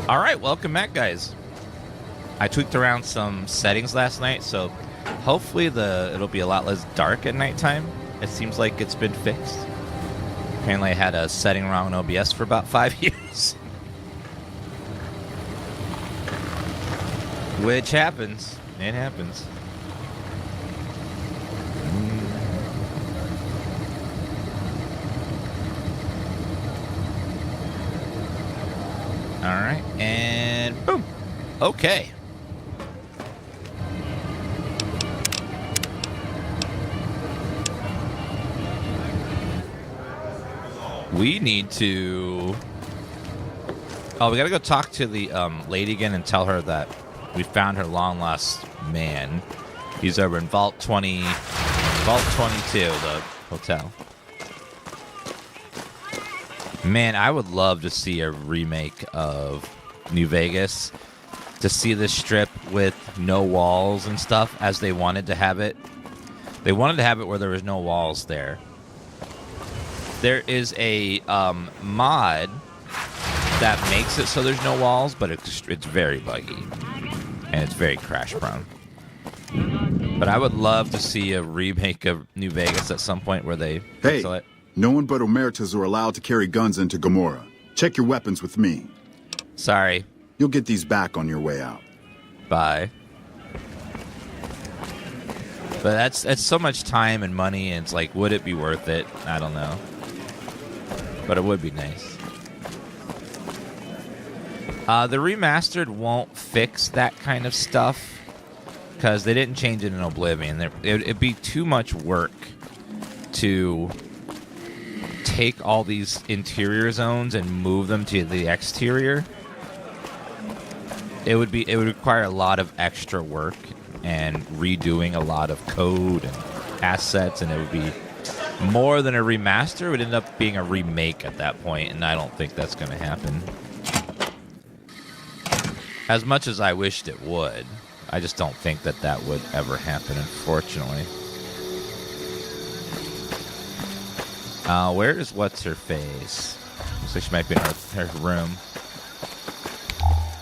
All right, welcome back, guys. I tweaked around some settings last night, so hopefully it'll be a lot less dark at nighttime. It seems like it's been fixed. Apparently I had a setting wrong in OBS for about 5 years. Which happens. It happens. All right, and boom. Okay. We need to... Oh, we gotta go talk to the lady again and tell her that we found her long-lost man. He's over in Vault 22, the hotel. Man, I would love to see a remake of New Vegas. To see this strip with no walls and stuff as they wanted to have it. They wanted to have it where there was no walls there. There is a mod that makes it so there's no walls, but it's very buggy. And it's very crash prone. But I would love to see a remake of New Vegas at some point where they pixel it. No one but Omertas are allowed to carry guns into Gomorrah. Check your weapons with me. Sorry. You'll get these back on your way out. Bye. But that's so much time and money, and it's like, would it be worth it? I don't know. But it would be nice. The remastered won't fix that kind of stuff because they didn't change it in Oblivion. It'd be too much work to take all these interior zones and move them to the exterior. It would require a lot of extra work and redoing a lot of code and assets, and it would be more than a remaster. It would end up being a remake at that point, and I don't think that's going to happen. As much as I wished it would, I just don't think that would ever happen, unfortunately. Where is what's-her-face? Looks like she might be in her room.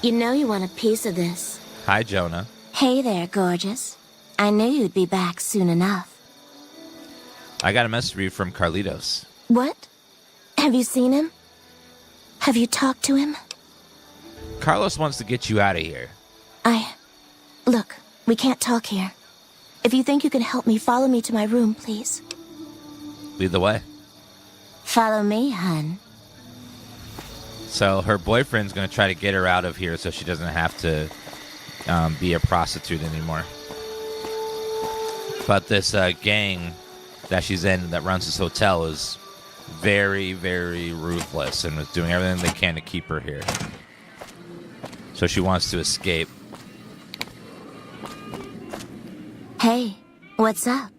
You know you want a piece of this. Hi, Joana. Hey there, gorgeous. I knew you'd be back soon enough. I got a message for you from Carlitos. What? Have you seen him? Have you talked to him? Carlos wants to get you out of here. Look, we can't talk here. If you think you can help me, follow me to my room, please. Lead the way. Follow me, hun. So her boyfriend's going to try to get her out of here so she doesn't have to be a prostitute anymore. But this gang that she's in that runs this hotel is very, very ruthless and is doing everything they can to keep her here. So she wants to escape. Hey, what's up?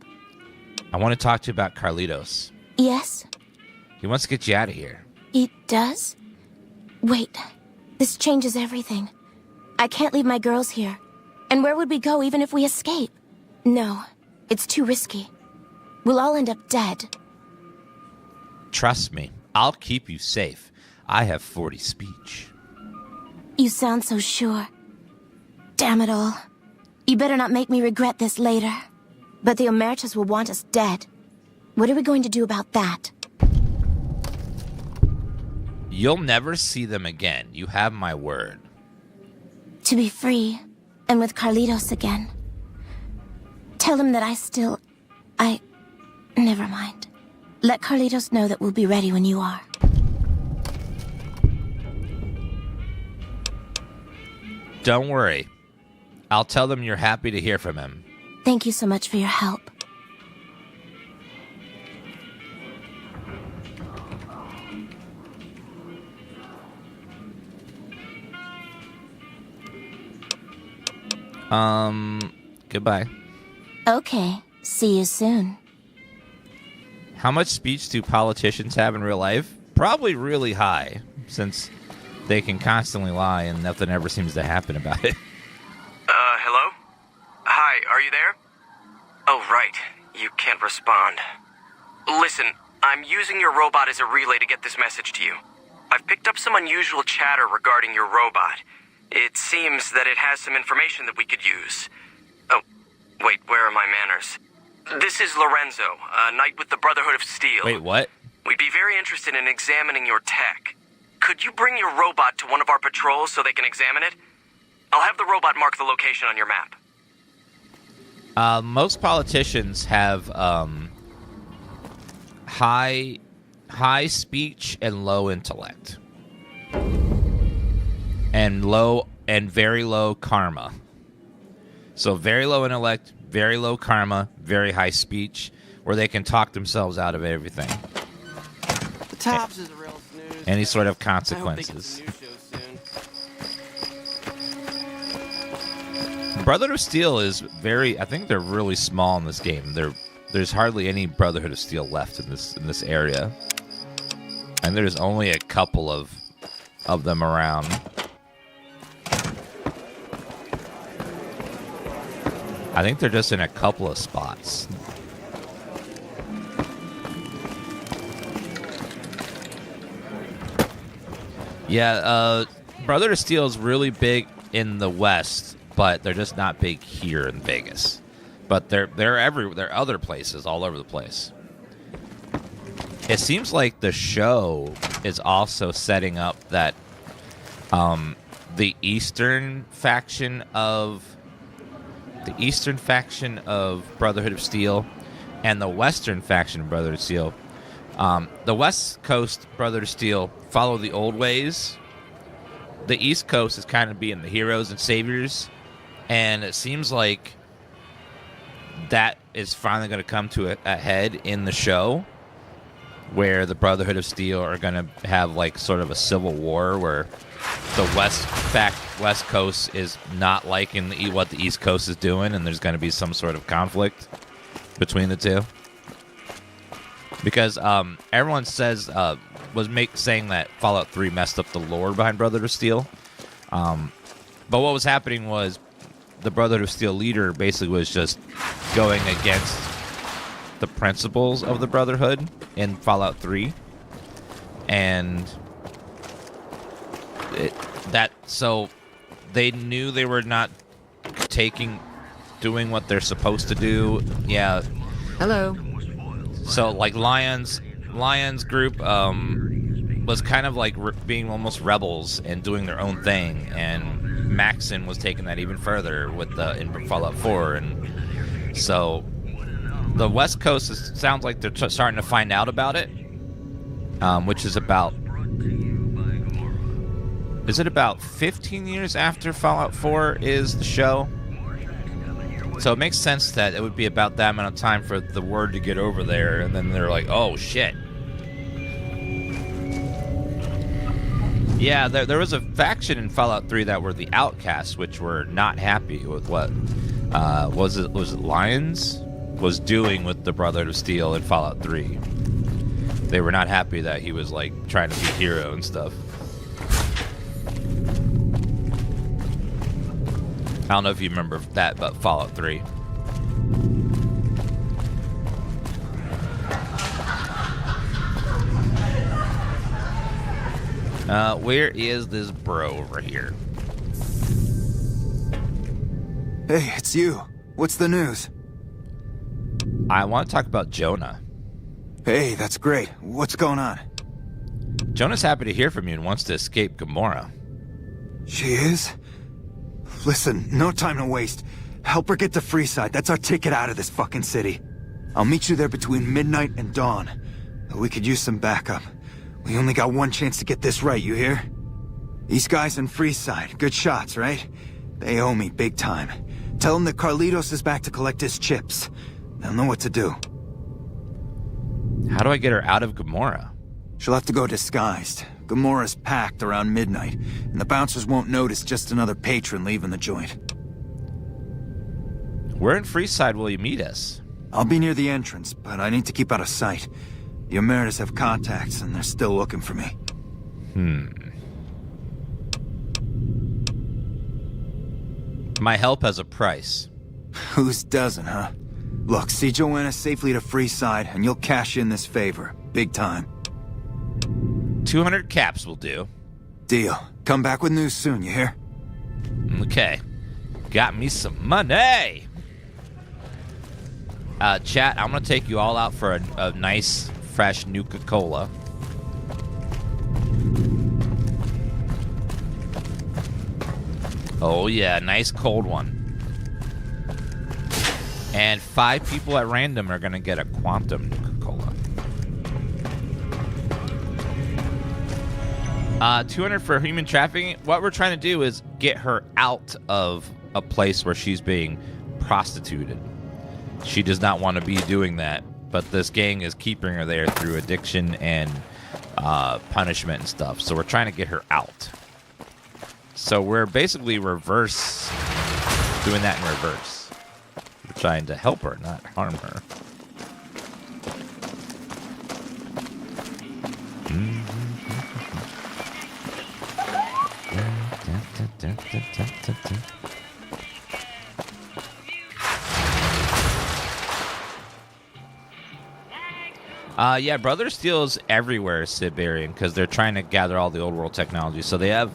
I want to talk to you about Carlitos. Yes? He wants to get you out of here. He does? Wait, this changes everything. I can't leave my girls here. And where would we go even if we escape? No, it's too risky. We'll all end up dead. Trust me, I'll keep you safe. I have 40 speech. You sound so sure. Damn it all. You better not make me regret this later. But the Omertas will want us dead. What are we going to do about that? You'll never see them again. You have my word. To be free, and with Carlitos again. Tell him that Never mind. Let Carlitos know that we'll be ready when you are. Don't worry. I'll tell them you're happy to hear from him. Thank you so much for your help. Goodbye. Okay, see you soon. How much speech do politicians have in real life? Probably really high, since they can constantly lie and nothing ever seems to happen about it. Hello? Hi, are you there? Oh, right. You can't respond. Listen, I'm using your robot as a relay to get this message to you. I've picked up some unusual chatter regarding your robot. It seems that it has some information that we could use. Oh, wait, where are my manners? This is Lorenzo, a knight with the Brotherhood of Steel. Wait, what? We'd be very interested in examining your tech. Could you bring your robot to one of our patrols so they can examine it? I'll have the robot mark the location on your map. Most politicians have high speech and low intellect, and very low karma. So very low intellect, very low karma, very high speech, where they can talk themselves out of everything. The Tops is a real snooze. Any sort of I hope they get consequences. some new shows soon. Brotherhood of Steel is I think they're really small in this game. There's hardly any Brotherhood of Steel left in this area. And there's only a couple of them around. I think they're just in a couple of spots. Yeah, Brotherhood of Steel is really big in the West, but they're just not big here in Vegas. But they're other places all over the place. It seems like the show is also setting up that the eastern faction of Brotherhood of Steel and the western faction of Brotherhood of Steel. The West Coast Brotherhood of Steel follow the old ways. The East Coast is kind of being the heroes and saviors, and it seems like that is finally going to come to a head in the show, where the Brotherhood of Steel are going to have like sort of a civil war where the West Coast is not liking what the East Coast is doing, and there's going to be some sort of conflict between the two. Because everyone says saying that Fallout 3 messed up the lore behind Brotherhood of Steel. But what was happening was the Brotherhood of Steel leader basically was just going against the principles of the Brotherhood in Fallout 3. And so they knew they were not doing what they're supposed to do. Yeah. Hello. So like Lion's group was kind of like being almost rebels and doing their own thing, and Maxon was taking that even further in Fallout 4, and so the West Coast sounds like they're starting to find out about it, which is about 15 years after Fallout 4 is the show. So it makes sense that it would be about that amount of time for the word to get over there, and then they're like, oh, shit. Yeah, there was a faction in Fallout 3 that were the Outcasts, which were not happy with what was it Lions was doing with the Brotherhood of Steel in Fallout 3. They were not happy that he was like trying to be a hero and stuff. I don't know if you remember that, but Fallout 3. Where is this bro over here? Hey, it's you. What's the news? I want to talk about Joana. Hey, that's great. What's going on? Joana's happy to hear from you and wants to escape Gomorrah. She is? Listen, no time to waste. Help her get to Freeside. That's our ticket out of this fucking city. I'll meet you there between midnight and dawn. We could use some backup. We only got one chance to get this right, you hear? These guys in Freeside, good shots, right? They owe me big time. Tell them that Carlitos is back to collect his chips. They'll know what to do. How do I get her out of Gomorrah? She'll have to go disguised. Gomorrah's packed around midnight, and the bouncers won't notice just another patron leaving the joint. Where in Freeside will you meet us? I'll be near the entrance, but I need to keep out of sight. The Omertas have contacts, and they're still looking for me. My help has a price. Whose doesn't, huh? Look, see Joana safely to Freeside, and you'll cash in this favor. Big time. 200 caps will do. Deal. Come back with news soon, you hear? Okay. Got me some money. Chat, I'm going to take you all out for a nice, fresh Nuka-Cola. Oh, yeah. Nice cold one. And 5 people at random are going to get a quantum Nuka-Cola. 200 for human trafficking. What we're trying to do is get her out of a place where she's being prostituted. She does not want to be doing that, but this gang is keeping her there through addiction and punishment and stuff. So we're trying to get her out. So we're basically doing that in reverse. We're trying to help her, not harm her. Yeah, Brotherhood of Steel is everywhere, Siberian, because they're trying to gather all the old world technology. So they have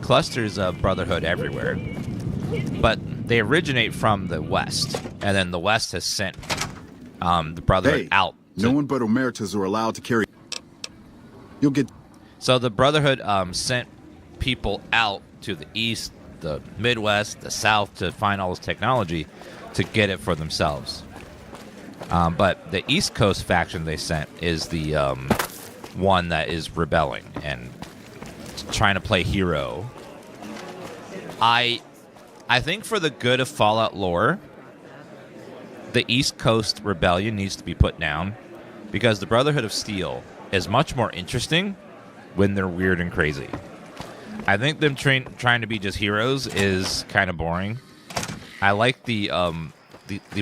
clusters of Brotherhood everywhere. But they originate from the West, and then the West has sent the Brotherhood out. No one but Omertas are allowed to carry... You'll get... So the Brotherhood sent people out to the East, the Midwest, the South to find all this technology to get it for themselves. But the East Coast faction they sent is the one that is rebelling and trying to play hero. I think for the good of Fallout lore, the East Coast rebellion needs to be put down because the Brotherhood of Steel is much more interesting when they're weird and crazy. I think them trying to be just heroes is kind of boring. I like the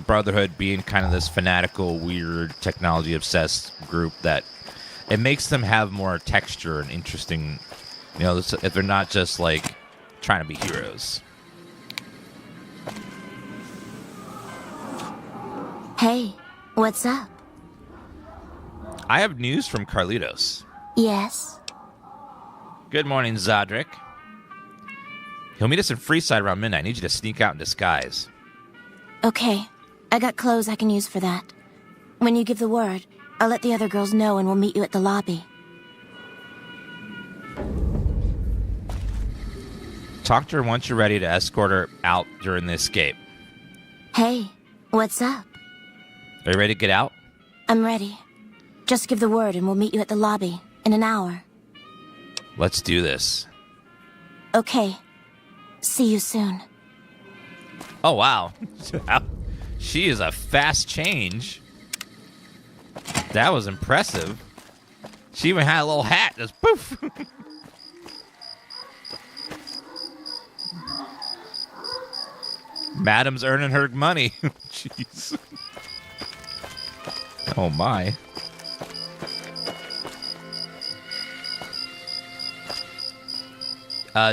Brotherhood being kind of this fanatical, weird, technology-obsessed group that it makes them have more texture and interesting, if they're not just, like, trying to be heroes. Hey, what's up? I have news from Carlitos. Yes? Good morning, Zadrik. He'll meet us in Freeside around midnight. I need you to sneak out in disguise. Okay, I got clothes I can use for that. When you give the word, I'll let the other girls know and we'll meet you at the lobby. Talk to her once you're ready to escort her out during the escape. Hey, what's up? Are you ready to get out? I'm ready. Just give the word and we'll meet you at the lobby in an hour. Let's do this. Okay. See you soon. Oh, wow. She is a fast change. That was impressive. She even had a little hat. Just poof. Madam's earning her money. Jeez. Oh, my.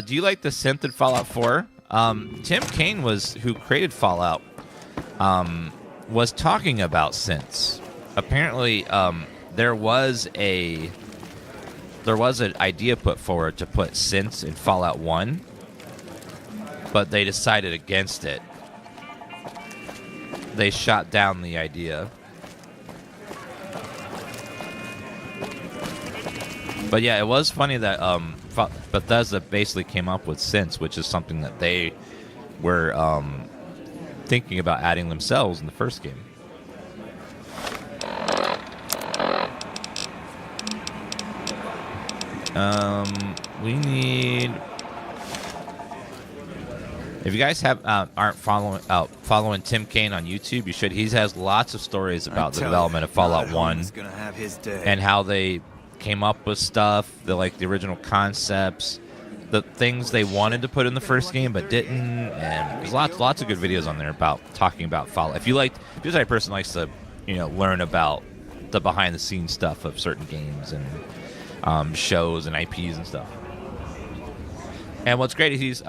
Do you like the synth in Fallout 4? Tim Cain who created Fallout, was talking about synths. Apparently, there was an idea put forward to put synths in Fallout 1, but they decided against it. They shot down the idea. But yeah, it was funny that Bethesda basically came up with synths, which is something that they were thinking about adding themselves in the first game. We need... If you guys aren't following Tim Cain on YouTube, you should. He has lots of stories about the development of Fallout 1 and how they came up with stuff, the original concepts, the things they wanted to put in the first game but didn't, and there's lots of good videos on there about talking about Fallout. If you're the type of person who likes to, learn about the behind the scenes stuff of certain games and shows and IPs and stuff. And what's great is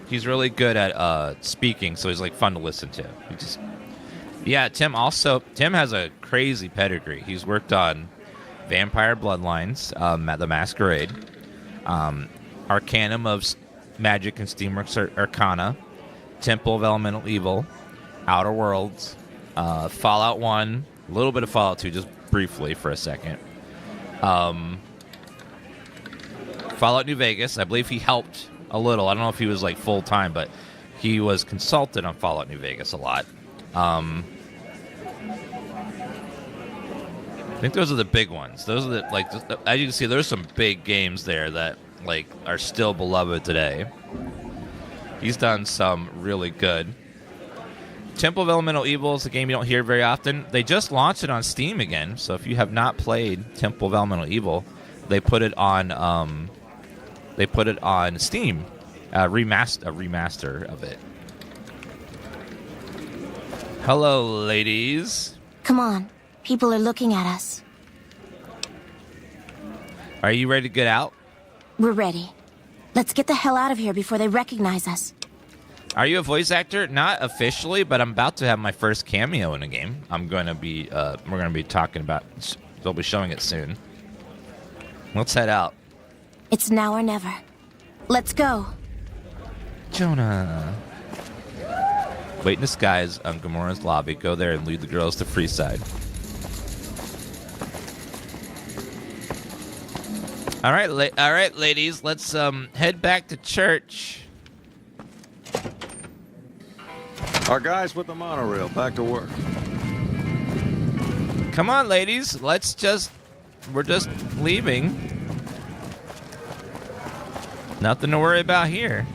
he's really good at speaking, so he's fun to listen to. Tim has a crazy pedigree. He's worked on Vampire Bloodlines, the Masquerade, Arcanum of Magic and Steamworks Arcana, Temple of Elemental Evil, Outer Worlds, Fallout 1, a little bit of Fallout 2, just briefly for a second. Fallout New Vegas, I believe he helped a little. I don't know if he was like full-time, but he was consulted on Fallout New Vegas a lot. I think those are the big ones. Those are the, like, as you can see, there's some big games there that like are still beloved today. He's done some really good. Temple of Elemental Evil is a game you don't hear very often. They just launched it on Steam again, so if you have not played Temple of Elemental Evil, they put it on Steam, a remaster of it. Hello, ladies. Come on. People are looking at us. Are you ready to get out? We're ready. Let's get the hell out of here before they recognize us. Are you a voice actor? Not officially, but I'm about to have my first cameo in a game. I'm going to be, we're going to be talking about, they'll be showing it soon. Let's head out. It's now or never. Let's go. Joana. Wait in disguise on Gomorrah's lobby. Go there and lead the girls to Freeside. All right, ladies. Let's head back to church. Our guys with the monorail, back to work. Come on, ladies. We're just leaving. Nothing to worry about here.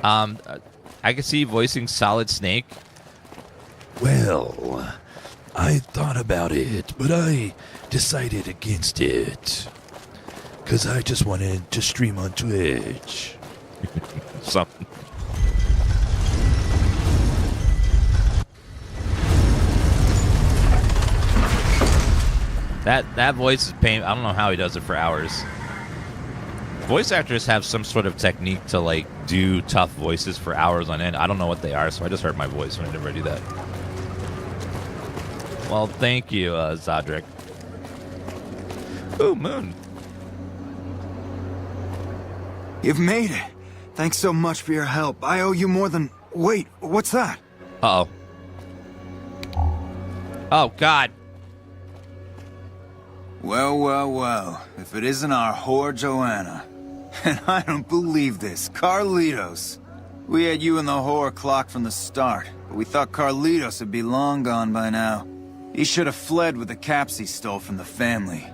I can see you voicing Solid Snake. Well, I thought about it, but I decided against it. Because I just wanted to stream on Twitch. Something. That voice is pain. I don't know how he does it for hours. Voice actors have some sort of technique to like do tough voices for hours on end. I don't know what they are, so I just heard my voice when I never do that. Well, thank you, Zodric. Ooh, Moon. You've made it. Thanks so much for your help. I owe you more than... Wait, what's that? Uh-oh. Oh, God. Well. If it isn't our whore Joana. And I don't believe this. Carlitos. We had you and the whore clocked from the start, but we thought Carlitos would be long gone by now. He should have fled with the caps he stole from the family.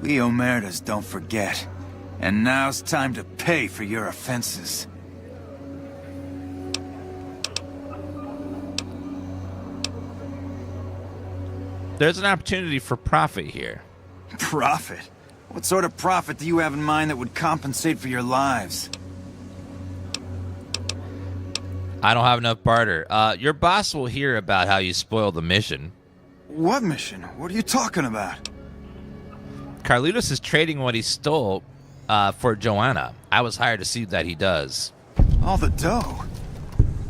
We Omertas don't forget. And now's time to pay for your offenses. There's an opportunity for profit here. Profit? What sort of profit do you have in mind that would compensate for your lives? I don't have enough barter. Your boss will hear about how you spoiled the mission. What mission? What are you talking about? Carlitos is trading what he stole for Joana. I was hired to see that he does. All the dough.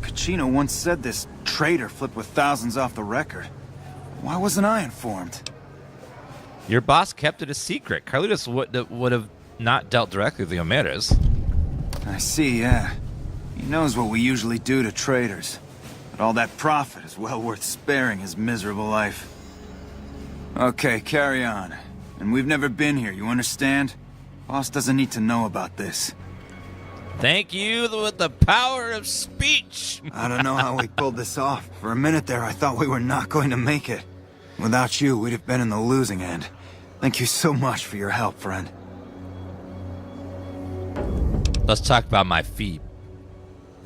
Kachino once said this traitor flipped with thousands off the record. Why wasn't I informed? Your boss kept it a secret. Carlitos would have not dealt directly with the Omertas. I see, yeah. He knows what we usually do to traitors. But all that profit is well worth sparing his miserable life. Okay, carry on. And we've never been here, you understand? Boss doesn't need to know about this. Thank you with the power of speech. I don't know how we pulled this off. For a minute there, I thought we were not going to make it. Without you, we'd have been in the losing end. Thank you so much for your help, friend. Let's talk about my feet.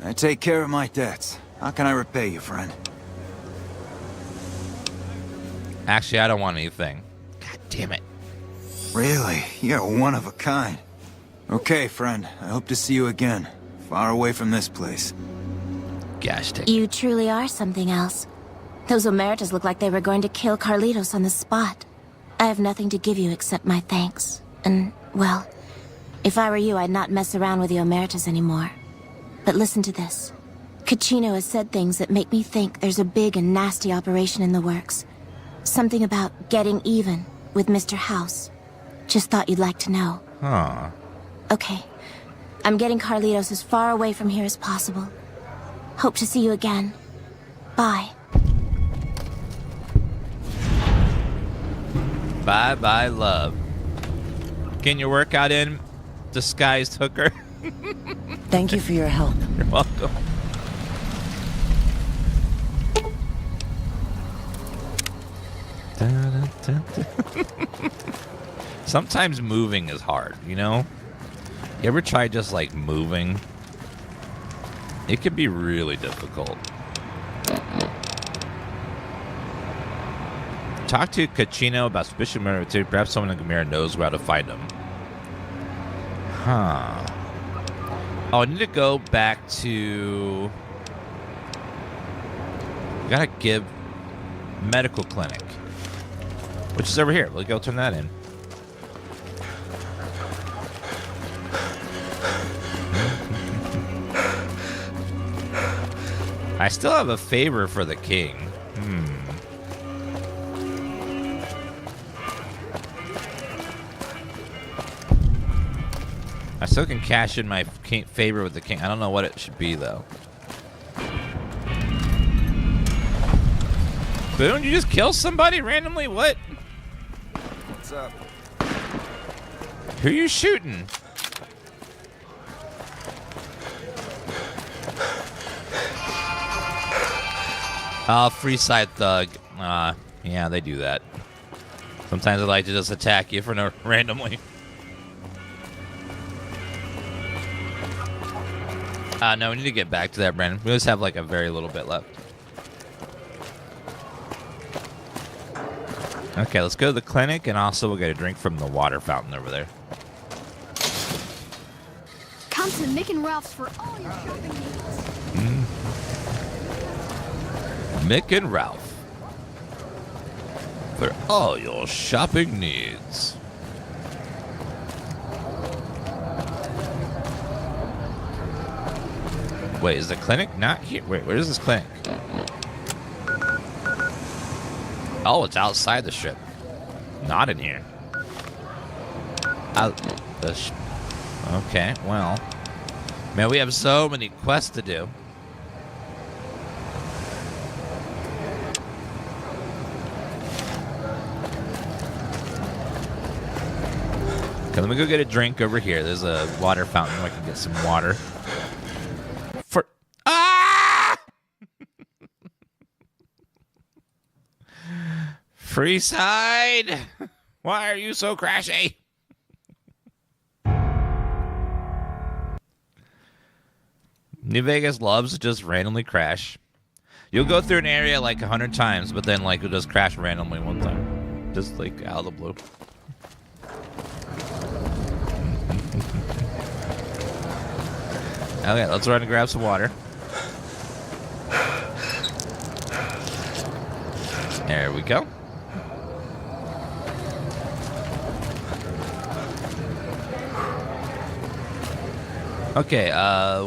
I take care of my debts. How can I repay you, friend? Actually, I don't want anything. God damn it. Really? You're one of a kind. Okay, friend. I hope to see you again. Far away from this place. Gosh, You truly are something else. Those Omertas look like they were going to kill Carlitos on the spot. I have nothing to give you except my thanks. And, well, if I were you, I'd not mess around with the Omertas anymore. But listen to this. Caccino has said things that make me think there's a big and nasty operation in the works. Something about getting even with Mr. House. Just thought you'd like to know. Huh. Okay. I'm getting Carlitos as far away from here as possible. Hope to see you again. Bye. Bye-bye, love. Getting your workout in, disguised hooker? Thank you for your help. You're welcome. Sometimes moving is hard, you know? You ever try just like moving? It can be really difficult. Talk to Caccino about suspicious murder. Perhaps someone in Gomorrah knows where to find him. Huh. Oh, I need to go back to... Gotta give medical clinic. Which is over here. We'll go turn that in. I still have a favor for the king. I still can cash in my favor with the king. I don't know what it should be, though. Boone, you just kill somebody randomly? What? What's up? Who are you shooting? Free side thug. Yeah, they do that. Sometimes they like to just attack you for no randomly. No, we need to get back to that, Brandon. We just have like a very little bit left. Okay, let's go to the clinic, and also we'll get a drink from the water fountain over there. Come to Mick and Ralph's for all your shopping needs. Mick and Ralph. For all your shopping needs. Wait, is the clinic not here? Wait, where is this clinic? Oh, it's outside the strip. Not in here. Okay, well. Man, we have so many quests to do. Okay, let me go get a drink over here. There's a water fountain where I can get some water. Free side! Why are you so crashy? New Vegas loves to just randomly crash. You'll go through an area like 100 times, but then like it'll just crash randomly one time. Just like out of the blue. Okay, let's run and grab some water. There we go. Okay,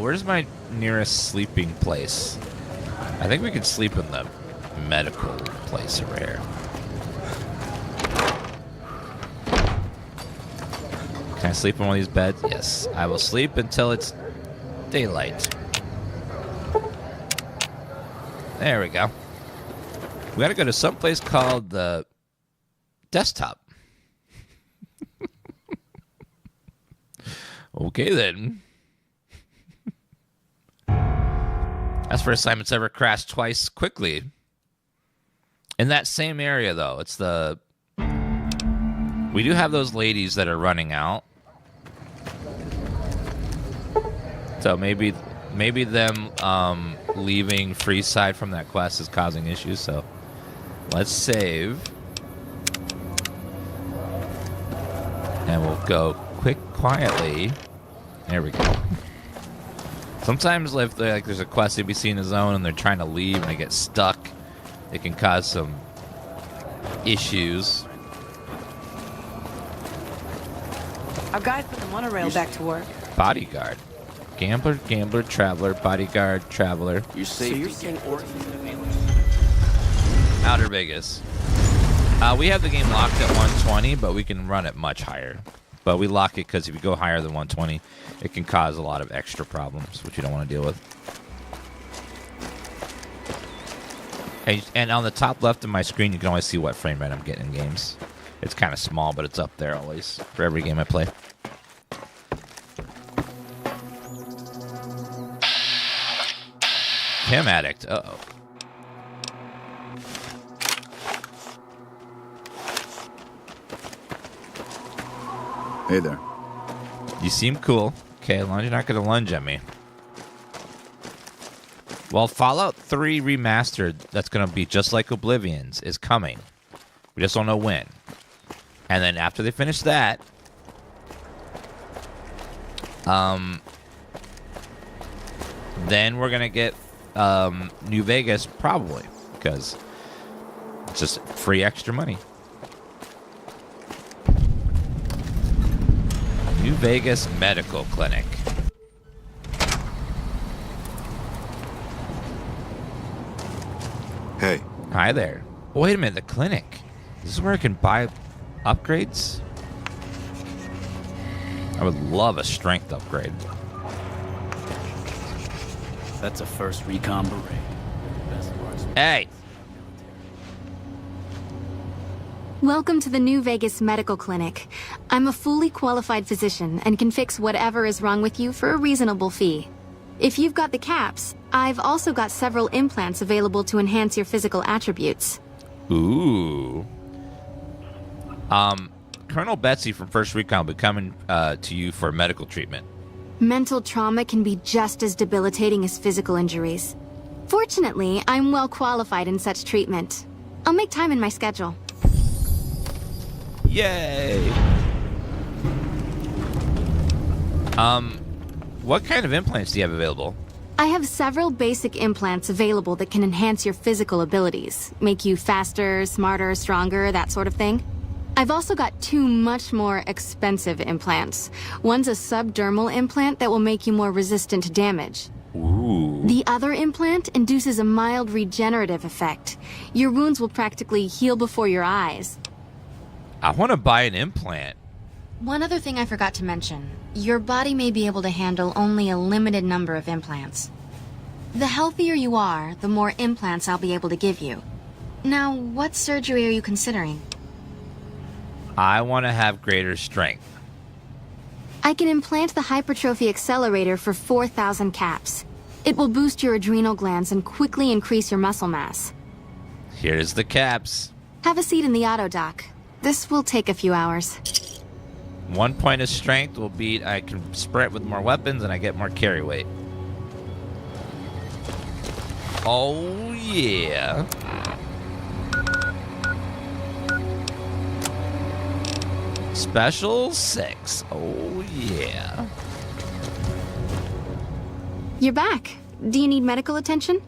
where's my nearest sleeping place? I think we could sleep in the medical place over here. Can I sleep in one of these beds? Yes. I will sleep until it's daylight. There we go. We gotta go to some place called the desktop. Okay, then. That's the first time it's ever crashed twice quickly. In that same area, though. It's the... We do have those ladies that are running out. So maybe them leaving Freeside from that quest is causing issues, so... Let's save. And we'll go quietly. There we go. Sometimes if there's a quest ABC in the zone and they're trying to leave and they get stuck, it can cause some issues. Our guys put the monorail back to work. Bodyguard. Gambler, gambler, traveler, bodyguard, traveler. Your safety. So you're saying Outer Vegas. We have the game locked at 120, but we can run it much higher. But we lock it because if you go higher than 120, it can cause a lot of extra problems, which you don't want to deal with. And on the top left of my screen, you can always see what frame rate I'm getting in games. It's kind of small, but it's up there always for every game I play. Chem addict. Uh-oh. Hey there. You seem cool. Okay, as long as you're not going to lunge at me. Well, Fallout 3 Remastered, that's going to be just like Oblivion's, is coming. We just don't know when. And then after they finish that, then we're going to get New Vegas, probably, because it's just free extra money. New Vegas Medical Clinic. Hey. Hi there. Oh, wait a minute, the clinic. This is where I can buy upgrades? I would love a strength upgrade. That's a first recon beret. Hey! Welcome to the New Vegas Medical Clinic. I'm a fully qualified physician and can fix whatever is wrong with you for a reasonable fee. If you've got the caps, I've also got several implants available to enhance your physical attributes. Ooh. Colonel Betsy from First Recon will be coming to you for medical treatment. Mental trauma can be just as debilitating as physical injuries. Fortunately, I'm well qualified in such treatment. I'll make time in my schedule. Yay! What kind of implants do you have available? I have several basic implants available that can enhance your physical abilities, make you faster, smarter, stronger, that sort of thing. I've also got two much more expensive implants. One's a subdermal implant that will make you more resistant to damage. Ooh. The other implant induces a mild regenerative effect. Your wounds will practically heal before your eyes. I want to buy an implant. One other thing I forgot to mention. Your body may be able to handle only a limited number of implants. The healthier you are, the more implants I'll be able to give you. Now, what surgery are you considering? I want to have greater strength. I can implant the hypertrophy accelerator for 4,000 caps. It will boost your adrenal glands and quickly increase your muscle mass. Here's the caps. Have a seat in the auto dock. This will take a few hours. 1 point of strength will beat I can sprint with more weapons and I get more carry weight. Oh yeah. Special 6. Oh yeah. You're back. Do you need medical attention?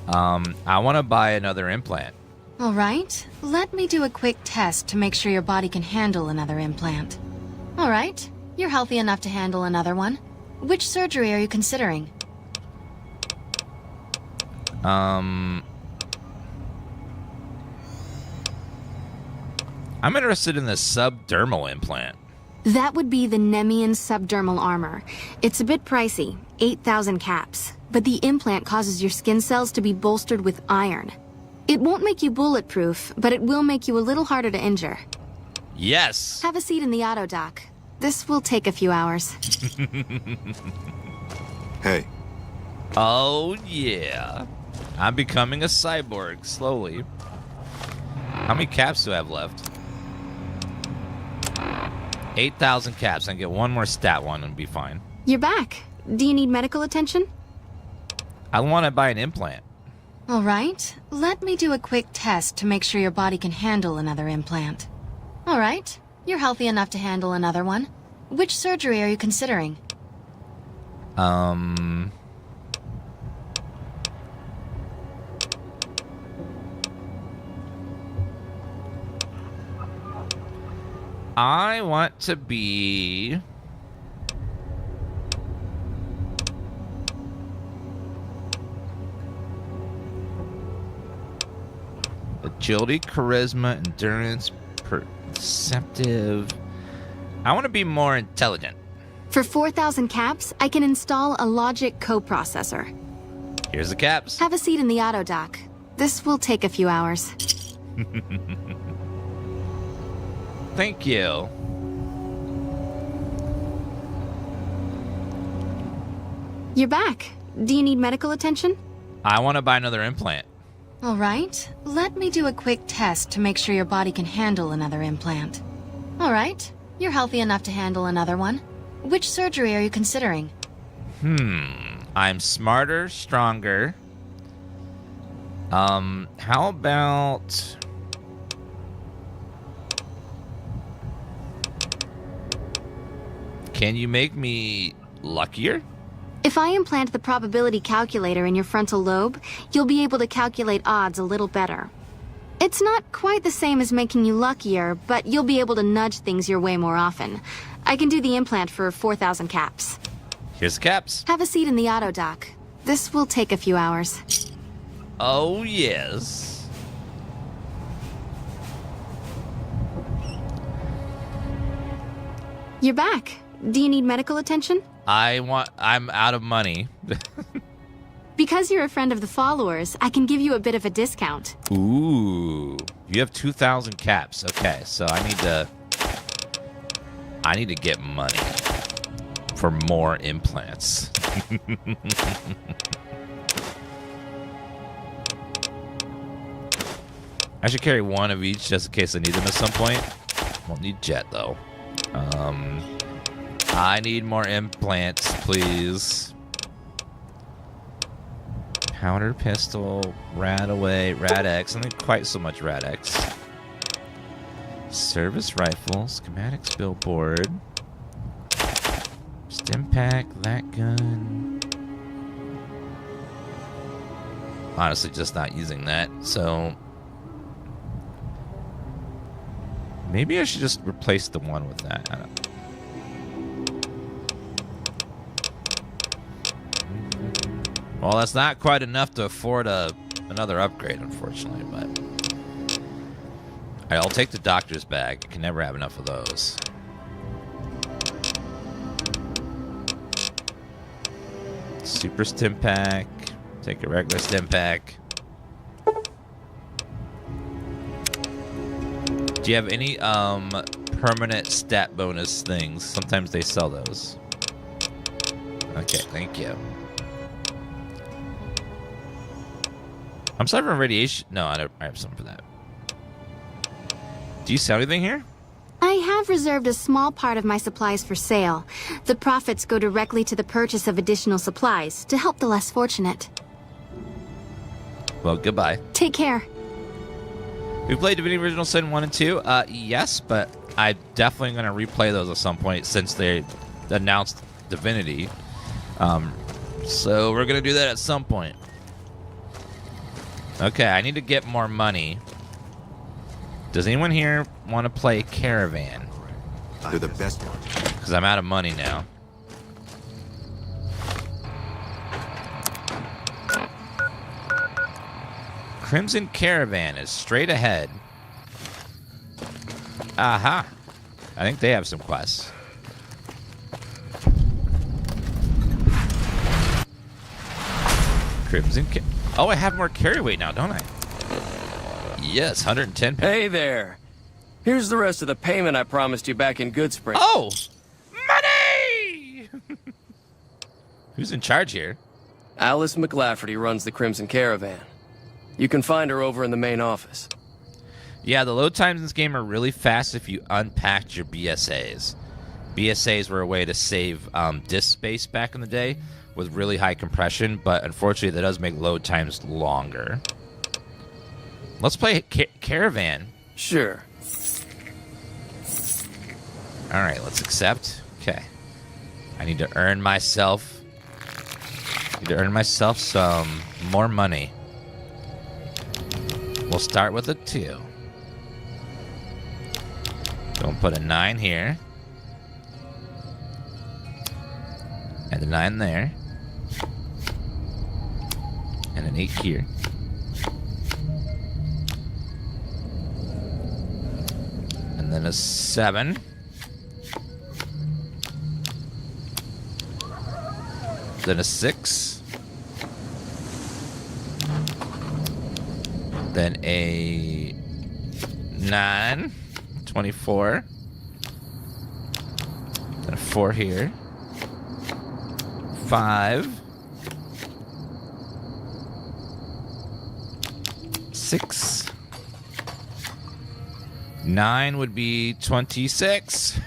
I want to buy another implant. All right. Let me do a quick test to make sure your body can handle another implant. All right. You're healthy enough to handle another one. Which surgery are you considering? I'm interested in the subdermal implant. That would be the Nemian subdermal armor. It's a bit pricey, 8,000 caps, but the implant causes your skin cells to be bolstered with iron. It won't make you bulletproof, but it will make you a little harder to injure. Yes! Have a seat in the auto dock. This will take a few hours. Hey. Oh yeah. I'm becoming a cyborg, slowly. How many caps do I have left? 8,000 caps. I can get one more stat one and be fine. You're back. Do you need medical attention? I want to buy an implant. All right. Let me do a quick test to make sure your body can handle another implant. All right. You're healthy enough to handle another one. Which surgery are you considering? I want to be Agility, charisma, endurance, perceptive. I want to be more intelligent. For 4,000 caps, I can install a logic coprocessor. Here's the caps. Have a seat in the auto dock. This will take a few hours. Thank you. You're back. Do you need medical attention? I want to buy another implant. All right. Let me do a quick test to make sure your body can handle another implant. All right. You're healthy enough to handle another one. Which surgery are you considering? I'm smarter, stronger. How about... Can you make me luckier? If I implant the probability calculator in your frontal lobe, you'll be able to calculate odds a little better. It's not quite the same as making you luckier, but you'll be able to nudge things your way more often. I can do the implant for 4,000 caps. Here's the caps. Have a seat in the auto dock. This will take a few hours. Oh, yes. You're back. Do you need medical attention? I'm out of money. Because you're a friend of the followers, I can give you a bit of a discount. Ooh. You have 2,000 caps. Okay, so I need to get money for more implants. I should carry one of each just in case I need them at some point. Won't need jet though. I need more implants, please. Powder pistol, Rad away, Rad X. I don't think quite so much Rad X. Service rifle, schematics billboard. Stim pack, that gun. Honestly, just not using that, so maybe I should just replace the one with that. I don't know. Well, that's not quite enough to afford another upgrade, unfortunately, but I'll take the doctor's bag. I can never have enough of those. Super stim pack. Take a regular stim pack. Do you have any permanent stat bonus things? Sometimes they sell those. Okay, thank you. I'm sorry for radiation. No, I have something for that. Do you sell anything here? I have reserved a small part of my supplies for sale. The profits go directly to the purchase of additional supplies to help the less fortunate. Well, goodbye. Take care. We played Divinity Original Sin 1 and 2. Yes, but I'm definitely going to replay those at some point since they announced Divinity. So we're going to do that at some point. Okay, I need to get more money. Does anyone here want to play Caravan? They're the best ones. Because I'm out of money now. Crimson Caravan is straight ahead. Aha. I think they have some quests. Crimson Oh, I have more carry weight now, don't I? Yes, 110 pounds. Hey there. Here's the rest of the payment I promised you back in Goodspring. Oh! Money! Who's in charge here? Alice McLafferty runs the Crimson Caravan. You can find her over in the main office. Yeah, the load times in this game are really fast if you unpacked your BSAs. BSAs were a way to save disk space back in the day with really high compression, but unfortunately that does make load times longer. Let's play Caravan. Sure. All right, let's accept. Okay. I need to earn myself some more money. We'll start with a 2. Don't put a 9 here. And a 9 there. And an 8 here. And then a 7. Then a 6. Then a 9. 24. Then a 4 here. 5. 6. 9 would be 26.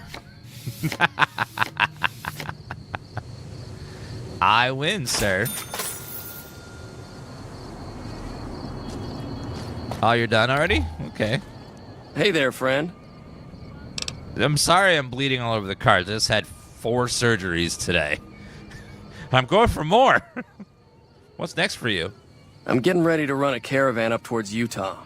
I win, sir. Oh, you're done already? Okay. Hey there, friend. I'm sorry I'm bleeding all over the cards. I just had 4 surgeries today. I'm going for more. What's next for you? I'm getting ready to run a caravan up towards Utah.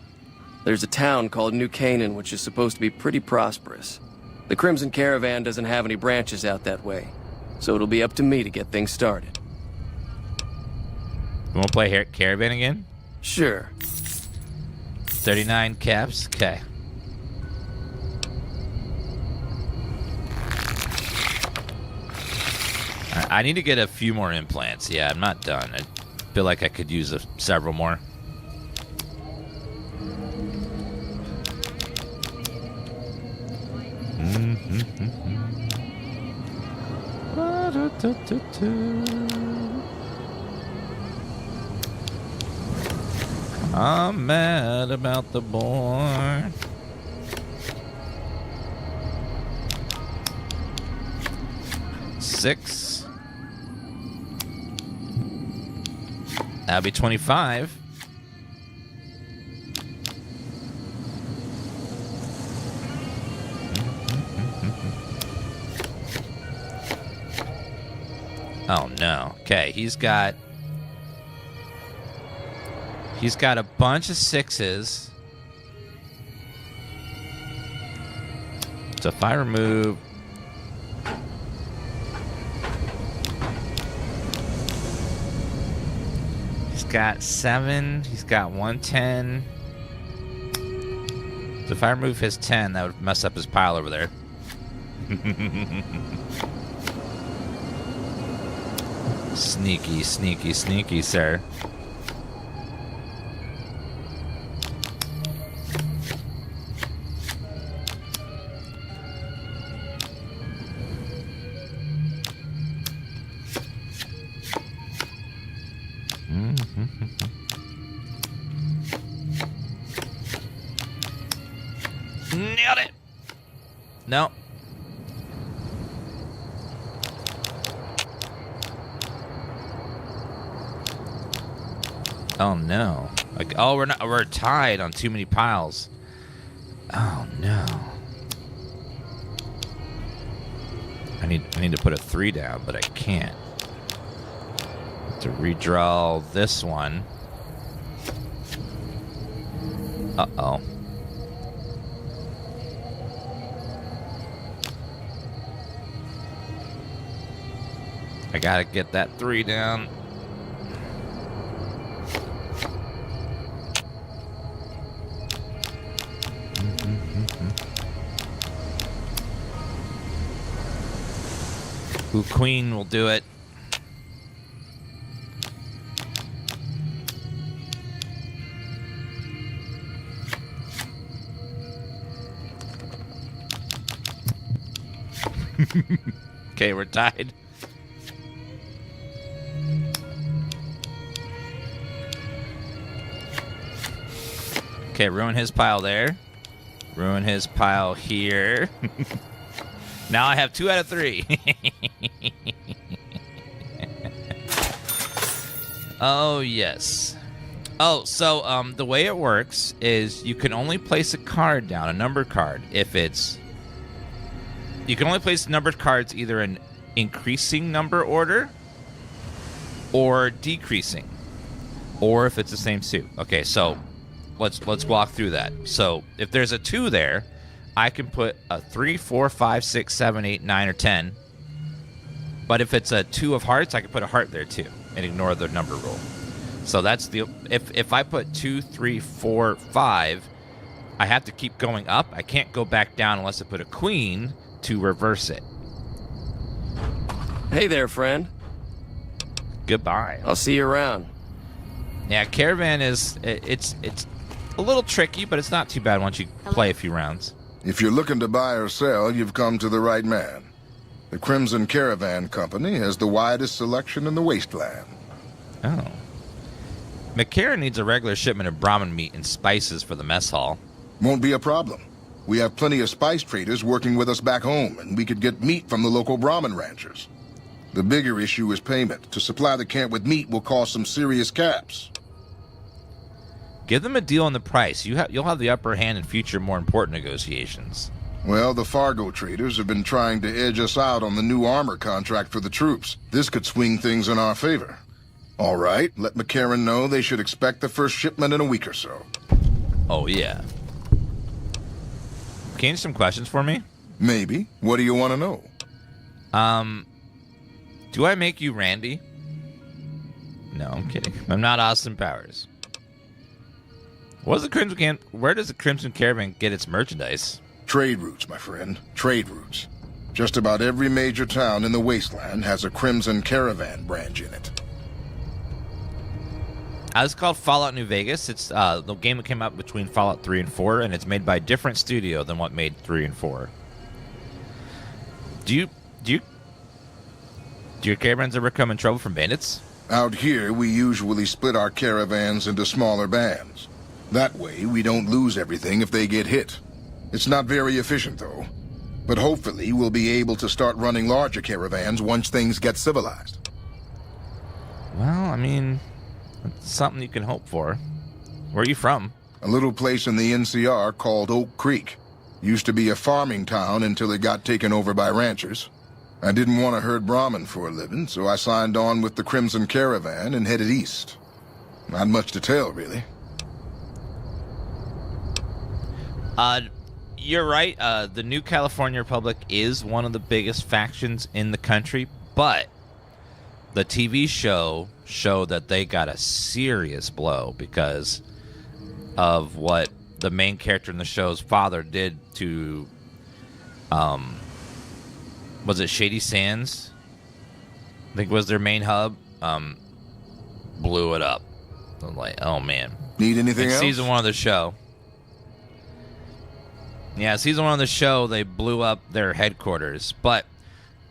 There's a town called New Canaan, which is supposed to be pretty prosperous. The Crimson Caravan doesn't have any branches out that way, so it'll be up to me to get things started. You want to play Caravan again? Sure. 39 caps? Okay. I need to get a few more implants. Yeah, I'm not done. I feel like I could use several more. I'm mad about the boy. Six. That'll be 25. Oh no. Okay, he's got a bunch of 6s. So if I remove he's got 7, he's got 110. So if I remove his 10, that would mess up his pile over there. Sneaky, sneaky, sneaky, sir. Nailed it. No. Oh no. Like, oh, we're tied on too many piles. Oh no. I need to put a 3 down, but I can't. Have to redraw this one. Uh-oh. I gotta get that 3 down. Ooh, Queen will do it. Okay, we're tied. Okay, ruin his pile there. Ruin his pile here. Now I have 2 out of 3. Oh, yes. Oh, so the way it works is you can only place a card down, a numbered card, if it's... You can only place numbered cards either in increasing number order or decreasing, or if it's the same suit. Okay, so let's walk through that. So if there's a 2 there, I can put a 3, 4, 5, 6, 7, 8, 9, or 10. But if it's a 2 of hearts, I can put a heart there too and ignore the number rule. So that's the if I put 2, 3, 4, 5, I have to keep going up. I can't go back down unless I put a queen to reverse it. Hey there, friend. Goodbye. I'll see you around. Yeah, Caravan is... It's a little tricky, but it's not too bad once you play a few rounds. If you're looking to buy or sell, you've come to the right man. The Crimson Caravan Company has the widest selection in the Wasteland. Oh. McCarran needs a regular shipment of Brahmin meat and spices for the mess hall. Won't be a problem. We have plenty of spice traders working with us back home, and we could get meat from the local Brahmin ranchers. The bigger issue is payment. To supply the camp with meat will cause some serious caps. Give them a deal on the price. You'll have the upper hand in future more important negotiations. Well, the Fargo traders have been trying to edge us out on the new armor contract for the troops. This could swing things in our favor. All right, let McCarran know they should expect the first shipment in a week or so. Oh, yeah. Can you answer some questions for me? Maybe. What do you want to know? Do I make you Randy? No, I'm kidding. I'm not Austin Powers. Where does the Crimson Caravan get its merchandise? Trade routes, my friend. Trade routes. Just about every major town in the Wasteland has a Crimson Caravan branch in it. It's called Fallout New Vegas. It's the game that came out between Fallout 3 and 4, and it's made by a different studio than what made 3 and 4. Do your caravans ever come in trouble from bandits? Out here, we usually split our caravans into smaller bands. That way, we don't lose everything if they get hit. It's not very efficient, though. But hopefully, we'll be able to start running larger caravans once things get civilized. Well, I mean, it's something you can hope for. Where are you from? A little place in the NCR called Oak Creek. Used to be a farming town until it got taken over by ranchers. I didn't want to herd Brahmin for a living, so I signed on with the Crimson Caravan and headed east. Not much to tell, really. You're right. The New California Republic is one of the biggest factions in the country, but the TV show showed that they got a serious blow because of what the main character in the show's father did to, was it Shady Sands? I think was their main hub. Blew it up. I'm like, oh man. Need anything else? Season 1 of the show. Yeah, season 1 of the show, they blew up their headquarters. But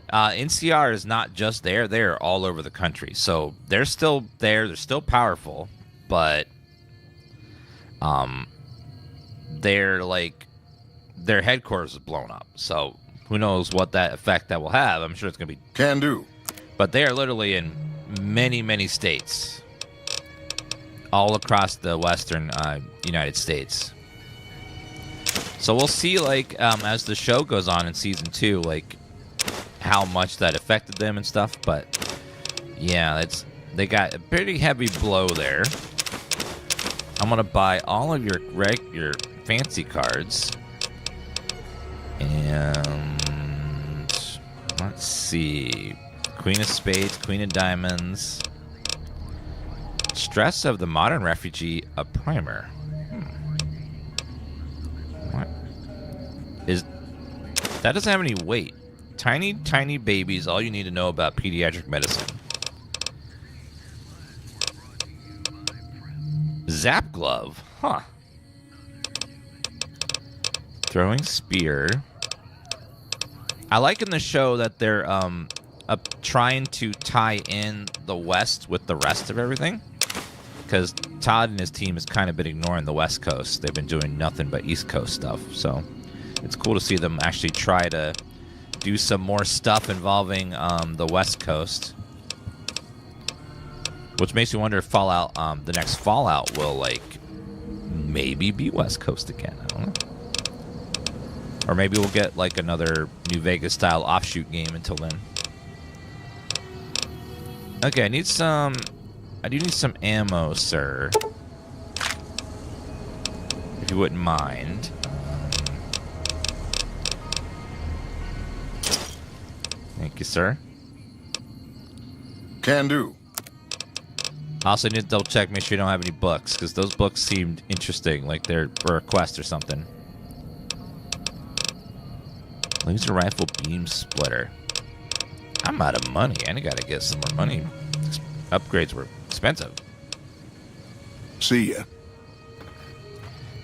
NCR is not just there. They're all over the country. So they're still there. They're still powerful. But their headquarters is blown up. So who knows what that effect that will have. I'm sure it's going to be... Can do. But they are literally in many, many states. All across the western United States. So we'll see, as the show goes on in Season 2, how much that affected them and stuff. But, yeah, they got a pretty heavy blow there. I'm going to buy all of your fancy cards. And let's see. Queen of Spades, Queen of Diamonds. Stress of the Modern Refugee, a primer. That doesn't have any weight. Tiny, tiny babies, all you need to know about pediatric medicine. Zap glove. Huh. Throwing spear. I like in the show that they're trying to tie in the West with the rest of everything. Because Todd and his team has kind of been ignoring the West Coast. They've been doing nothing but East Coast stuff. So it's cool to see them actually try to do some more stuff involving the West Coast. Which makes me wonder if Fallout, the next Fallout will, maybe be West Coast again. I don't know. Or maybe we'll get, another New Vegas-style offshoot game until then. Okay, I do need some ammo, sir. If you wouldn't mind. Thank you, sir. Can do. Also, need to double check, make sure you don't have any books, because those books seemed interesting, like they're for a quest or something. Laser rifle beam splitter. I'm out of money. I gotta get some more money. Upgrades were expensive. See ya.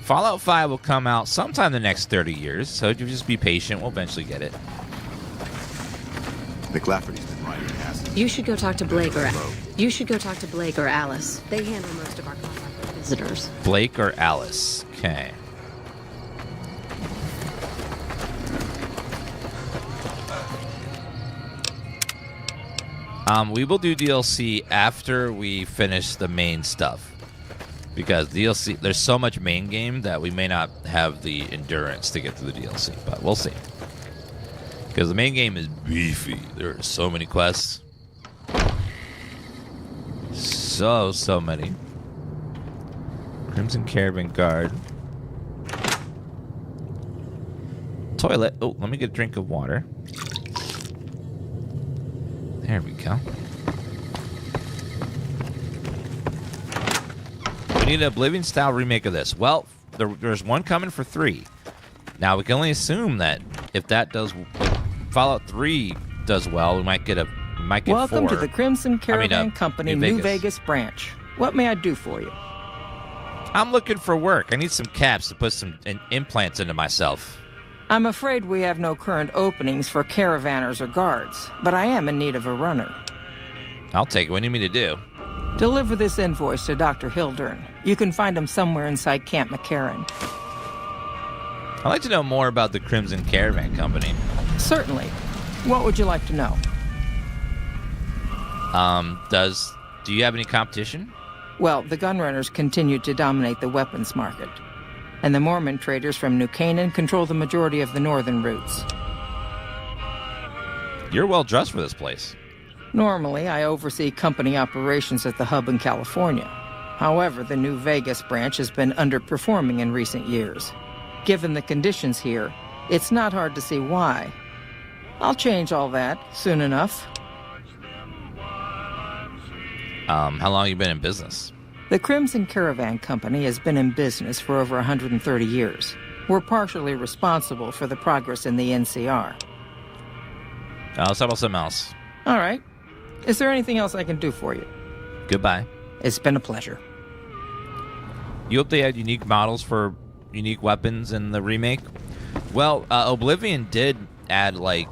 Fallout 5 will come out sometime in the next 30 years, so you just be patient. We'll eventually get it. McLafferty's been riding asses. You should go talk to Blake or Alice. They handle most of our contact with visitors. Blake or Alice. Okay. We will do DLC after we finish the main stuff. Because DLC, there's so much main game that we may not have the endurance to get through the DLC, but we'll see. Because the main game is beefy. There are so many quests. So many. Crimson Caravan Guard. Toilet. Oh, let me get a drink of water. There we go. We need an Oblivion-style remake of this. Well, there's one coming for 3. Now, we can only assume that if that does... Like, Fallout 3 does well, we might get 4. Welcome to the Crimson Caravan Company New Vegas branch. What may I do for you? I'm looking for work. I need some caps to put some implants into myself. I'm afraid we have no current openings for caravanners or guards, but I am in need of a runner. I'll take it. What do you need me to do? Deliver this invoice to Dr. Hildern. You can find him somewhere inside Camp McCarran. I'd like to know more about the Crimson Caravan Company. Certainly. What would you like to know? Do you have any competition? Well, the gunrunners continue to dominate the weapons market, and the Mormon traders from New Canaan control the majority of the northern routes. You're well dressed for this place. Normally, I oversee company operations at the hub in California. However, the New Vegas branch has been underperforming in recent years. Given the conditions here, it's not hard to see why. I'll change all that soon enough. How long have you been in business? The Crimson Caravan Company has been in business for over 130 years. We're partially responsible for the progress in the NCR. Let's talk about something else. All right. Is there anything else I can do for you? Goodbye. It's been a pleasure. You hope they had unique models for unique weapons in the remake? Well, Oblivion did add, like...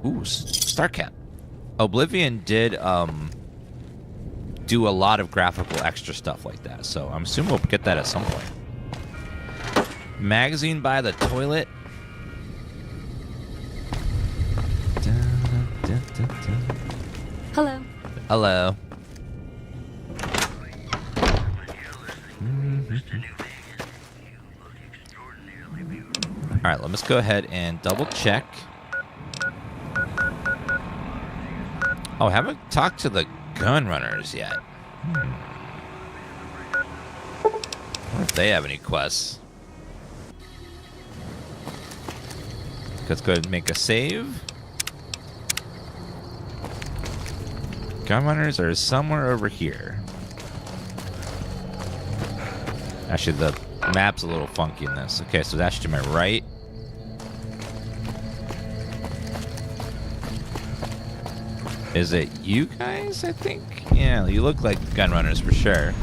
Ooh, Starcat. Oblivion did, do a lot of graphical extra stuff like that, so I'm assuming we'll get that at some point. Magazine by the toilet. Hello. Hello. Alright, let's go ahead and double check. Oh, I haven't talked to the gun runners yet. I wonder if they have any quests. Let's go ahead and make a save. Gun runners are somewhere over here. Actually, the map's a little funky in this. Okay, so that's to my right. Is it you guys, I think? Yeah, you look like gun runners for sure.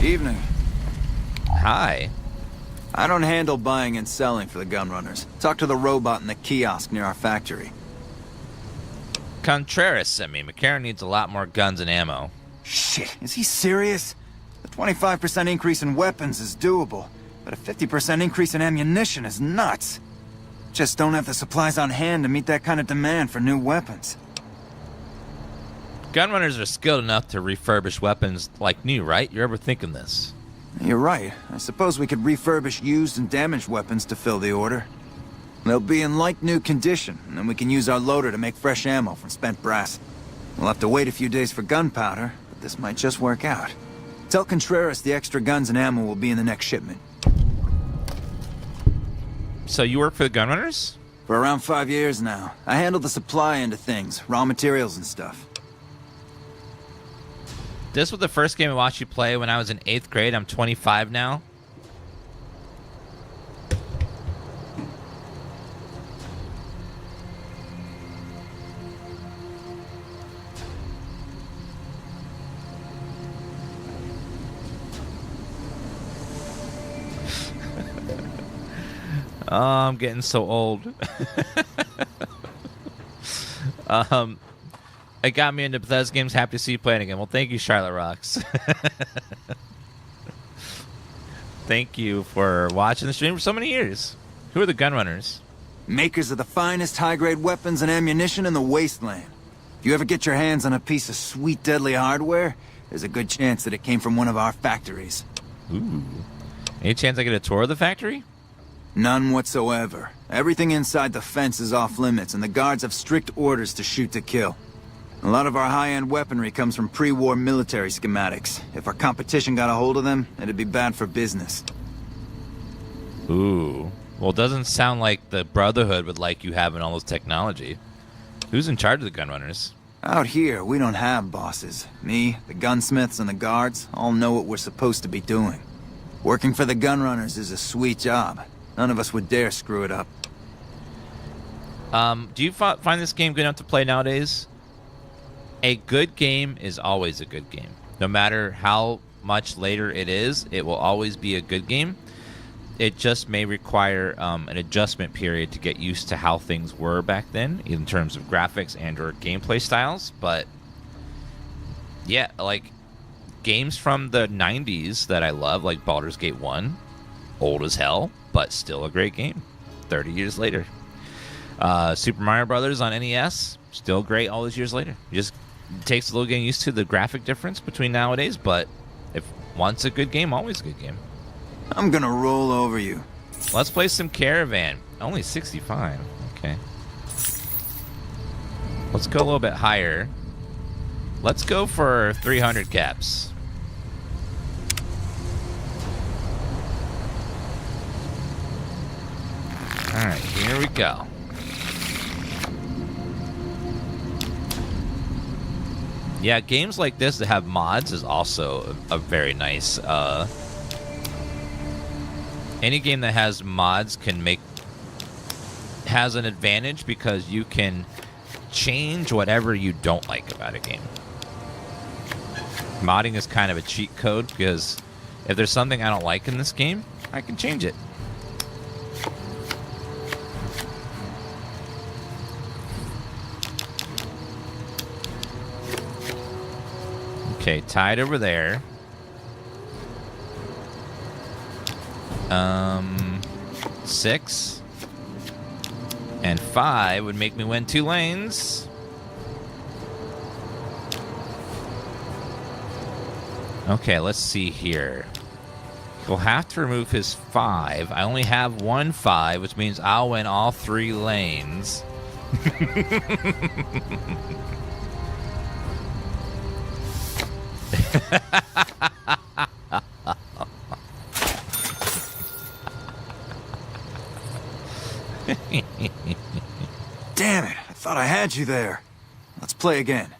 Evening. Hi. I don't handle buying and selling for the gun runners. Talk to the robot in the kiosk near our factory. Contreras sent me. McCarran needs a lot more guns and ammo. Shit, is he serious? The 25% increase in weapons is doable, but a 50% increase in ammunition is nuts. Just don't have the supplies on hand to meet that kind of demand for new weapons. Gunrunners are skilled enough to refurbish weapons like new, right? You're ever thinking this? You're right. I suppose we could refurbish used and damaged weapons to fill the order. They'll be in like-new condition, and then we can use our loader to make fresh ammo from spent brass. We'll have to wait a few days for gunpowder, but this might just work out. Tell Contreras the extra guns and ammo will be in the next shipment. So you work for the Gunrunners? For around 5 years now. I handle the supply end of things, raw materials and stuff. this was the first game I watched you play when I was in 8th grade. I'm 25 now. Oh, I'm getting so old. It got me into Bethesda games. Happy to see you playing again. Well, thank you, Charlotte Rocks. Thank you for watching the stream for so many years. Who are the Gunrunners? Makers of the finest high-grade weapons and ammunition in the Wasteland. If you ever get your hands on a piece of sweet, deadly hardware, there's a good chance that it came from one of our factories. Ooh. Any chance I get a tour of the factory? None whatsoever. Everything inside the fence is off limits, and the guards have strict orders to shoot to kill. A lot of our high-end weaponry comes from pre-war military schematics. If our competition got a hold of them, it'd be bad for business. Ooh. Well, it doesn't sound like the Brotherhood would like you having all this technology. Who's in charge of the Gunrunners? Out here, we don't have bosses. Me, the gunsmiths, and the guards all know what we're supposed to be doing. Working for the Gunrunners is a sweet job. None of us would dare screw it up. Do you find this game good enough to play nowadays? A good game is always a good game. No matter how much later it is, it will always be a good game. It just may require an adjustment period to get used to how things were back then in terms of graphics and or gameplay styles. But yeah, like games from the 90s that I love, like Baldur's Gate 1, old as hell, but still a great game 30 years later. Super Mario Brothers on NES, still great all these years later. It just takes a little getting used to the graphic difference between nowadays, but if once a good game, always a good game. I'm gonna roll over you. Let's play some Caravan. Only 65. Okay. Let's go a little bit higher. Let's go for 300 caps. Alright, here we go. Yeah, games like this that have mods is also a very nice... any game that has mods has an advantage because you can change whatever you don't like about a game. Modding is kind of a cheat code because if there's something I don't like in this game, I can change it. Okay, tied over there. 6 and 5 would make me win 2 lanes. Okay, let's see here. He'll have to remove his 5. I only have 1 5, which means I'll win all 3 lanes. Damn it, I thought I had you there. Let's play again.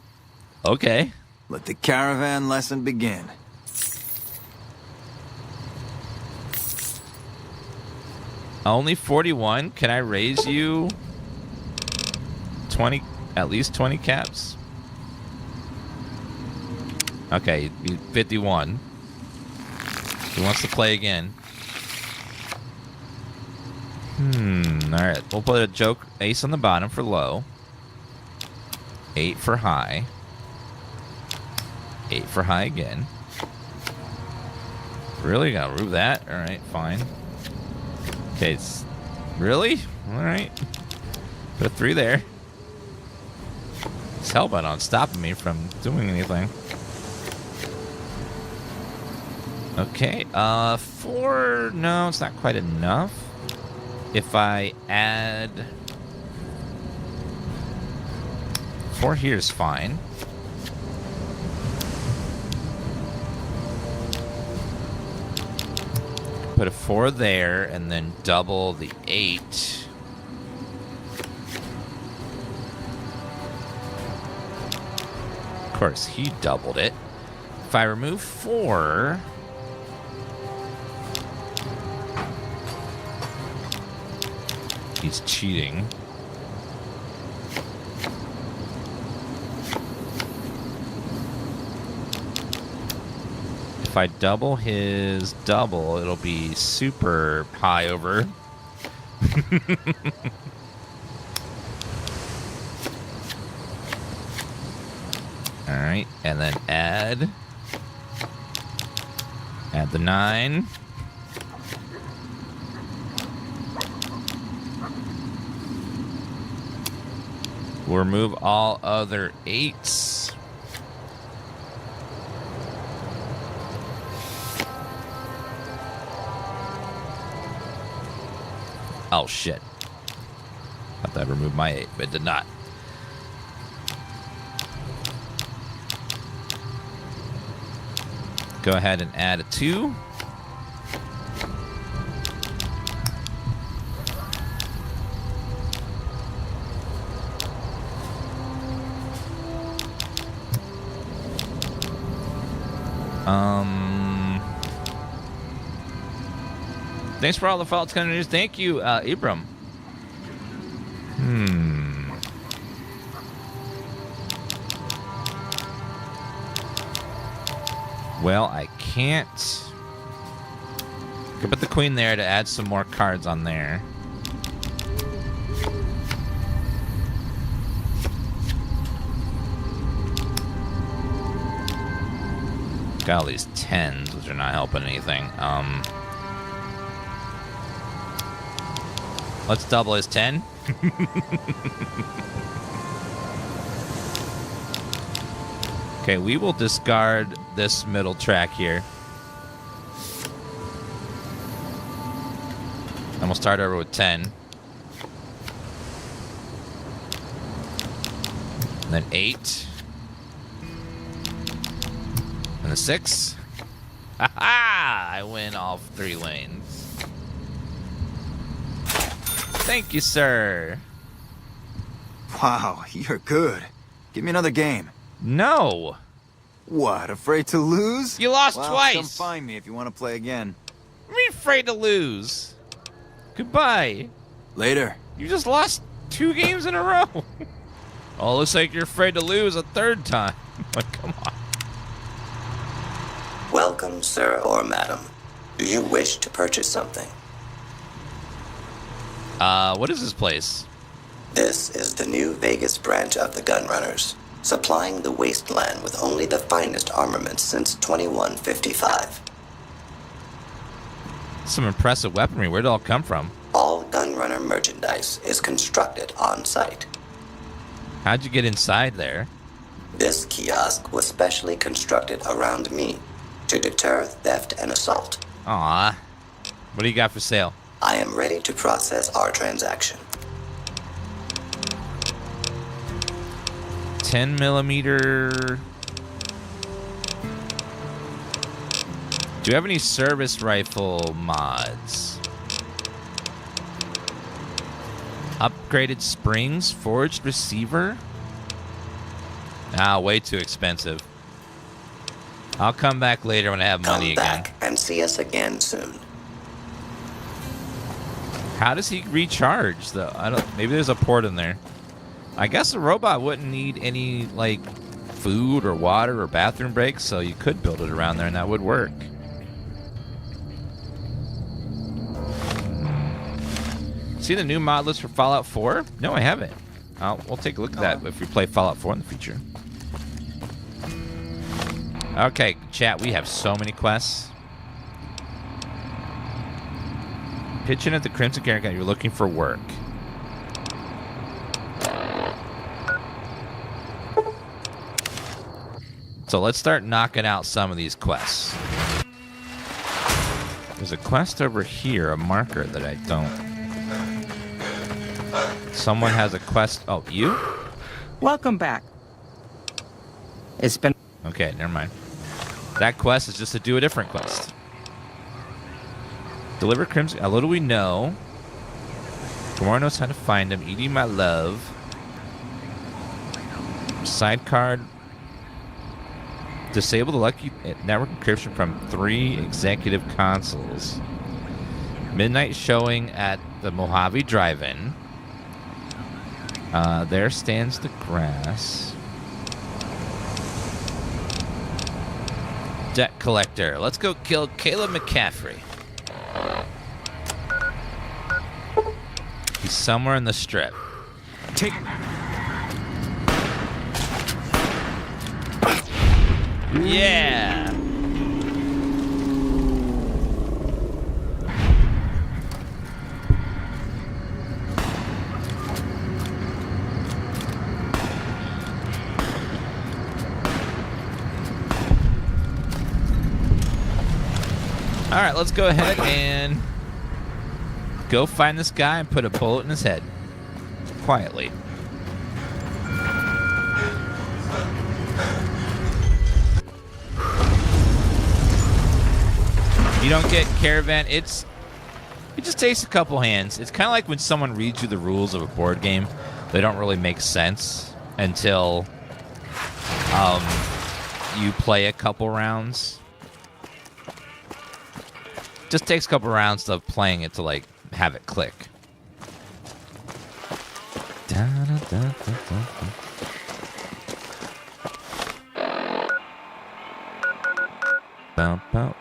Okay. Let the caravan lesson begin. Only 41? Can I raise you 20, at least 20 caps? Okay, 51. He wants to play again. Alright, we'll put a joke ace on the bottom for low. 8 for high. 8 for high again. Really? Gotta remove that? Alright, fine. Okay, it's... Really? Alright. Put a 3 there. It's hell bent on stopping me from doing anything. Okay, 4... No, it's not quite enough. If I add... 4 here is fine. Put a 4 there, and then double the 8. Of course, he doubled it. If I remove 4... He's cheating. If I double his double, it'll be super high over. Alright, and then add the 9. We'll remove all other 8s. Oh, shit. Thought that removed my 8, but it did not. Go ahead and add a 2. Thanks for all the faults coming. Thank you, Ibram. Well, I can't. Could put the queen there to add some more cards on there. Got all these 10s, which are not helping anything. Let's double his 10. Okay, we will discard this middle track here. And we'll start over with 10. And then 8. And the 6. Ha-ha! I win all 3 lanes. Thank you, sir. Wow, you're good. Give me another game. No. What, afraid to lose? You lost well, twice. Come find me if you want to play again. I'm afraid to lose. Goodbye. Later. You just lost 2 games in a row. Oh, looks like you're afraid to lose a 3rd time. Like, come on. Welcome, sir or madam. Do you wish to purchase something? What is this place? This is the New Vegas branch of the Gunrunners, supplying the Wasteland with only the finest armaments since 2155. Some impressive weaponry. Where'd it all come from? All Gunrunner merchandise is constructed on site. How'd you get inside there? This kiosk was specially constructed around me to deter theft and assault. Aw. What do you got for sale? I am ready to process our transaction. 10mm. Do you have any service rifle mods? Upgraded springs, forged receiver? Ah, way too expensive. I'll come back later when I have money again. Come back and see us again soon. How does he recharge though? I don't. Maybe there's a port in there. I guess a robot wouldn't need any like food or water or bathroom breaks, so you could build it around there and that would work. See the new mod list for Fallout 4? No, I haven't. We'll take a look at that if we play Fallout 4 in the future. Okay, chat, we have so many quests. Pitch in at the Crimson Caravan. You're looking for work. So let's start knocking out some of these quests. There's a quest over here, a marker that I don't... Someone has a quest... Oh, you? Welcome back. It's been... Okay, never mind. That quest is just to do a different quest. Deliver Crimson... How little do we know? Gomorrah knows how to find him. Eating my love. Side card. Disable the lucky network encryption from 3 executive consoles. Midnight showing at the Mojave Drive-In. There stands the grass. Debt collector. Let's go kill Caleb McCaffrey. He's somewhere in the strip. Take. Yeah. All right, let's go ahead and go find this guy and put a bullet in his head. Quietly. You don't get Caravan. It just takes a couple hands. It's kind of like when someone reads you the rules of a board game. They don't really make sense until you play a couple rounds. Just takes a couple rounds of playing it to like have it click.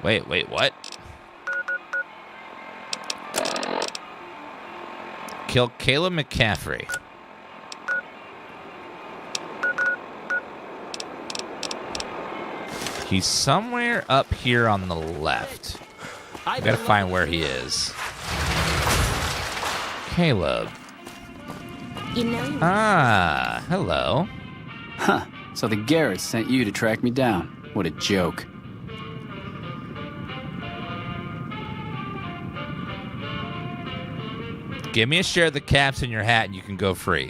Wait, what? Kill Caleb McCaffrey. He's somewhere up here on the left. I gotta find where he is. Caleb. You know. Ah, hello. Huh. So the Garretts sent you to track me down. What a joke. Give me a share of the caps in your hat and you can go free.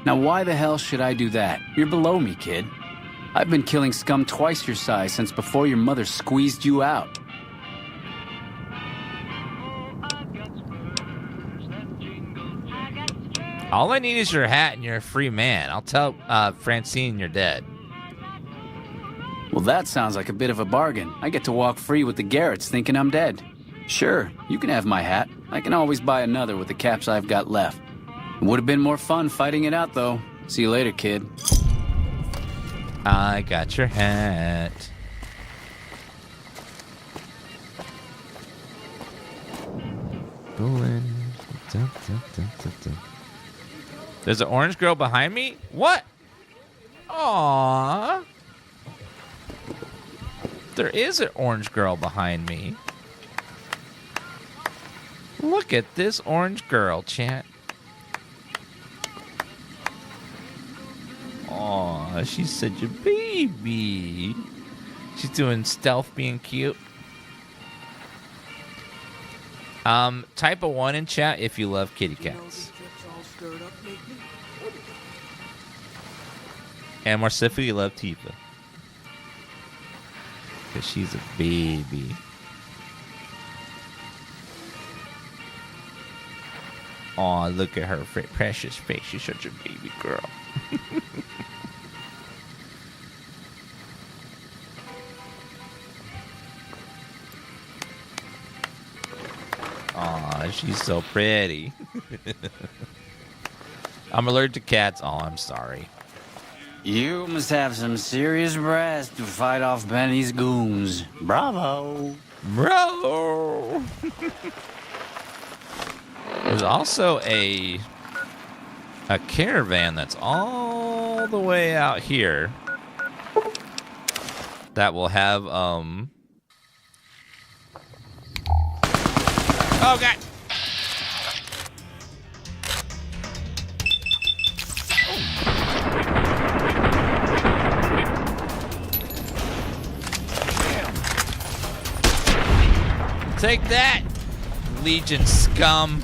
Now why the hell should I do that? You're below me, kid. I've been killing scum twice your size since before your mother squeezed you out. All I need is your hat and you're a free man. I'll tell Francine you're dead. Well, that sounds like a bit of a bargain. I get to walk free with the Garretts thinking I'm dead. Sure, you can have my hat. I can always buy another with the caps I've got left. It would have been more fun fighting it out, though. See you later, kid. I got your hat. Going. There's an orange girl behind me? What? Aww. There is an orange girl behind me. Look at this orange girl, chat. Aw, she's such a baby. She's doing stealth, being cute. Type a 1 in chat if you love kitty cats. And more specifically, you love Tifa. Because she's a baby. Aw, look at her precious face. She's such a baby girl. Aw, she's so pretty. I'm allergic to cats. Oh, I'm sorry. You must have some serious brass to fight off Benny's goons. Bravo. Bravo. There's also a caravan that's all the way out here that will have oh god. Take that, Legion scum.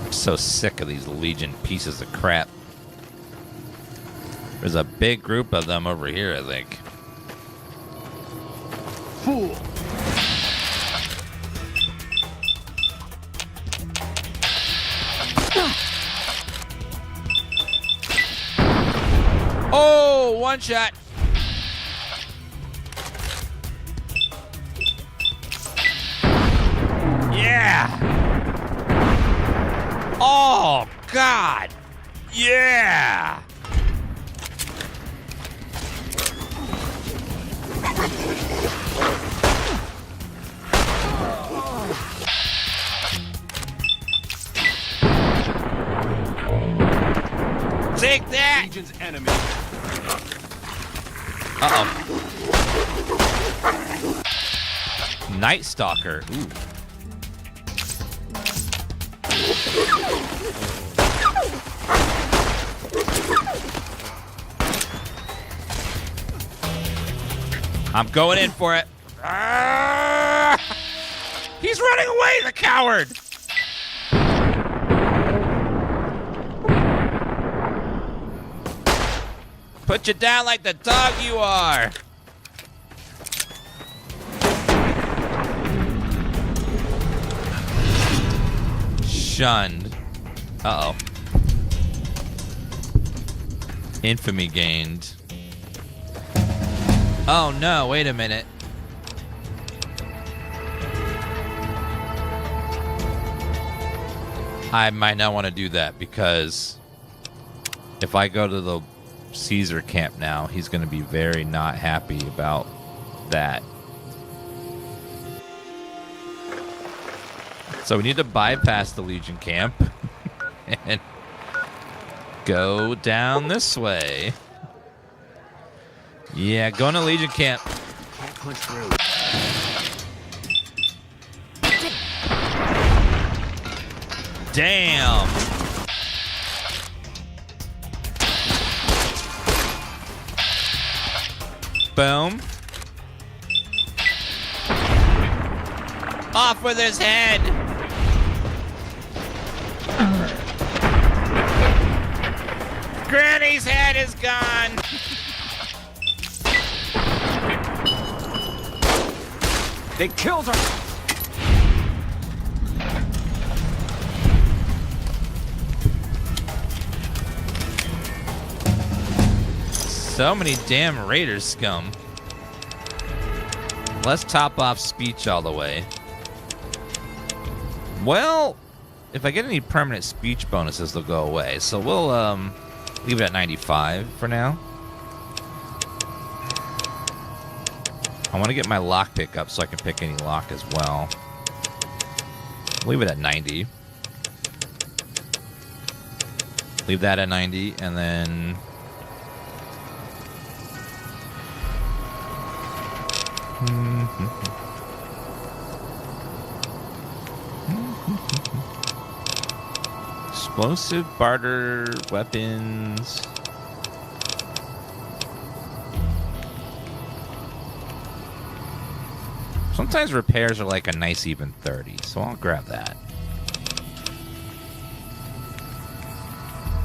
I'm so sick of these Legion pieces of crap. There's a big group of them over here, I think. Fool. one shot. Yeah. Oh, God. Yeah. Take that! Legion's enemy. Uh-oh. Night Stalker. Ooh. I'm going in for it. Ah! He's running away, the coward! Put you down like the dog you are. Shunned. Uh-oh. Infamy gained. Oh no, wait a minute. I might not want to do that because if I go to the Caesar camp now, he's going to be very not happy about that. So we need to bypass the Legion camp and go down this way. Yeah, going to Legion camp. Can't punch through. Damn. Boom. Off with his head. Granny's head is gone. They killed her. So many damn Raider scum. Let's top off speech all the way. Well, if I get any permanent speech bonuses, they'll go away. So we'll leave it at 95 for now. I want to get my lock pick up so I can pick any lock as well. Leave it at 90. Leave that at 90, and then... Explosive barter weapons. Sometimes repairs are like a nice even 30, so I'll grab that.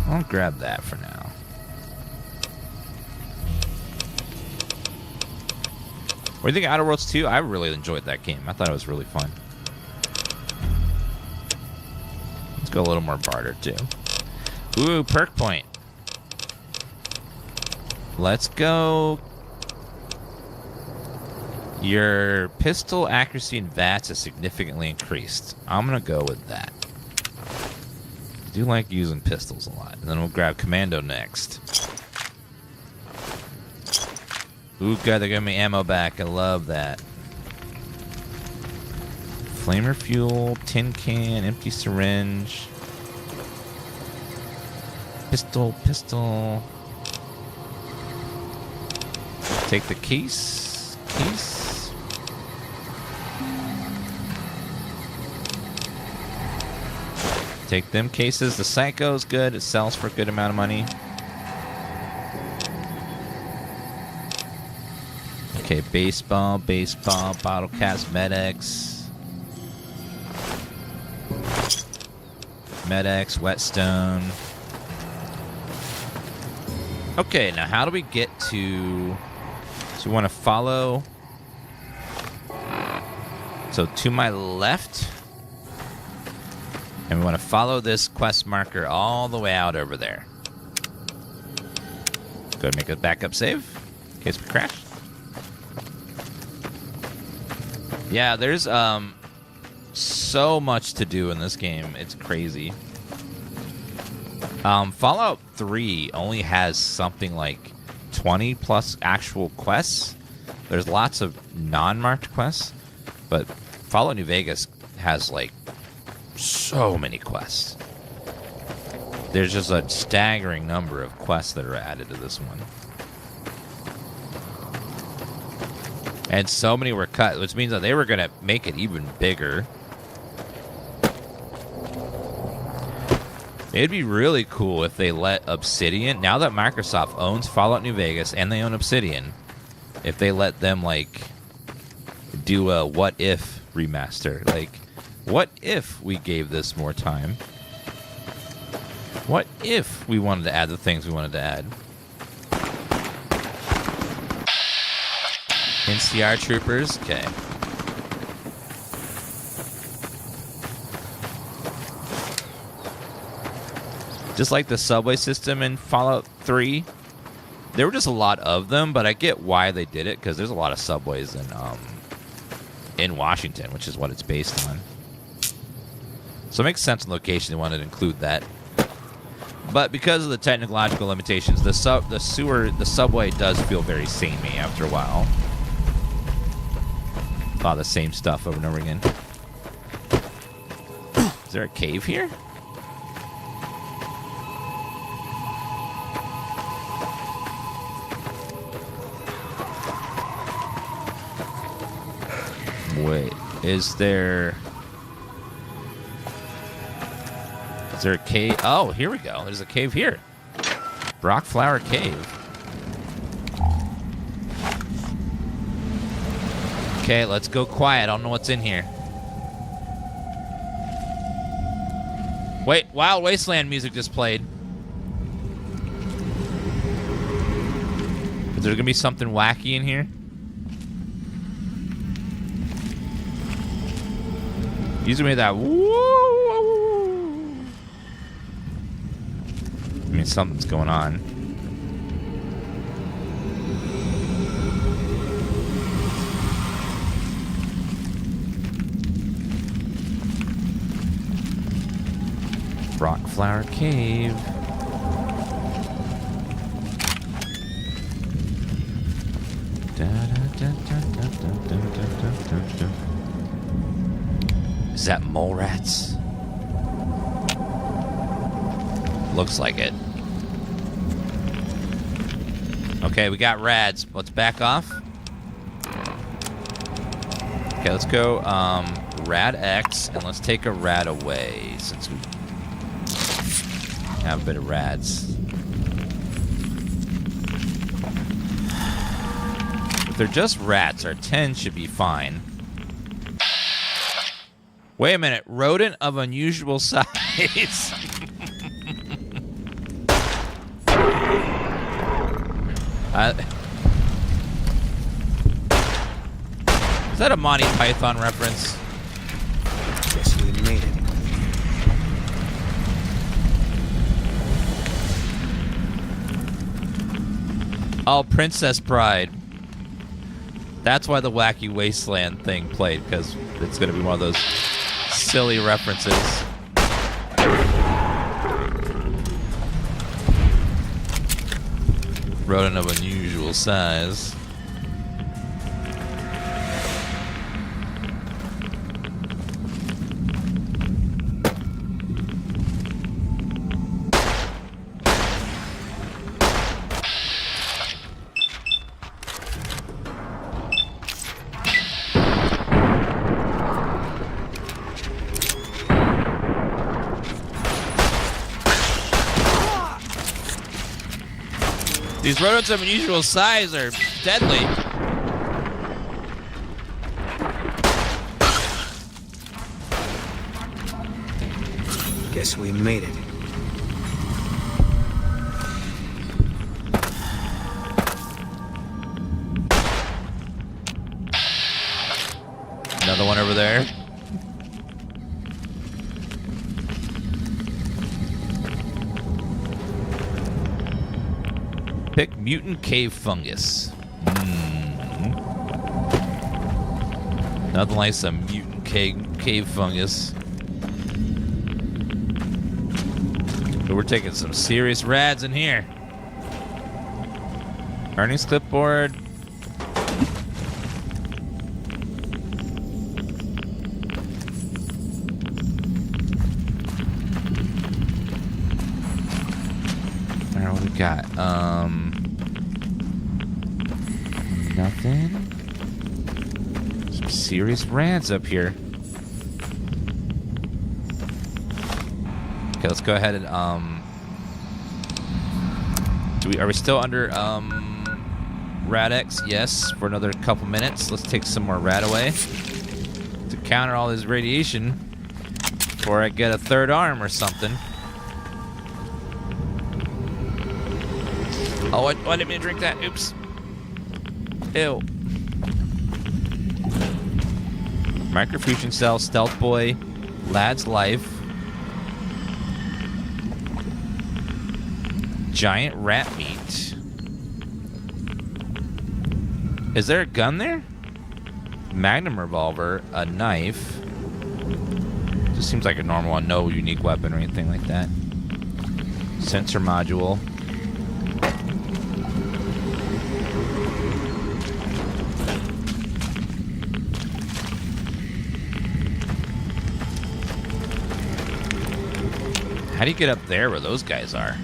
I'll grab that for now. What do you think of Outer Worlds 2? I really enjoyed that game. I thought it was really fun. Let's go a little more barter, too. Ooh, perk point. Let's go. Your pistol accuracy and VATS is significantly increased. I'm going to go with that. I do like using pistols a lot. And then we'll grab Commando next. Ooh, God, they're giving me ammo back. I love that. Flamer fuel, tin can, empty syringe. Pistol. Take the case. Take them cases. The Psycho's good. It sells for a good amount of money. Okay, baseball, bottle caps, medics. Medics, whetstone. Okay, now how do we get to... So we want to follow... So to my left... And we want to follow this quest marker all the way out over there. go ahead and make a backup save in case we crash. Yeah, there's so much to do in this game. It's crazy. Fallout 3 only has something like 20 plus actual quests. There's lots of non-marked quests, but Fallout New Vegas has like so many quests. There's just a staggering number of quests that are added to this one. And so many were cut, which means that they were going to make it even bigger. It'd be really cool if they let Obsidian, now that Microsoft owns Fallout New Vegas and they own Obsidian, if they let them, like, do a what if remaster. Like, what if we gave this more time? What if we wanted to add the things we wanted to add? NCR troopers, okay. Just like the subway system in Fallout 3, there were just a lot of them, but I get why they did it, because there's a lot of subways in Washington, which is what it's based on. So it makes sense in location they wanted to include that. But because of the technological limitations, the subway does feel very samey after a while. A lot of the same stuff over and over again. Is there a cave here? Wait, is there a cave? Oh, here we go. There's a cave here. Rockflower Cave. Okay, let's go quiet. I don't know what's in here. Wait, Wild Wasteland music just played. Is there gonna be something wacky in here? Usually made that woo. I mean, something's going on. Rockflower Cave. Is that mole rats? Looks like it. Okay, we got rads. Let's back off. Okay, let's go rad X, and let's take a rad away since we have a bit of rads. If they're just rats, our 10 should be fine. Wait a minute. Rodent of unusual size. Is that a Monty Python reference? Guess we made it. Oh, Princess Bride. That's why the Wacky Wasteland thing played, because it's going to be one of those silly references. Rodent of unusual size. These rodents of unusual size are deadly. Guess we made it. Another one over there. Pick mutant cave fungus. Nothing like some mutant cave fungus. But we're taking some serious rads in here. Earnings clipboard. Alright, what we got? Nothing. Some serious rads up here. Okay, let's go ahead and are we still under Rad-X? Yes, for another couple minutes. Let's take some more rad away to counter all this radiation before I get a third arm or something. Oh, I didn't mean to drink that. Oops. Ew. Microfusion cell, stealth boy, lad's life. Giant rat meat. Is there a gun there? Magnum revolver, a knife. Just seems like a normal one, no unique weapon or anything like that. Sensor module. How do you get up there where those guys are?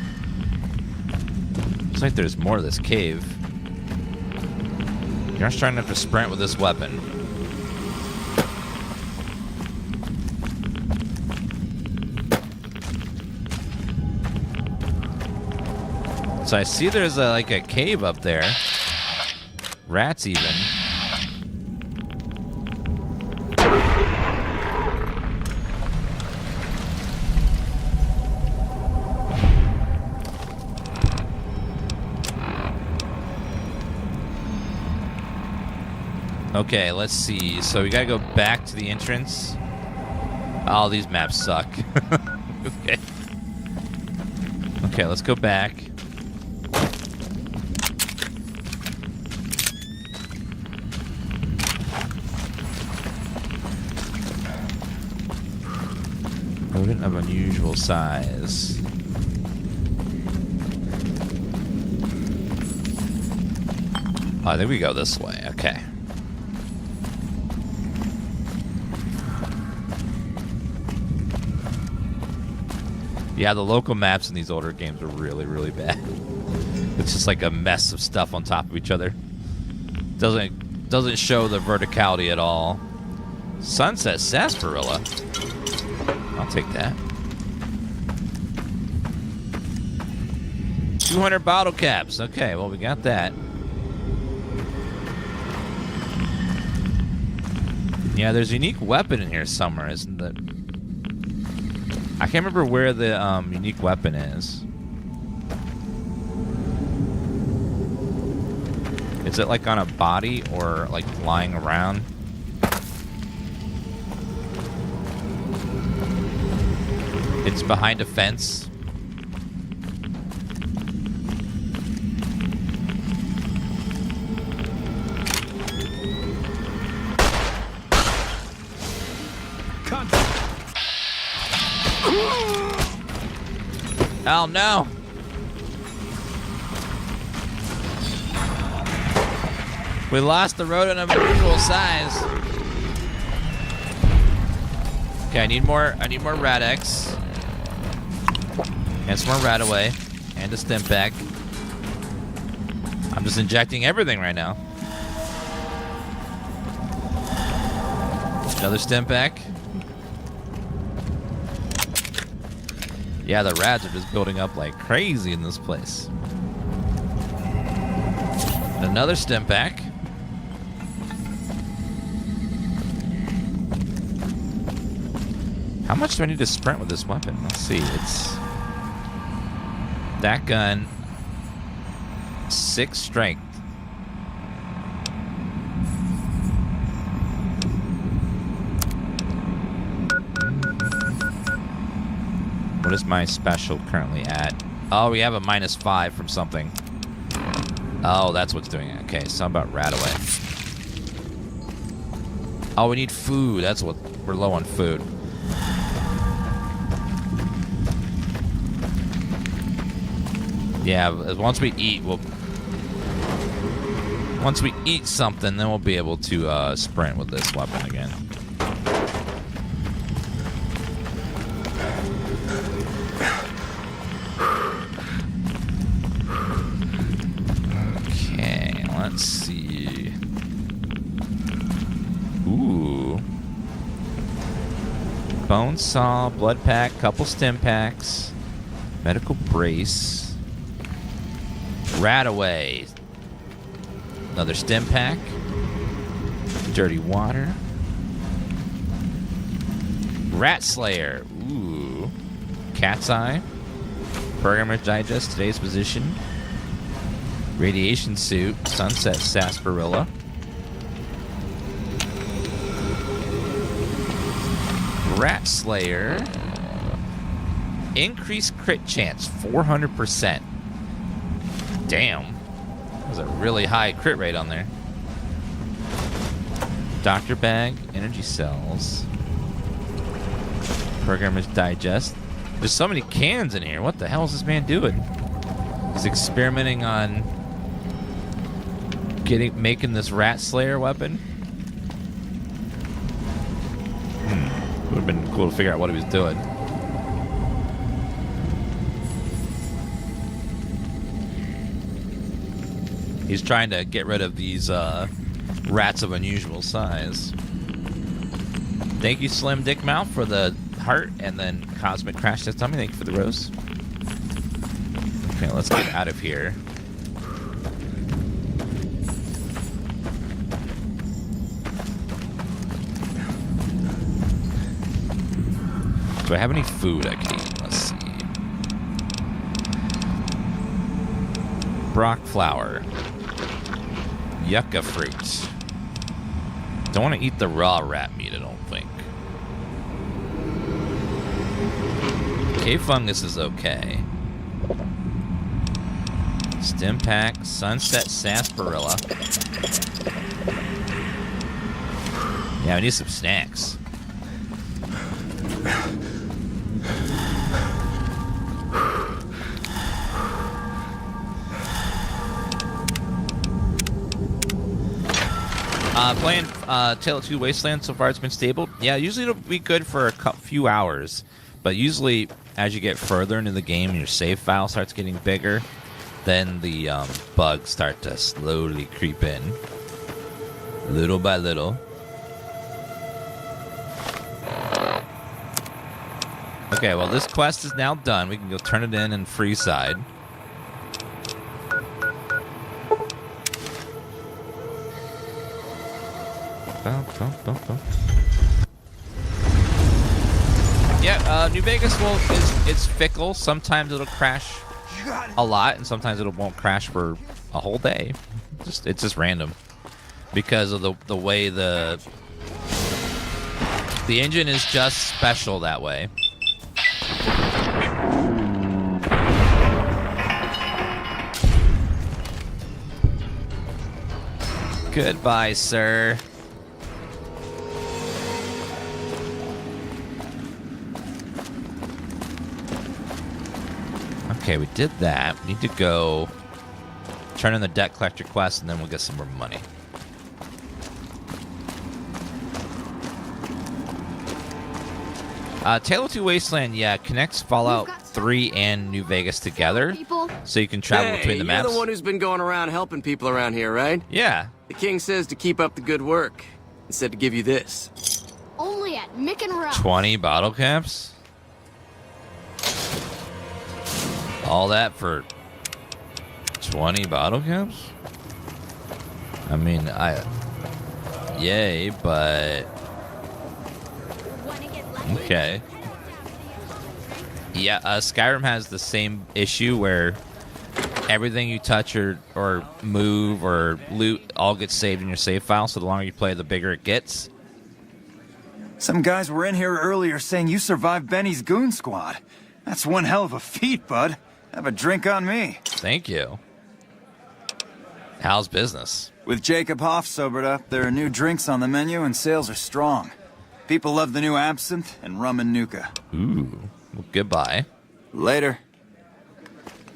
Looks like there's more of this cave. You're not strong enough to sprint with this weapon. So I see there's like a cave up there. Rats even. Okay, let's see. So we gotta go back to the entrance. Oh, these maps suck. Okay. Okay, let's go back. Rodent of unusual size. Oh, I think we go this way. Okay. Yeah, the local maps in these older games are really, really bad. It's just like a mess of stuff on top of each other. Doesn't show the verticality at all. Sunset sarsaparilla. I'll take that. 200 bottle caps. Okay, well, we got that. Yeah, there's a unique weapon in here somewhere, isn't there? I can't remember where the unique weapon is. Is it like on a body or like lying around? It's behind a fence. Oh no! We lost the rodent of unusual size. Okay, I need more Rad-X. And some more Rad-Away. And a stim pack. I'm just injecting everything right now. Another stim pack. Yeah, the rads are just building up like crazy in this place. Another stim pack. How much do I need to sprint with this weapon? Let's see. It's that gun. 6 strength. What is my special currently at? Oh, we have a -5 from something. Oh, that's what's doing it. Okay, so how about Radaway? Oh, we need food. That's what we're low on food. Yeah, once we eat, once we eat something, then we'll be able to sprint with this weapon again. Okay, let's see. Ooh. Bone saw, blood pack, couple stim packs, medical brace. Radaway. Another stim pack. Dirty water. Rat Slayer. Ooh. Cat's Eye. Programmer's Digest. Today's position. Radiation Suit. Sunset Sarsaparilla. Rat Slayer. Increased crit chance. 400%. Damn. There's a really high crit rate on there. Doctor Bag, Energy Cells. Programmer's Digest. There's so many cans in here. What the hell is this man doing? He's experimenting on making this Rat Slayer weapon. Would have been cool to figure out what he was doing. He's trying to get rid of these rats of unusual size. Thank you, Slim Dick Mouth, for the heart, and then Cosmic Crash Test Dummy. Thank you for the rose. Okay, let's get out of here. Do I have any food I can eat? Let's see. Brock flower. Yucca fruit. Don't want to eat the raw rat meat, I don't think. Cave fungus is okay. Stim pack, sunset sarsaparilla. Yeah, we need some snacks. Playing Tale of Two Wasteland so far, it's been stable. Yeah, usually it'll be good for a few hours, but usually as you get further into the game and your save file starts getting bigger, then the bugs start to slowly creep in, little by little. Okay, well, this quest is now done. We can go turn it in Freeside. Yeah, New Vegas it's fickle. Sometimes it'll crash a lot, and sometimes it won't crash for a whole day. It's just random because of the way the engine is just special that way. Goodbye, sir. Okay, we did that. We need to go turn in the debt collector quest, and then we'll get some more money. Tale of Two Wasteland, yeah, connects Fallout 3 and New Vegas together, so you can travel between the maps. You're the one who's been going around helping people around here, right? Yeah. The king says to keep up the good work. He said to give you this. Only at Mick and Ralph. 20 bottle caps? All that for 20 bottle caps? I mean, yay, but okay. Yeah, Skyrim has the same issue where everything you touch or move or loot all gets saved in your save file, so the longer you play, the bigger it gets. Some guys were in here earlier saying you survived Benny's goon squad. That's one hell of a feat, bud. Have a drink on me. Thank you. How's business? With Jacob Hoff sobered up, there are new drinks on the menu and sales are strong. People love the new absinthe and rum and nuka. Ooh. Well, goodbye. Later.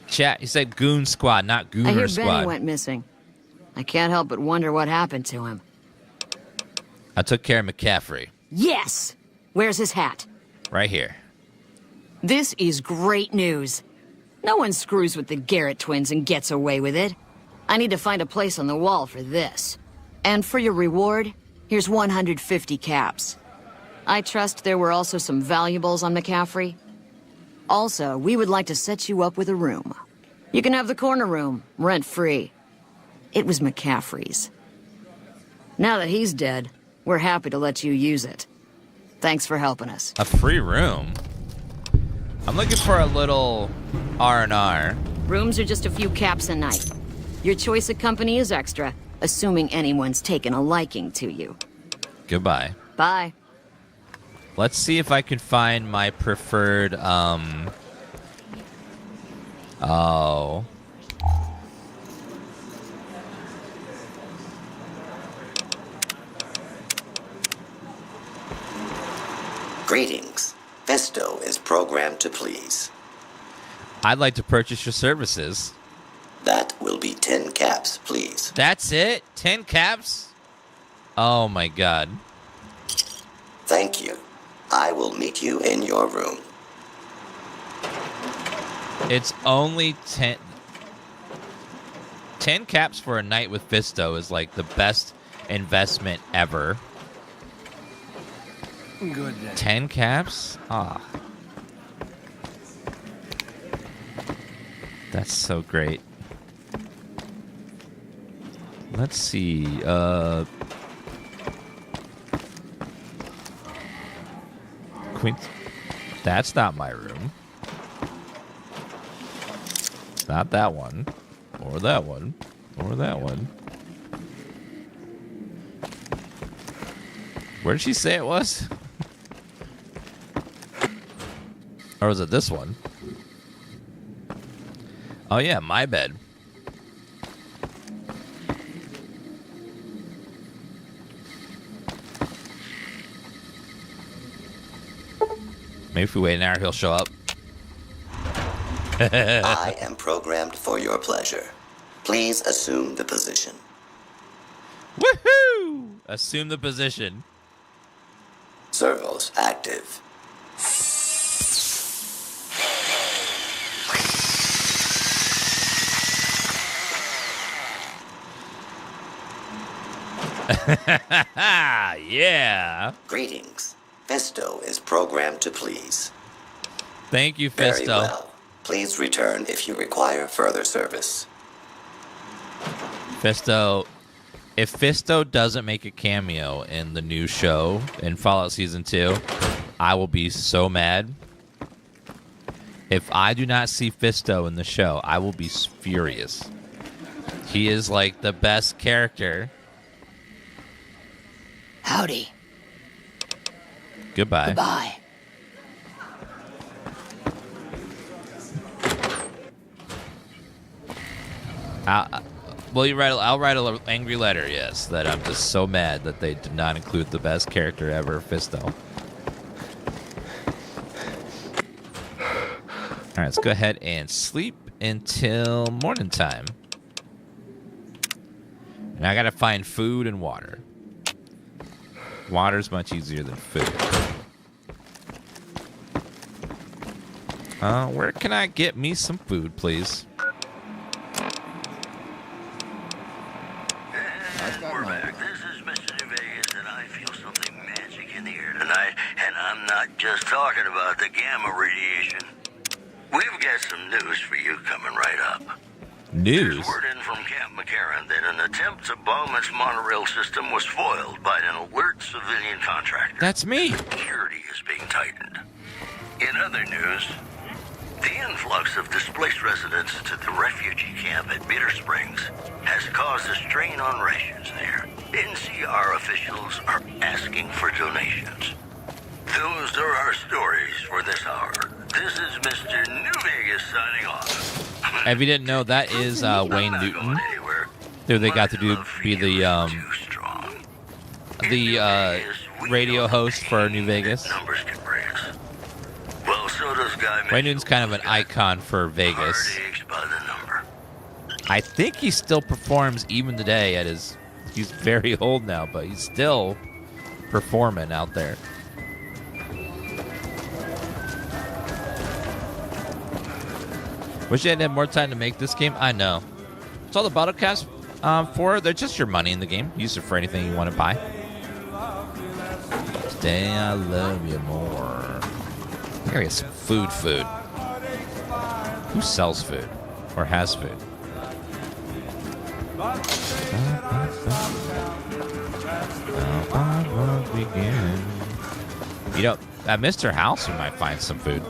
Chat, you said Goon Squad, not Gooner I hear Squad. Benny went missing. I can't help but wonder what happened to him. I took care of McCaffrey. Yes! Where's his hat? Right here. This is great news. No one screws with the Garrett twins and gets away with it. I need to find a place on the wall for this. And for your reward, here's 150 caps. I trust there were also some valuables on McCaffrey. Also, we would like to set you up with a room. You can have the corner room, rent-free. It was McCaffrey's. Now that he's dead, we're happy to let you use it. Thanks for helping us. A free room? I'm looking for a little R&R. Rooms are just a few caps a night. Your choice of company is extra, assuming anyone's taken a liking to you. Goodbye. Bye. Let's see if I can find my preferred, Oh. Greetings. Festo is programmed to please. I'd like to purchase your services. That will be 10 caps, please. That's it? 10 caps? Oh my god. Thank you. I will meet you in your room. It's only 10 caps for a night with Fisto is like the best investment ever. Good. 10 caps? Ah. That's so great. Let's see. Queen. That's not my room. Not that one. Or that one. Or that one. Where did she say it was? Or was it this one? Oh yeah, my bed. Maybe if we wait an hour, he'll show up. I am programmed for your pleasure. Please assume the position. Woohoo! Assume the position. Servos active. Yeah. Greetings. Festo is programmed to please. Thank you, Fisto. Very well. Please return if you require further service. Fisto, if Fisto doesn't make a cameo in the new show in Fallout Season 2, I will be so mad. If I do not see Fisto in the show, I will be furious. He is like the best character. Howdy. Goodbye. Goodbye. I'll write an angry letter, yes, that I'm just so mad that they did not include the best character ever, Fisto. Alright, let's go ahead and sleep until morning time. And I gotta find food and water. Water's much easier than food. Where can I get me some food, please? We're back. This is Mr. New Vegas, and I feel something magic in the air tonight, and I'm not just talking about the gamma radiation. We've got some news for you coming right up. News? There's word in from Camp McCarran that an attempt to bomb its monorail system was foiled by an alert civilian contractor. That's me. Security is being tightened. In other news, the influx of displaced residents to the refugee camp at Bitter Springs has caused a strain on rations there. NCR officials are asking for donations. Those are our stories for this hour. This is Mr. New Vegas signing off. If you didn't know, that is Wayne Newton. Who they got to be the radio host for New Vegas. Well, so does Guy Ray Newton's kind of an icon for Vegas. I think he still performs even today at his... He's very old now, but he's still performing out there. Wish I had more time to make this game. I know. It's all the bottle caps for. They're just your money in the game. Use it for anything you want to buy. Today I love you more. Here is some food. Who sells food? Or has food? You know, at Mr. House we might find some food.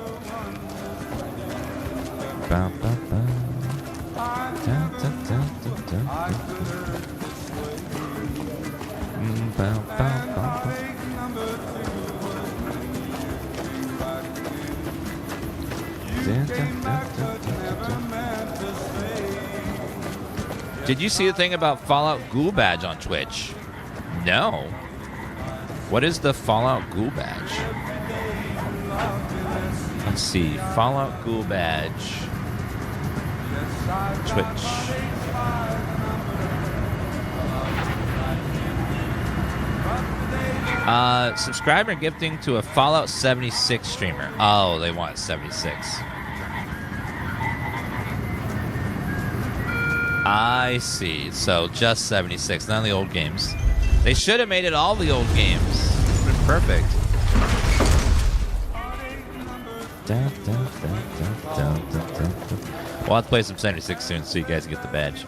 Did you see the thing about Fallout Ghoul Badge on Twitch? No. What is the Fallout Ghoul Badge? Let's see. Fallout Ghoul Badge. Twitch. Subscriber gifting to a Fallout 76 streamer. Oh, they want 76. I see. So just 76. None of the old games. They should have made it all the old games. It's been perfect. We'll have to play some 76 soon so you guys get the badge.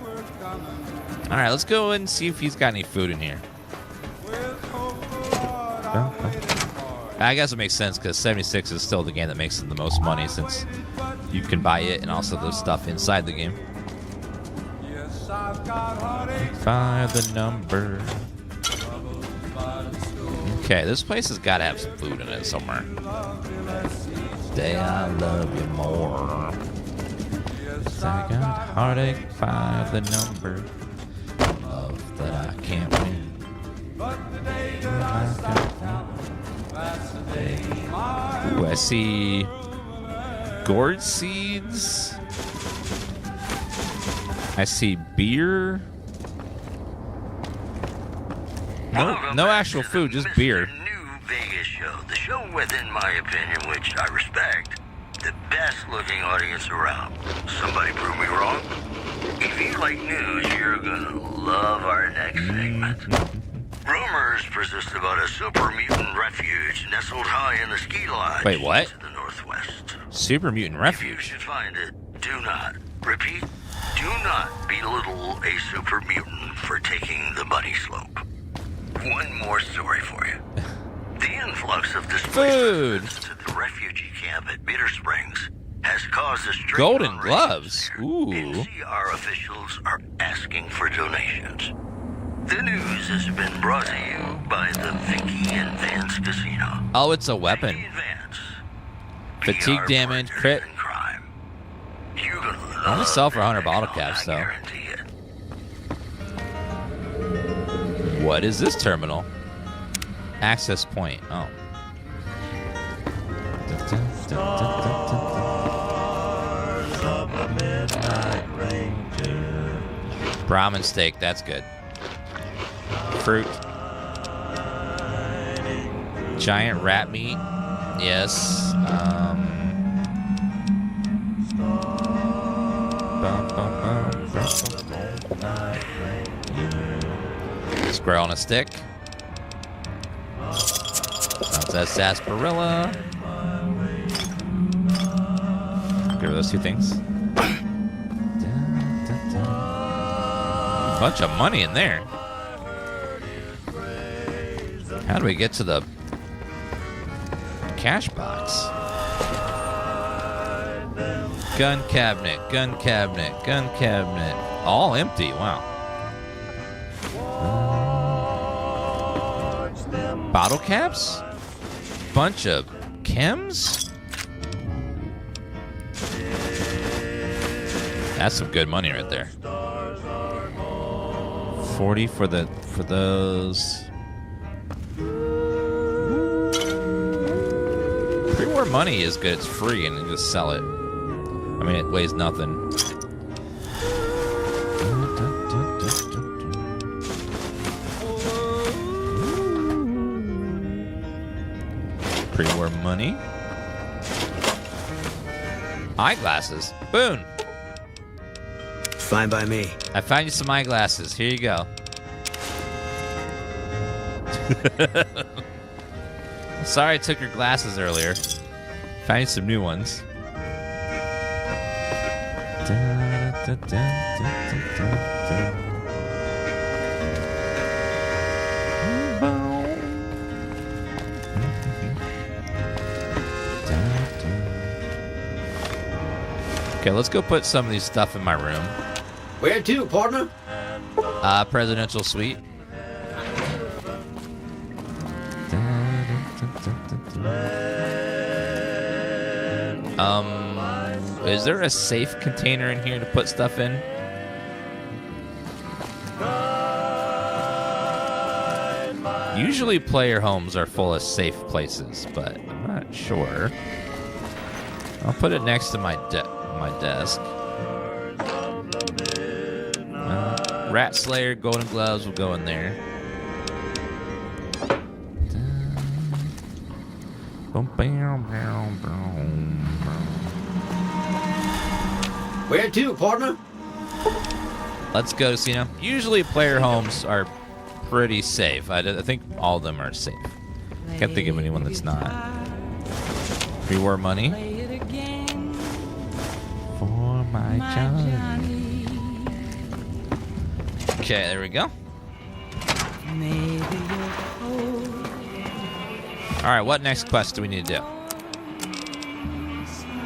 Alright, let's go and see if he's got any food in here. I guess it makes sense because 76 is still the game that makes the most money since you can buy it and also the stuff inside the game. By the number. Okay, this place has got to have some food in it somewhere. Today I love you more. I got heartache by the number. Love that I can't win. Ooh, I see gourd seeds. I see beer. No actual food, just beer. New Vegas show. The show with, in my opinion, which I respect, the best looking audience around. Somebody prove me wrong? If you like news, you're gonna love our next segment. Rumors persist about a super mutant refuge nestled high in the ski lodge. Wait, what? To the northwest. Super mutant refuge? If you should find it, do not, repeat, do not belittle a super mutant for taking the bunny slope. One more story for you. The influx of displaced residents to the refugee camp at Bitter Springs has caused a strain Golden on gloves. Ooh. NCR officials are asking for donations. The news has been brought to you by the Vicky and Vance Casino. Oh, it's a weapon. Fatigue damage, crit. I'm gonna sell for 100 bottle caps, though. What is this terminal? Access point. Oh. Brahmin steak, that's good. Fruit. Giant rat meat. Yes. Square on a stick. That's sarsaparilla. Get rid of those two things. Bunch of money in there. How do we get to the cash box? Gun cabinet, gun cabinet, gun cabinet. All empty. Wow. Bottle caps? Bunch of chems? That's some good money right there. $40 for those. Pre-war money is good. It's free, and you just sell it. I mean, it weighs nothing. Pre-war money. Eyeglasses. Boon. Fine by me. I found you some eyeglasses. Here you go. Sorry I took your glasses earlier. Found you some new ones. Okay, let's go put some of these stuff in my room. Where to, partner? Presidential suite. Is there a safe container in here to put stuff in? Usually player homes are full of safe places, but I'm not sure. I'll put it next to my desk. Rat Slayer, Golden Gloves will go in there. Where to, partner? Let's go, Cena. Usually player homes are pretty safe. I think all of them are safe. Can't think of anyone that's not. Pre-war money. For my Johnny. Okay, there we go. Alright, what next quest do we need to do?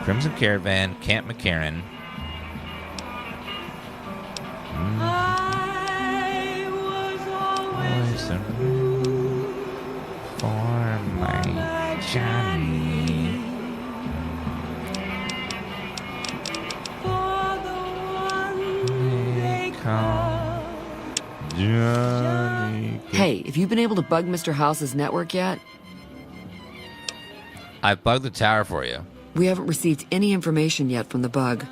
Crimson Caravan, Camp McCarran. For my Johnny. They call Johnny. Hey, have you been able to bug Mr. House's network yet? I've bugged the tower for you. We haven't received any information yet from the bug.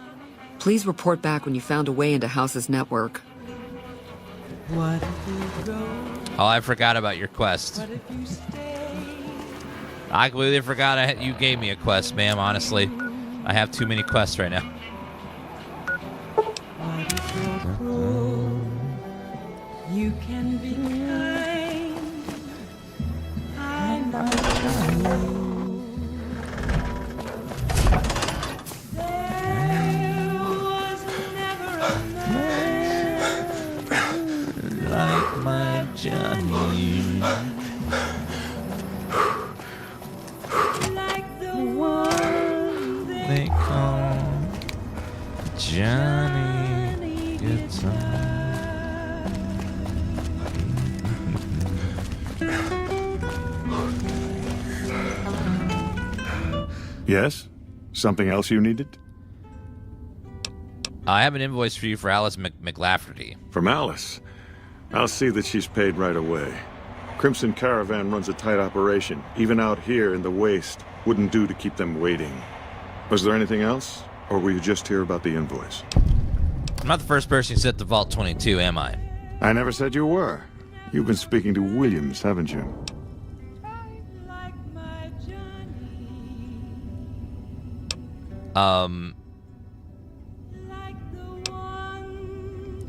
Please report back when you found a way into House's network. Oh, I forgot about your quest. I completely forgot you gave me a quest, ma'am, honestly. I have too many quests right now. You can be kind. I know. There was never a man like my Johnny. Like the one they call Johnny Guitar. Yes? Something else you needed? I have an invoice for you for Alice McLafferty. From Alice? I'll see that she's paid right away. Crimson Caravan runs a tight operation. Even out here in the waste, wouldn't do to keep them waiting. Was there anything else? Or were you just here about the invoice? I'm not the first person you set to Vault 22, am I? I never said you were. You've been speaking to Williams, haven't you?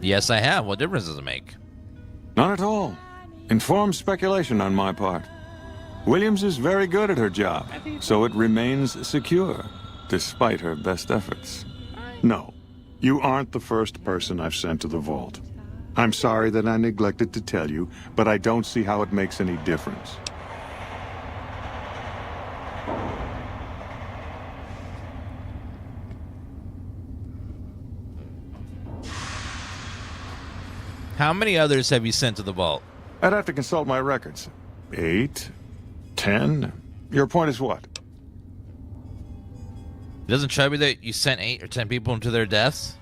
Yes, I have. What difference does it make? None at all. Informed speculation on my part. Williams is very good at her job, so it remains secure, despite her best efforts. No, you aren't the first person I've sent to the vault. I'm sorry that I neglected to tell you, but I don't see how it makes any difference. How many others have you sent to the vault? I'd have to consult my records. 8? 10? Your point is what? It doesn't show me that you sent 8 or 10 people into their deaths?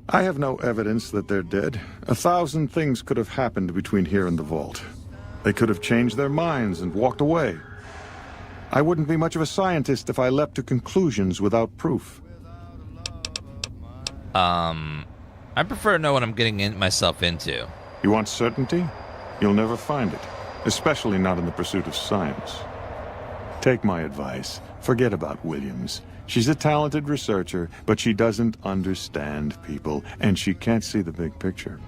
I have no evidence that they're dead. 1,000 things could have happened between here and the vault. They could have changed their minds and walked away. I wouldn't be much of a scientist if I leapt to conclusions without proof. I prefer to know what I'm getting myself into. You want certainty? You'll never find it, especially not in the pursuit of science. Take my advice. Forget about Williams. She's a talented researcher, but she doesn't understand people, and she can't see the big picture.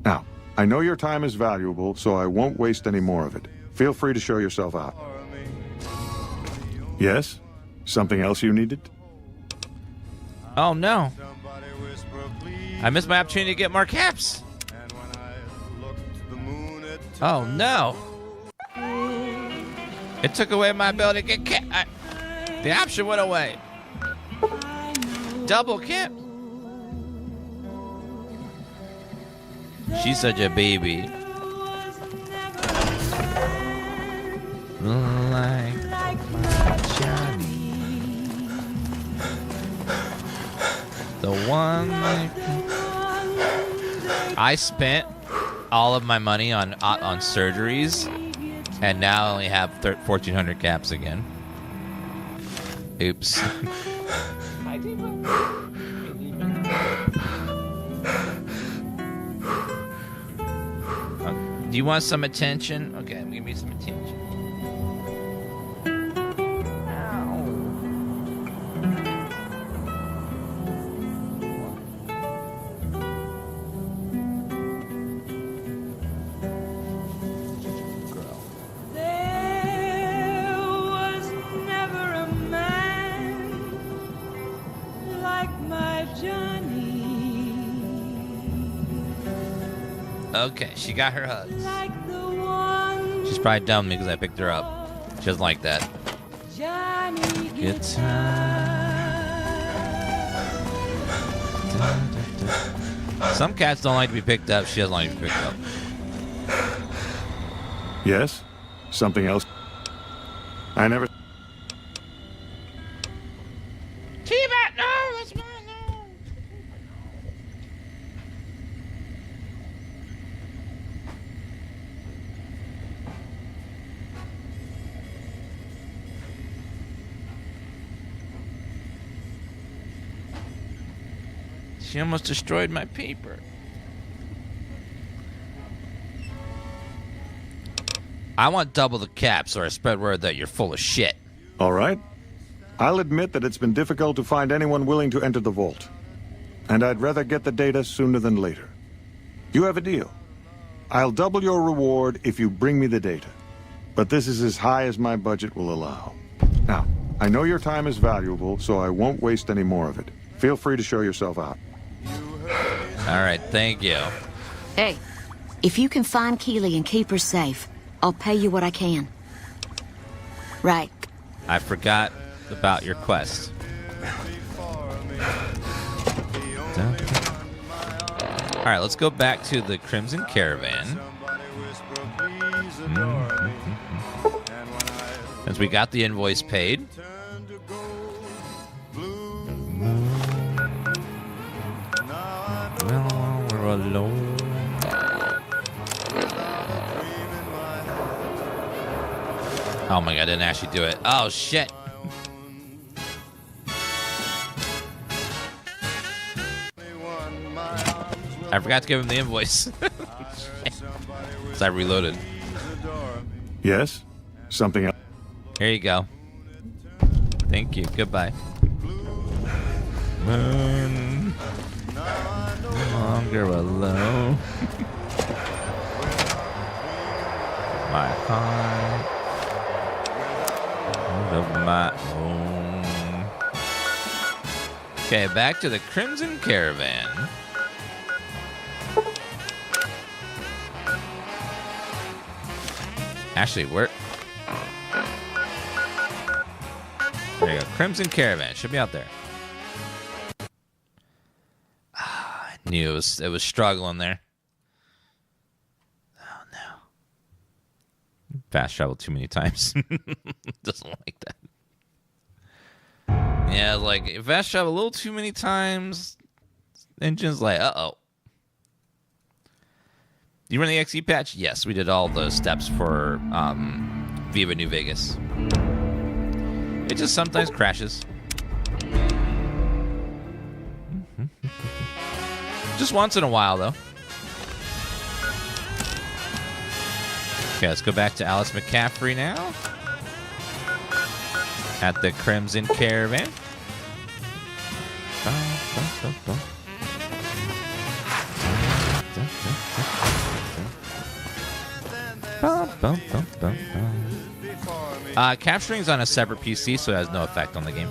Now, I know your time is valuable, so I won't waste any more of it. Feel free to show yourself out. Yes? Something else you needed? Oh, no. I missed my opportunity to get more caps. Oh, no. It took away my ability to get cap. The option went away. Double cap. She's such a baby. Like my Johnny. The one I spent all of my money on surgeries, and now I only have 1,400 caps again. Oops. Do you want some attention? Okay, give me some attention. Okay, she got her hugs. She's probably dumb with me because I picked her up. She doesn't like that. Good time. Some cats don't like to be picked up. She doesn't like to be picked up. Yes? Something else? I never... T-Bat, no! That's mine, no! She almost destroyed my paper. I want double the caps, or I spread word that you're full of shit. All right. I'll admit that it's been difficult to find anyone willing to enter the vault. And I'd rather get the data sooner than later. You have a deal. I'll double your reward if you bring me the data. But this is as high as my budget will allow. Now, I know your time is valuable, so I won't waste any more of it. Feel free to show yourself out. All right, thank you. Hey, if you can find Keely and keep her safe, I'll pay you what I can. Right. I forgot about your quest. All right, let's go back to the Crimson Caravan. Since we got the invoice paid. Well, we're alone. Oh my god, I didn't actually do it. Oh shit. I forgot to give him the invoice. So I reloaded. Yes? Something else? Here you go. Thank you. Goodbye. Moon. No longer alone. My heart. Of my own. Okay, back to the Crimson Caravan. Actually, where? There you go. Crimson Caravan. Should be out there. I knew it was struggling there. Oh, no. Fast travel too many times. Doesn't like that. Yeah, like, fast travel a little too many times. Engine's like, uh-oh. You run the XE patch? Yes, we did all the steps for Viva New Vegas. It just sometimes crashes. Just once in a while, though. Okay, let's go back to Alice McCaffrey now. At the Crimson Caravan. Capturing's on a separate PC, so it has no effect on the game.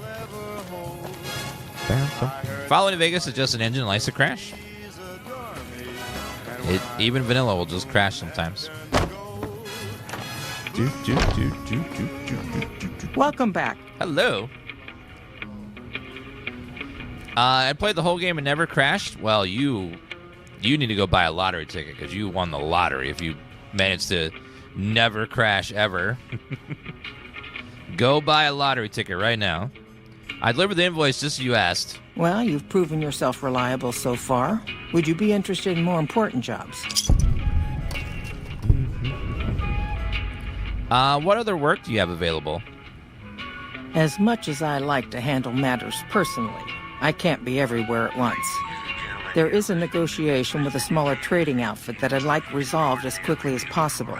Following New Vegas is just an engine that likes to crash. Even vanilla will just crash sometimes. Welcome back. Hello. I played the whole game and never crashed. Well, you need to go buy a lottery ticket because you won the lottery if you managed to never crash ever. Go buy a lottery ticket right now. I delivered the invoice just as you asked. Well, you've proven yourself reliable so far. Would you be interested in more important jobs? What other work do you have available? As much as I like to handle matters personally, I can't be everywhere at once. There is a negotiation with a smaller trading outfit that I'd like resolved as quickly as possible.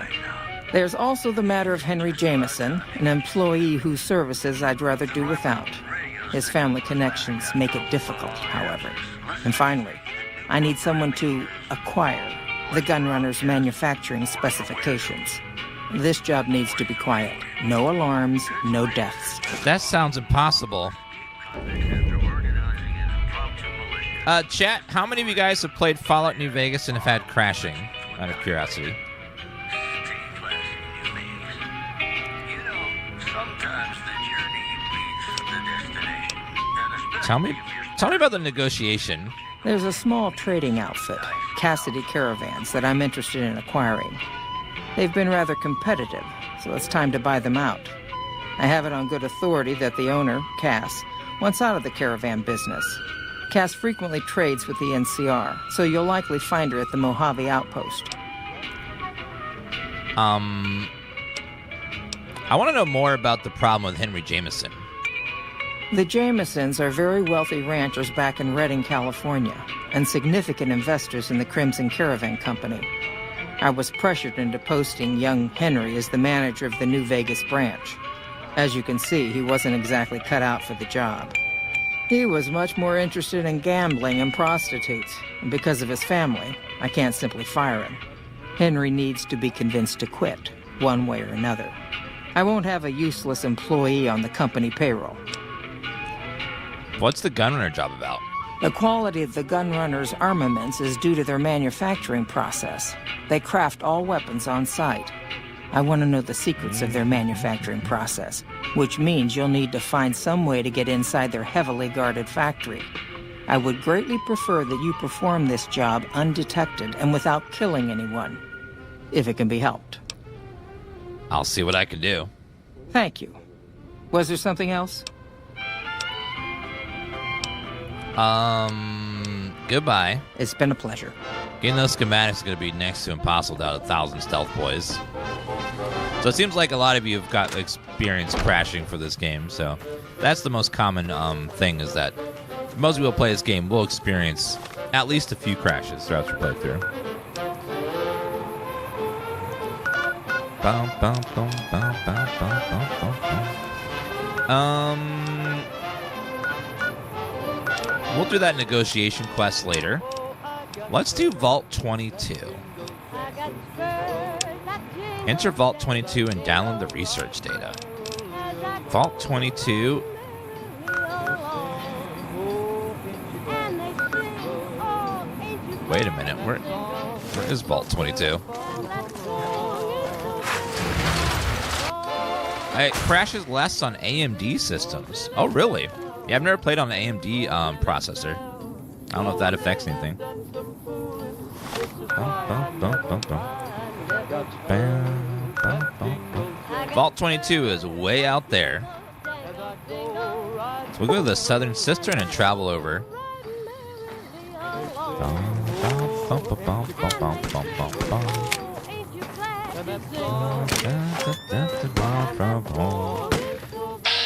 There's also the matter of Henry Jameson, an employee whose services I'd rather do without. His family connections make it difficult, however. And finally, I need someone to acquire the Gunrunner's manufacturing specifications. This job needs to be quiet. No alarms, no deaths. That sounds impossible. Chat, how many of you guys have played Fallout New Vegas and have had crashing? Out of curiosity. Tell me about the negotiation. There's a small trading outfit, Cassidy Caravans, that I'm interested in acquiring. They've been rather competitive, so it's time to buy them out. I have it on good authority that the owner, Cass, wants out of the caravan business. Cass frequently trades with the NCR, so you'll likely find her at the Mojave outpost. I want to know more about the problem with Henry Jameson. The Jamesons are very wealthy ranchers back in Redding, California, and significant investors in the Crimson Caravan Company. I was pressured into posting young Henry as the manager of the New Vegas branch. As you can see, he wasn't exactly cut out for the job. He was much more interested in gambling and prostitutes, and because of his family, I can't simply fire him. Henry needs to be convinced to quit, one way or another. I won't have a useless employee on the company payroll. What's the Gunrunner job about? The quality of the Gunrunner's armaments is due to their manufacturing process. They craft all weapons on site. I want to know the secrets of their manufacturing process, which means you'll need to find some way to get inside their heavily guarded factory. I would greatly prefer that you perform this job undetected and without killing anyone, if it can be helped. I'll see what I can do. Thank you. Was there something else? Goodbye. It's been a pleasure. Getting those schematics is going to be next to impossible without 1,000 stealth boys. So it seems like a lot of you have got experience crashing for this game, so that's the most common thing, is that most people who play this game will experience at least a few crashes throughout your playthrough. We'll do that negotiation quest later. Let's do Vault 22. Enter Vault 22 and download the research data. Vault 22. Wait a minute, where is Vault 22? It crashes less on AMD systems. Oh, really? Yeah, I've never played on an AMD processor. I don't know if that affects anything. Vault 22 is way out there. So we'll go to the Southern Cistern and travel over. Bum, ba, bum, bum, bum, bum, bum, bum.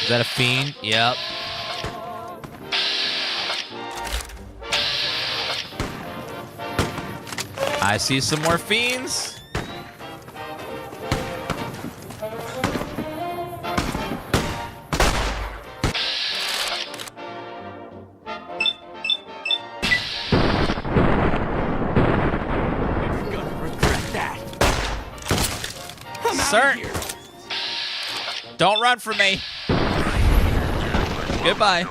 Is that a fiend? Yep. I see some more fiends. Sir, don't run from me. Goodbye.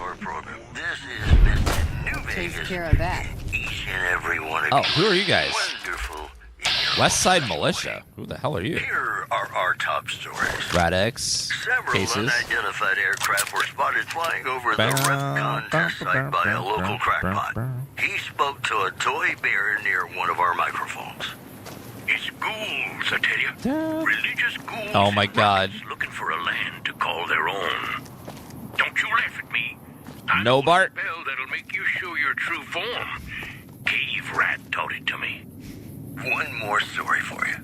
Takes care of that. Each and every one of Oh, you who are you guys? wonderful. Westside Militia. Who the hell are you? Here are our top stories. Radix Several cases. unidentified aircraft were spotted flying over the rep contest site by a local crackpot. He spoke to a toy bear near one of our microphones. It's ghouls, I tell you. Religious ghouls. Oh my God. Looking for a land to call their own. Don't you laugh at me. No, Bart. Spell that'll make you show your true form. Cave rat taught it to me. One more story for you.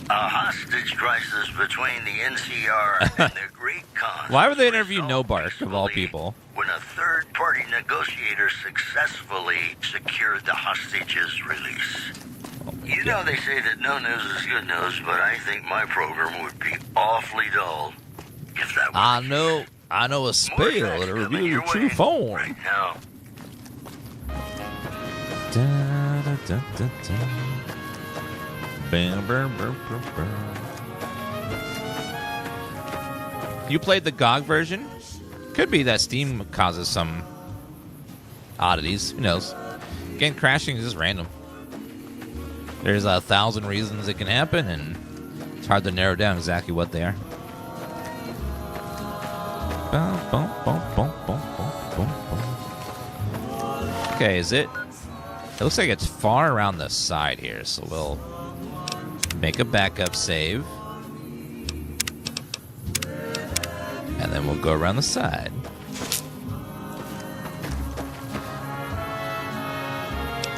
A hostage crisis between the NCR and the Great Khan. Why would they interview No Bark, of all people? When a third-party negotiator successfully secured the hostage's release. You know they say that no news is good news, but I think my program would be awfully dull if that was I know a spell that'll reveal your true form. right now. You played the GOG version? Could be that Steam causes some oddities. Who knows? Again, crashing is just random. There's 1,000 reasons it can happen, and it's hard to narrow down exactly what they are. Okay, is it? It looks like it's far around the side here, so we'll make a backup save. And then we'll go around the side.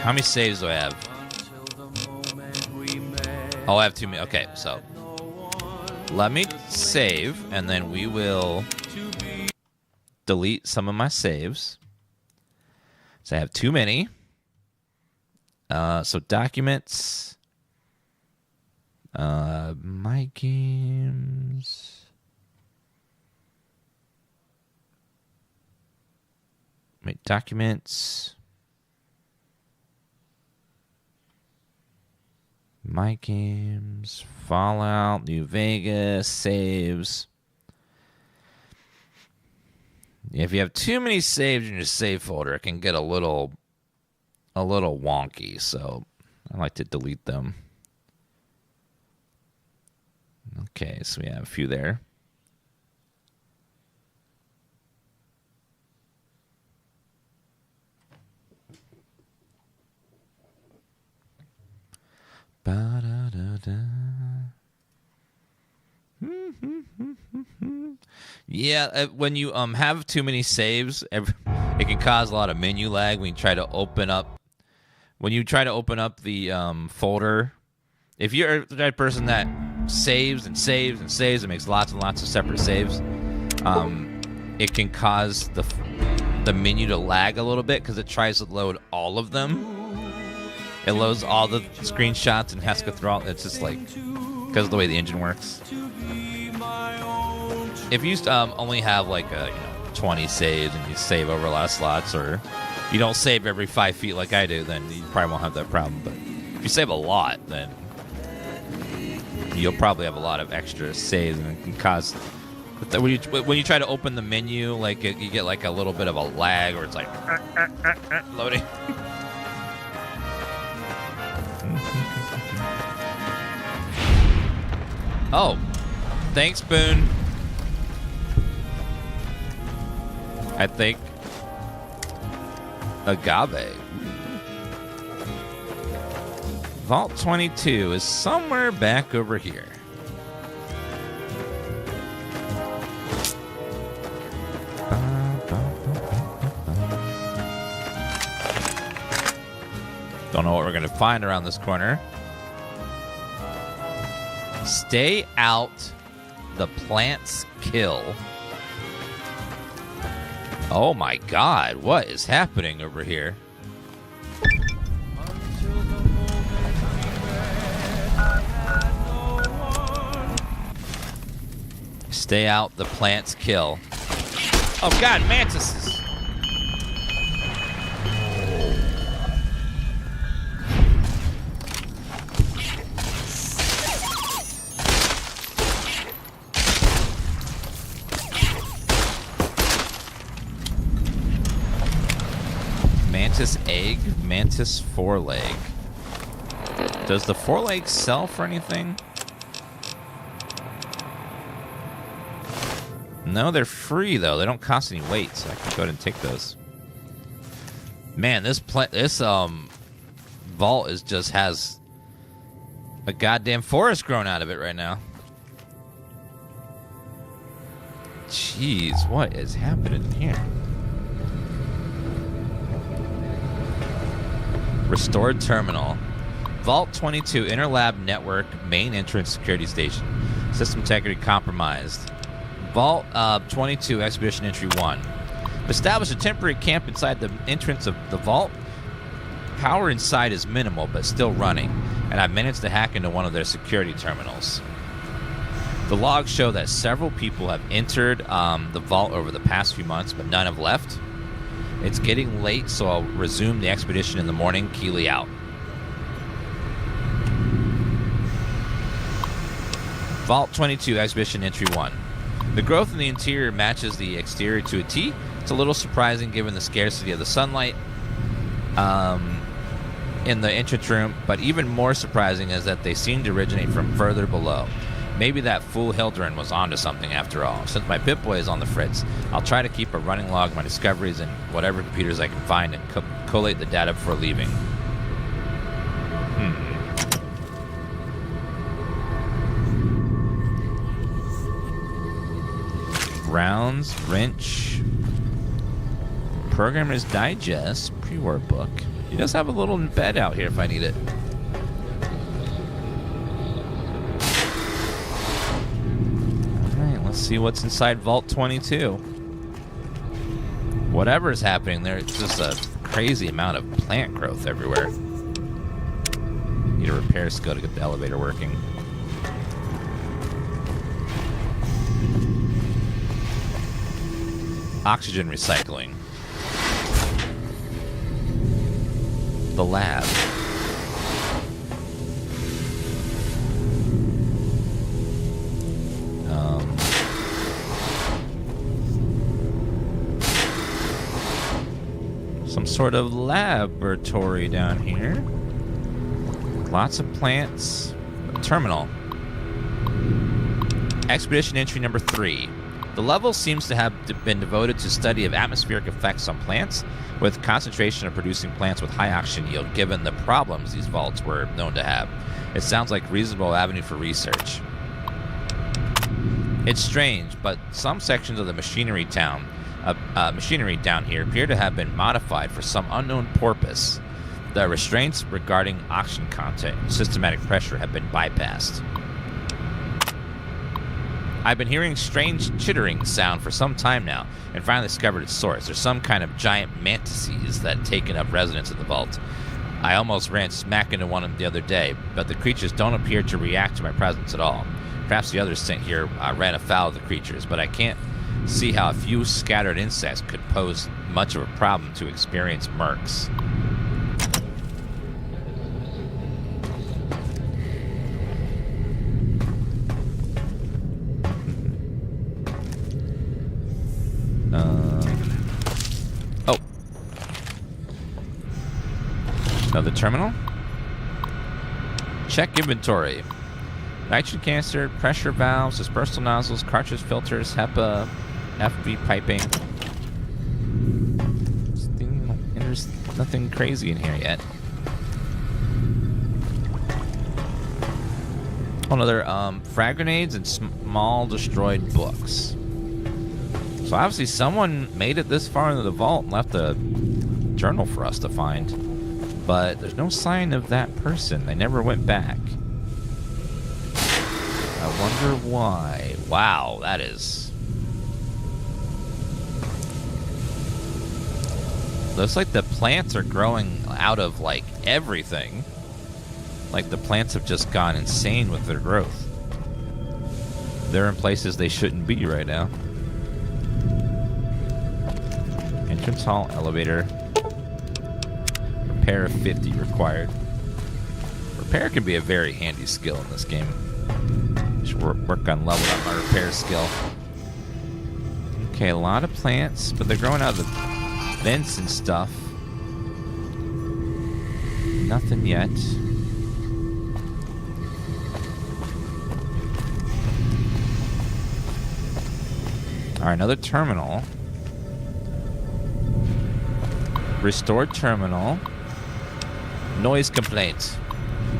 How many saves do I have? Oh, I have 2 minutes. Okay, so let me save, and then we will delete some of my saves. So I have too many. So documents, my games. Wait, documents. My games, Fallout, New Vegas, saves. If you have too many saves in your save folder, it can get a little wonky, so I like to delete them. Okay, so we have a few there. Yeah, when you have too many saves, it can cause a lot of menu lag when you try to open up. When you try to open up the folder, if you're the type of person that saves and saves and saves and makes lots and lots of separate saves, it can cause the menu to lag a little bit because it tries to load all of them. It loads all the screenshots and has to go through all. It's just like because of the way the engine works. If you only have like 20 saves and you save over a lot of slots, or you don't save every 5 feet like I do, then you probably won't have that problem. But if you save a lot, then you'll probably have a lot of extra saves, and it can cause. When you try to open the menu, like you get like a little bit of a lag, or it's like loading. Oh, thanks, Boone. I think agave. Vault 22 is somewhere back over here. Don't Don't know what we're going to find around this corner. Stay out. The plants kill. Oh my god, what is happening over here? Stay out, the plants kill. Oh god, mantises! Mantis egg, mantis foreleg. Does the foreleg sell for anything? No, they're free though. They don't cost any weight, so I can go ahead and take those. Man, this vault is just has a goddamn forest growing out of it right now. Jeez, what is happening here? Restored terminal. Vault 22, Inner Lab Network, main entrance security station. System integrity compromised. Vault 22, Expedition Entry 1. Establish a temporary camp inside the entrance of the vault. Power inside is minimal, but still running, and I've managed to hack into one of their security terminals. The logs show that several people have entered the vault over the past few months, but none have left. It's getting late, so I'll resume the expedition in the morning. Keely out. Vault 22, Expedition Entry 1. The growth in the interior matches the exterior to a T. It's a little surprising given the scarcity of the sunlight in the entrance room, but even more surprising is that they seem to originate from further below. Maybe that fool Hildren was onto something after all. Since my Pip-Boy is on the fritz, I'll try to keep a running log of my discoveries in whatever computers I can find and collate the data before leaving. Rounds, wrench, Programmer's Digest, pre-war book. He does have a little bed out here if I need it. Alright, let's see what's inside Vault 22. Whatever is happening there, it's just a crazy amount of plant growth everywhere. Need a repair skill to get the elevator working. Oxygen recycling. The lab. Some sort of laboratory down here. Lots of plants. Terminal. Expedition entry number 3. The level seems to have been devoted to study of atmospheric effects on plants, with concentration of producing plants with high oxygen yield, given the problems these vaults were known to have. It sounds like a reasonable avenue for research. It's strange, but some sections of the machinery down here appear to have been modified for some unknown purpose. The restraints regarding oxygen content and systematic pressure have been bypassed. I've been hearing strange chittering sound for some time now, and finally discovered its source. There's some kind of giant mantises that have taken up residence in the vault. I almost ran smack into one of them the other day, but the creatures don't appear to react to my presence at all. Perhaps the others sent here ran afoul of the creatures, but I can't see how a few scattered insects could pose much of a problem to experienced mercs. Oh. Another terminal. Check inventory. Nitrogen canister, pressure valves, dispersal nozzles, cartridge filters, HEPA, FV piping. There's nothing crazy in here yet. Another frag grenades and small destroyed books. So obviously someone made it this far into the vault and left a journal for us to find. But there's no sign of that person. They never went back. I wonder why. Wow, that is... Looks like the plants are growing out of, like, everything. Like, the plants have just gone insane with their growth. They're in places they shouldn't be right now. Entrance hall, elevator. Repair of 50 required. Repair can be a very handy skill in this game. Should work on leveling up my repair skill. Okay, a lot of plants, but they're growing out of the vents and stuff. Nothing yet. Alright, another terminal. Restored terminal. Noise complaints.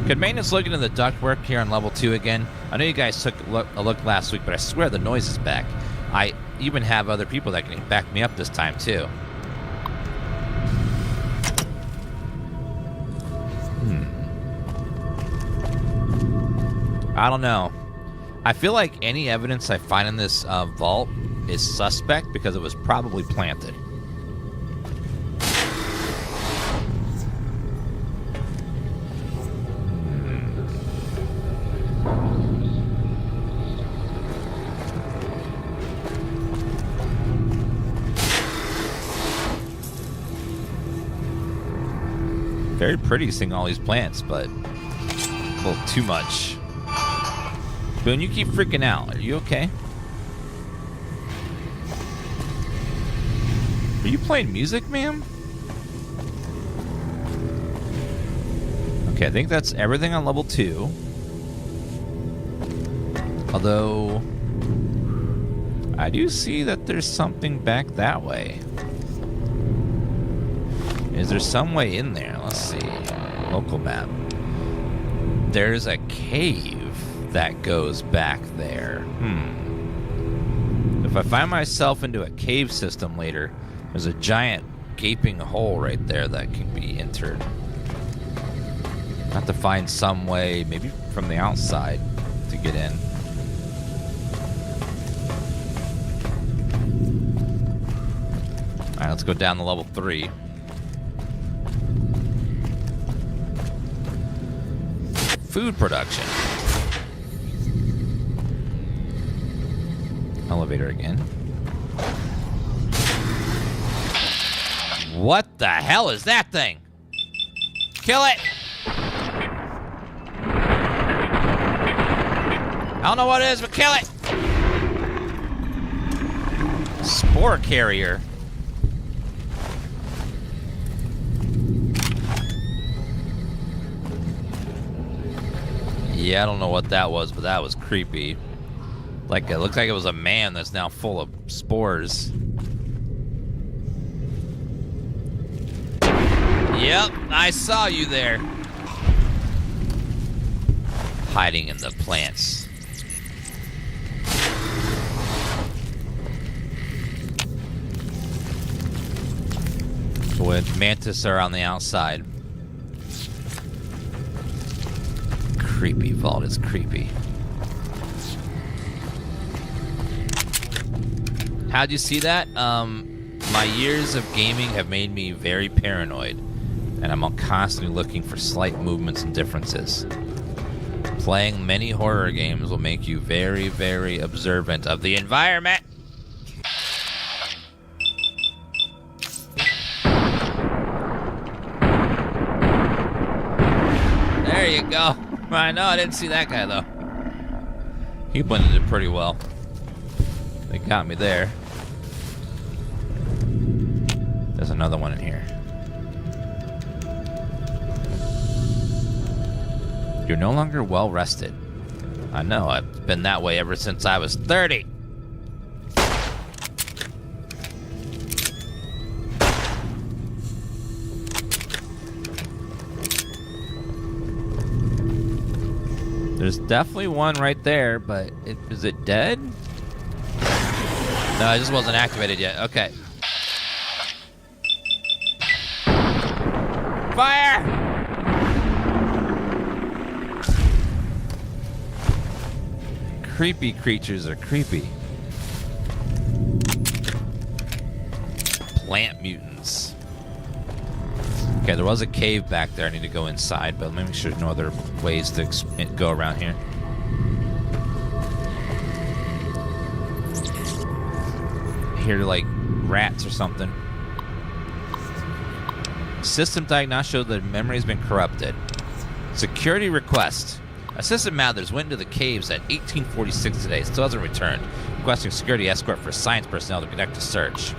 Could maintenance look into the ductwork here on level 2 again? I know you guys took a look last week, but I swear the noise is back. I even have other people that can back me up this time, too. I don't know. I feel like any evidence I find in this vault is suspect because it was probably planted. Very pretty seeing all these plants, but a little too much. Boone, you keep freaking out. Are you okay? Are you playing music, ma'am? Okay, I think that's everything on level 2. Although, I do see that there's something back that way. Is there some way in there? Let's see. Local map. There's a cave that goes back there. If I find myself into a cave system later, there's a giant gaping hole right there that can be entered. I have to find some way, maybe from the outside, to get in. Alright, let's go down to level 3. Food production. Elevator again. What the hell is that thing? Kill it! I don't know what it is, but kill it! Spore carrier. Yeah, I don't know what that was, but that was creepy. Like, it looked like it was a man that's now full of spores. Yep, I saw you there. Hiding in the plants. With mantis are on the outside. Creepy vault is creepy. How'd you see that? My years of gaming have made me very paranoid, and I'm constantly looking for slight movements and differences. Playing many horror games will make you very, very observant of the environment. There you go. I know, I didn't see that guy, though. He blended it pretty well. They got me there. There's another one in here. You're no longer well rested. I know, I've been that way ever since I was 30. There's definitely one right there, but is it dead? No, it just wasn't activated yet. Okay. Fire! Creepy creatures are creepy. Plant mutants. Okay, there was a cave back there. I need to go inside, but let me make sure there's no other ways to go around here. Here, like rats or something. System diagnosis showed that memory has been corrupted. Security request. Assistant Mathers went into the caves at 1846 today. Still hasn't returned. Requesting security escort for science personnel to conduct a search.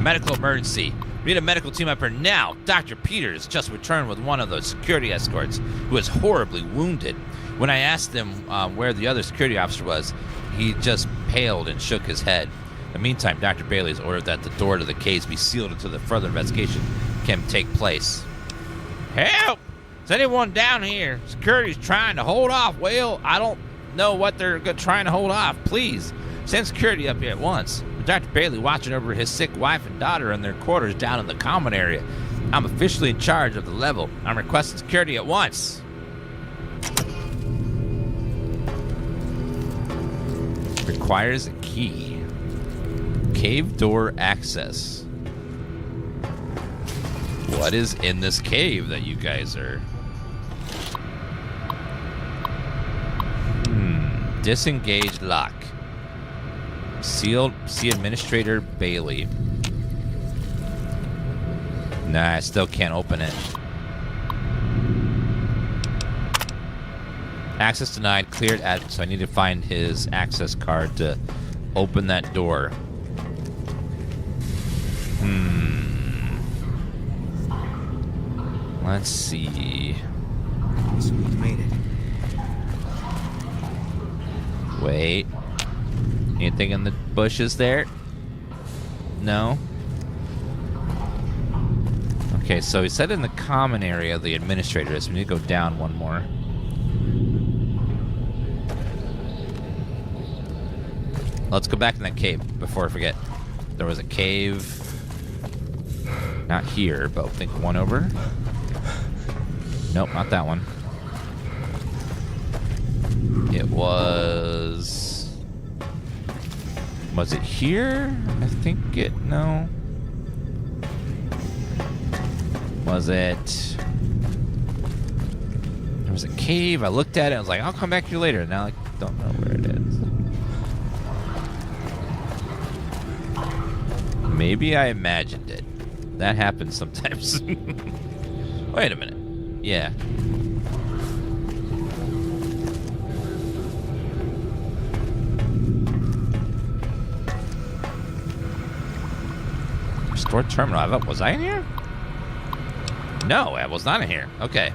Medical emergency. We need a medical team up here now. Dr. Peters just returned with one of those security escorts who is horribly wounded. When I asked him where the other security officer was, he just paled and shook his head. In the meantime, Dr. Bailey has ordered that the door to the caves be sealed until the further investigation can take place. Help! Is anyone down here? Security's trying to hold off. Well, I don't know what they're trying to hold off. Please, send security up here at once. Dr. Bailey watching over his sick wife and daughter in their quarters down in the common area. I'm officially in charge of the level. I'm requesting security at once. Requires a key. Cave door access. What is in this cave that you guys are... Disengaged lock. Sealed. See Administrator Bailey. Nah, I still can't open it. Access denied. Cleared at. So I need to find his access card to open that door. Let's see. So we made it. Wait. Anything in the bushes there? No? Okay, so he said in the common area the administrator is. We need to go down one more. Let's go back in that cave before I forget. There was a cave. Not here, but I think one over. Nope, not that one. It was... Was it here? I think it... No. Was it... There was a cave. I looked at it. I was like, I'll come back here later. Now I don't know where it is. Maybe I imagined it. That happens sometimes. Wait a minute. Yeah. Restore terminal. Was I in here? No, I was not in here. Okay.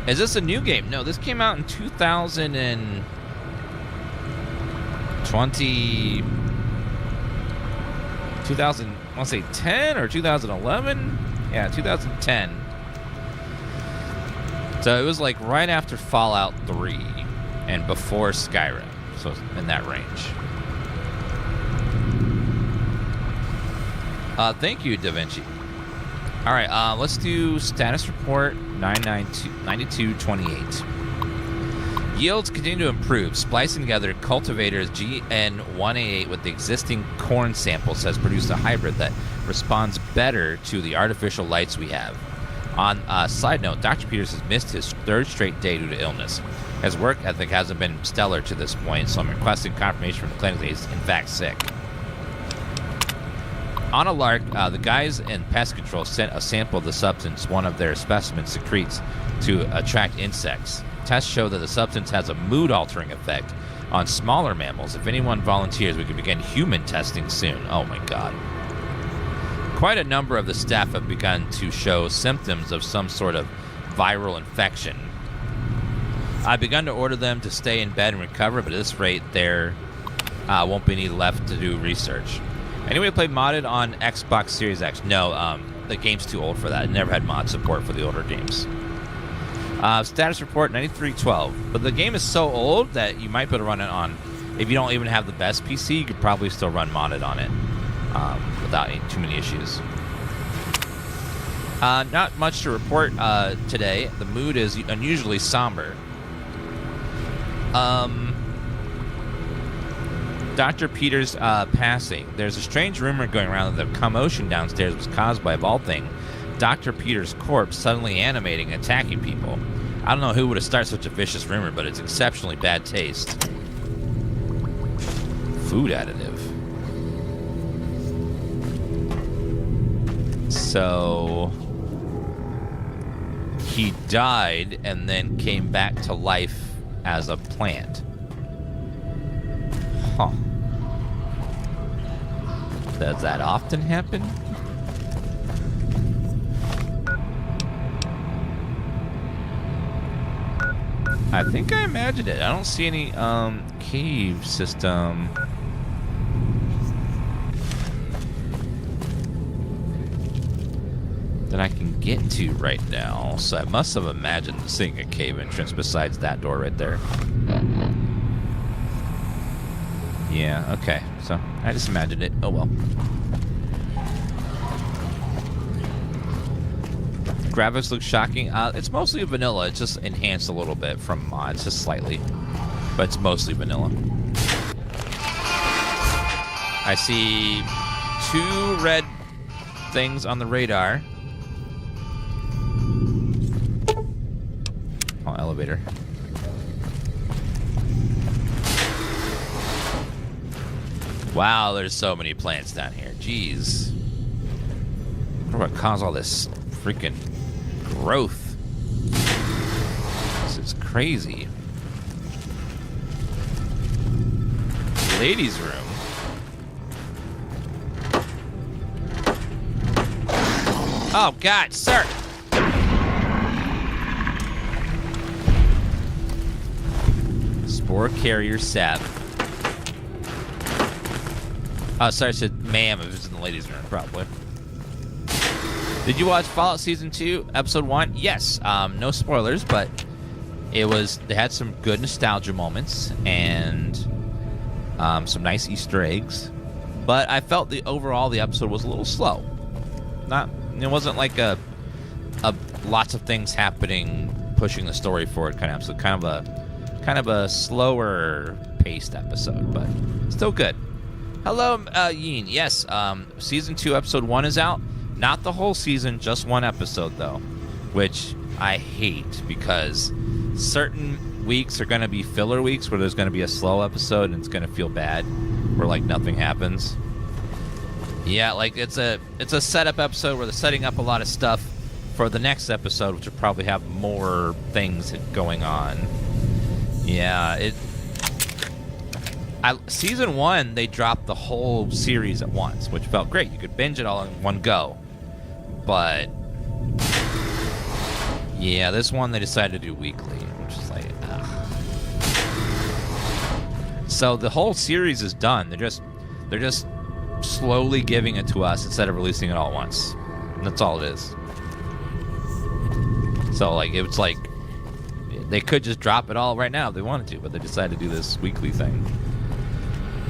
Is this a new game? No, this came out in 2020... 2000, I want to say 10 or 2011? Yeah, 2010. So it was like right after Fallout 3 and before Skyrim. So in that range. Thank you, Da Vinci. All right, let's do status report 9228. Yields continue to improve. Splicing together cultivators GN1A8 with the existing corn samples has produced a hybrid that responds better to the artificial lights we have. On a side note, Dr. Peters has missed his third straight day due to illness. His work ethic hasn't been stellar to this point, so I'm requesting confirmation from the clinic that he's in fact sick. On a lark, the guys in pest control sent a sample of the substance one of their specimens secretes to attract insects. Tests show that the substance has a mood-altering effect on smaller mammals. If anyone volunteers, we can begin human testing soon. Oh my god. Quite a number of the staff have begun to show symptoms of some sort of viral infection. I've begun to order them to stay in bed and recover, but at this rate, there won't be any left to do research. Anyone play modded on Xbox Series X? No, the game's too old for that. It never had mod support for the older games. Status report 9312. But the game is so old that you might be able to run it on. If you don't even have the best PC, you could probably still run modded on it without too many issues. Not much to report today. The mood is unusually somber. Dr. Peters passing. There's a strange rumor going around that the commotion downstairs was caused by, of all things, Dr. Peters' corpse suddenly animating and attacking people. I don't know who would have started such a vicious rumor, but it's exceptionally bad taste. Food additive. So he died and then came back to life as a plant. Huh. Does that often happen? I think I imagined it. I don't see any cave system. That I can get to right now. So I must have imagined seeing a cave entrance besides that door right there. Yeah, okay. So I just imagined it. Oh well. Graphics look shocking. It's mostly vanilla. It's just enhanced a little bit from mods, just slightly. But it's mostly vanilla. I see 2 red things on the radar. Oh, elevator. Wow, there's so many plants down here. Jeez. I wonder what caused all this freaking growth. This is crazy. Ladies' room. Oh, God, sir. Spore carrier sap. Oh, sorry, I said ma'am. It was in the ladies' room, probably. Did you watch Fallout Season 2, Episode 1? Yes. No spoilers, but they had some good nostalgia moments and some nice Easter eggs. But I felt the episode was a little slow. It wasn't like a lots of things happening, pushing the story forward kind of episode. Kind of a slower paced episode, but still good. Hello, Yin. Yes, Season 2, Episode 1 is out. Not the whole season, just one episode, though. Which I hate, because certain weeks are going to be filler weeks where there's going to be a slow episode and it's going to feel bad, where, like, nothing happens. Yeah, like, it's a setup episode where they're setting up a lot of stuff for the next episode, which will probably have more things going on. Yeah, Season 1, they dropped the whole series at once, which felt great. You could binge it all in one go. But, yeah, this one they decided to do weekly, which is like, ugh. So the whole series is done. They're just slowly giving it to us instead of releasing it all at once. And that's all it is. So, like, it's like, they could just drop it all right now if they wanted to, but they decided to do this weekly thing.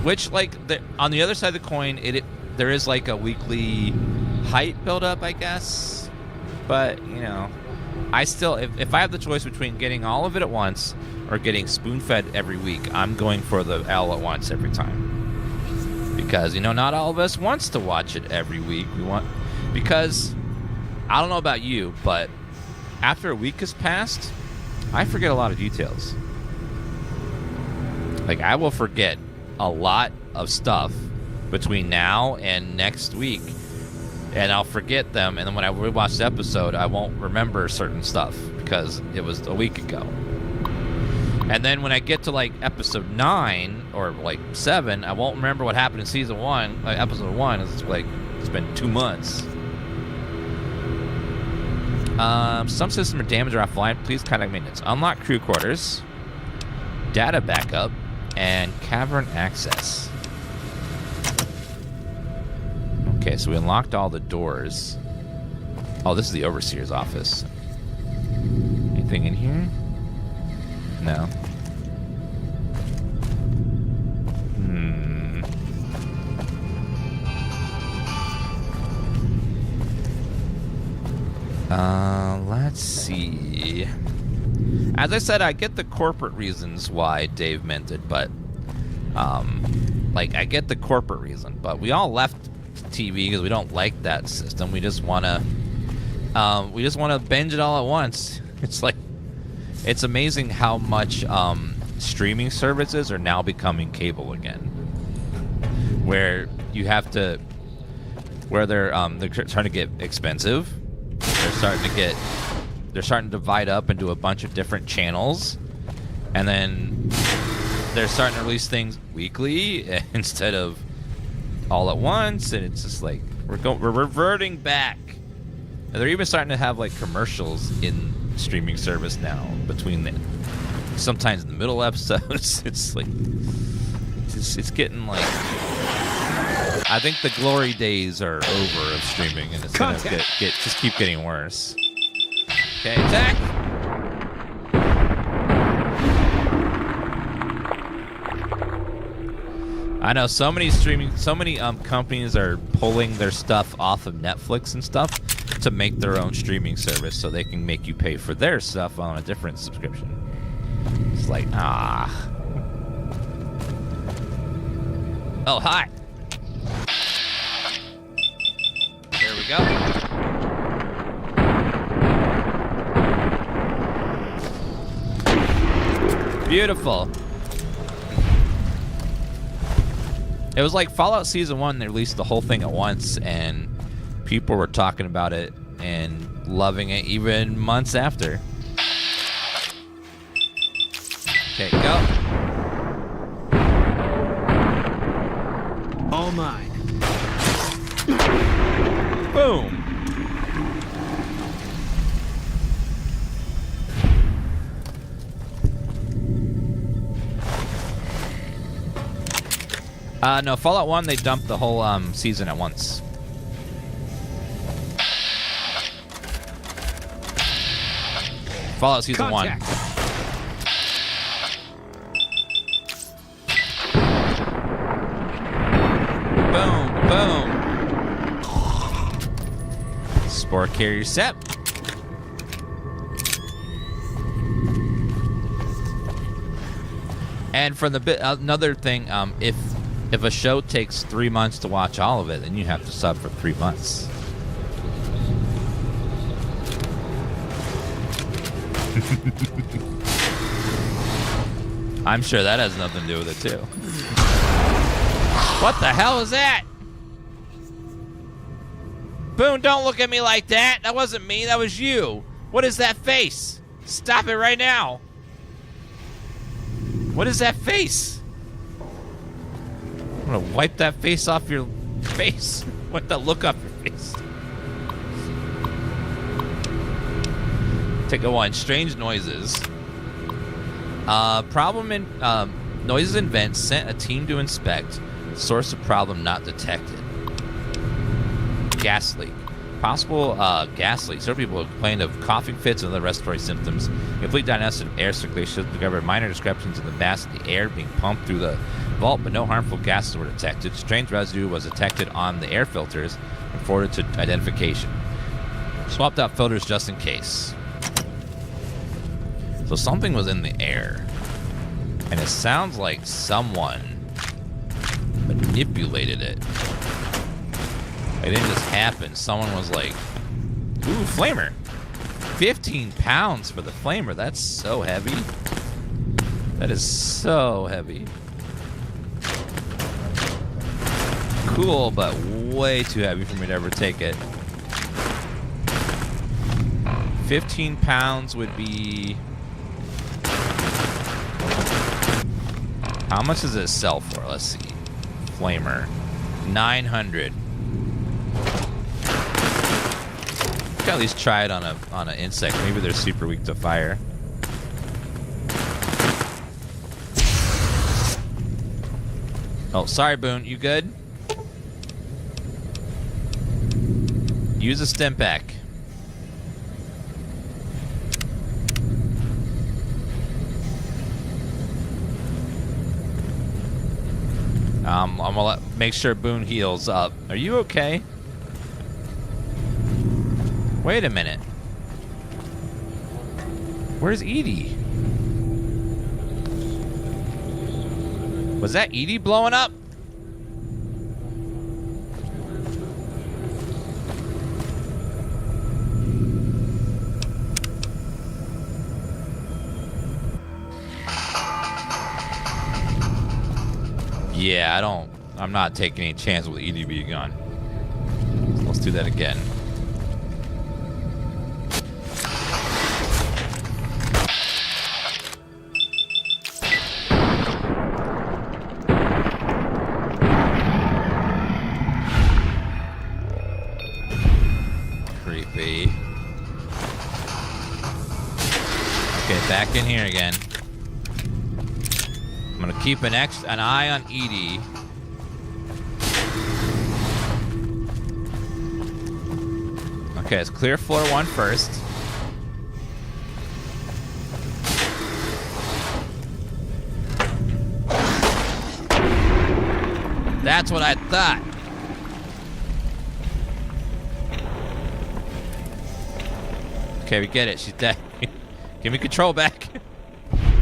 Which, like, on the other side of the coin, there is, like, a weekly hype build-up, I guess. But, you know, I still, if I have the choice between getting all of it at once or getting spoon-fed every week, I'm going for the all at once every time. Because, you know, not all of us wants to watch it every week. Because, I don't know about you, but after a week has passed, I forget a lot of details. Like, I will forget a lot of stuff between now and next week, and I'll forget them, and then when I rewatch the episode, I won't remember certain stuff because it was a week ago. And then when I get to, like, episode 9 or, like, 7, I won't remember what happened in season 1, like episode 1. It's like, it's been 2 months. Some systems are damaged or offline. Please contact maintenance. Unlock crew quarters, data backup, and cavern access. Okay, so we unlocked all the doors. Oh, this is the overseer's office. Anything in here? No. Let's see. As I said, I get the corporate reasons why Dave meant it, but Like, I get the corporate reason, but we all left TV because we don't like that system. We just want to binge it all at once. It's like, it's amazing how much streaming services are now becoming cable again, where you have to, where they're starting to get expensive. They're starting to divide up into a bunch of different channels, and then they're starting to release things weekly instead of all at once, and it's just like we're reverting back. And they're even starting to have like commercials in streaming service now between the sometimes in the middle episodes. It's like it's getting like, I think the glory days are over of streaming, and it's gonna just keep getting worse. Okay, attack. I know so many companies are pulling their stuff off of Netflix and stuff to make their own streaming service so they can make you pay for their stuff on a different subscription. It's like, Oh, hi. There we go. Beautiful. It was like Fallout Season 1, they released the whole thing at once, and people were talking about it and loving it even months after. Okay, go. All mine. Boom. No, Fallout 1, they dumped the whole season at once. Fallout Season 1. Boom, boom. Spore carrier set. And for the bit, another thing, if a show takes 3 months to watch all of it, then you have to sub for 3 months. I'm sure that has nothing to do with it, too. What the hell is that? Boone, don't look at me like that. That wasn't me. That was you. What is that face? Stop it right now. What is that face? I'm gonna wipe that face off your face. Wipe that look off your face. Take a one. Strange noises. Problem in noises in vents. Sent a team to inspect. Source of problem not detected. Gas leak. Possible gas leak. Several people have complained of coughing fits and other respiratory symptoms. Complete diagnosis of air circulation discovered minor discrepancies in the mass of the air being pumped through the vault, but no harmful gases were detected. Strange residue was detected on the air filters and forwarded to identification. Swapped out filters just in case. So something was in the air, and it sounds like someone manipulated it. It didn't just happen. Someone was like, ooh, flamer. 15 pounds for the flamer. That's so heavy. That is so heavy. Cool, but way too heavy for me to ever take it. 15 pounds would be... How much does it sell for? Let's see. Flamer. 900. Could at least try it on an insect. Maybe they're super weak to fire. Oh, sorry, Boone. You good? Use a stim pack. I'm gonna make sure Boone heals up. Are you okay? Wait a minute. Where's Edie? Was that Edie blowing up? Yeah, I'm not taking any chance with EDB gun. So let's do that again. Creepy. Okay, back in here again. I'm gonna keep an eye on Edie. Okay, let's clear floor 1 first. That's what I thought. Okay, we get it. She's dead. Give me control back.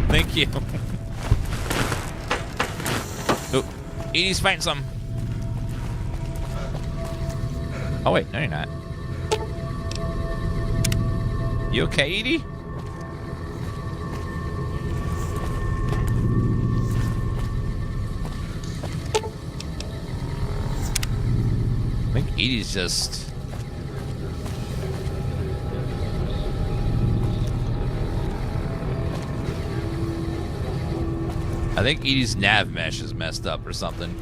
Thank you. Oh, Edie's fighting some. Oh, wait. No, you're not. You okay, Edie? I think Edie's just... I think Edie's nav mesh is messed up or something.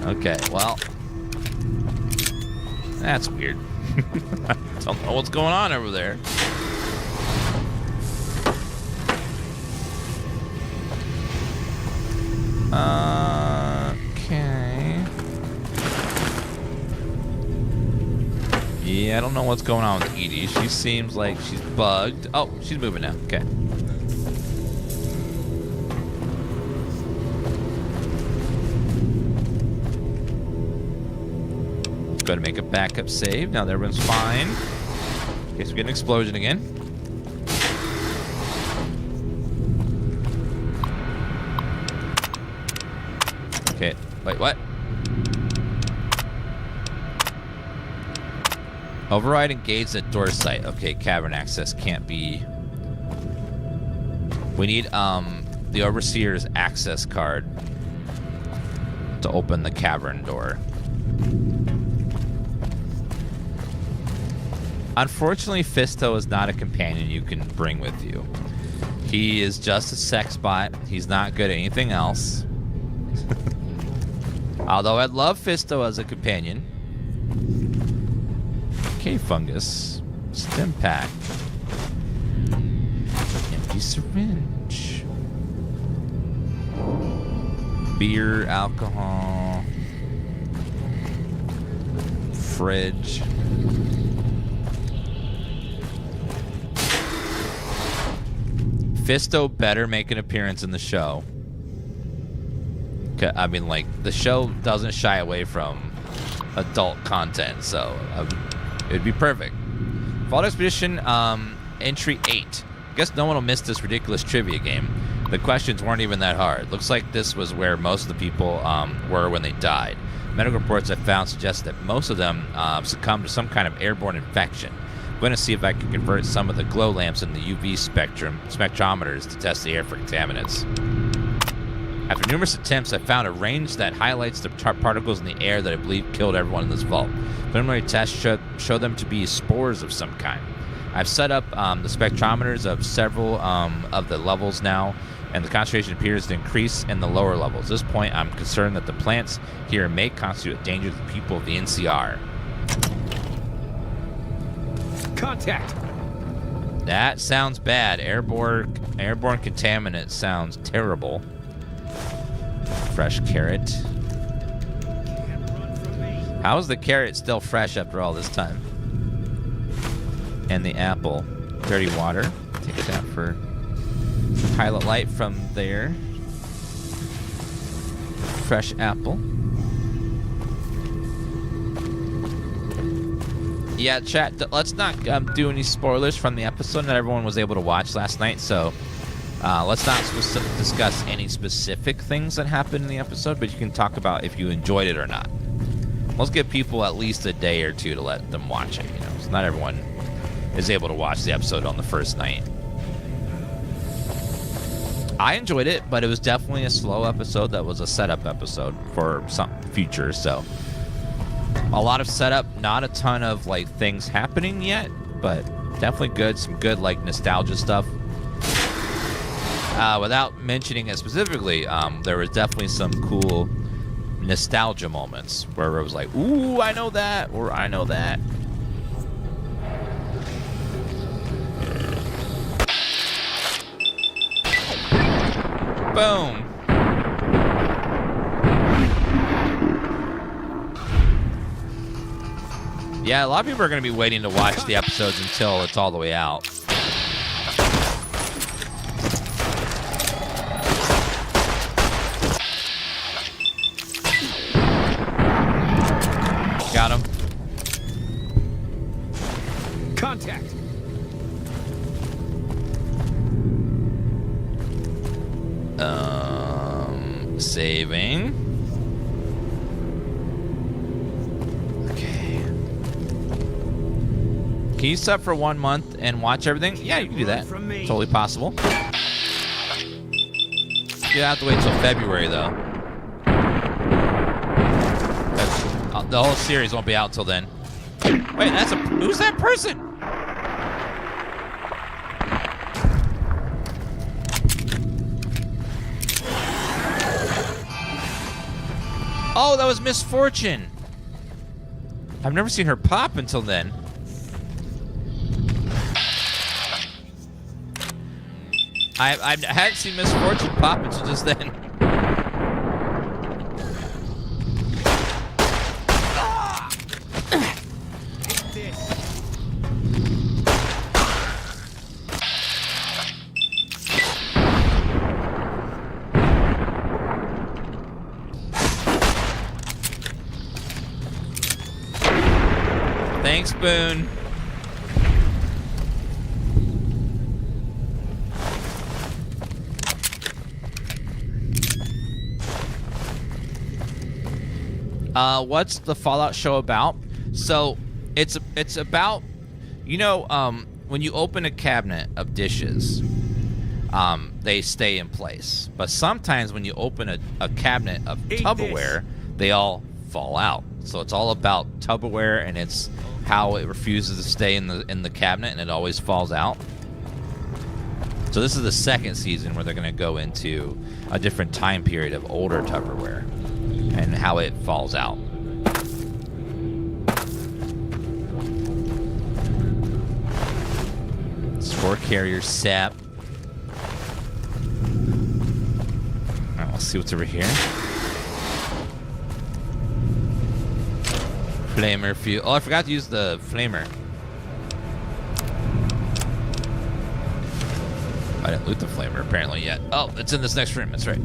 Okay, well... That's weird. I don't know what's going on over there. Okay. Yeah, I don't know what's going on with Edie. She seems like she's bugged. Oh, she's moving now. Okay. Go to make a backup save. Now that everyone's fine. In case we get an explosion again. Okay. Wait, what? Override engaged at door site. Okay, cavern access can't be... We need the Overseer's access card to open the cavern door. Unfortunately, Fisto is not a companion you can bring with you. He is just a sex bot. He's not good at anything else. Although I'd love Fisto as a companion. Okay, fungus. Stim pack. Empty syringe. Beer, alcohol. Fridge. Fisto better make an appearance in the show. I mean, like, the show doesn't shy away from adult content, so it'd be perfect. Fall Expedition, entry 8. I guess no one will miss this ridiculous trivia game. The questions weren't even that hard. Looks like this was where most of the people were when they died. Medical reports I found suggest that most of them succumbed to some kind of airborne infection. I'm going to see if I can convert some of the glow lamps in the UV spectrometers to test the air for contaminants. After numerous attempts, I found a range that highlights the particles in the air that I believe killed everyone in this vault. Preliminary tests show them to be spores of some kind. I've set up the spectrometers of several of the levels now, and the concentration appears to increase in the lower levels. At this point, I'm concerned that the plants here may constitute a danger to the people of the NCR. Contact! That sounds bad. Airborne contaminant sounds terrible. Fresh carrot. How is the carrot still fresh after all this time? And the apple. Dirty water. Take that for pilot light from there. Fresh apple. Yeah, chat, let's not do any spoilers from the episode that everyone was able to watch last night, so let's not discuss any specific things that happened in the episode, but you can talk about if you enjoyed it or not. Let's give people at least a day or two to let them watch it, you know, so not everyone is able to watch the episode on the first night. I enjoyed it, but it was definitely a slow episode that was a setup episode for some future. So a lot of setup, not a ton of like things happening yet, but definitely good. Some good like nostalgia stuff. Without mentioning it specifically, there was definitely some cool nostalgia moments where it was like, ooh, I know that, or I know that. Boom. Yeah, a lot of people are going to be waiting to watch the episodes until it's all the way out. Got him. Contact. Saving. Okay. Can you sub for 1 month and watch everything? Yeah, you can do that. Totally possible. You have to wait till February, though. The whole series won't be out till then. Wait, who's that person? Oh, that was Misfortune. I've never seen her pop until then. I hadn't seen Misfortune pop until just then. Thanks, Boone. What's the Fallout show about? So it's about, you know, when you open a cabinet of dishes, they stay in place. But sometimes when you open a cabinet of Tupperware, they all fall out. So it's all about Tupperware, and it's how it refuses to stay in the cabinet, and it always falls out. So this is the second season where they're going to go into a different time period of older Tupperware and how it falls out. Spore carrier sap. All right, let's see what's over here. Flamer fuel. Oh, I forgot to use the flamer. I didn't loot the flamer apparently yet. Oh, it's in this next room. That's right.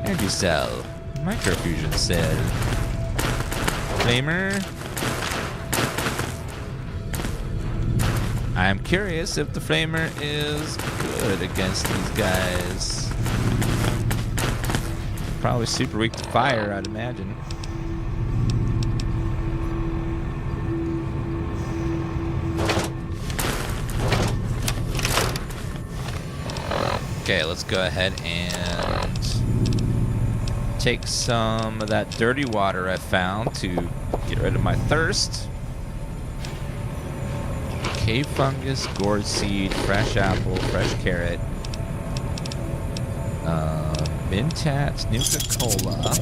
Energy cell. Microfusion cell. Flamer. I'm curious if the flamer is good against these guys. Probably super weak to fire, I'd imagine. Okay, let's go ahead and take some of that dirty water I found to get rid of my thirst. Cave fungus, gourd seed, fresh apple, fresh carrot, Mintats, Nuka-Cola,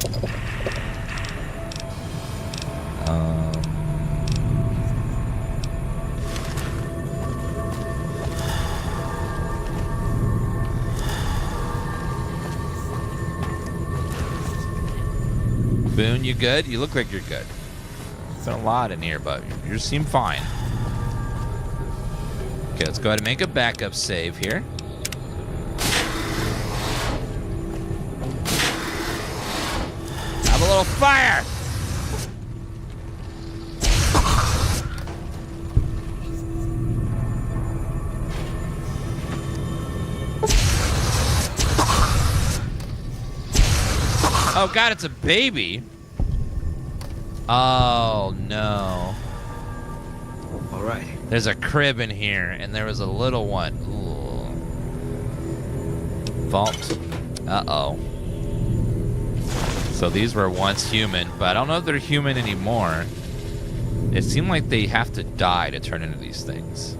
Boone, you good? You look like you're good. There's been a lot in here, but you seem fine. Okay, let's go ahead and make a backup save here. Have a little fire! Oh god, it's a baby. Oh no. All right. There's a crib in here, and there was a little one. Ooh. Vault. Uh-oh. So these were once human, but I don't know if they're human anymore. It seemed like they have to die to turn into these things.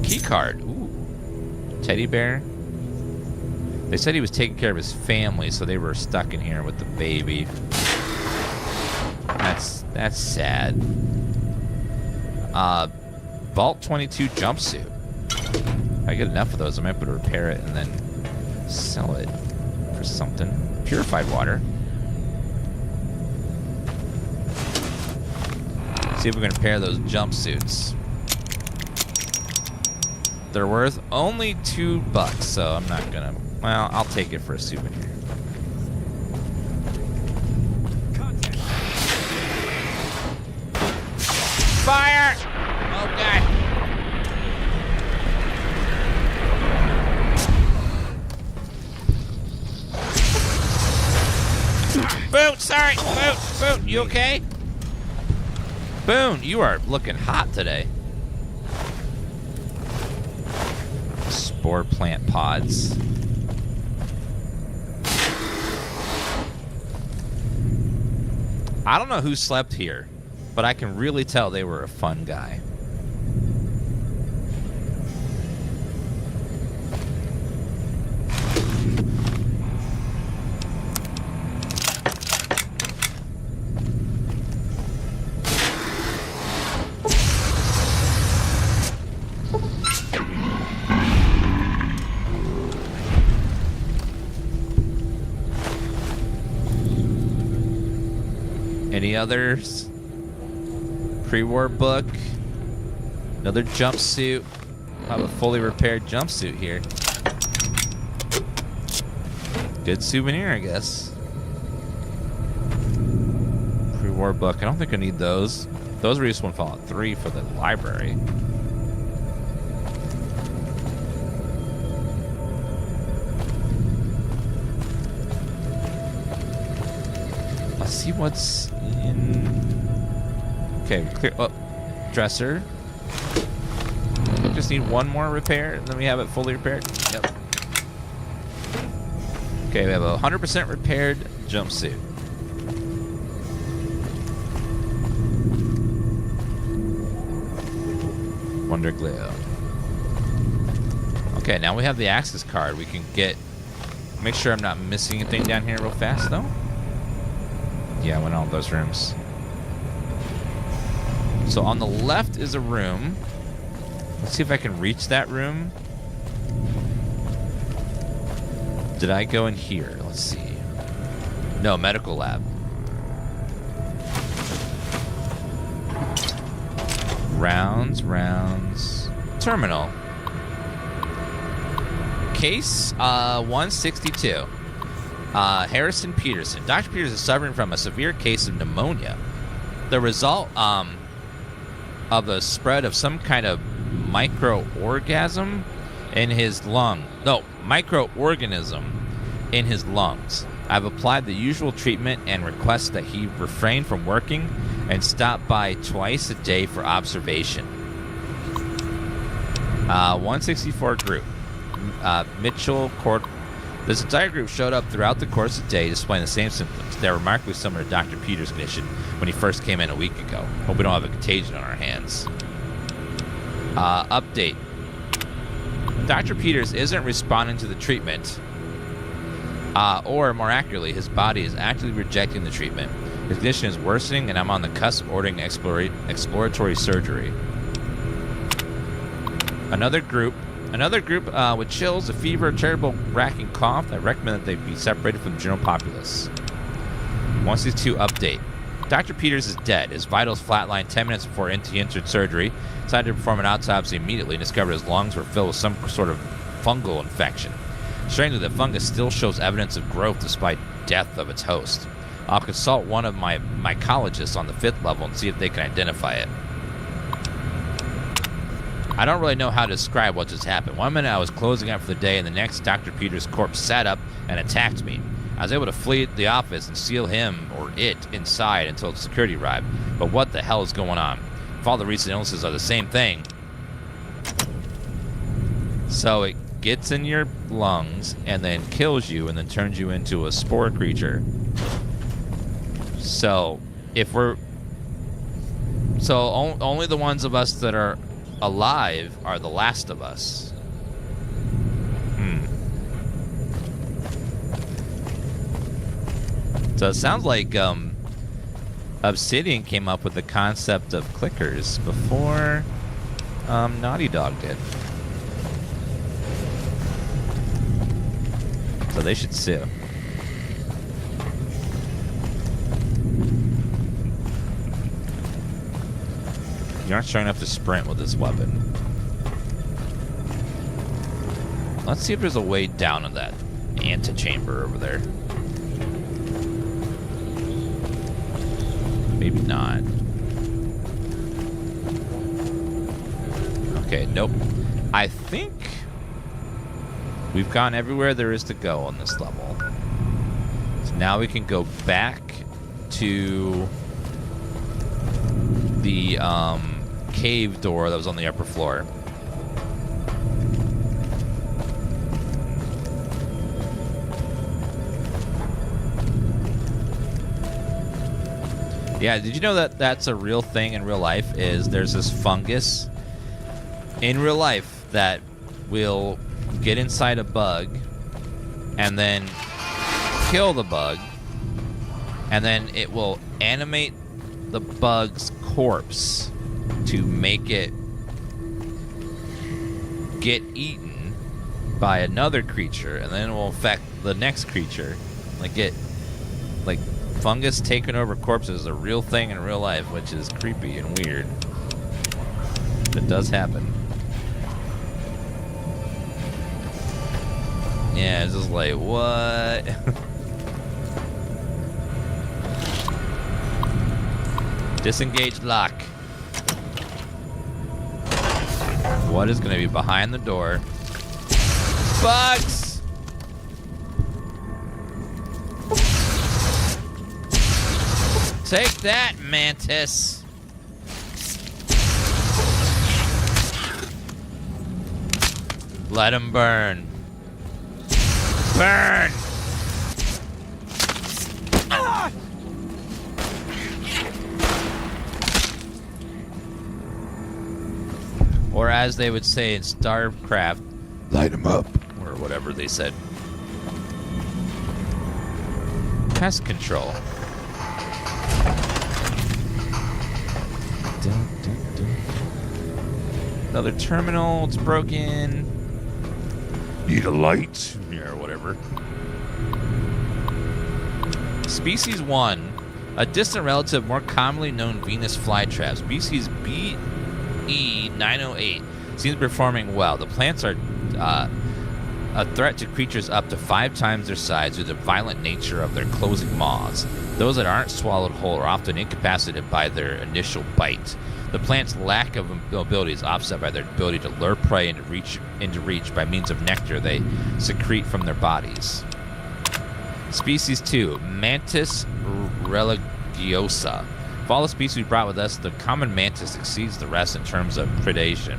Key card. Ooh. Teddy bear. They said he was taking care of his family, so they were stuck in here with the baby. That's sad. Vault 22 jumpsuit. If I get enough of those, I might be able to repair it and then sell it for something. Purified water. See if we can repair those jumpsuits. They're worth only $2, so I'm not gonna. Well, I'll take it for a souvenir. Fire! Oh god. Boone, sorry. Boone, you okay? Boone, you are looking hot today. Spore plant pods. I don't know who slept here, but I can really tell they were a fun guy. Any others? Pre-war book. Another jumpsuit. I have a fully repaired jumpsuit here. Good souvenir, I guess. Pre-war book. I don't think I need those. Those were used in Fallout 3 for the library. Let's see what's in. Okay, clear. Oh, dresser. We just need one more repair, and then we have it fully repaired. Yep. Okay, we have a 100% repaired jumpsuit. Wonder glue. Okay, now we have the access card. We can get. Make sure I'm not missing anything down here real fast, though. Yeah, I went all those rooms. So on the left is a room. Let's see if I can reach that room. Did I go in here? Let's see. No, medical lab. Rounds. Terminal. Case 162. Harrison Peterson. Dr. Peterson is suffering from a severe case of pneumonia. The result of the spread of some kind of microorganism in his lung. No, microorganism in his lungs. I've applied the usual treatment and request that he refrain from working and stop by twice a day for observation. 164 group. Mitchell Court. This entire group showed up throughout the course of the day displaying the same symptoms. They're remarkably similar to Dr. Peters' condition when he first came in a week ago. Hope we don't have a contagion on our hands. Update. Dr. Peters isn't responding to the treatment. Or, more accurately, his body is actively rejecting the treatment. His condition is worsening, and I'm on the cusp of ordering exploratory surgery. Another group with chills, a fever, a terrible racking cough. I recommend that they be separated from the general populace. 162 update. Dr. Peters is dead. His vitals flatlined 10 minutes before he entered surgery. Decided to perform an autopsy immediately and discovered his lungs were filled with some sort of fungal infection. Strangely, the fungus still shows evidence of growth despite death of its host. I'll consult one of my mycologists on the 5th level and see if they can identify it. I don't really know how to describe what just happened. One minute I was closing out for the day, and the next Dr. Peters' corpse sat up and attacked me. I was able to flee the office and seal him or it inside until security arrived. But what the hell is going on? If all the recent illnesses are the same thing. So it gets in your lungs and then kills you and then turns you into a spore creature. So if we're only the ones of us that are alive are the last of us. So it sounds like Obsidian came up with the concept of clickers before Naughty Dog did. So they should sue. You're not strong enough to sprint with this weapon. Let's see if there's a way down in that antechamber over there. Maybe not. Okay, nope. I think we've gone everywhere there is to go on this level. So now we can go back to the cave door that was on the upper floor. Yeah, did you know that that's a real thing in real life? Is there's this fungus in real life that will get inside a bug and then kill the bug, and then it will animate the bug's corpse to make it get eaten by another creature, and then it will affect the next creature. Like fungus taking over corpses is a real thing in real life, which is creepy and weird. It does happen. Yeah, it's just like, what? Disengaged lock. What is going to be behind the door? Bugs! Take that, Mantis. Let him burn. Burn! Ah! Or as they would say in StarCraft, light him up, or whatever they said. Pest control. Another terminal, it's broken. Need a light? Yeah, or whatever. Species 1, a distant relative more commonly known Venus flytrap. Species BE908 seems to be performing well. The plants are a threat to creatures up to 5 times their size due to the violent nature of their closing maws. Those that aren't swallowed whole are often incapacitated by their initial bite. The plant's lack of ability is offset by their ability to lure prey into reach by means of nectar they secrete from their bodies. Species 2, Mantis religiosa. Of all the species we brought with us, the common mantis exceeds the rest in terms of predation.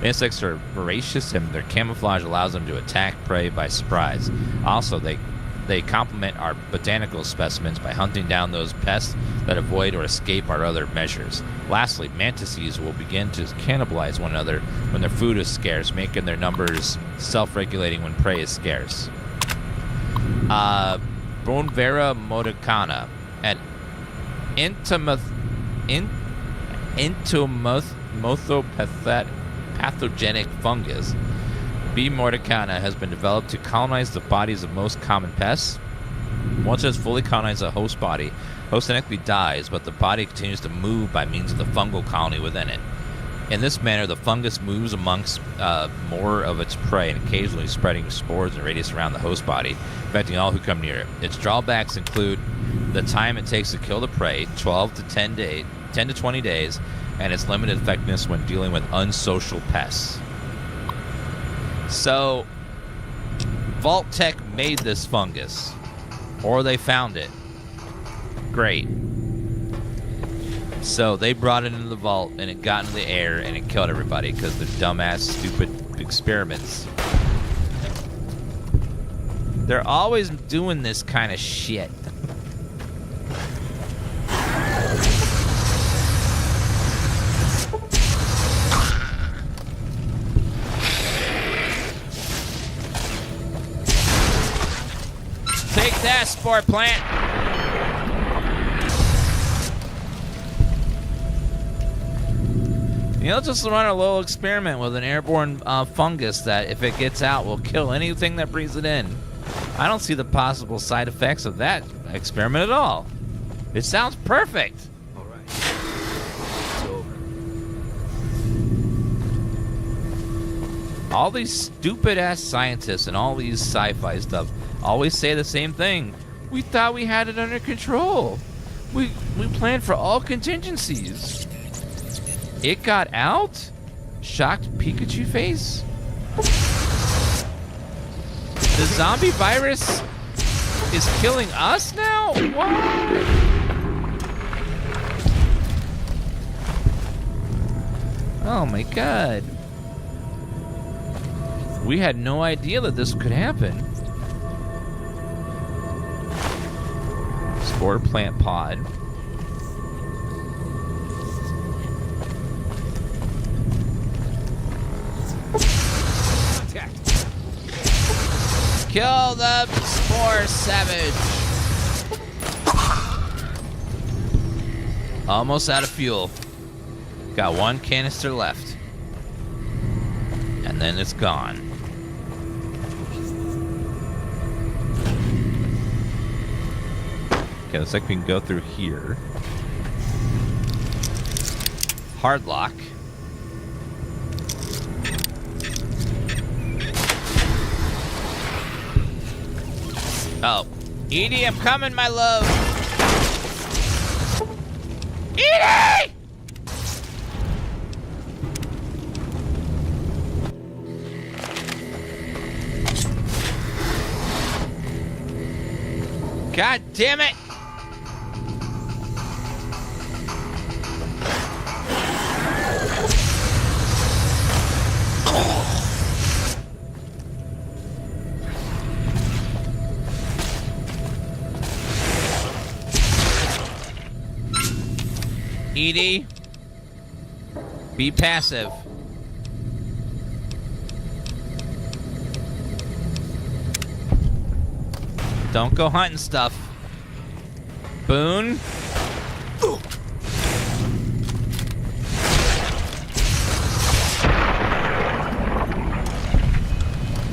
Insects are voracious, and their camouflage allows them to attack prey by surprise. Also, they complement our botanical specimens by hunting down those pests that avoid or escape our other measures. Lastly, mantises will begin to cannibalize one another when their food is scarce, making their numbers self-regulating when prey is scarce. Bonvera modicana, an entomopathogenic fungus. B. mordicana has been developed to colonize the bodies of most common pests. Once it has fully colonized a host body, host technically dies, but the body continues to move by means of the fungal colony within it. In this manner, the fungus moves amongst more of its prey and occasionally spreading spores in radius around the host body, affecting all who come near it. Its drawbacks include the time it takes to kill the prey, 10 to 20 days, and its limited effectiveness when dealing with unsocial pests. So, Vault-Tec made this fungus. Or they found it. Great. So, they brought it into the vault, and it got into the air, and it killed everybody because of their dumbass, stupid experiments. They're always doing this kind of shit. Take that, Spore plant. You know, just run a little experiment with an airborne fungus that, if it gets out, will kill anything that breathes it in. I don't see the possible side effects of that experiment at all. It sounds perfect. All right. It's over. All these stupid-ass scientists and all these sci-fi stuff always say the same thing. We thought we had it under control. We planned for all contingencies. It got out? Shocked Pikachu face? The zombie virus is killing us now? What? Oh my god. We had no idea that this could happen. Spore plant pod. Kill the Spore savage. Almost out of fuel. Got one canister left. And then it's gone. Okay, looks like we can go through here. Hard lock. Oh. Edie, I'm coming, my love. Edie! God damn it! Edie, be passive. Don't go hunting stuff. Boone.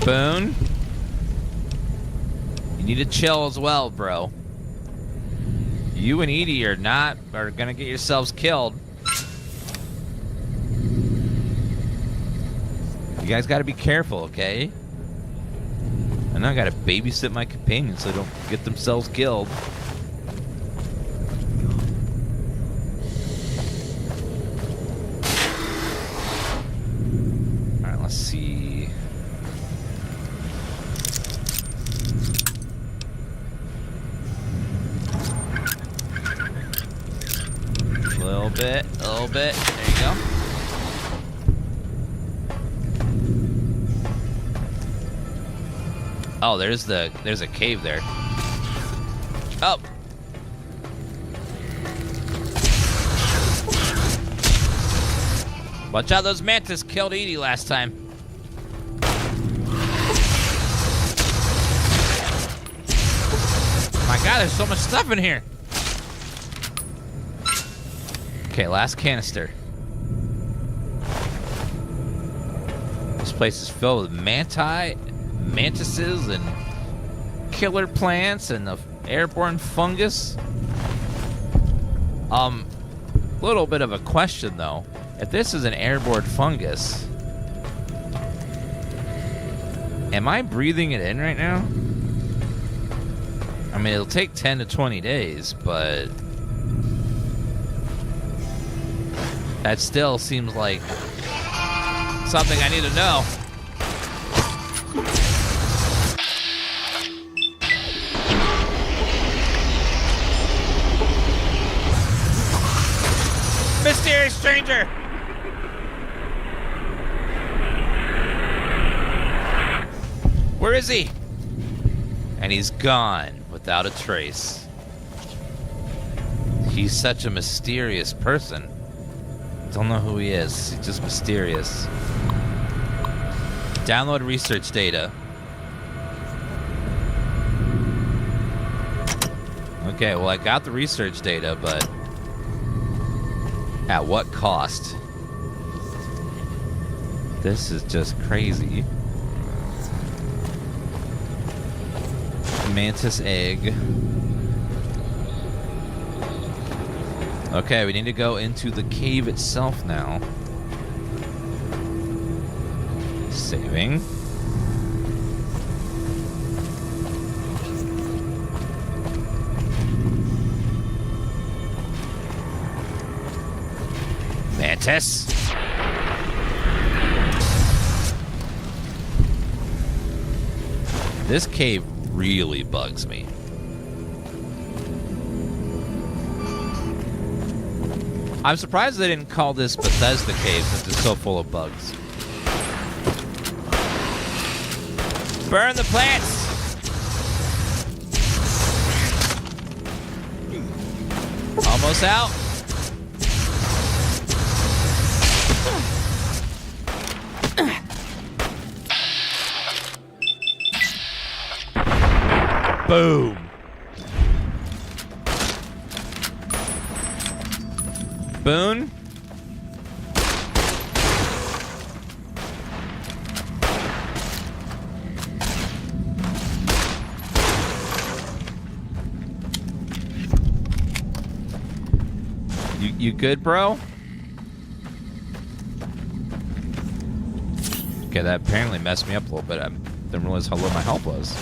Boone. You need to chill as well, bro. You and Edie are gonna get yourselves killed. You guys gotta be careful, okay? And I gotta babysit my companions so they don't get themselves killed. Alright, let's see. A little bit. There you go. Oh, there's a cave there. Oh. Watch out, those mantis killed Edie last time. My god, there's so much stuff in here. Okay, last canister. This place is filled with mantises and killer plants and the airborne fungus. Little bit of a question though. If this is an airborne fungus, am I breathing it in right now? I mean, it'll take 10 to 20 days, but that still seems like something I need to know. Mysterious stranger! Where is he? And he's gone without a trace. He's such a mysterious person. Don't know who he is. He's just mysterious. Download research data. Okay, well, I got the research data, but at what cost? This is just crazy. Mantis egg. Okay, we need to go into the cave itself now. Saving. Mantis. This cave really bugs me. I'm surprised they didn't call this Bethesda Cave since it's so full of bugs. Burn the plants! Almost out. Boom. Boone. You good, bro? Okay, that apparently messed me up a little bit. I didn't realize how low my health was.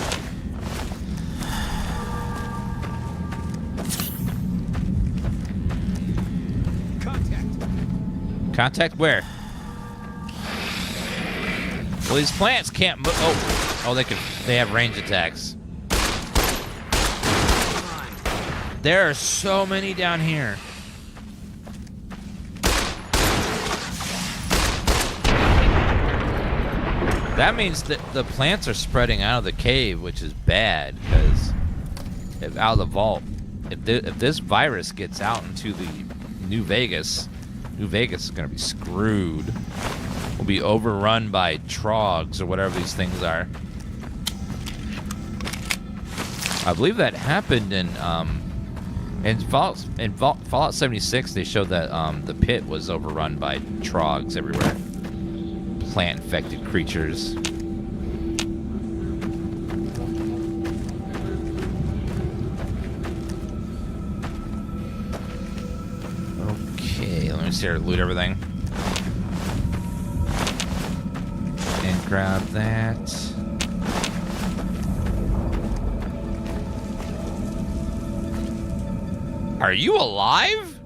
Contact where? Well, these plants can't move. Oh, they can. They have range attacks. There are so many down here. That means that the plants are spreading out of the cave, which is bad because out of the vault. If this virus gets out into the New Vegas is going to be screwed. We'll be overrun by trogs or whatever these things are. I believe that happened in Fallout 76. They showed that the pit was overrun by trogs everywhere. Plant-infected creatures. Let me see her loot everything. And grab that. Are you alive?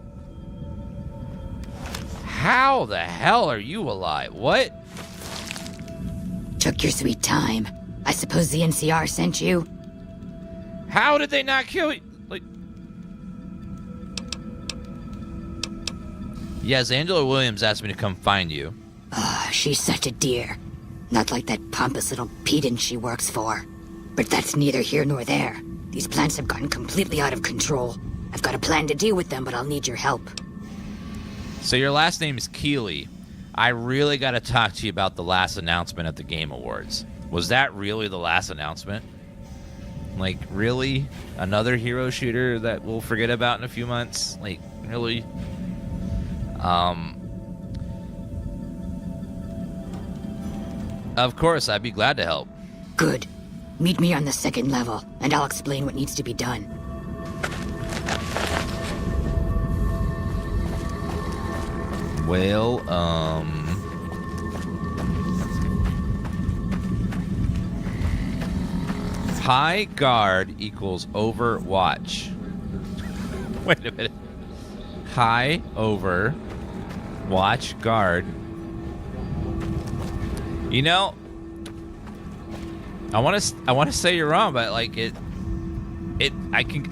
How the hell are you alive? What? Took your sweet time. I suppose the NCR sent you? How did they not kill you? Yes, Angela Williams asked me to come find you. She's such a dear. Not like that pompous little pedant she works for. But that's neither here nor there. These plants have gotten completely out of control. I've got a plan to deal with them, but I'll need your help. So your last name is Keely. I really got to talk to you about the last announcement at the Game Awards. Was that really the last announcement? Like, really? Another hero shooter that we'll forget about in a few months? Like, really? Of course, I'd be glad to help. Good. Meet me on the second level, and I'll explain what needs to be done. Well, high guard equals overwatch. Wait a minute. High over watch guard. You know, I want to say you're wrong, but like I can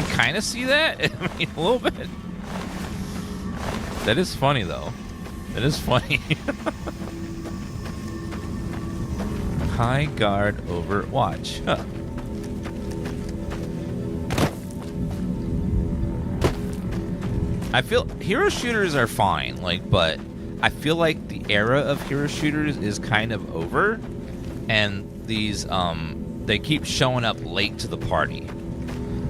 kind of see that. I mean, a little bit. That is funny though. That is funny. High guard overwatch. Huh. I feel hero shooters are fine, like, but I feel like the era of hero shooters is kind of over, and these they keep showing up late to the party.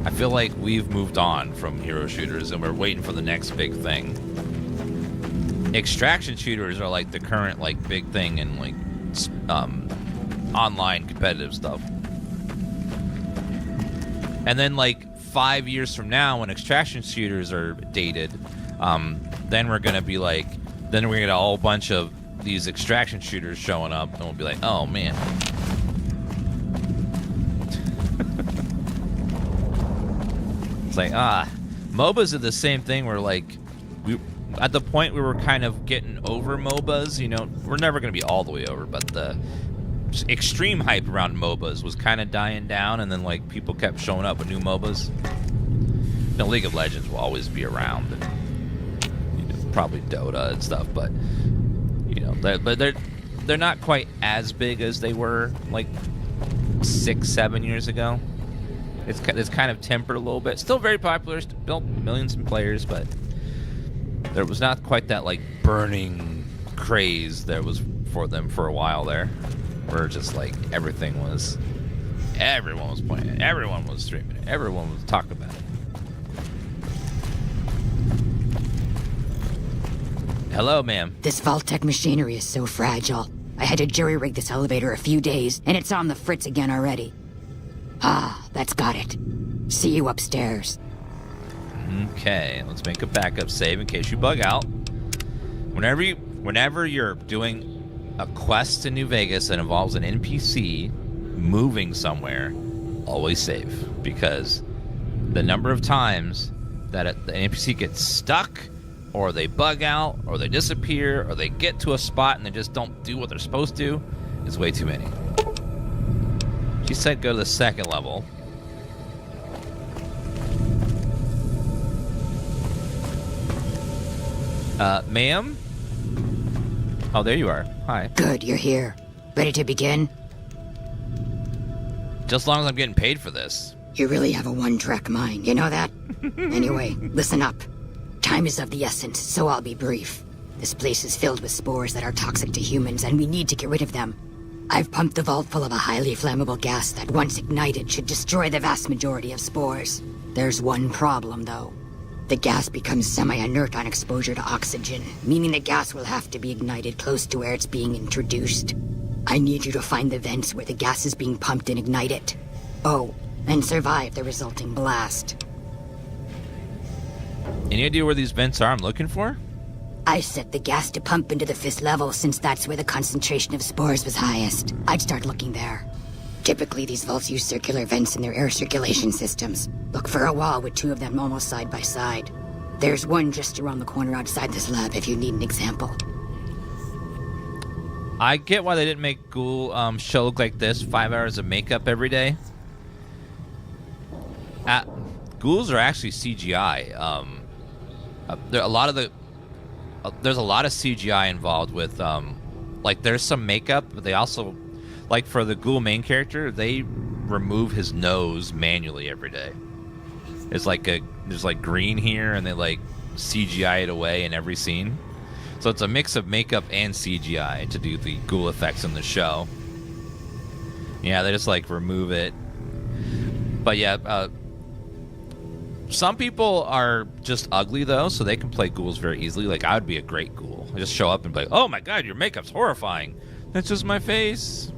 I feel like we've moved on from hero shooters and we're waiting for the next big thing. Extraction shooters are like the current like big thing in like online competitive stuff. And then like 5 years from now, when extraction shooters are dated, then we're gonna be like, then we're gonna get a whole bunch of these extraction shooters showing up, and we'll be like, oh man. It's like, MOBAs are the same thing. Where like, we at the point we were kind of getting over MOBAs. You know, we're never gonna be all the way over, but the extreme hype around MOBAs was kind of dying down, and then like people kept showing up with new MOBAs. You know, League of Legends will always be around, and you know, probably Dota and stuff, but you know, they're not quite as big as they were like 6-7 years ago. It's kind of tempered a little bit. Still very popular, still millions of players, but there was not quite that like burning craze there was for them for a while there. Where just like everyone was playing it, everyone was streaming it, everyone was talking about it. Hello, ma'am. This Vault-Tec machinery is so fragile. I had to jury-rig this elevator a few days, and it's on the fritz again already. That's got it. See you upstairs. Okay, let's make a backup save in case you bug out. Whenever you're doing a quest in New Vegas that involves an NPC moving somewhere, always save, because the number of times that the NPC gets stuck, or they bug out, or they disappear, or they get to a spot and they just don't do what they're supposed to is way too many. She said go to the second level. Ma'am? Oh, there you are. Hi. Good, you're here. Ready to begin? Just as long as I'm getting paid for this. You really have a one-track mind, you know that? Anyway, listen up. Time is of the essence, so I'll be brief. This place is filled with spores that are toxic to humans, and we need to get rid of them. I've pumped the vault full of a highly flammable gas that, once ignited, should destroy the vast majority of spores. There's one problem, though. The gas becomes semi-inert on exposure to oxygen, meaning the gas will have to be ignited close to where it's being introduced. I need you to find the vents where the gas is being pumped and ignite it. Oh, and survive the resulting blast. Any idea where these vents are I'm looking for? I set the gas to pump into the 5th level since that's where the concentration of spores was highest. I'd start looking there. Typically, these vaults use circular vents in their air circulation systems. Look for a wall with 2 of them almost side by side. There's one just around the corner outside this lab if you need an example. I get why they didn't make Ghoul show look like this. 5 hours of makeup every day. Ghouls are actually CGI. There's a lot of CGI involved with like there's some makeup, but they also, like for the Ghoul main character, they remove his nose manually every day. It's like there's like green here, and they like CGI it away in every scene. So it's a mix of makeup and CGI to do the Ghoul effects in the show. Yeah, they just like remove it. But yeah, some people are just ugly though, so they can play ghouls very easily. Like I would be a great ghoul. I just show up and be like, "Oh my god, your makeup's horrifying." That's just my face.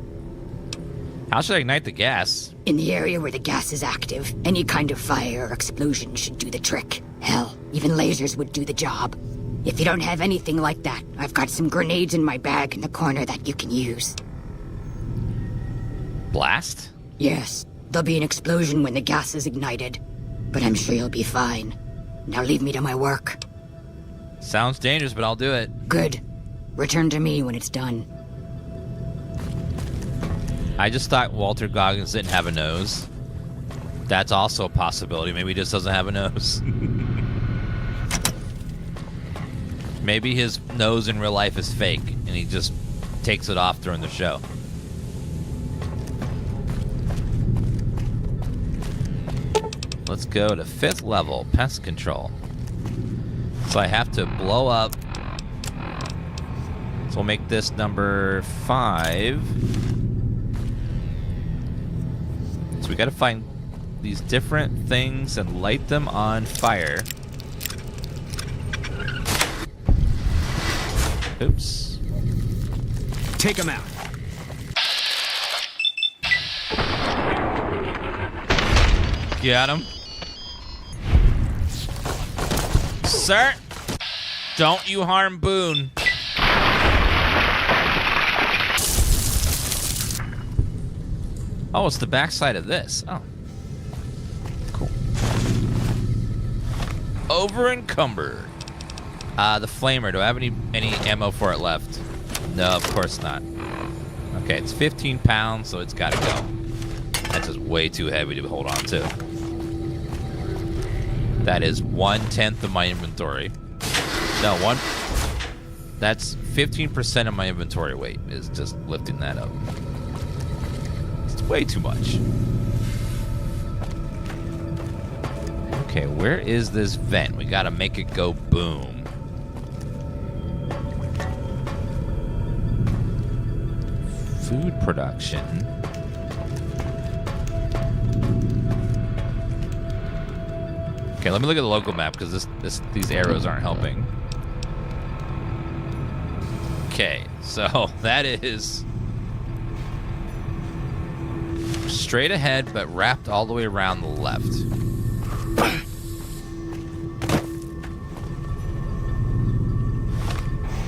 How should I ignite the gas? In the area where the gas is active, any kind of fire or explosion should do the trick. Hell, even lasers would do the job. If you don't have anything like that, I've got some grenades in my bag in the corner that you can use. Blast? Yes, there'll be an explosion when the gas is ignited. But I'm sure you'll be fine. Now leave me to my work. Sounds dangerous, but I'll do it. Good. Return to me when it's done. I just thought Walter Goggins didn't have a nose. That's also a possibility. Maybe he just doesn't have a nose. Maybe his nose in real life is fake, and he just takes it off during the show. let's go to 5th level, pest control. So I have to blow up. So we'll make this number 5. So we got to find these different things and light them on fire. Oops. Take him out. Got him. Sir, don't you harm Boone. Oh, it's the backside of this. Oh. Cool. Over encumbered. The flamer. Do I have any ammo for it left? No, of course not. Okay, it's 15 pounds, so it's got to go. That's just way too heavy to hold on to. That is 1/10 of my inventory. No, that's 15% of my inventory weight is just lifting that up. It's way too much. Okay, where is this vent? We gotta make it go boom. Food production. Okay, let me look at the local map because these arrows aren't helping. Okay, so that is straight ahead, but wrapped all the way around the left.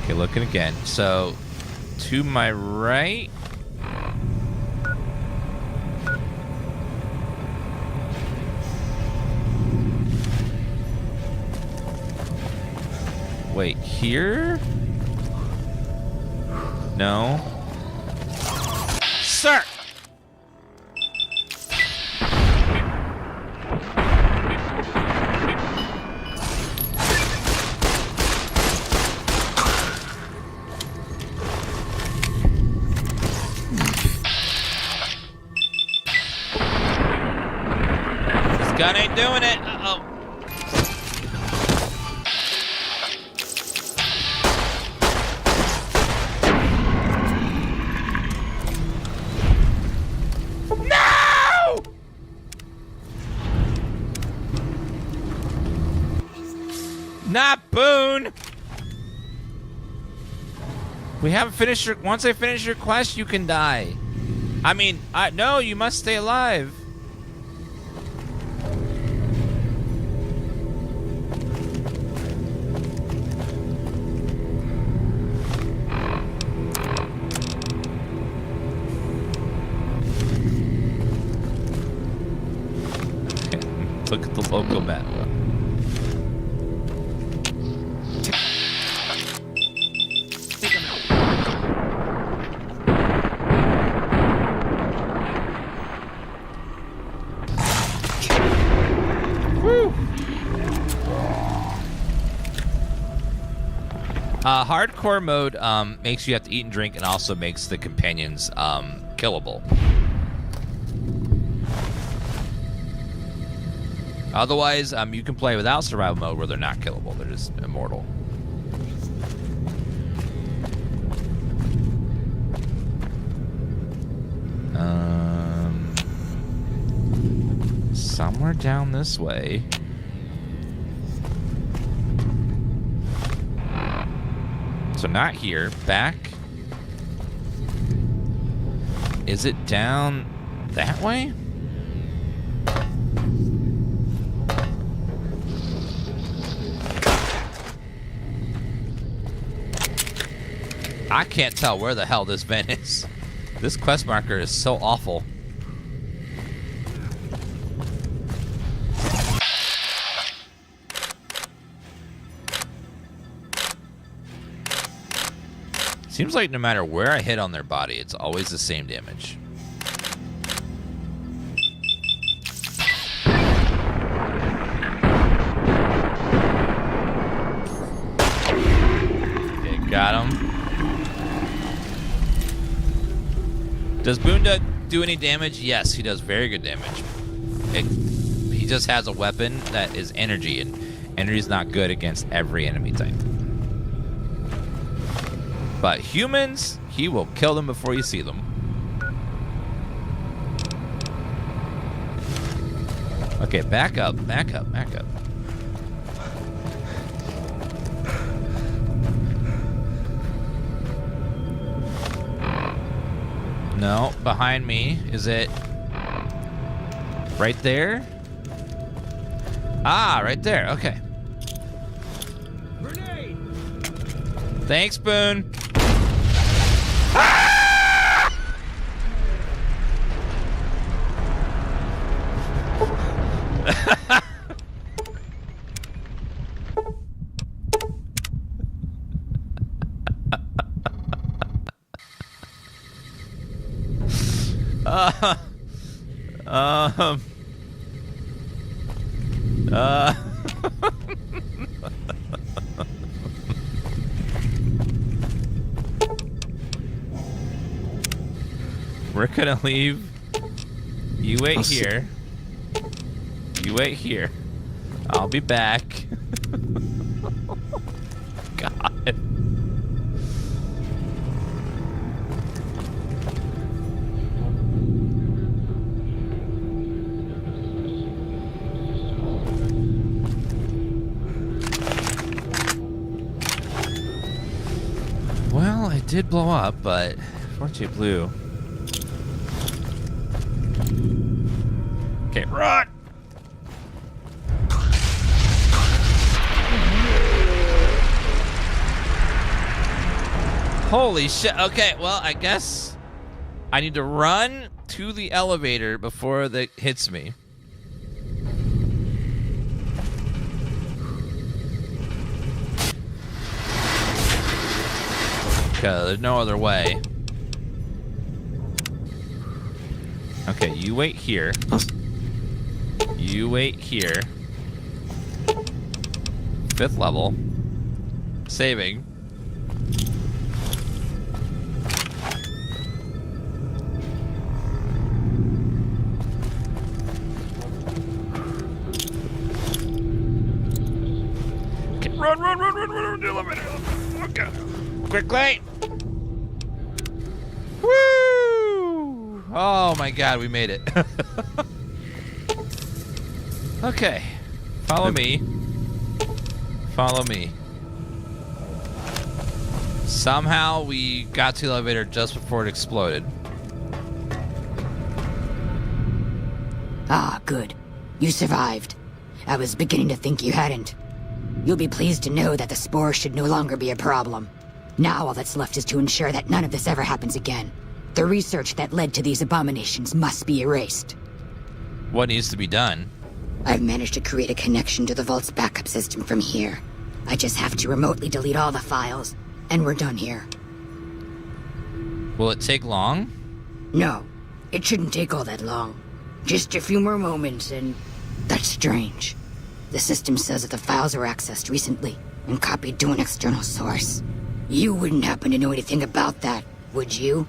Okay, looking again. So to my right. Wait, here? No. Sir! This gun ain't doing it. Uh-oh. Not Boone! We haven't finished your... Once I finish your quest, you can die. I mean, no, you must stay alive. Okay, look at the local map. Hardcore mode makes you have to eat and drink and also makes the companions killable. Otherwise, you can play without survival mode where they're not killable. They're just immortal. Somewhere down this way. So not here. Back. Is it down that way? I can't tell where the hell this vent is. This quest marker is so awful. Seems like no matter where I hit on their body, it's always the same damage. Okay, got him. Does Boone do any damage? Yes, he does very good damage. He just has a weapon that is energy, and energy is not good against every enemy type. But humans, he will kill them before you see them. Okay, back up, back up, back up. No, behind me. Is it right there? Ah, right there. Okay. Grenade! Thanks, Boone. We're gonna leave. You wait here. You wait here. I'll be back. God. Well, it did blow up, but fortunately it blew. Okay, run! Holy shit. Okay, well, I guess I need to run to the elevator before it hits me. Okay, there's no other way. Okay, you wait here. You wait here. 5th level. Saving. Okay, run, the elevator. Okay. Quickly. Woo! Oh my god, we made it. Okay, follow me. Follow me. Somehow we got to the elevator just before it exploded. Ah, good. You survived. I was beginning to think you hadn't. You'll be pleased to know that the spore should no longer be a problem. Now all that's left is to ensure that none of this ever happens again. The research that led to these abominations must be erased. What needs to be done? I've managed to create a connection to the Vault's backup system from here. I just have to remotely delete all the files, and we're done here. Will it take long? No, it shouldn't take all that long. Just a few more moments, and that's strange. The system says that the files were accessed recently and copied to an external source. You wouldn't happen to know anything about that, would you?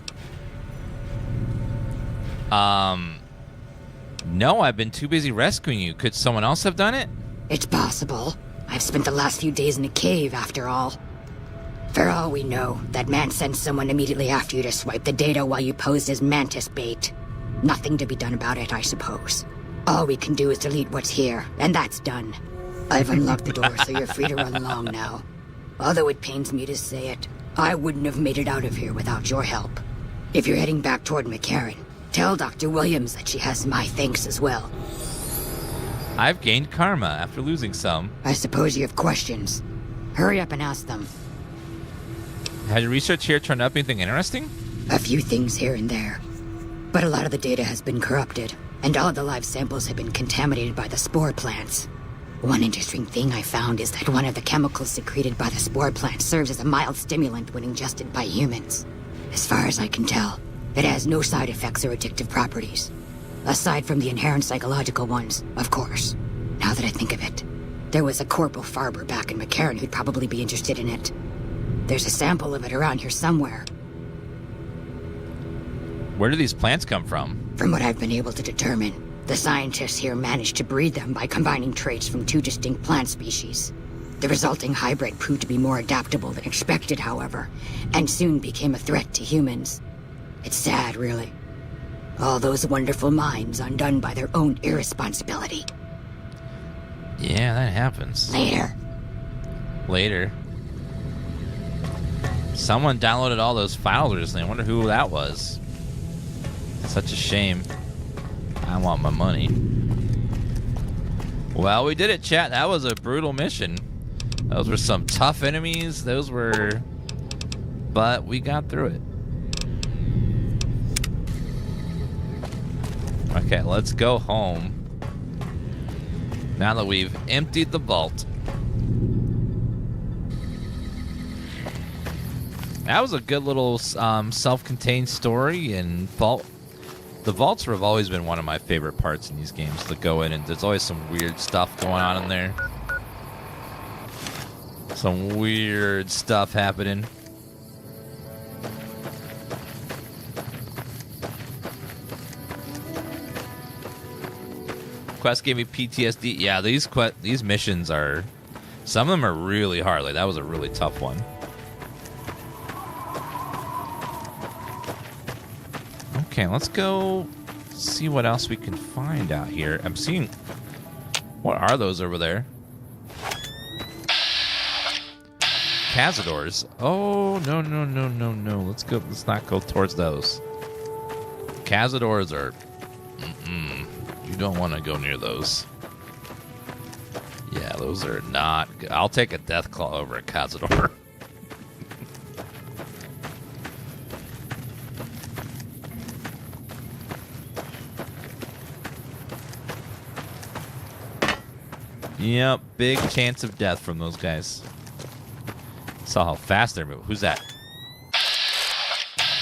No, I've been too busy rescuing you. Could someone else have done it? It's possible. I've spent the last few days in a cave, after all. For all we know, that man sent someone immediately after you to swipe the data while you posed as mantis bait. Nothing to be done about it, I suppose. All we can do is delete what's here, and that's done. I've unlocked the door, so you're free to run along now. Although it pains me to say it, I wouldn't have made it out of here without your help. If you're heading back toward McCarran, tell Dr. Williams that she has my thanks as well. I've gained karma after losing some. I suppose you have questions. Hurry up and ask them. Has your research here turned up anything interesting? A few things here and there. But a lot of the data has been corrupted, and all of the live samples have been contaminated by the spore plants. One interesting thing I found is that one of the chemicals secreted by the spore plant serves as a mild stimulant when ingested by humans. As far as I can tell, it has no side effects or addictive properties. Aside from the inherent psychological ones, of course. Now that I think of it, there was a Corporal Farber back in McCarran who'd probably be interested in it. There's a sample of it around here somewhere. Where do these plants come from? From what I've been able to determine, The scientists here managed to breed them by combining traits from 2 distinct plant species. The resulting hybrid proved to be more adaptable than expected, however, and soon became a threat to humans. It's sad, really. All those wonderful minds undone by their own irresponsibility. Yeah, that happens. Later. Someone downloaded all those files recently. I wonder who that was. Such a shame. I want my money. Well, we did it, chat. That was a brutal mission. Those were some tough enemies. But we got through it. Okay, let's go home. Now that we've emptied the vault. That was a good little self-contained story and vault. The vaults have always been one of my favorite parts in these games to go in, and there's always some weird stuff going on in there. Some weird stuff happening. Quest gave me PTSD. Yeah, these missions are... Some of them are really hard. Like, that was a really tough one. Okay, let's go see what else we can find out here. I'm seeing... What are those over there? Cazadors. Oh, no. Let's not go towards those. Cazadors are... You don't want to go near those. Yeah, those are not good. I'll take a Deathclaw over a Cazador. Yep, big chance of death from those guys. Saw how fast they're moving. Who's that?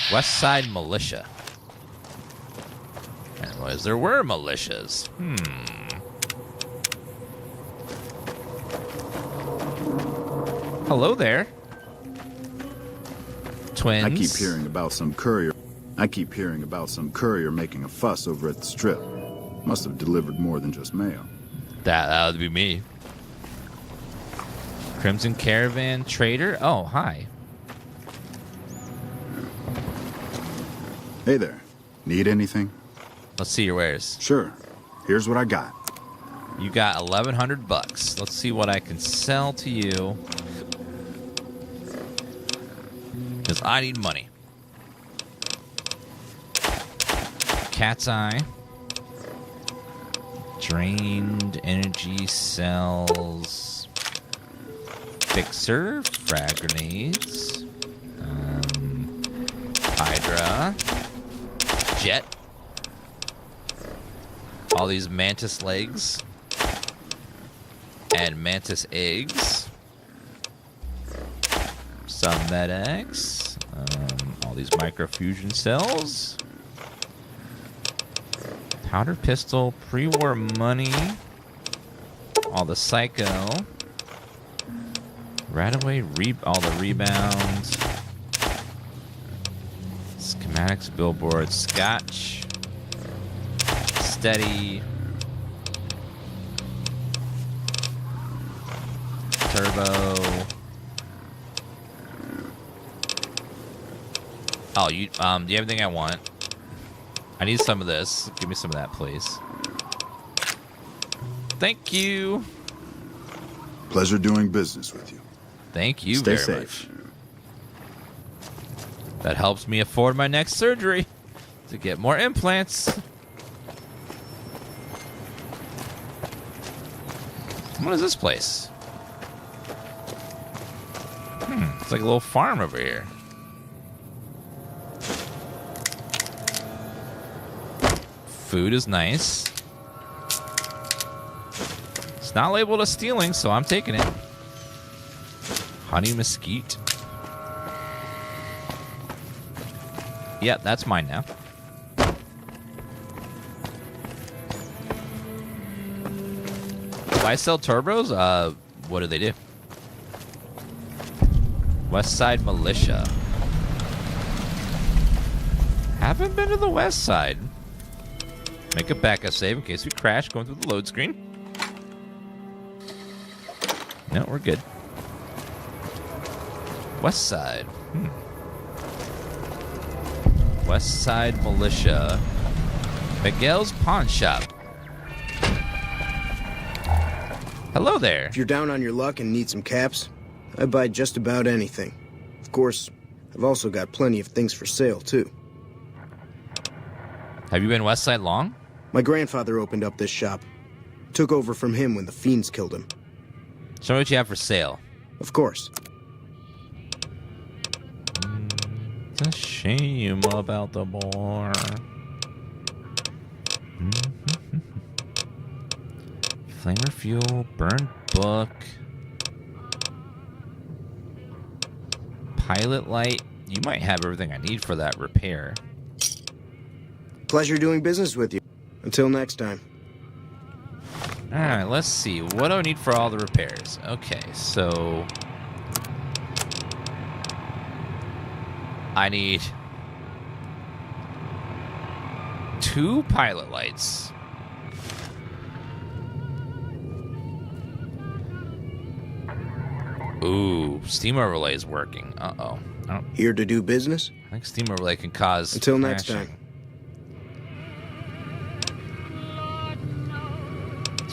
Westside Militia. Anyways, there were militias. Hello there. Twins. I keep hearing about some courier making a fuss over at the Strip. Must have delivered more than just mail. That would be me. Crimson Caravan Trader? Oh, hi. Hey there. Need anything? Let's see your wares. Sure. Here's what I got. You got 1,100 bucks. Let's see what I can sell to you. Because I need money. Cat's Eye. Drained energy cells. Fixer. Frag grenades. Hydra. Jet. All these mantis legs. And mantis eggs. Some med-X. All these microfusion cells. Powder pistol. Pre-war money. All the psycho. Right-away all the rebounds. Schematics, billboards, scotch. Steady. Turbo. Oh, do you have everything I want? I need some of this. Give me some of that, please. Thank you. Pleasure doing business with you. Thank you Stay very safe. much. That helps me afford my next surgery to get more implants. What is this place? It's like a little farm over here. Food is nice. It's not labeled as stealing, so I'm taking it. Honey mesquite. Yep, that's mine now. Do I sell turbos? What do they do? Westside Militia. Haven't been to the west side. Make a backup save in case we crash going through the load screen. No, we're good. Westside. Westside Militia. Miguel's Pawn Shop. Hello there. If you're down on your luck and need some caps, I buy just about anything. Of course, I've also got plenty of things for sale, too. Have you been Westside long? My grandfather opened up this shop. Took over from him when the fiends killed him. Show me what you have for sale. Of course. It's a shame about the boar. Flamer fuel, burned book, pilot light. You might have everything I need for that repair. Pleasure doing business with you. Until next time. Alright, let's see. What do I need for all the repairs? Okay, so I need 2 pilot lights. Ooh, steam overlay is working. Uh-oh. Here to do business? I think steam overlay can cause Until crashing. next time.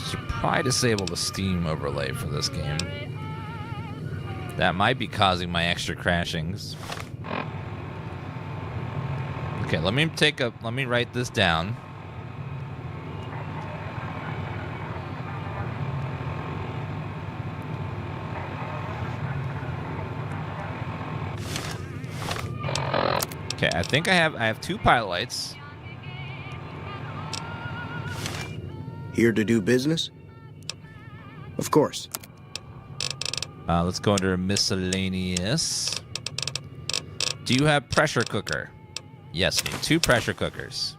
Should probably disable the steam overlay for this game. That might be causing my extra crashings. Okay, let me write this down. Okay, I think I have 2 pilot lights. Here to do business? Of course. Let's go under miscellaneous. Do you have pressure cooker? Yes, we need 2 pressure cookers.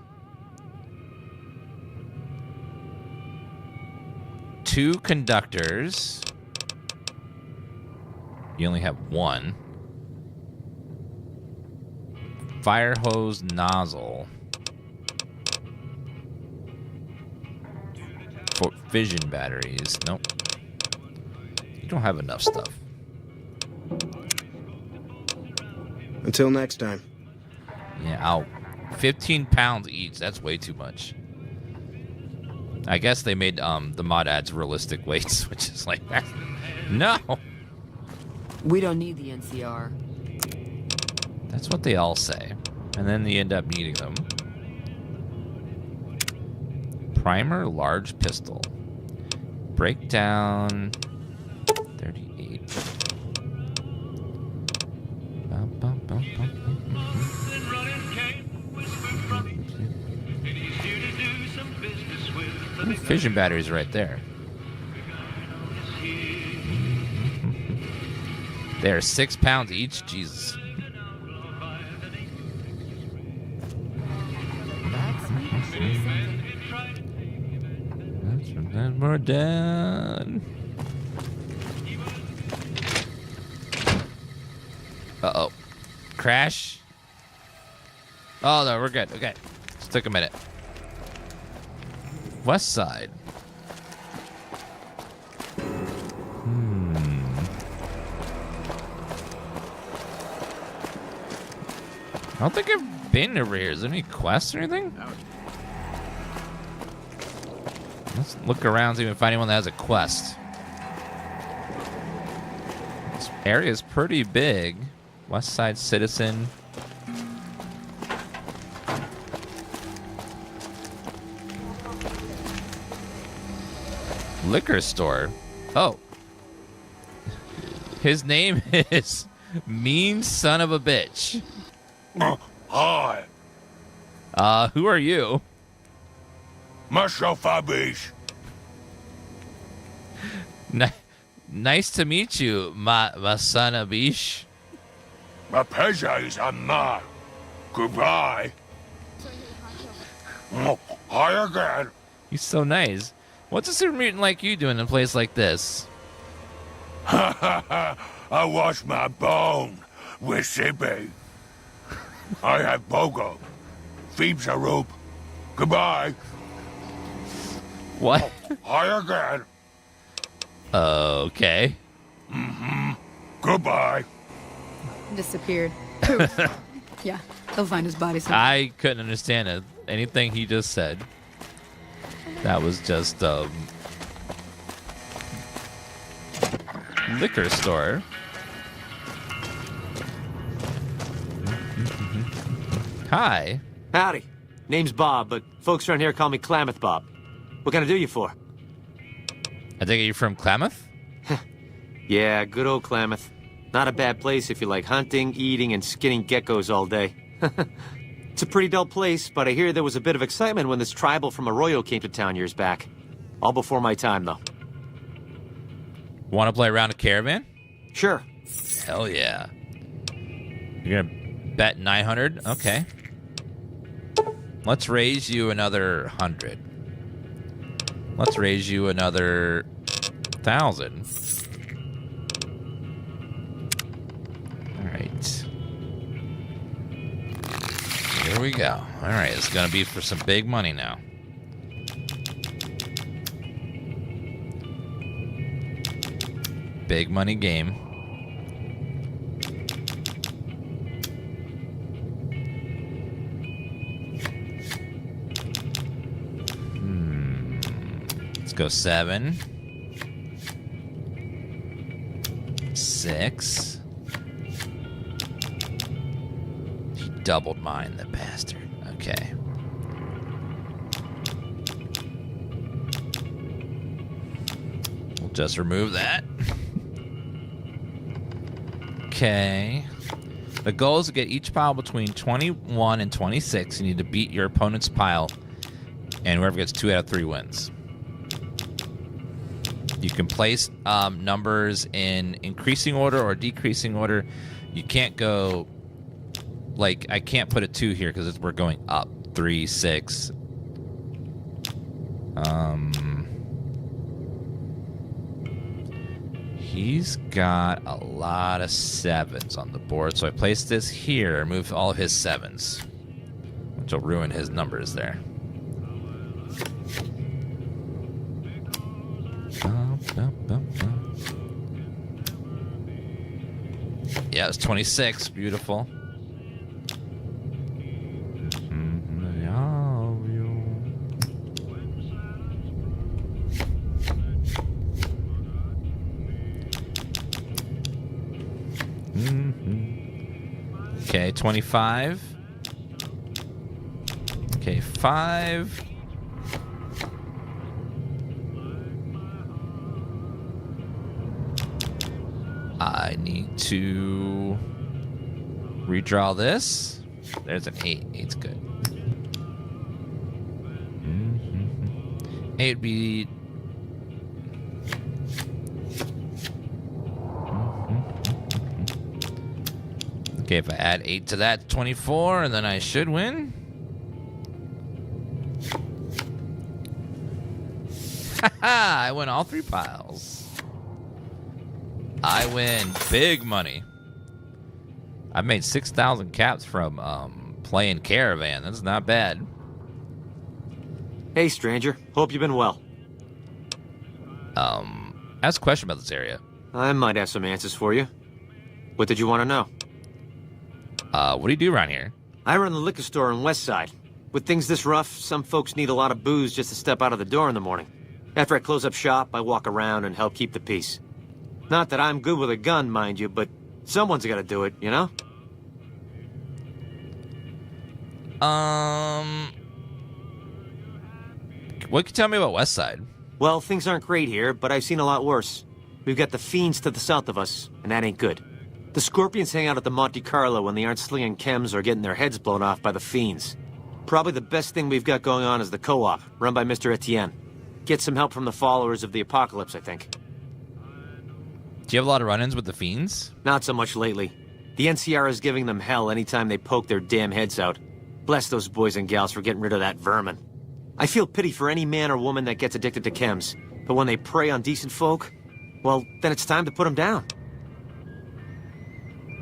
2 conductors. You only have 1. Fire hose nozzle. For fission batteries. Nope. You don't have enough stuff. Until next time. Yeah, 15 pounds each. That's way too much. I guess they made the mod adds realistic weights, which is like, no. We don't need the NCR. That's what they all say. And then they end up needing them. Primer, large pistol. Breakdown, 38. Ooh, fission batteries right there. They're 6 pounds each. Jesus. And we're done. Uh-oh. Crash? Oh, no, we're good. Okay. Just took a minute. West side. I don't think I've been over here. Is there any quests or anything? Let's look around, see if we can find anyone that has a quest. This area is pretty big. West Side Citizen. Liquor store. Oh. His name is Mean Son of a Bitch. Hi. Who are you? Myself, Abish. Nice to meet you, my son Abish. My pleasure is mine. Goodbye. Hi again. He's so nice. What's a super mutant like you doing in a place like this? I wash my bone with Sippy. I have Bogo. Phoebe's a rope. Goodbye. What? Hi again. Okay. Mm-hmm. Goodbye. Disappeared. Yeah, they'll find his body soon. I couldn't understand anything he just said. That was just liquor store. Hi. Howdy. Name's Bob, but folks around here call me Klamath Bob. What can I do you for? I think you're from Klamath? Yeah, good old Klamath. Not a bad place if you like hunting, eating, and skinning geckos all day. It's a pretty dull place, but I hear there was a bit of excitement when this tribal from Arroyo came to town years back. All before my time, though. Want to play around a caravan? Sure. Hell yeah. You're gonna bet 900? Okay. Let's raise you another 100. Let's raise you another 1,000. All right. Here we go. All right, it's gonna be for some big money now. Big money game. Let's go 7. 6. He doubled mine, the bastard. Okay. We'll just remove that. Okay. The goal is to get each pile between 21 and 26. You need to beat your opponent's pile, and whoever gets 2 out of 3 wins. You can place numbers in increasing order or decreasing order. You can't go, like, I can't put a 2 here because we're going up. 3, 6. He's got a lot of 7s on the board, so I place this here, remove all of his 7s, which will ruin his numbers there. Yeah, it's 26. Beautiful. Okay, 25. Okay, 5. I need to redraw this. There's an 8. 8's good. 8 would be... Okay, if I add 8 to that, 24, and then I should win. Haha, I win all 3 piles. I win big money. I made 6,000 caps from playing Caravan. That's not bad. Hey, stranger. Hope you've been well. Ask a question about this area. I might have some answers for you. What did you want to know? What do you do around here? I run the liquor store on Westside. With things this rough, some folks need a lot of booze just to step out of the door in the morning. After I close up shop, I walk around and help keep the peace. Not that I'm good with a gun, mind you, but someone's got to do it, you know? What can you tell me about Westside? Well, things aren't great here, but I've seen a lot worse. We've got the fiends to the south of us, and that ain't good. The Scorpions hang out at the Monte Carlo when they aren't slinging chems or getting their heads blown off by the fiends. Probably the best thing we've got going on is the co-op, run by Mr. Etienne. Get some help from the followers of the apocalypse, I think. Do you have a lot of run-ins with the fiends? Not so much lately. The NCR is giving them hell anytime they poke their damn heads out. Bless those boys and gals for getting rid of that vermin. I feel pity for any man or woman that gets addicted to chems, but when they prey on decent folk, well, then it's time to put them down.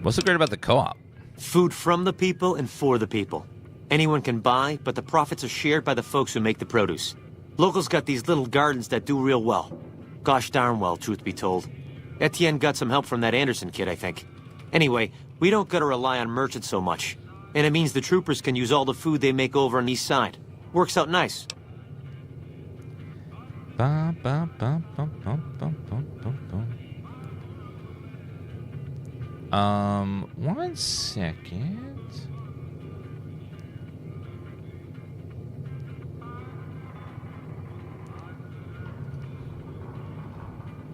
What's so great about the co-op? Food from the people and for the people. Anyone can buy, but the profits are shared by the folks who make the produce. Locals got these little gardens that do real well. Gosh darn well, truth be told. Etienne got some help from that Anderson kid, I think. Anyway, we don't gotta rely on merchants so much. And it means the troopers can use all the food they make over on the east side. Works out nice. Bum, bum, bum, bum, bum, bum, bum, bum, bum. 1 second.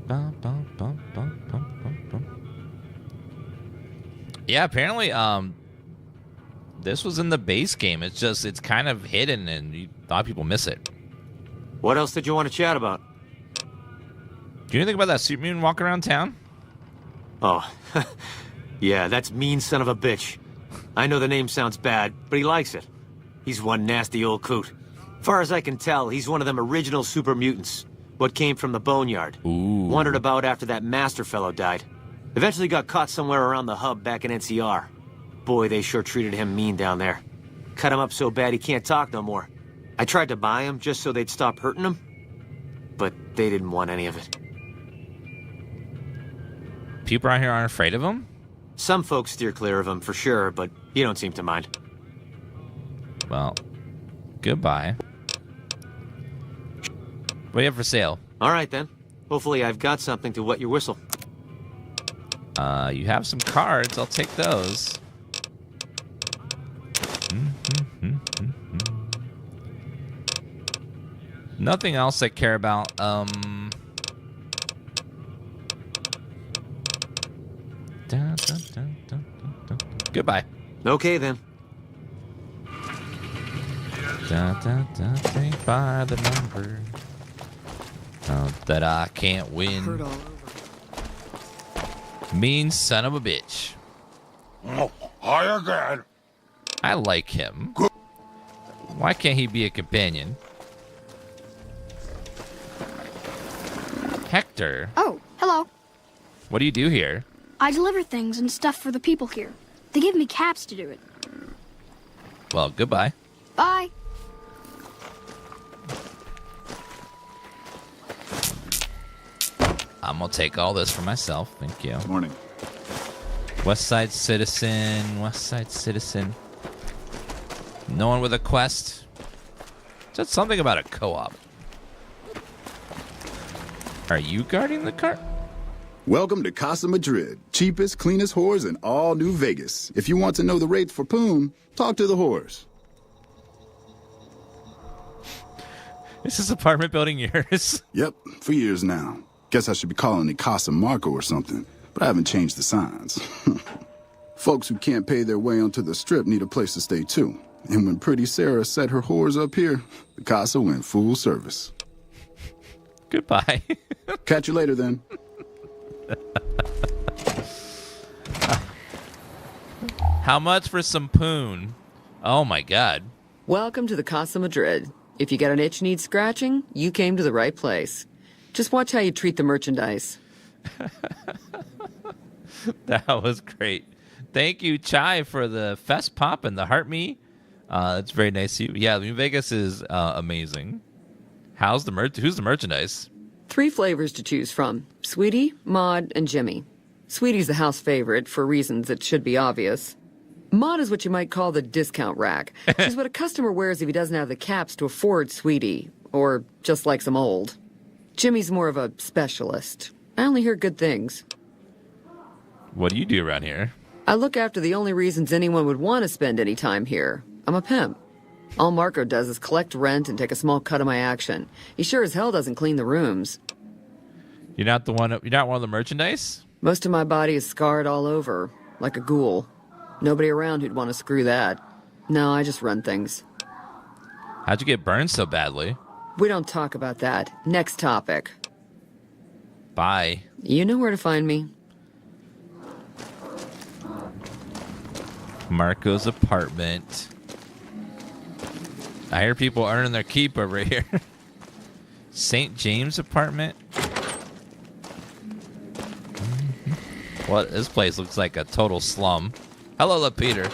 Bum, bum, bum, bum, bum, bum, bum. Yeah, apparently, this was in the base game. It's kind of hidden, and a lot of people miss it. What else did you want to chat about? Do you think about that Supermoon walking around town? Oh, yeah, that's mean son of a bitch. I know the name sounds bad, but he likes it. He's one nasty old coot. Far as I can tell, he's one of them original super mutants. What came from the boneyard. Ooh. Wandered about after that master fellow died. Eventually got caught somewhere around the hub back in NCR. Boy, they sure treated him mean down there. Cut him up so bad he can't talk no more. I tried to buy him just so they'd stop hurting him, but they didn't want any of it. People around here aren't afraid of him? Some folks steer clear of him for sure, but you don't seem to mind. Well, goodbye. What do you have for sale? All right, then. Hopefully I've got something to wet your whistle. You have some cards. I'll take those. Nothing else I care about. Goodbye. Okay, then. Think by the number that I can't win. Mean son of a bitch. Hi again. I like him. Why can't he be a companion? Hector. Oh, hello. What do you do here? I deliver things and stuff for the people here. They give me caps to do it. Well, goodbye. Bye. I'm gonna take all this for myself. Thank you. Morning. Westside citizen. Westside citizen. No one with a quest. Said something about a co-op. Are you guarding the cart? Welcome to Casa Madrid, cheapest, cleanest whores in all New Vegas. If you want to know the rates for Poon, talk to the whores. Is this apartment building yours? Yep, for years now. Guess I should be calling it Casa Marco or something, but I haven't changed the signs. Folks who can't pay their way onto the strip need a place to stay too. And when Pretty Sarah set her whores up here, the Casa went full service. Goodbye. Catch you later then. How much for some poon? Oh my god. Welcome to the Casa Madrid. If you got an itch needs scratching, you came to the right place. Just watch how you treat the merchandise. That was great. Thank you, Chai, for the fest pop and the heart me. That's very nice of you. Yeah, New Vegas is amazing. Who's the merchandise? 3 flavors to choose from: Sweetie, Maud, and Jimmy. Sweetie's the house favorite for reasons that should be obvious. Maud is what you might call the discount rack. She's what a customer wears if he doesn't have the caps to afford Sweetie, or just likes them old. Jimmy's more of a specialist. I only hear good things. What do you do around here? I look after the only reasons anyone would want to spend any time here. I'm a pimp. All Marco does is collect rent and take a small cut of my action. He sure as hell doesn't clean the rooms. You're not one of the merchandise? Most of my body is scarred all over, like a ghoul. Nobody around who'd want to screw that. No, I just run things. How'd you get burned so badly? We don't talk about that. Next topic. Bye. You know where to find me. Marco's apartment. I hear people earning their keep over here. St. James apartment. Well, this place looks like a total slum. Hello, Peter.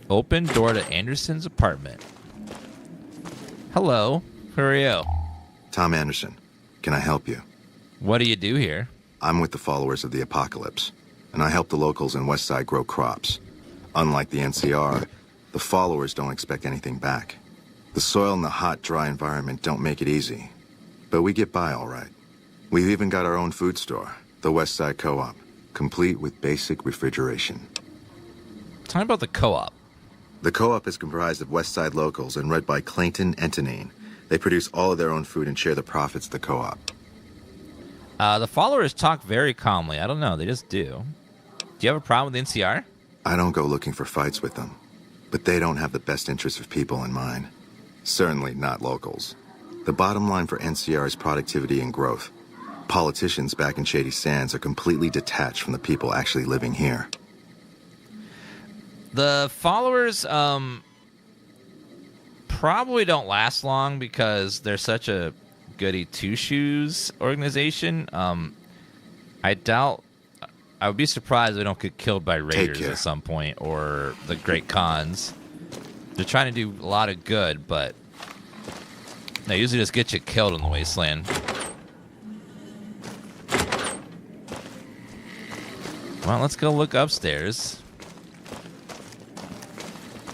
Open door to Anderson's apartment. Hello. Who are you? Tom Anderson. Can I help you? What do you do here? I'm with the followers of the apocalypse, and I help the locals in Westside grow crops. Unlike the NCR, the followers don't expect anything back. The soil and the hot, dry environment don't make it easy, but we get by all right. We've even got our own food store, the Westside Co-op, complete with basic refrigeration. Tell me about the co-op. The co-op is comprised of Westside locals and run by Clayton Entonine. They produce all of their own food and share the profits of the co-op. The followers talk very calmly. I don't know. They just do. Do you have a problem with the NCR? I don't go looking for fights with them, but they don't have the best interests of people in mind. Certainly not locals. The bottom line for NCR is productivity and growth. Politicians back in Shady Sands are completely detached from the people actually living here. The followers probably don't last long because they're such a goody two-shoes organization. I doubt... I would be surprised if they don't get killed by raiders at some point or the Great Khans. They're trying to do a lot of good, but they usually just get you killed in the Wasteland. Well, let's go look upstairs.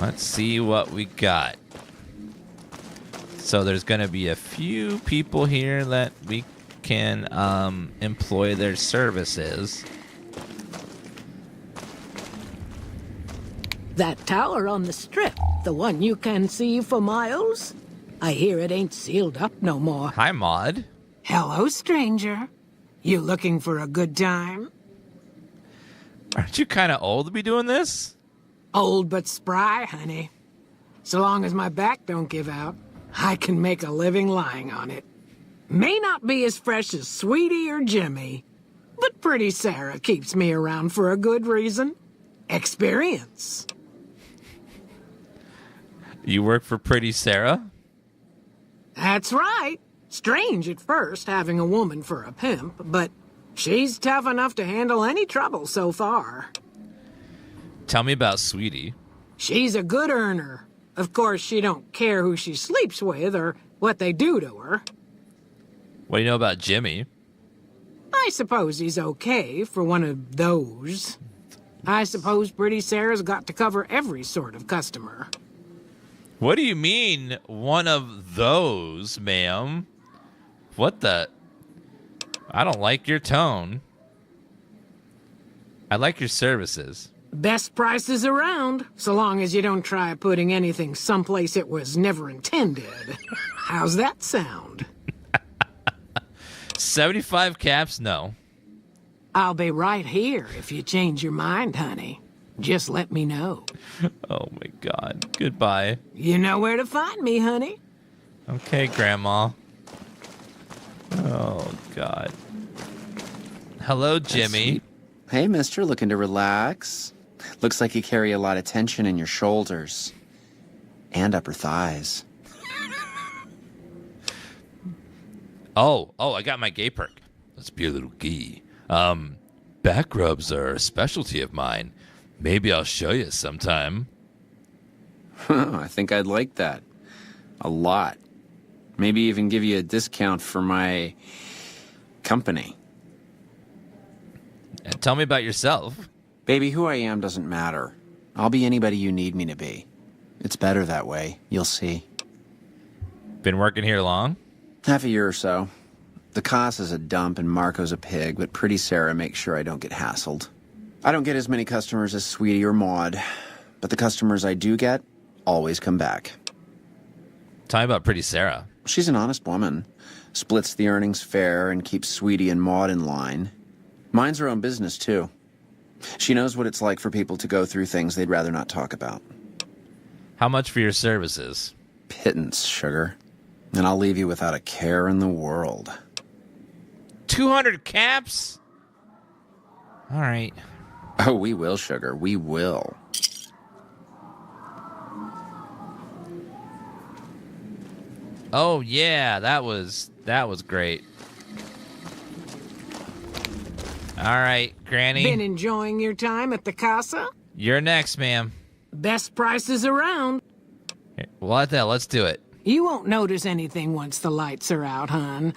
Let's see what we got. So there's going to be a few people here that we can employ their services. That tower on the strip, the one you can see for miles? I hear it ain't sealed up no more. Hi, Maud. Hello, stranger. You looking for a good time? Aren't you kind of old to be doing this? Old but spry, honey. So long as my back don't give out, I can make a living lying on it. May not be as fresh as Sweetie or Jimmy, but Pretty Sarah keeps me around for a good reason. Experience. You work for Pretty Sarah? That's right. Strange at first, having a woman for a pimp, but she's tough enough to handle any trouble so far. Tell me about Sweetie. She's a good earner. Of course, she don't care who she sleeps with or what they do to her. What do you know about Jimmy? I suppose he's okay for one of those. I suppose Pretty Sarah's got to cover every sort of customer. What do you mean, one of those, ma'am? What the... I don't like your tone. I like your services. Best prices around, so long as you don't try putting anything someplace it was never intended. How's that sound? 75 caps? No. I'll be right here if you change your mind, honey. Just let me know. Oh, my God. Goodbye. You know where to find me, honey. Okay, Grandma. Oh, God. Hello, Jimmy. Hey, mister, looking to relax? Looks like you carry a lot of tension in your shoulders. And upper thighs. Oh, I got my gay perk. Let's be a little gay. Back rubs are a specialty of mine. Maybe I'll show you sometime. I think I'd like that. A lot. Maybe even give you a discount for my company. And tell me about yourself. Baby, who I am doesn't matter. I'll be anybody you need me to be. It's better that way. You'll see. Been working here long? Half a year or so. The Casa's a dump and Marco's a pig, but Pretty Sarah makes sure I don't get hassled. I don't get as many customers as Sweetie or Maud, but the customers I do get always come back. Tell me about Pretty Sarah. She's an honest woman. Splits the earnings fair and keeps Sweetie and Maud in line. Minds her own business, too. She knows what it's like for people to go through things they'd rather not talk about. How much for your services? Pittance, sugar. And I'll leave you without a care in the world. 200 caps? All right. Oh, we will, sugar. We will. Oh, yeah. That was great. All right, Granny. Been enjoying your time at the Casa? You're next, ma'am. Best prices around. What the hell? Let's do it. You won't notice anything once the lights are out, hon.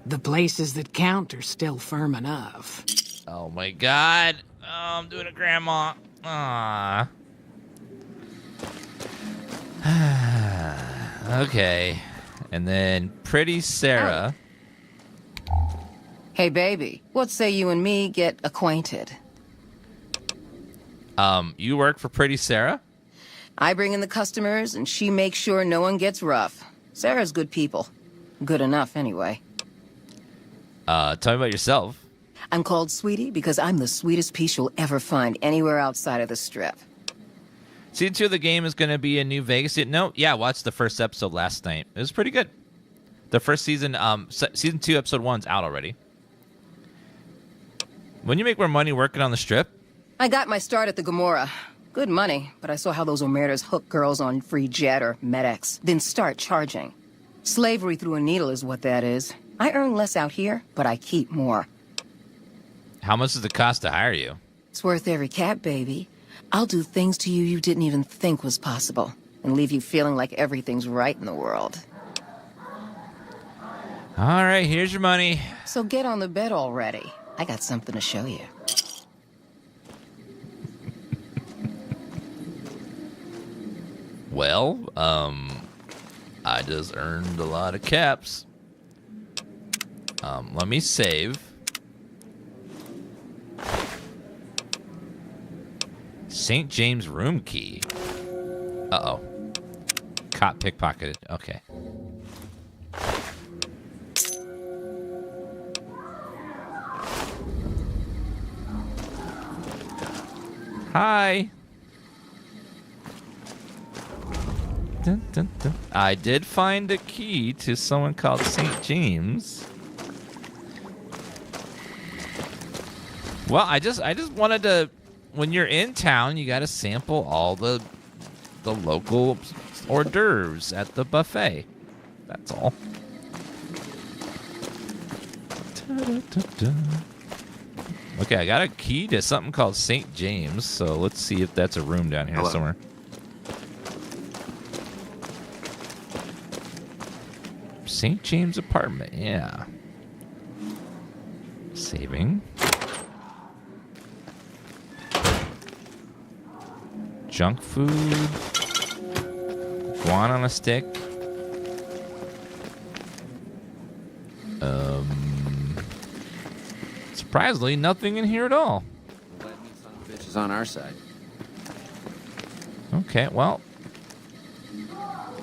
The places that count are still firm enough. Oh my god. Oh, I'm doing a grandma. Ah. Okay. And then Pretty Sarah. Hey, baby, what say you and me get acquainted? You work for Pretty Sarah? I bring in the customers, and she makes sure no one gets rough. Sarah's good people. Good enough, anyway. Tell me about yourself. I'm called Sweetie because I'm the sweetest piece you'll ever find anywhere outside of the Strip. Season 2 of the game is going to be in New Vegas. No, yeah, I watched the first episode last night. It was pretty good. The first season, Season 2, Episode 1's out already. When you make more money working on the Strip? I got my start at the Gomorrah. Good money, but I saw how those Omertas hook girls on free jet or MedX, then start charging. Slavery through a needle is what that is. I earn less out here, but I keep more. How much does it cost to hire you? It's worth every cap, baby. I'll do things to you you didn't even think was possible, and leave you feeling like everything's right in the world. All right, here's your money. So get on the bed already. I got something to show you. Well, I just earned a lot of caps. Let me save. St. James room key. Uh-oh. Caught pickpocketed. Okay. Hi. Dun, dun, dun. I did find a key to someone called St. James. Well, I just wanted to. When you're in town, you got to sample all the local hors d'oeuvres at the buffet. That's all. Okay, I got a key to something called St. James, so let's see if that's a room down here somewhere. St. James apartment, yeah. Saving. Junk food. Guan on a stick. Surprisingly, nothing in here at all. Bitch is on our side. Okay, well.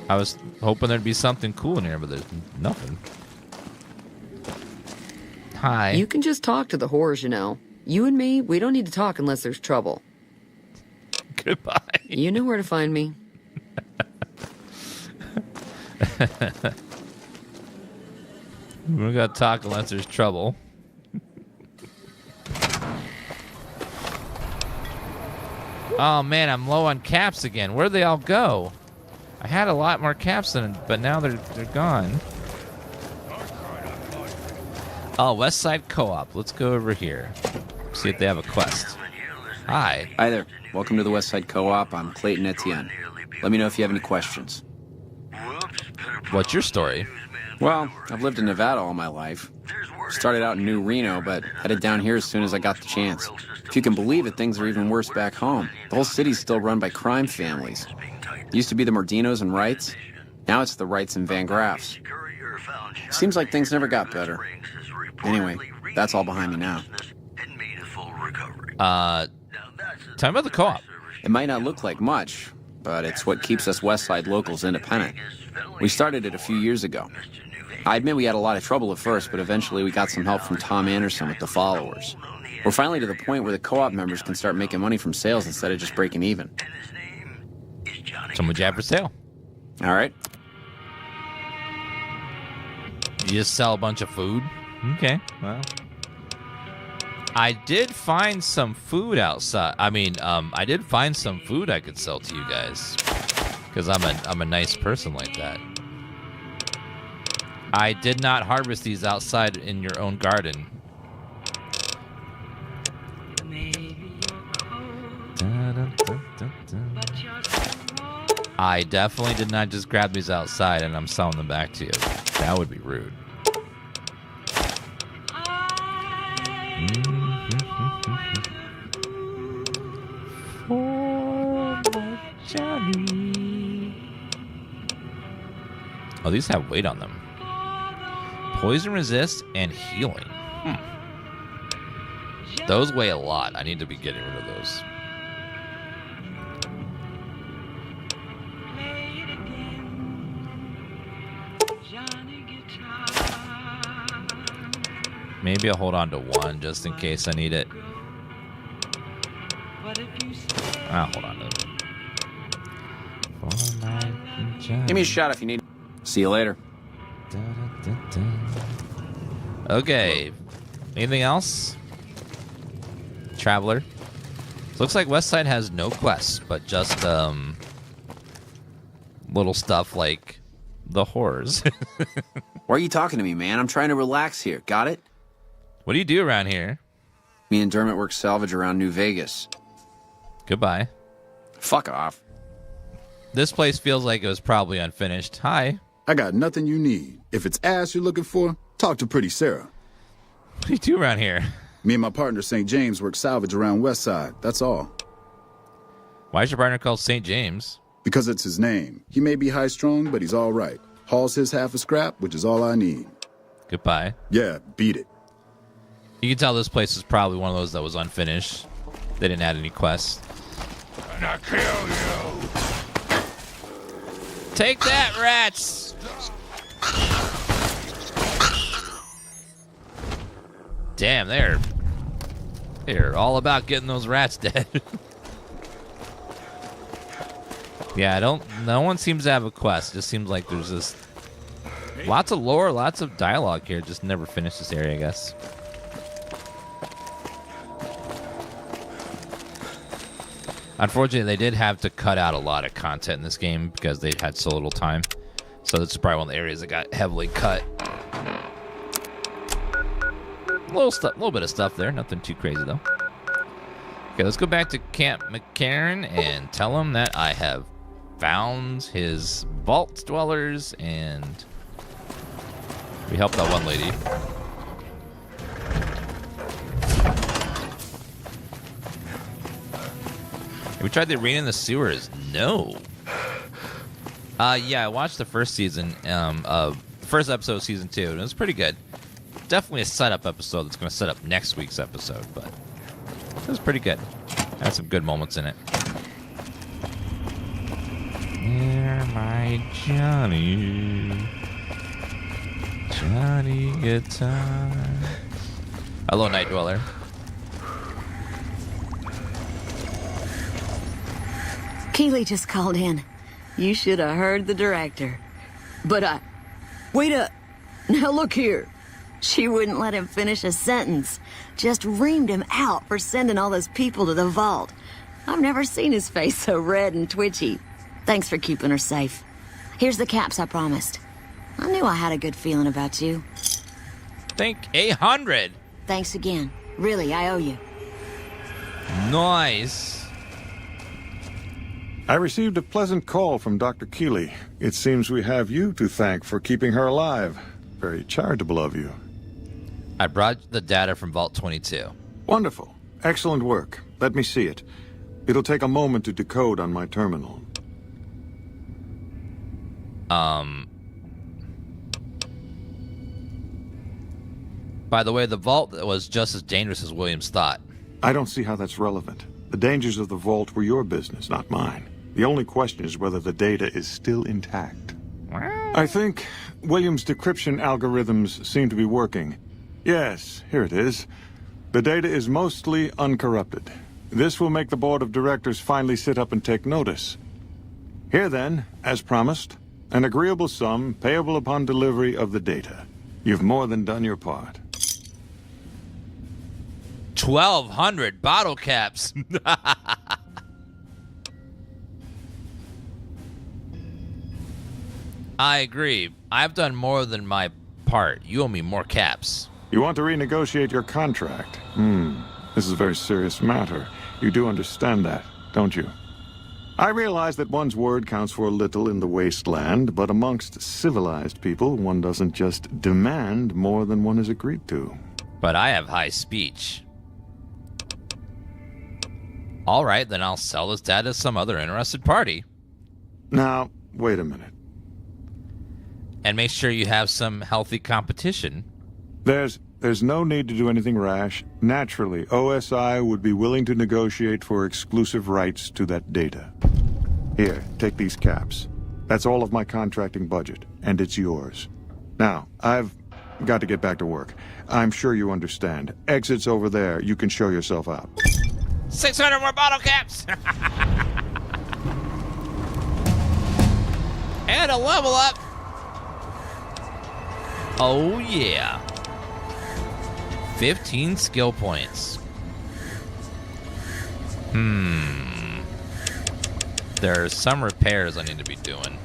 I was hoping there'd be something cool in here, but there's nothing. Hi. You can just talk to the whores, you know. You and me, we don't need to talk unless there's trouble. Goodbye. You know where to find me. We're gonna talk unless there's trouble. Oh man, I'm low on caps again. Where'd they all go? I had a lot more caps than, but now they're gone. Oh, Westside Co-op. Let's go over here. See if they have a quest. Hi. Hi there. Welcome to the Westside Co-op. I'm Clayton Etienne. Let me know if you have any questions. What's your story? Well, I've lived in Nevada all my life. Started out in New Reno, but headed down here as soon as I got the chance. If you can believe it, things are even worse back home. The whole city's still run by crime families. It used to be the Mordinos and Wrights. Now it's the Wrights and Van Graffs. Seems like things never got better. Anyway, that's all behind me now. Tell me about the co-op. It might not look like much, but it's what keeps us Westside locals independent. We started it a few years ago. I admit we had a lot of trouble at first, but eventually we got some help from Tom Anderson with the followers. We're finally to the point where the co-op members can start making money from sales instead of just breaking even. So much for sale. All right. You just sell a bunch of food? Okay, well. I did find some food outside. I did find some food I could sell to you guys. Because I'm a nice person like that. I did not harvest these outside in your own garden. Da, I definitely did not just grab these outside and I'm selling them back to you. That would be rude. For my Johnny. Oh, these have weight on them. Poison resist and healing. Those weigh a lot. I need to be getting rid of those. Maybe I'll hold on to one just in case I need it. I'll hold on to it. Give me a shot if you need. See you later. Okay. Anything else? Traveler. Looks like Westside has no quests, but just little stuff like the horrors. Why are you talking to me, man? I'm trying to relax here. Got it? What do you do around here? Me and Dermot work salvage around New Vegas. Goodbye. Fuck off. This place feels like it was probably unfinished. Hi. I got nothing you need. If it's ass you're looking for, talk to Pretty Sarah. What do you do around here? Me and my partner St. James work salvage around Westside. That's all. Why is your partner called St. James? Because it's his name. He may be high-strung, but he's all right. Hauls his half a scrap, which is all I need. Goodbye. Yeah, beat it. You can tell this place is probably one of those that was unfinished. They didn't add any quests. And I kill you. Take that, rats! Damn, they're all about getting those rats dead. Yeah, no one seems to have a quest. It just seems like there's just lots of lore, lots of dialogue here. Just never finished this area, I guess. Unfortunately, they did have to cut out a lot of content in this game because they had so little time. So this is probably one of the areas that got heavily cut. Little bit of stuff there. Nothing too crazy, though. Okay, let's go back to Camp McCarran and tell him that I have found his vault dwellers and we helped that one lady. Have we tried the arena in the sewers? No. Yeah, I watched the first season, first episode of season 2, and it was pretty good. Definitely a setup episode that's going to set up next week's episode, but it was pretty good. Had some good moments in it. You're my Johnny. Johnny Guitar. Hello, Night Dweller. Keely just called in. You should have heard the director. But wait up. Now look here. She wouldn't let him finish a sentence. Just reamed him out for sending all those people to the vault. I've never seen his face so red and twitchy. Thanks for keeping her safe. Here's the caps I promised. I knew I had a good feeling about you. Think 800. Thanks again. Really, I owe you. Nice. I received a pleasant call from Dr. Keely. It seems we have you to thank for keeping her alive. Very charitable of you. I brought the data from Vault 22. Wonderful. Excellent work. Let me see it. It'll take a moment to decode on my terminal. By the way, the vault was just as dangerous as Williams thought. I don't see how that's relevant. The dangers of the vault were your business, not mine. The only question is whether the data is still intact. I think Williams' decryption algorithms seem to be working. Yes, here it is. The data is mostly uncorrupted. This will make the board of directors finally sit up and take notice. Here then, as promised, an agreeable sum payable upon delivery of the data. You've more than done your part. 1,200 bottle caps. I agree. I've done more than my part. You owe me more caps. You want to renegotiate your contract? This is a very serious matter. You do understand that, don't you? I realize that one's word counts for little in the wasteland, but amongst civilized people, one doesn't just demand more than one has agreed to. But I have high speech. All right, then I'll sell this data to some other interested party. Now, wait a minute. And make sure you have some healthy competition. There's no need to do anything rash. Naturally, OSI would be willing to negotiate for exclusive rights to that data. Here, take these caps. That's all of my contracting budget, and it's yours. Now, I've got to get back to work. I'm sure you understand. Exit's over there. You can show yourself out. 600 more bottle caps! And a level up! Oh, yeah. 15 skill points. There's some repairs I need to be doing.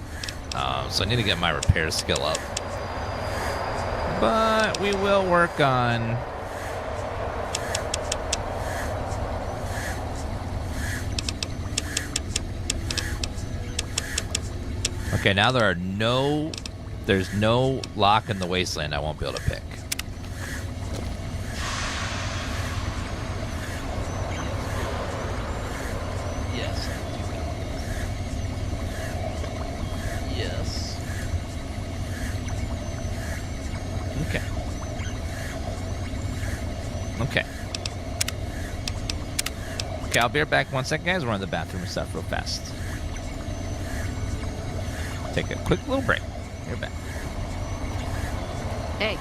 So I need to get my repair skill up. But we will work on... Okay, now there's no lock in the wasteland I won't be able to pick. Yes. Yes. Okay. Okay. Okay, I'll be right back one second, guys. We're in the bathroom and stuff real fast. Take a quick little break. You're back. Hey.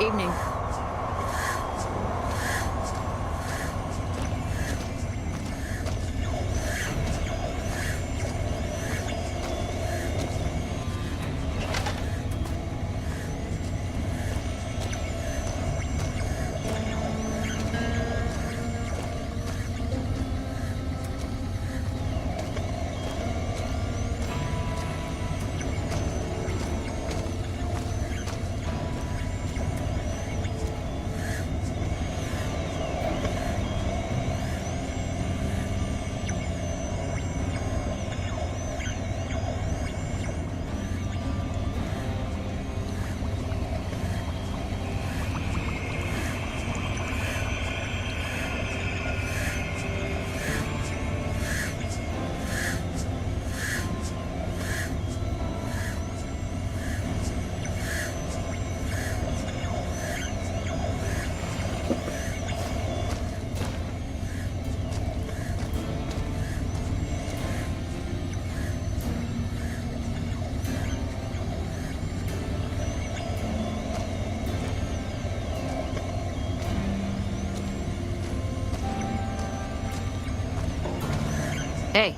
Evening. Hey.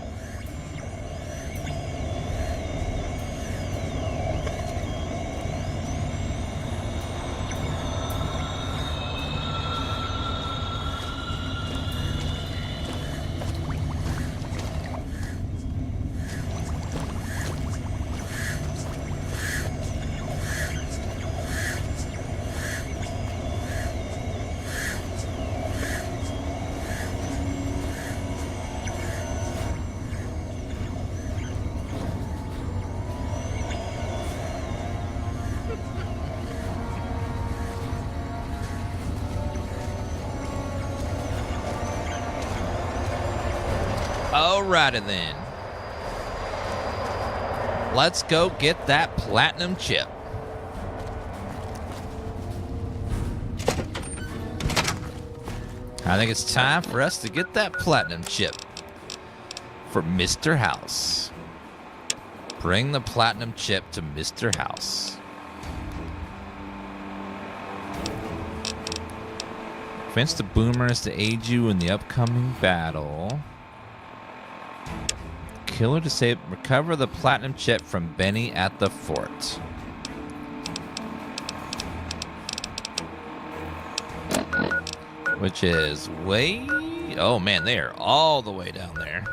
Alrighty then. Let's go get that platinum chip. I think it's time for us to get that platinum chip for Mr. House. Bring the platinum chip to Mr. House. Convince the boomers to aid you in the upcoming battle. Killer to save, recover the platinum chip from Benny at the fort. Which is way... Oh man, they are all the way down there.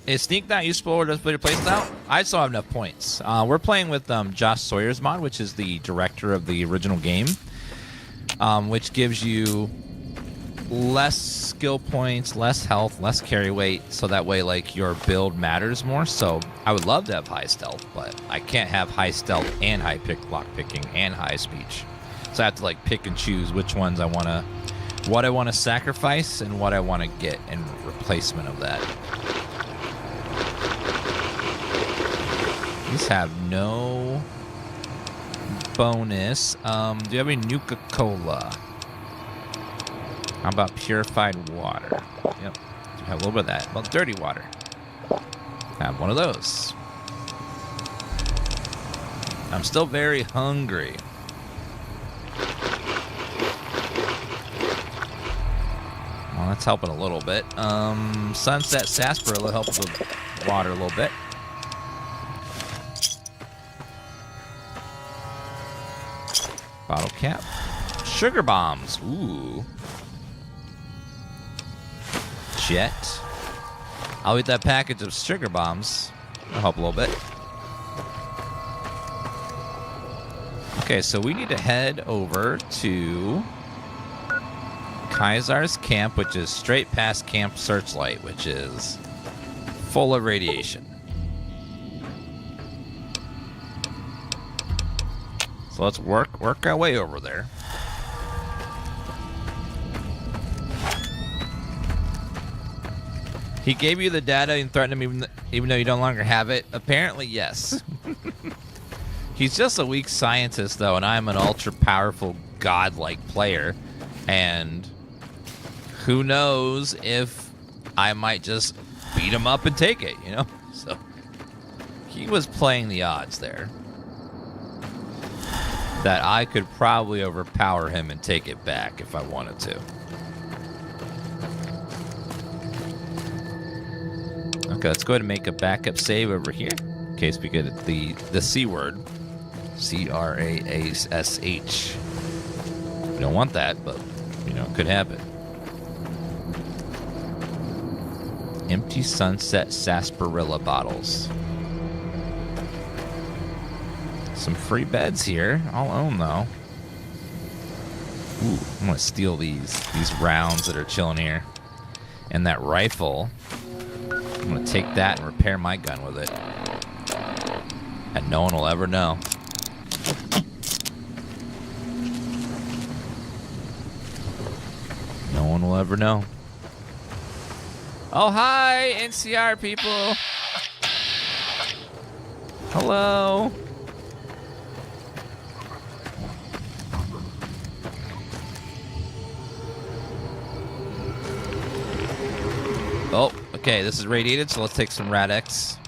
Is Sneak not useful or does player place now? I still have enough points. We're playing with Josh Sawyer's mod, which is the director of the original game, which gives you less skill points, less health, less carry weight, so that way like your build matters more. So I would love to have high stealth, but I can't have high stealth and high lock picking and high speech. So I have to like pick and choose which ones I want to, what I want to sacrifice and what I want to get in replacement of that. These have no bonus. Do you have any Nuka-Cola? How about purified water? Yep. You have a little bit of that. Well, dirty water. Have one of those. I'm still very hungry. Well, that's helping a little bit. Sunset Sarsaparilla will help with water a little bit. Bottle cap. Sugar bombs. Ooh. Jet. I'll eat that package of sugar bombs. I'll help a little bit. Okay, so we need to head over to Kaiser's camp, which is straight past Camp Searchlight, which is full of radiation. So let's work our way over there. He gave you the data and threatened him even though you no longer have it? Apparently, yes. He's just a weak scientist, though, and I'm an ultra-powerful, godlike player. And who knows if I might just beat him up and take it, you know? So he was playing the odds there. That I could probably overpower him and take it back if I wanted to. Okay, let's go ahead and make a backup save over here in case we get the C word. C-R-A-S-H. We don't want that, but, you know, it could happen. Empty Sunset sarsaparilla bottles. Some free beds here. I'll own, though. Ooh, I'm gonna steal these rounds that are chilling here. And that rifle. I'm gonna take that and repair my gun with it. And no one will ever know. No one will ever know. Oh, hi, NCR people. Hello. Oh, okay, this is radiated, so let's take some Rad-X.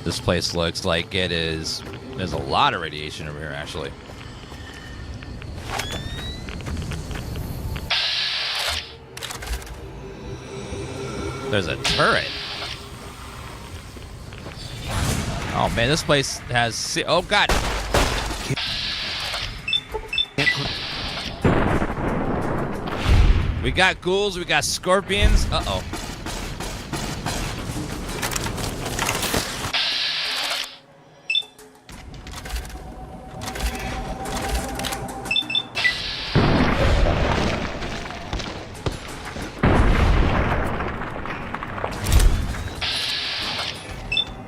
This place looks like it is... There's a lot of radiation over here, actually. There's a turret. Oh, man, this place has... Oh, God. We got ghouls, we got scorpions. Uh-oh.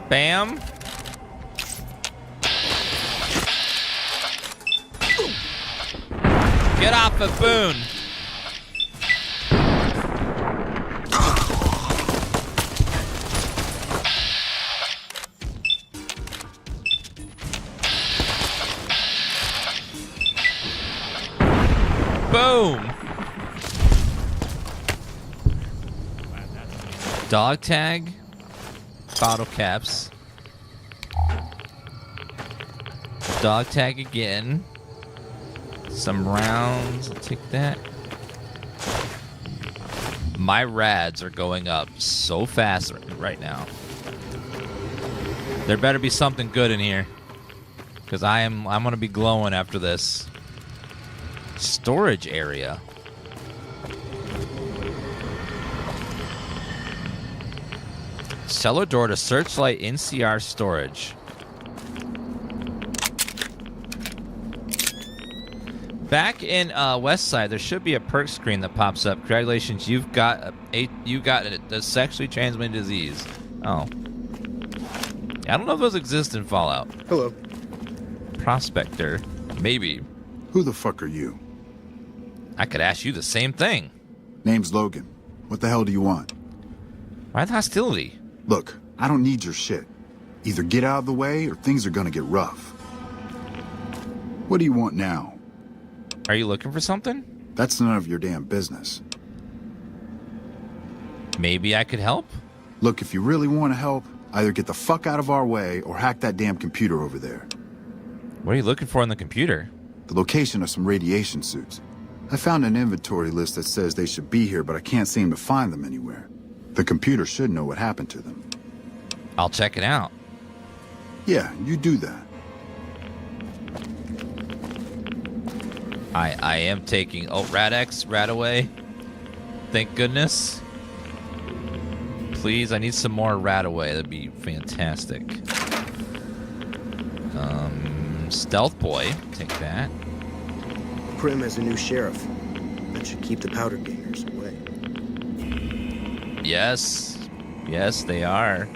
Bam. Get off of Boone. Boom! Dog tag, bottle caps, dog tag again, some rounds, I'll take that. My rads are going up so fast right now. There better be something good in here, because I'm gonna be glowing after this. Storage area. Cellar door to Searchlight NCR storage. Back in Westside, there should be a perk screen that pops up. Congratulations, you've got a sexually transmitted disease. Oh, I don't know if those exist in Fallout. Hello. Prospector, maybe. Who the fuck are you? I could ask you the same thing. Name's Logan. What the hell do you want? Why the hostility? Look, I don't need your shit. Either get out of the way or things are gonna get rough. What do you want now? Are you looking for something? That's none of your damn business. Maybe I could help? Look, if you really want to help, either get the fuck out of our way or hack that damn computer over there. What are you looking for on the computer? The location of some radiation suits. I found an inventory list that says they should be here, but I can't seem to find them anywhere. The computer should know what happened to them. I'll check it out. Yeah, you do that. I am taking... Oh, Rad-X, Radaway. Thank goodness. Please, I need some more Radaway. That'd be fantastic. Stealth Boy. Take that. Prim has a new sheriff. That should keep the powder gangers away. Yes. Yes, they are.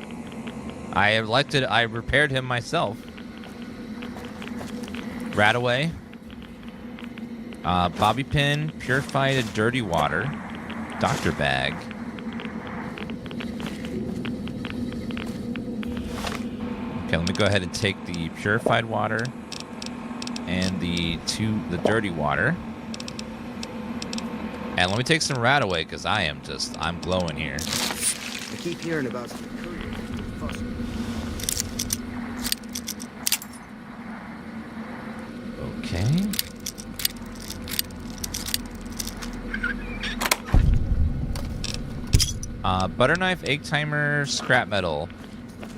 I repaired him myself. Radaway. Bobby pin, purified and dirty water. Doctor bag. Okay, let me go ahead and take the purified water and the dirty water. And And let me take some rat away, because I'm glowing here. I keep hearing about some couriers fussing. Okay. Butter knife, egg timer, scrap metal.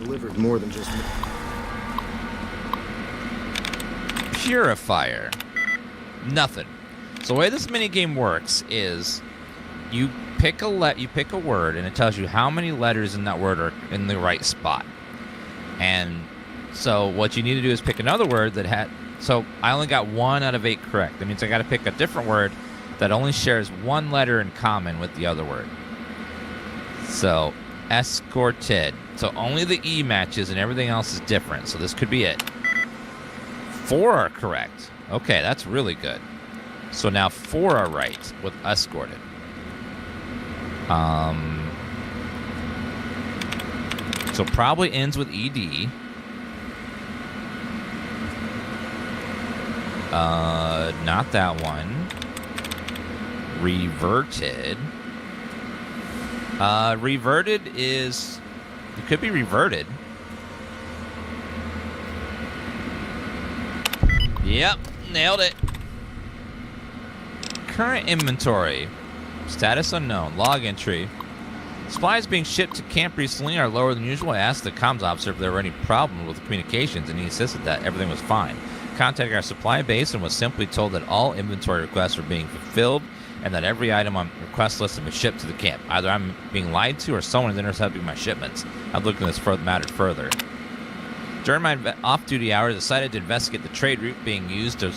Delivered more than just... Purifier. Nothing. So the way this minigame works is you pick a word and it tells you how many letters in that word are in the right spot. And so what you need to do is pick another word that had... So I only got 1 out of 8 correct. That means I got to pick a different word that only shares 1 letter in common with the other word. So, escorted. So only the E matches and everything else is different. So this could be it. 4 are correct. Okay, that's really good. So now 4 are right with escorted. So probably ends with ED. Not that one. Reverted. Reverted is... It could be reverted. Yep, nailed it. Current inventory. Status unknown. Log entry. Supplies being shipped to camp recently are lower than usual. I asked the comms officer if there were any problems with communications, and he insisted that everything was fine. Contacted our supply base and was simply told that all inventory requests were being fulfilled and that every item on the request list had been shipped to the camp. Either I'm being lied to or someone is intercepting my shipments. I've looked into this matter further. During my off-duty hours, I decided to investigate the trade route being used to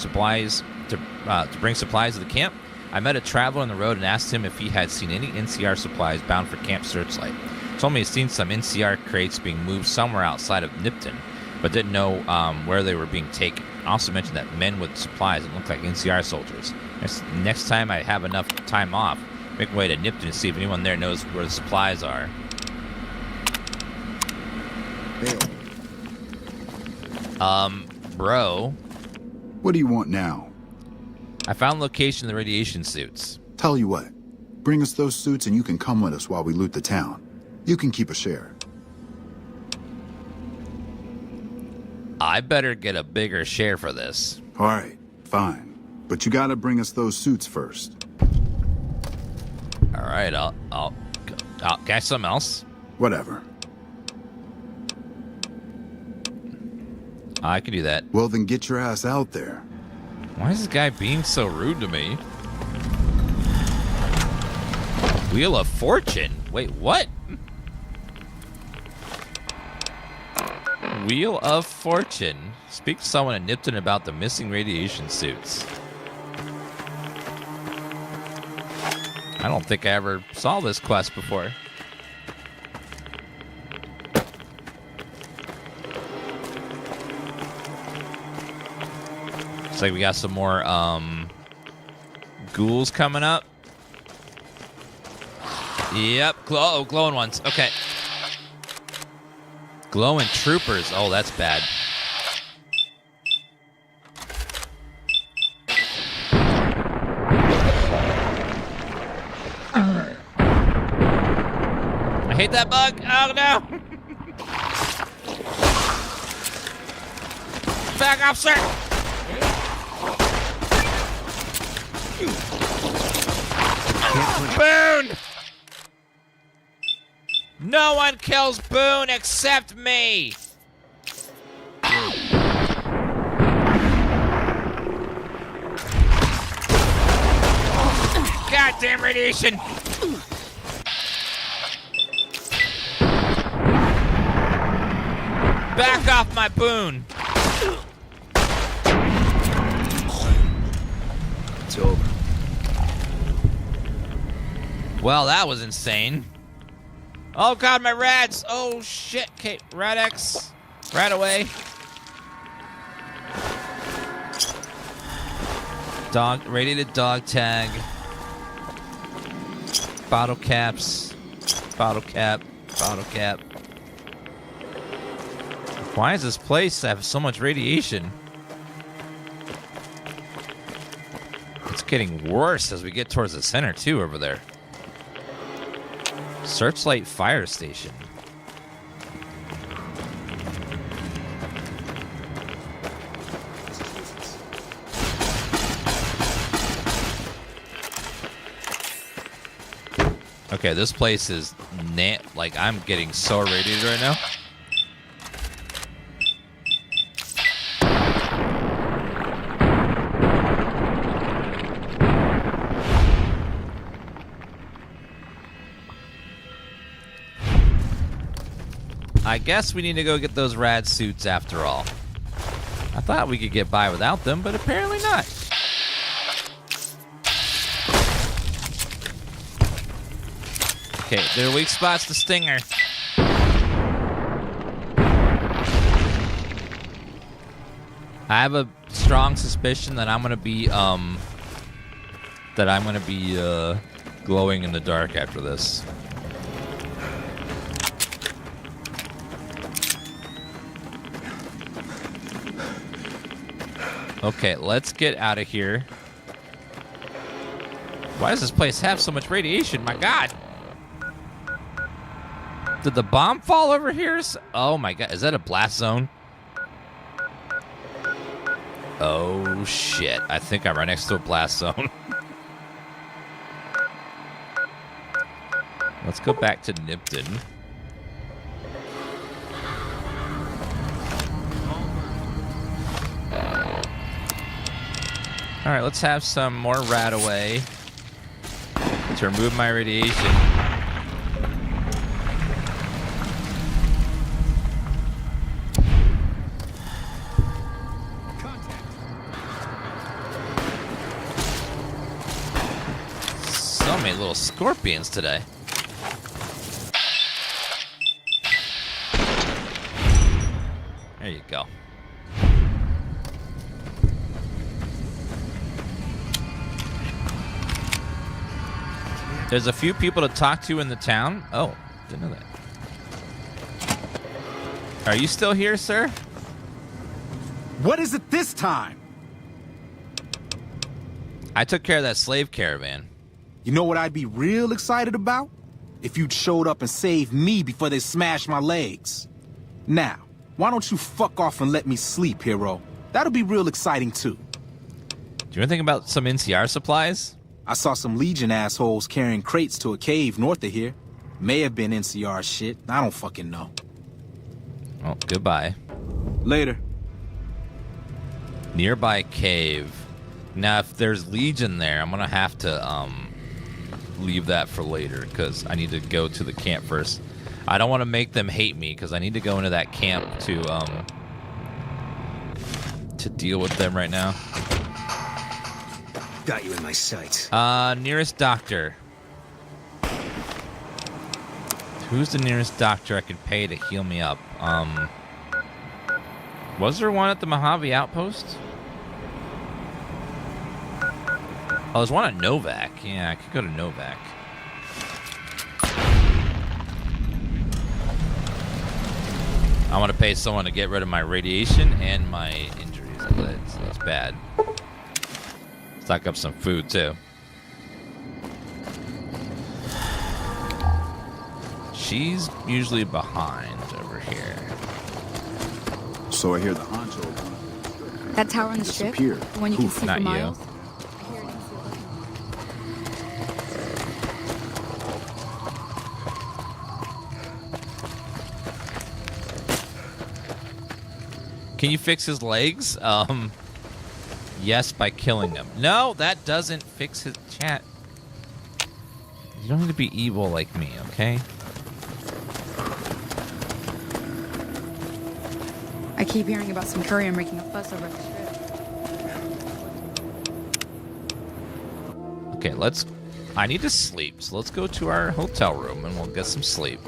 bring supplies to the camp. I met a traveler on the road and asked him if he had seen any NCR supplies bound for Camp Searchlight. He told me he'd seen some NCR crates being moved somewhere outside of Nipton, but didn't know where they were being taken. I also mentioned that men with supplies that looked like NCR soldiers. Next time I have enough time off, make my way to Nipton to see if anyone there knows where the supplies are. Bro. What do you want now? I found the location of the radiation suits. Tell you what, bring us those suits and you can come with us while we loot the town. You can keep a share. I better get a bigger share for this. All right, fine. But you gotta bring us those suits first. All right, I'll get something else. Whatever. I can do that. Well, then get your ass out there. Why is this guy being so rude to me? Wheel of Fortune? Wait, what? Wheel of Fortune. Speak to someone in Nipton about the missing radiation suits. I don't think I ever saw this quest before. Looks like we got some more ghouls coming up. Yep, glowing ones. Okay. Glowing troopers. Oh, that's bad. I hate that bug. Oh, no. Back off, sir. Boone! No one kills Boone except me! Goddamn radiation! Back off my Boone! It's over. Well, that was insane. Oh god, my rats! Oh shit, okay, Rat X. Rat away. Dog, radiated dog tag. Bottle caps. Bottle cap. Bottle cap. Why does this place have so much radiation? It's getting worse as we get towards the center, too, over there. Searchlight Fire Station. Okay, this place is like, I'm getting so irradiated right now. I guess we need to go get those rad suits after all. I thought we could get by without them, but apparently not. Okay, their weak spot's the stinger. I have a strong suspicion that I'm gonna be glowing in the dark after this. Okay, let's get out of here. Why does this place have so much radiation? My God. Did the bomb fall over here? Oh my God, is that a blast zone? Oh shit, I think I'm right next to a blast zone. Let's go back to Nipton. All right, let's have some more Radaway to remove my radiation. So many little scorpions today. There you go. There's a few people to talk to in the town. Oh, didn't know that. Are you still here, sir? What is it this time? I took care of that slave caravan. You know what I'd be real excited about? If you'd showed up and saved me before they smashed my legs. Now, why don't you fuck off and let me sleep, hero? That'll be real exciting, too. Do you want to think about some NCR supplies? I saw some Legion assholes carrying crates to a cave north of here. May have been NCR shit. I don't fucking know. Oh, goodbye. Later. Nearby cave. Now, if there's Legion there, I'm gonna have to leave that for later because I need to go to the camp first. I don't want to make them hate me because I need to go into that camp to deal with them right now. Got you in my sights. Nearest doctor. Who's the nearest doctor I could pay to heal me up? Was there one at the Mojave outpost? Oh, there's one at Novak. Yeah, I could go to Novak. I want to pay someone to get rid of my radiation and my injuries. So that's bad. Stock up some food, too. She's usually behind over here. So I hear the honcho. That tower on the strip? The one you can see for miles? Can you fix his legs? Yes, by killing him. No, that doesn't fix his chat. You don't need to be evil like me, okay? I keep hearing about some courier making a fuss over at the strip. Okay, I need to sleep, so let's go to our hotel room and we'll get some sleep.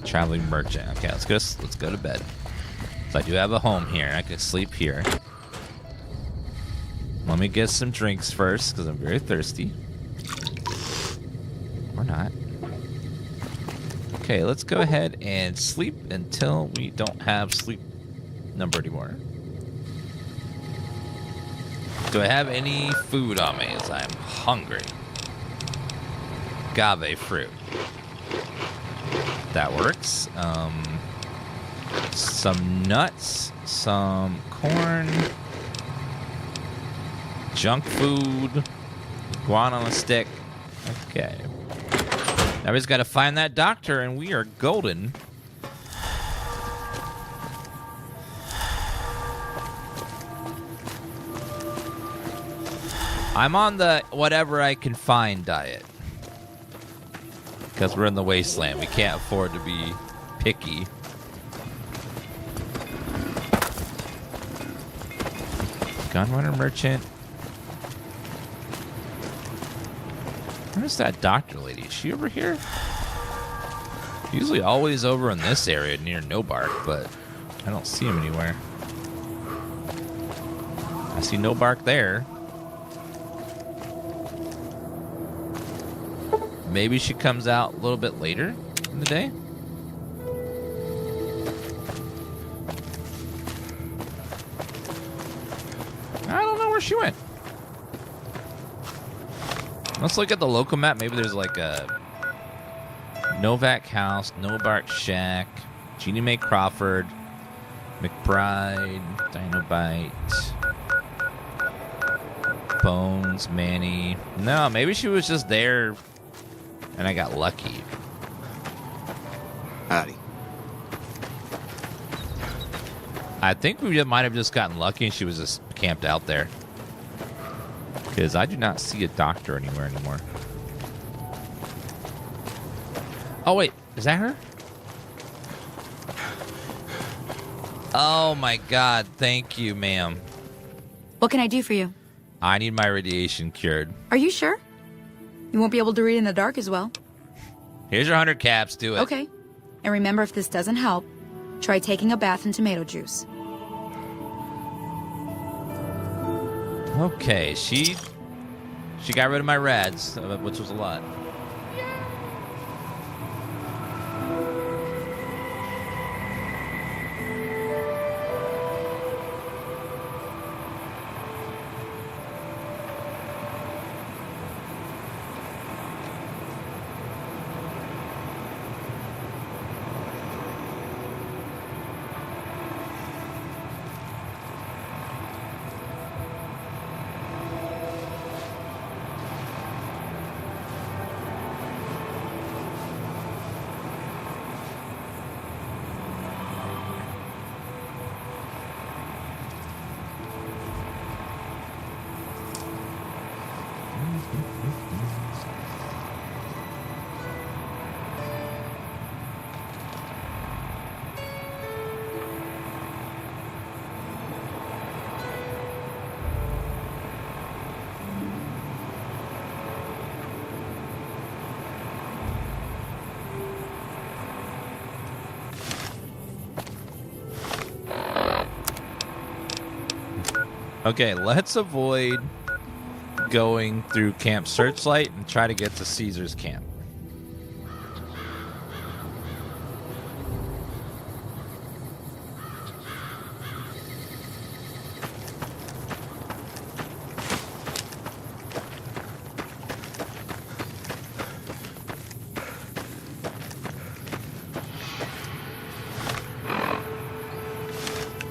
Traveling merchant. Okay, let's go to bed. So I do have a home here. I could sleep here. Let me get some drinks first because I'm very thirsty. Or not. Okay, let's go ahead and sleep until we don't have sleep number anymore. Do I have any food on me as I'm hungry? Agave fruit. That works. Some nuts, some corn, junk food, guan on a stick. Okay. Now we just got to find that doctor and we are golden. I'm on the whatever I can find diet. Because we're in the wasteland. We can't afford to be picky. Gunrunner merchant. Where's that doctor lady? Is she over here? Usually always over in this area near No Bark, but I don't see him anywhere. I see No Bark there. Maybe she comes out a little bit later in the day. I don't know where she went. Let's look at the local map. Maybe there's like a Novak House, No Bark Shack, Jeannie Mae Crawford, McBride, Dinobite, Bones, Manny. No, maybe she was just there and I got lucky. Howdy. I think we might have just gotten lucky and she was just camped out there. Because I do not see a doctor anywhere anymore. Oh, wait. Is that her? Oh, my God. Thank you, ma'am. What can I do for you? I need my radiation cured. Are you sure? You won't be able to read in the dark as well. Here's your 100 caps. Do it. Okay. And remember, if this doesn't help, try taking a bath in tomato juice. Okay, she got rid of my rads, which was a lot. Okay, let's avoid going through Camp Searchlight and try to get to Caesar's camp.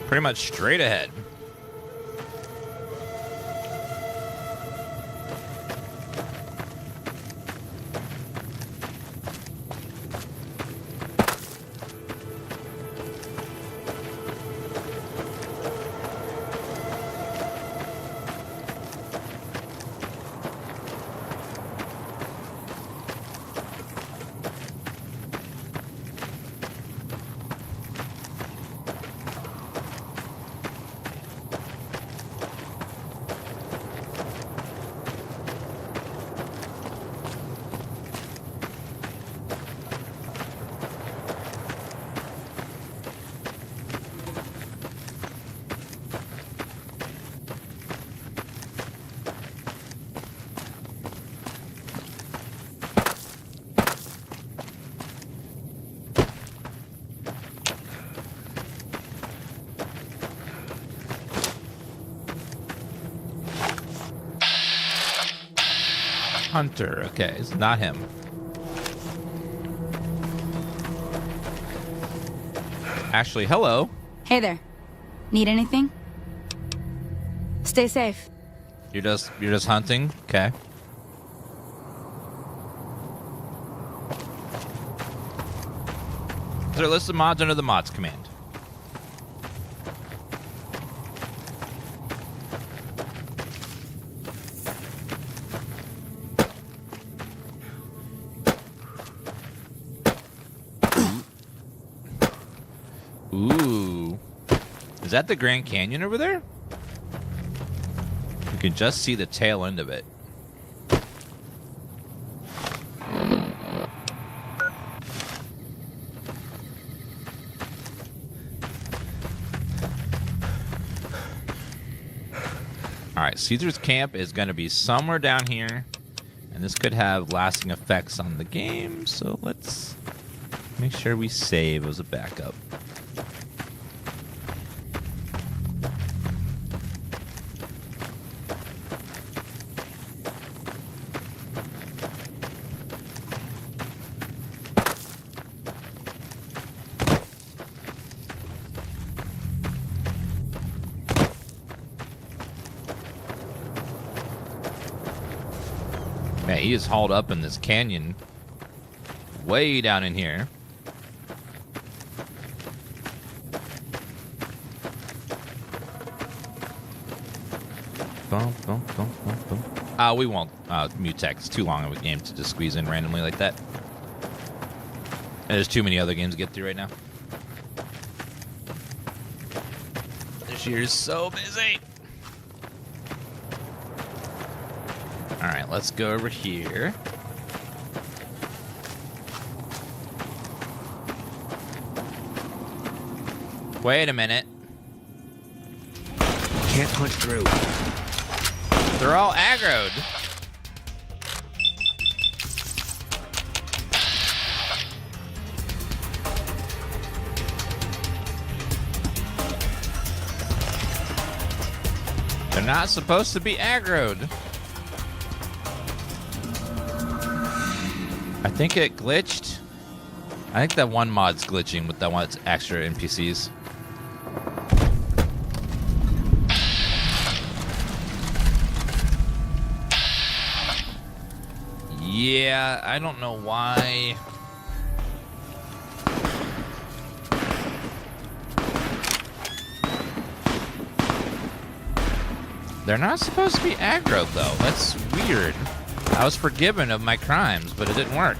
Pretty much straight ahead. Hunter. Okay, it's not him. Actually, hello. Hey there. Need anything? Stay safe. You're just hunting? Okay. Is there a list of mods under the mods command? Ooh. Is that the Grand Canyon over there? You can just see the tail end of it. Alright, Caesar's camp is going to be somewhere down here. And this could have lasting effects on the game. So let's make sure we save as a backup. He is hauled up in this canyon way down in here. We won't mutate. It's too long of a game to just squeeze in randomly like that. And there's too many other games to get through right now. This year's so busy. Alright, let's go over here. Wait a minute. Can't punch through. They're all aggroed. They're not supposed to be aggroed. I think it glitched. I think that one mod's glitching with that one that's extra NPCs. Yeah, I don't know why. They're not supposed to be aggroed, though. That's weird. I was forgiven of my crimes, but it didn't work.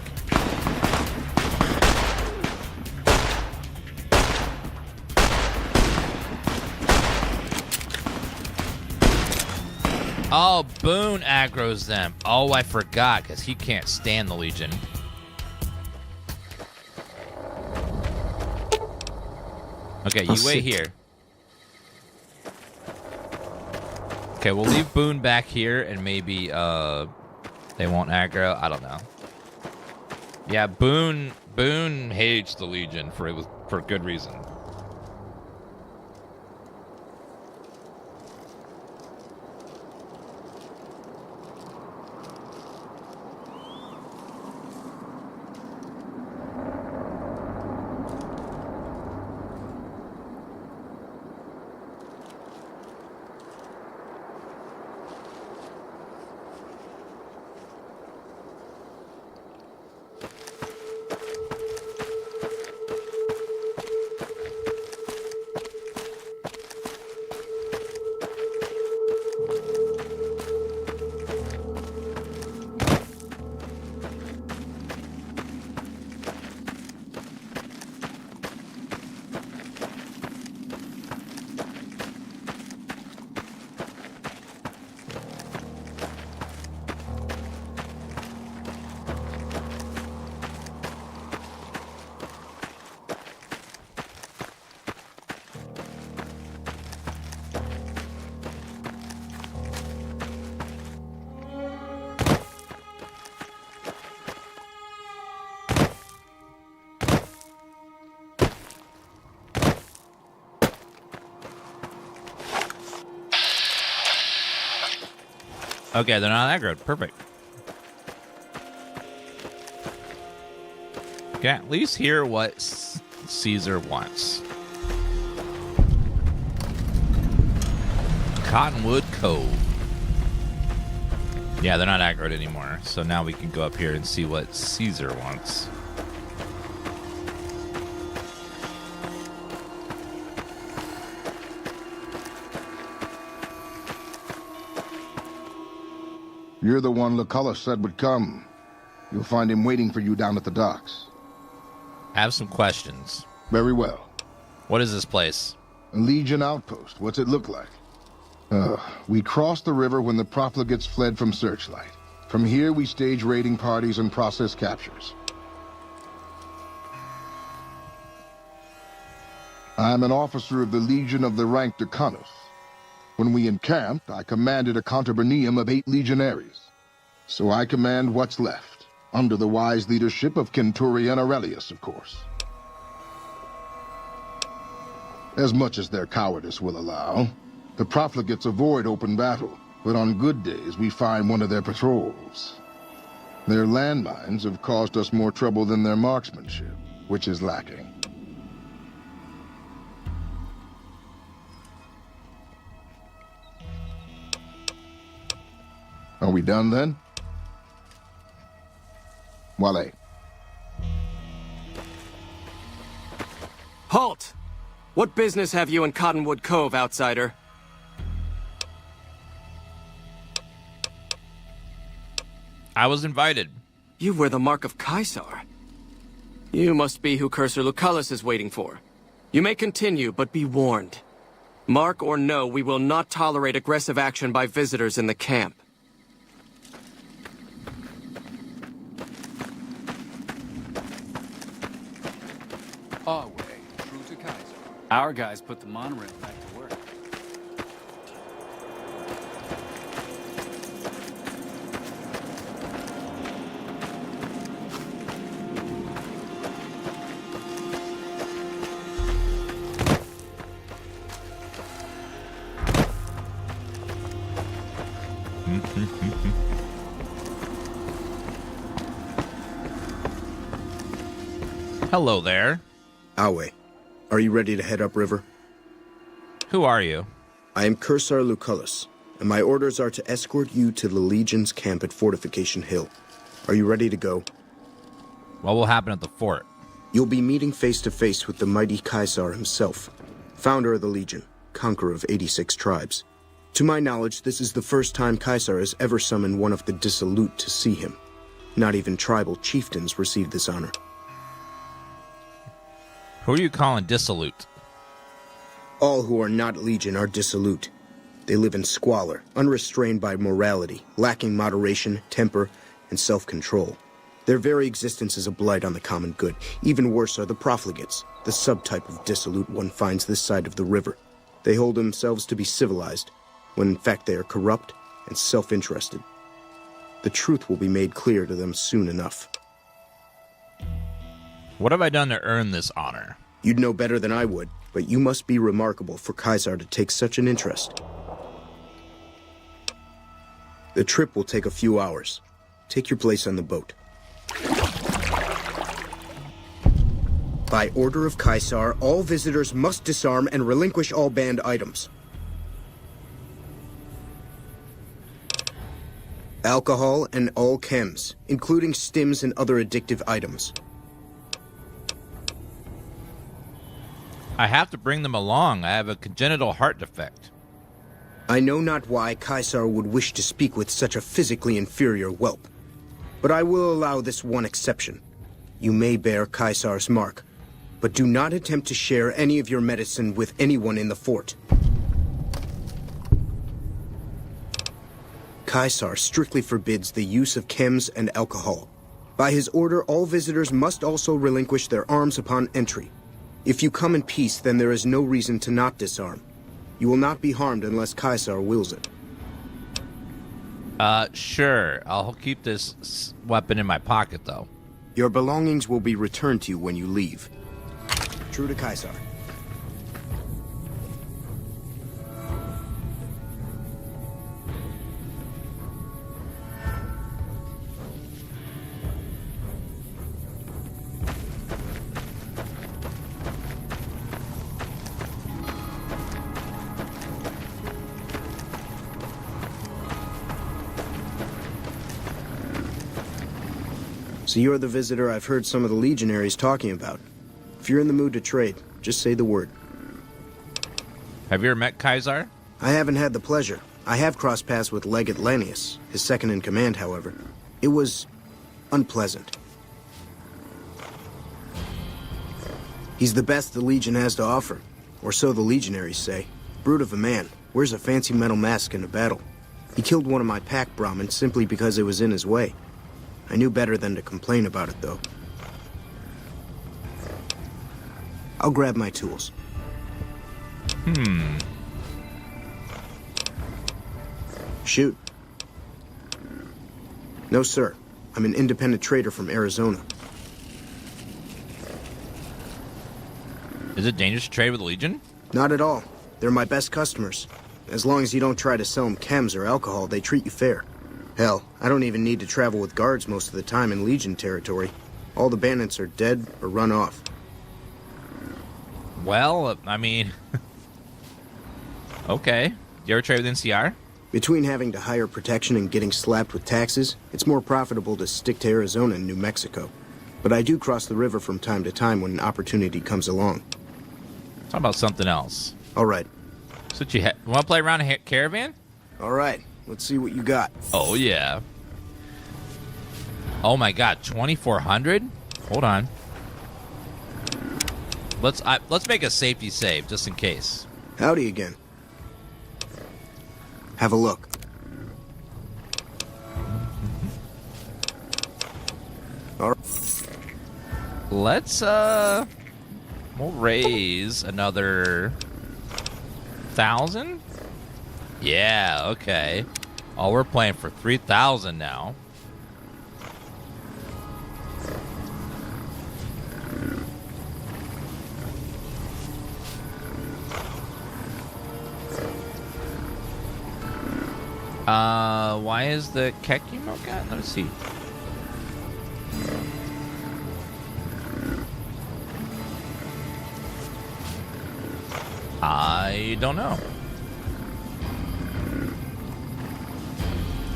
Oh, Boone aggroes them. Oh, I forgot, because he can't stand the Legion. Okay, you wait here. Okay, we'll leave Boone back here, and maybe, they won't aggro. I don't know. Yeah, Boone hates the Legion for good reason. Okay, they're not aggroed. Perfect. Can at least hear what Caesar wants. Cottonwood Cove. Yeah, they're not aggroed anymore. So now we can go up here and see what Caesar wants. You're the one Lucullus said would come. You'll find him waiting for you down at the docks. I have some questions. Very well. What is this place? A Legion outpost. What's it look like? We crossed the river when the profligates fled from Searchlight. From here, we stage raiding parties and process captures. I'm an officer of the Legion of the rank Decanus. When we encamped, I commanded a contubernium of 8 legionaries. So I command what's left, under the wise leadership of Centurion Aurelius, of course. As much as their cowardice will allow, the profligates avoid open battle, but on good days we find one of their patrols. Their landmines have caused us more trouble than their marksmanship, which is lacking. Are we done then? Wale. Halt! What business have you in Cottonwood Cove, outsider? I was invited. You wear the mark of Caesar. You must be who Cursor Lucullus is waiting for. You may continue, but be warned. Mark or no, we will not tolerate aggressive action by visitors in the camp. Our way, true to Kaiser. Our guys put the monorail back to work. Hello there. Awe, are you ready to head upriver? Who are you? I am Cursor Lucullus, and my orders are to escort you to the Legion's camp at Fortification Hill. Are you ready to go? What will happen at the fort? You'll be meeting face to face with the mighty Caesar himself, founder of the Legion, conqueror of 86 tribes. To my knowledge, this is the first time Caesar has ever summoned one of the dissolute to see him. Not even tribal chieftains receive this honor. Who are you calling dissolute? All who are not Legion are dissolute. They live in squalor, unrestrained by morality, lacking moderation, temper, and self-control. Their very existence is a blight on the common good. Even worse are the profligates, the subtype of dissolute one finds this side of the river. They hold themselves to be civilized, when in fact they are corrupt and self-interested. The truth will be made clear to them soon enough. What have I done to earn this honor? You'd know better than I would, but you must be remarkable for Caesar to take such an interest. The trip will take a few hours. Take your place on the boat. By order of Caesar, all visitors must disarm and relinquish all banned items. Alcohol and all chems, including stims and other addictive items. I have to bring them along. I have a congenital heart defect. I know not why Caesar would wish to speak with such a physically inferior whelp, but I will allow this one exception. You may bear Caesar's mark, but do not attempt to share any of your medicine with anyone in the fort. Caesar strictly forbids the use of chems and alcohol. By his order, all visitors must also relinquish their arms upon entry. If you come in peace, then there is no reason to not disarm. You will not be harmed unless Caesar wills it. Sure. I'll keep this weapon in my pocket, though. Your belongings will be returned to you when you leave. True to Caesar. So you're the visitor I've heard some of the legionaries talking about. If you're in the mood to trade, just say the word. Have you ever met Kaisar? I haven't had the pleasure. I have crossed paths with Legate Lanius, his second-in-command, however. It was unpleasant. He's the best the Legion has to offer, or so the legionaries say. Brute of a man, wears a fancy metal mask in a battle. He killed one of my pack Brahmin simply because it was in his way. I knew better than to complain about it, though. I'll grab my tools. Shoot. No, sir. I'm an independent trader from Arizona. Is it dangerous to trade with the Legion? Not at all. They're my best customers. As long as you don't try to sell them chems or alcohol, they treat you fair. Hell, I don't even need to travel with guards most of the time in Legion territory. All the bandits are dead or run off. Well, I mean... okay. You ever trade with NCR? Between having to hire protection and getting slapped with taxes, it's more profitable to stick to Arizona and New Mexico. But I do cross the river from time to time when an opportunity comes along. Talk about something else. All right. So you want to play around a caravan? All right. Let's see what you got. Oh, yeah. Oh, my God. 2,400? Hold on. Let's make a safety save, just in case. Howdy again. Have a look. All right. Let's, we'll raise another 1,000? Yeah, okay. Oh, we're playing for 3,000 now. Why is the Kekimo got? Let me see. I don't know.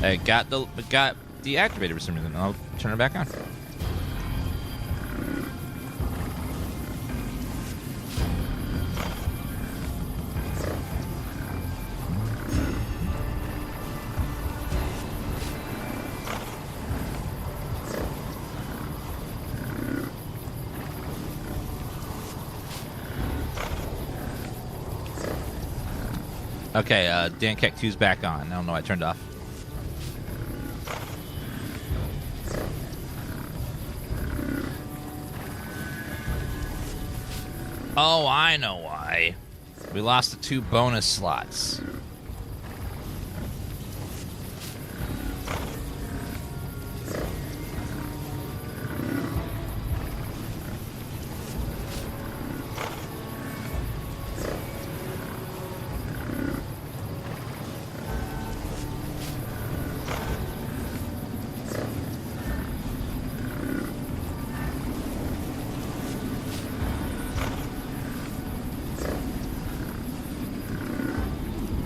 It got deactivated for some reason. I'll turn it back on. Okay, Dan Keck 2's back on. I don't know why I turned off. Oh, I know why. We lost the 2 bonus slots.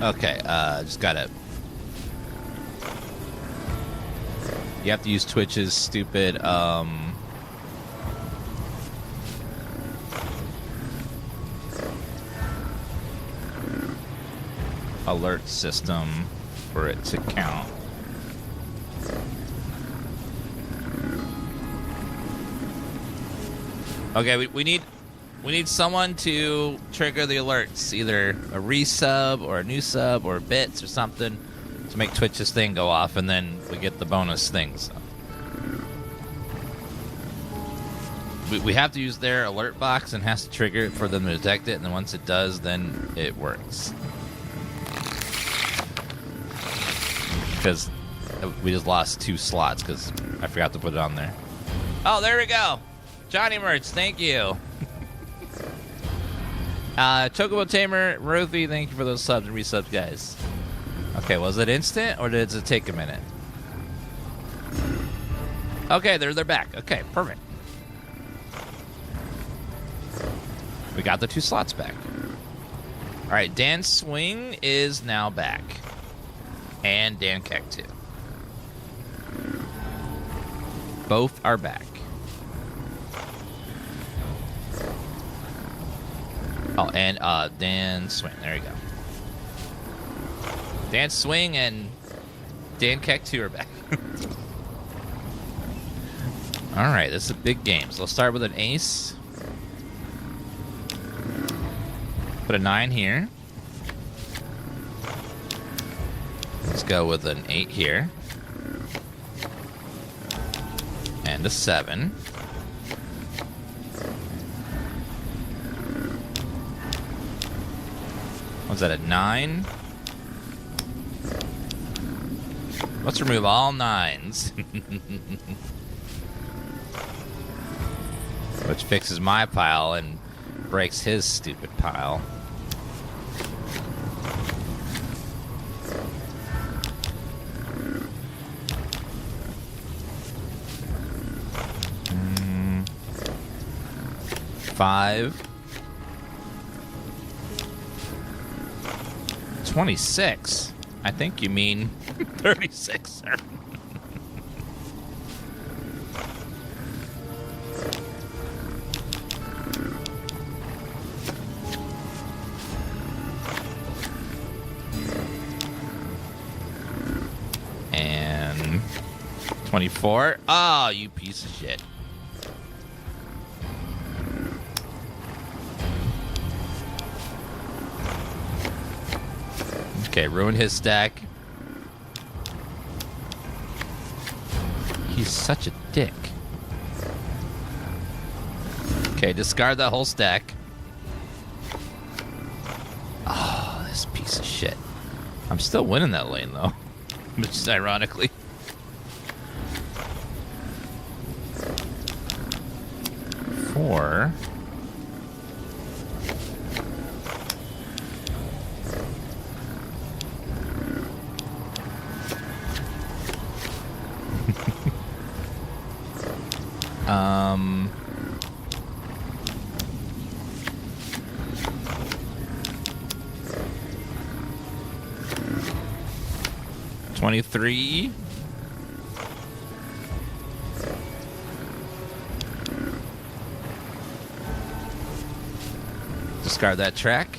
Okay, just gotta... You have to use Twitch's stupid, alert system for it to count. Okay, we need someone to trigger the alerts, either a resub or a new sub or bits or something to make Twitch's thing go off, and then we get the bonus things. We have to use their alert box and has to trigger it for them to detect it, and then once it does, then it works. Because we just lost 2 slots because I forgot to put it on there. Oh, there we go. Johnny Merch, thank you. Chocobo Tamer, Ruthie, thank you for those subs and resubs, guys. Okay, was it instant or did it take a minute? Okay, they're back. Okay, perfect. We got the 2 slots back. All right, Dan Swing is now back. And Dan Keck too. both are back. Oh, and Dan Swing. There you go. Dan Swing and Dan Keck 2 are back. All right, this is a big game. So let's start with an ace. Put a 9 here. Let's go with an 8 here. And a 7. Was that a 9? Let's remove all 9s. Which fixes my pile and breaks his stupid pile. Five. 26. I think you mean 36, sir. And 24. Oh, you piece of shit. Okay, ruin his stack. He's such a dick. Okay, discard that whole stack. Oh, this piece of shit. I'm still winning that lane, though. Which is ironically. Four. $23. Discard that track.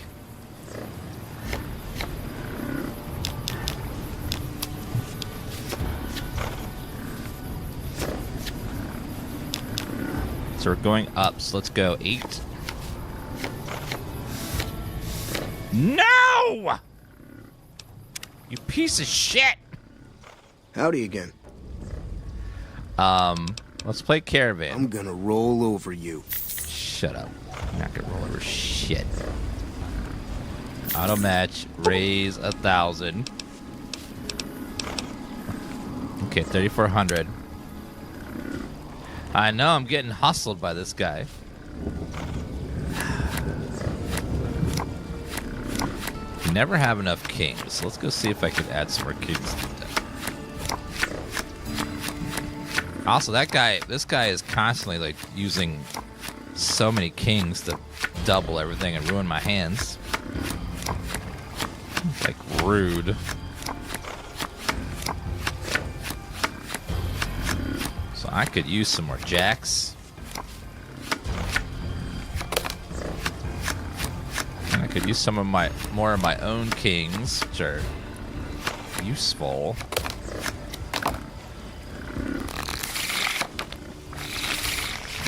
So we're going up, so let's go 8. No! You piece of shit! Howdy again. Let's play Caravan. I'm gonna roll over you. Shut up. I'm not gonna roll over shit. Auto match, raise 1,000. Okay, 3,400. I know I'm getting hustled by this guy. You never have enough kings. So let's go see if I can add some more kings to that. Also, this guy is constantly like using so many kings to double everything and ruin my hands. Like rude. So I could use some more jacks. And I could use some of more of my own kings, which are useful.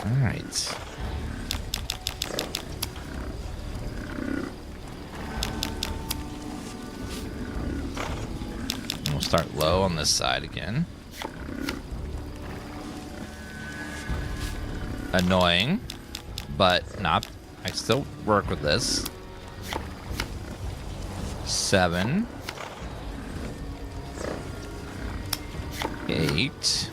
All right. We'll start low on this side again. Annoying, but not. I still work with this. 7. 8.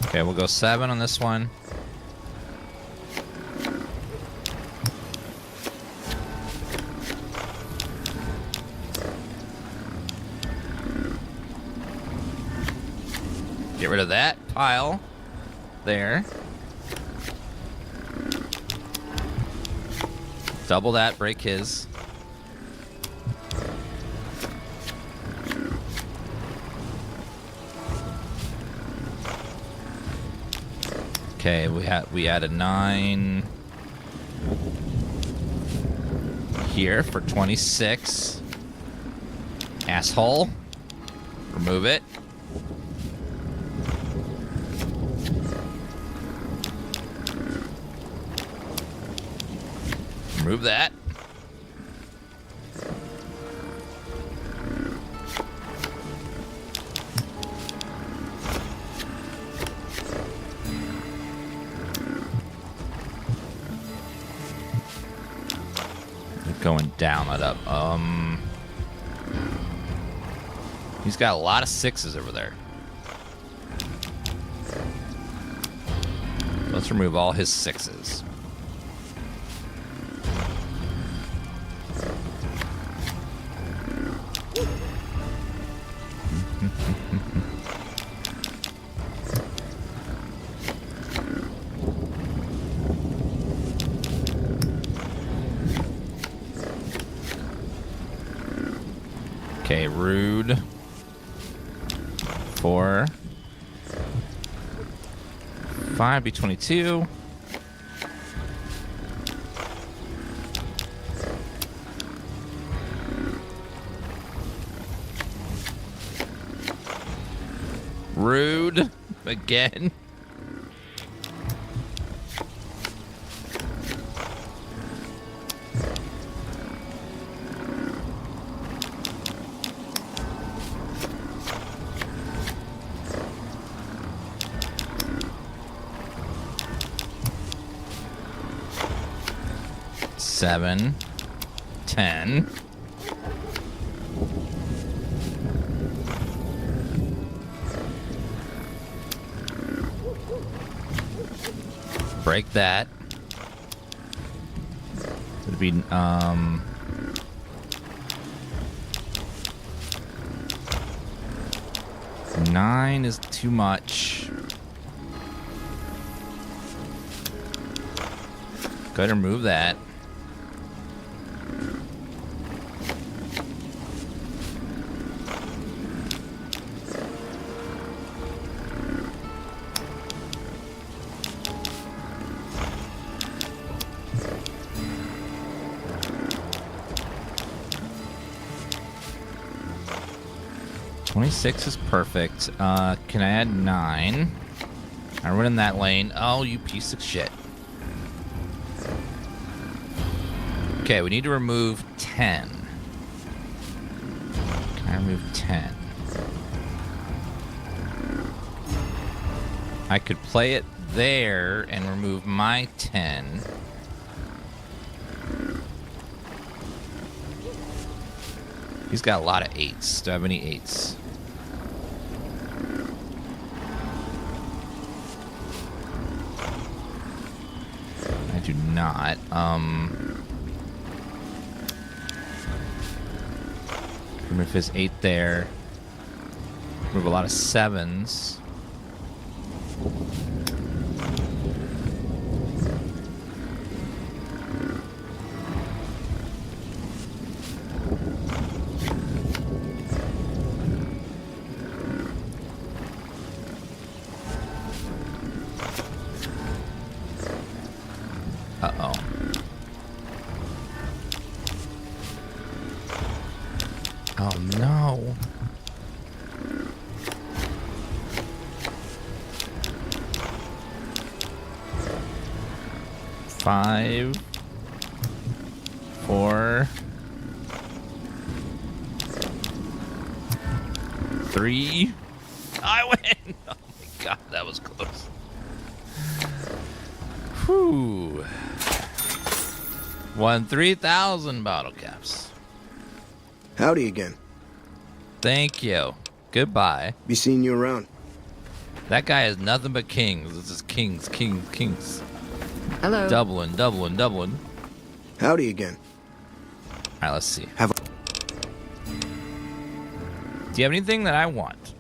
Okay, we'll go 7 on this one. Get rid of that pile there. Double that, break his. Okay, we add a 9 here for 26. Asshole. Remove it. Remove that. Going down that up. He's got a lot of 6s over there. Let's remove all his 6s. Okay, rude. 4. 5 be 22. Rude again. Seven, 10. Break that. It'd be 9 is too much. Go ahead and remove that. Six is perfect. Can I add 9? I run in that lane. Oh, you piece of shit. Okay, we need to remove 10. Can I remove 10? I could play it there and remove my 10. He's got a lot of 8s. Do I have any 8s? I do not. Remove his 8 there. Remove a lot of 7s. Uh-oh. Oh, no. Five, 4, 3. I win! Oh my god, that was close. Whew. Won 3,000 bottle caps. Howdy again. Thank you. Goodbye. Be seeing you around. That guy is nothing but kings. This is kings, kings, kings. Hello. Dublin, Dublin, Dublin. Howdy again. All right, let's see. Have a Do you have anything that I want?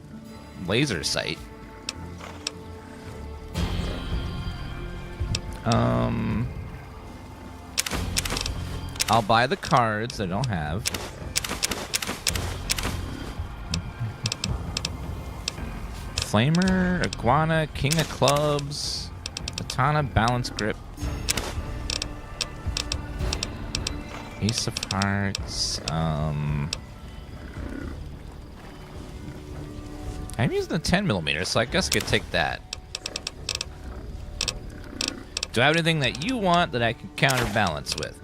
Laser sight. I'll buy the cards I don't have. Flamer, Iguana, King of Clubs. Katana, balance grip. Ace of Hearts. I'm using the 10mm, so I guess I could take that. Do I have anything that you want that I can counterbalance with?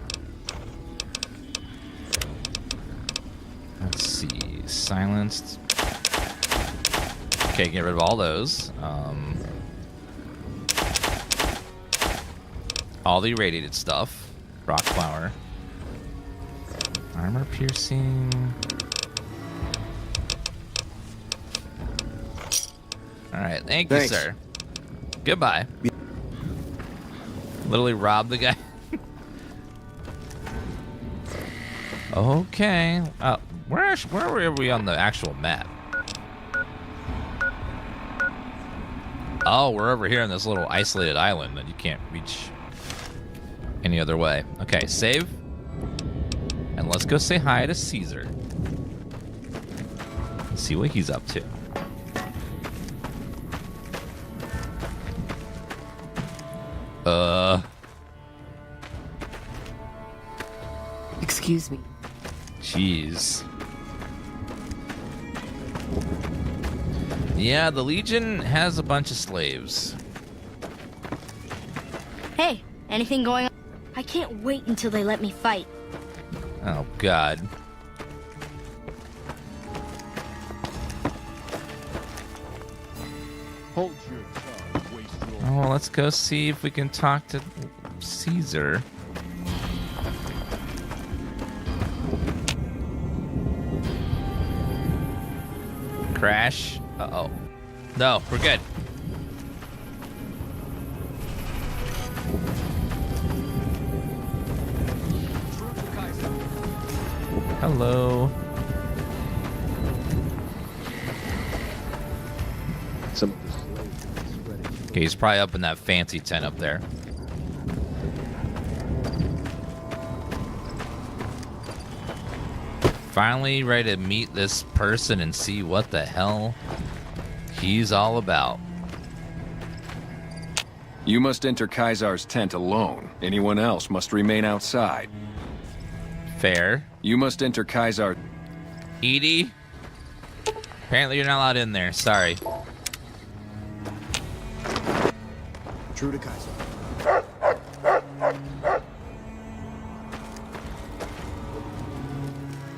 Let's see. Silenced. Okay, get rid of all those. All the irradiated stuff. Rock flower. Armor piercing. Alright, thank you, sir. Goodbye. Literally robbed the guy. Okay. Where were we on the actual map? Oh, we're over here on this little isolated island that you can't reach any other way. Okay, save. And let's go say hi to Caesar. See what he's up to. Excuse me. Jeez. Yeah, the Legion has a bunch of slaves. Hey, anything going on? I can't wait until they let me fight. Oh, God. Hold your tongue, wastrel. Oh, let's go see if we can talk to Caesar. Crash. Uh-oh. No, we're good. Hello. Okay, he's probably up in that fancy tent up there. Finally ready to meet this person and see what the hell he's all about. You must enter Kaisar's tent alone. Anyone else must remain outside. Fair. You must enter Kaisar. Edie? Apparently you're not allowed in there. Sorry. True to Kaiser.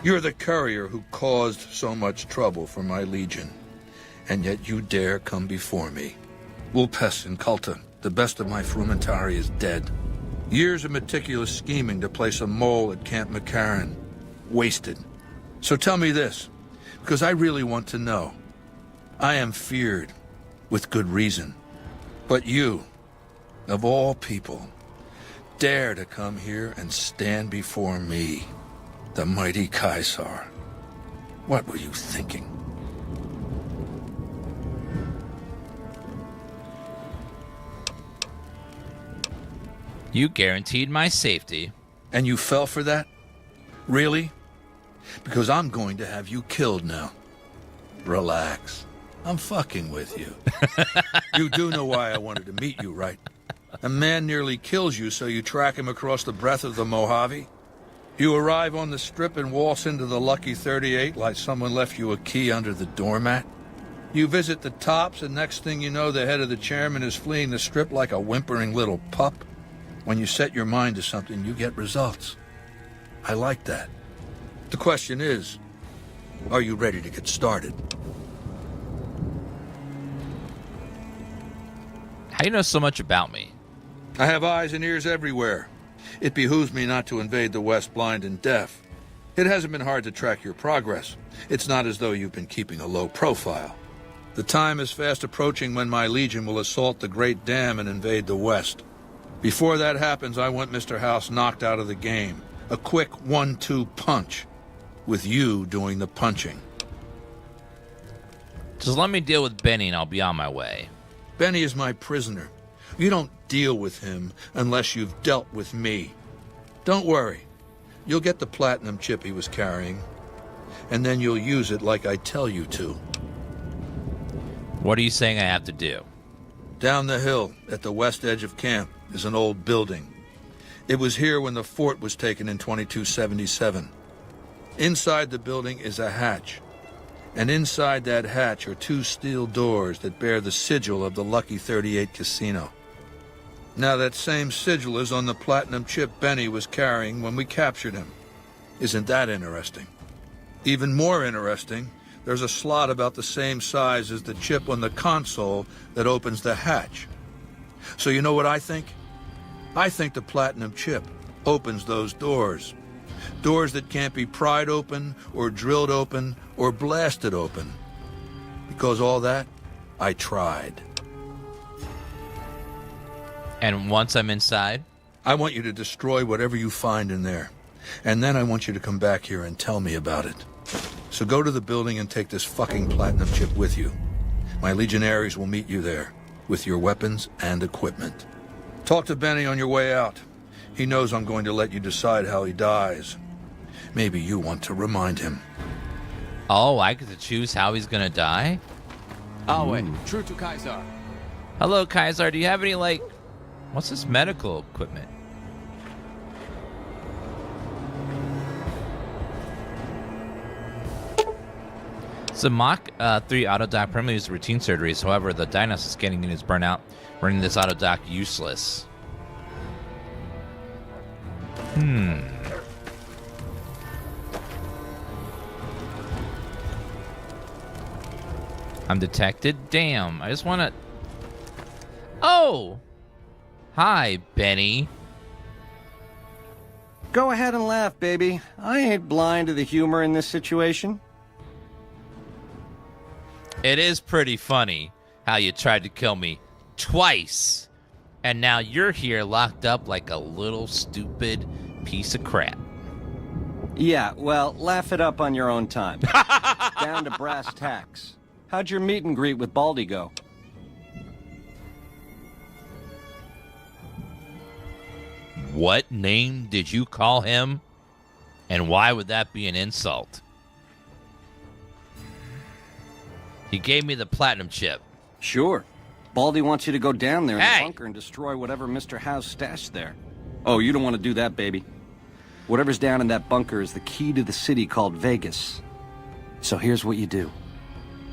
You're the courier who caused so much trouble for my legion, and yet you dare come before me. Vulpes and Culta, the best of my frumentari, is dead. Years of meticulous scheming to place a mole at Camp McCarran. Wasted. So tell me this, because I really want to know. I am feared, with good reason. But you, of all people, dare to come here and stand before me, the mighty Kaisar. What were you thinking? You guaranteed my safety. And you fell for that? Really? Because I'm going to have you killed now. Relax. I'm fucking with you. You do know why I wanted to meet you, right? A man nearly kills you, so you track him across the breadth of the Mojave. You arrive on the strip and waltz into the Lucky 38 like someone left you a key under the doormat. You visit the tops, and next thing you know, the head of the chairman is fleeing the strip like a whimpering little pup. When you set your mind to something, you get results. I like that. The question is, are you ready to get started? How do you know so much about me? I have eyes and ears everywhere. It behooves me not to invade the West blind and deaf. It hasn't been hard to track your progress. It's not as though you've been keeping a low profile. The time is fast approaching when my legion will assault the Great Dam and invade the West. Before that happens, I want Mr. House knocked out of the game. A quick 1-2 punch, with you doing the punching. Just let me deal with Benny and I'll be on my way. Benny is my prisoner. You don't deal with him unless you've dealt with me. Don't worry. You'll get the platinum chip he was carrying, and then you'll use it like I tell you to. What are you saying I have to do? Down the hill, at the west edge of camp, is an old building. It was here when the fort was taken in 2277. Inside the building is a hatch. And inside that hatch are 2 steel doors that bear the sigil of the Lucky 38 casino. Now that same sigil is on the platinum chip Benny was carrying when we captured him. Isn't that interesting? Even more interesting, there's a slot about the same size as the chip on the console that opens the hatch. So you know what I think? I think the platinum chip opens those doors. Doors that can't be pried open, or drilled open, or blasted open. Because all that, I tried. And once I'm inside? I want you to destroy whatever you find in there. And then I want you to come back here and tell me about it. So go to the building and take this fucking platinum chip with you. My legionaries will meet you there, with your weapons and equipment. Talk to Benny on your way out. He knows I'm going to let you decide how he dies. Maybe you want to remind him. Oh, I get to choose how he's gonna die? Always true to Kaiser. Hello, Kaiser. Do you have any, like... What's this medical equipment? So Mach 3 autodoc permanently uses routine surgeries. However, the diagnostic scanning unit is burnt out, rendering this autodoc useless. I'm detected? Damn, I just want to... Oh! Hi, Benny. Go ahead and laugh, baby. I ain't blind to the humor in this situation. It is pretty funny how you tried to kill me twice, and now you're here locked up like a little stupid piece of crap. Yeah, well, laugh it up on your own time. Down to brass tacks. How'd your meet and greet with Baldy go? What name did you call him? And why would that be an insult? He gave me the platinum chip. Sure. Baldy wants you to go down there in the bunker and destroy whatever Mr. House stashed there. Oh, you don't want to do that, baby. Whatever's down in that bunker is the key to the city called Vegas. So here's what you do.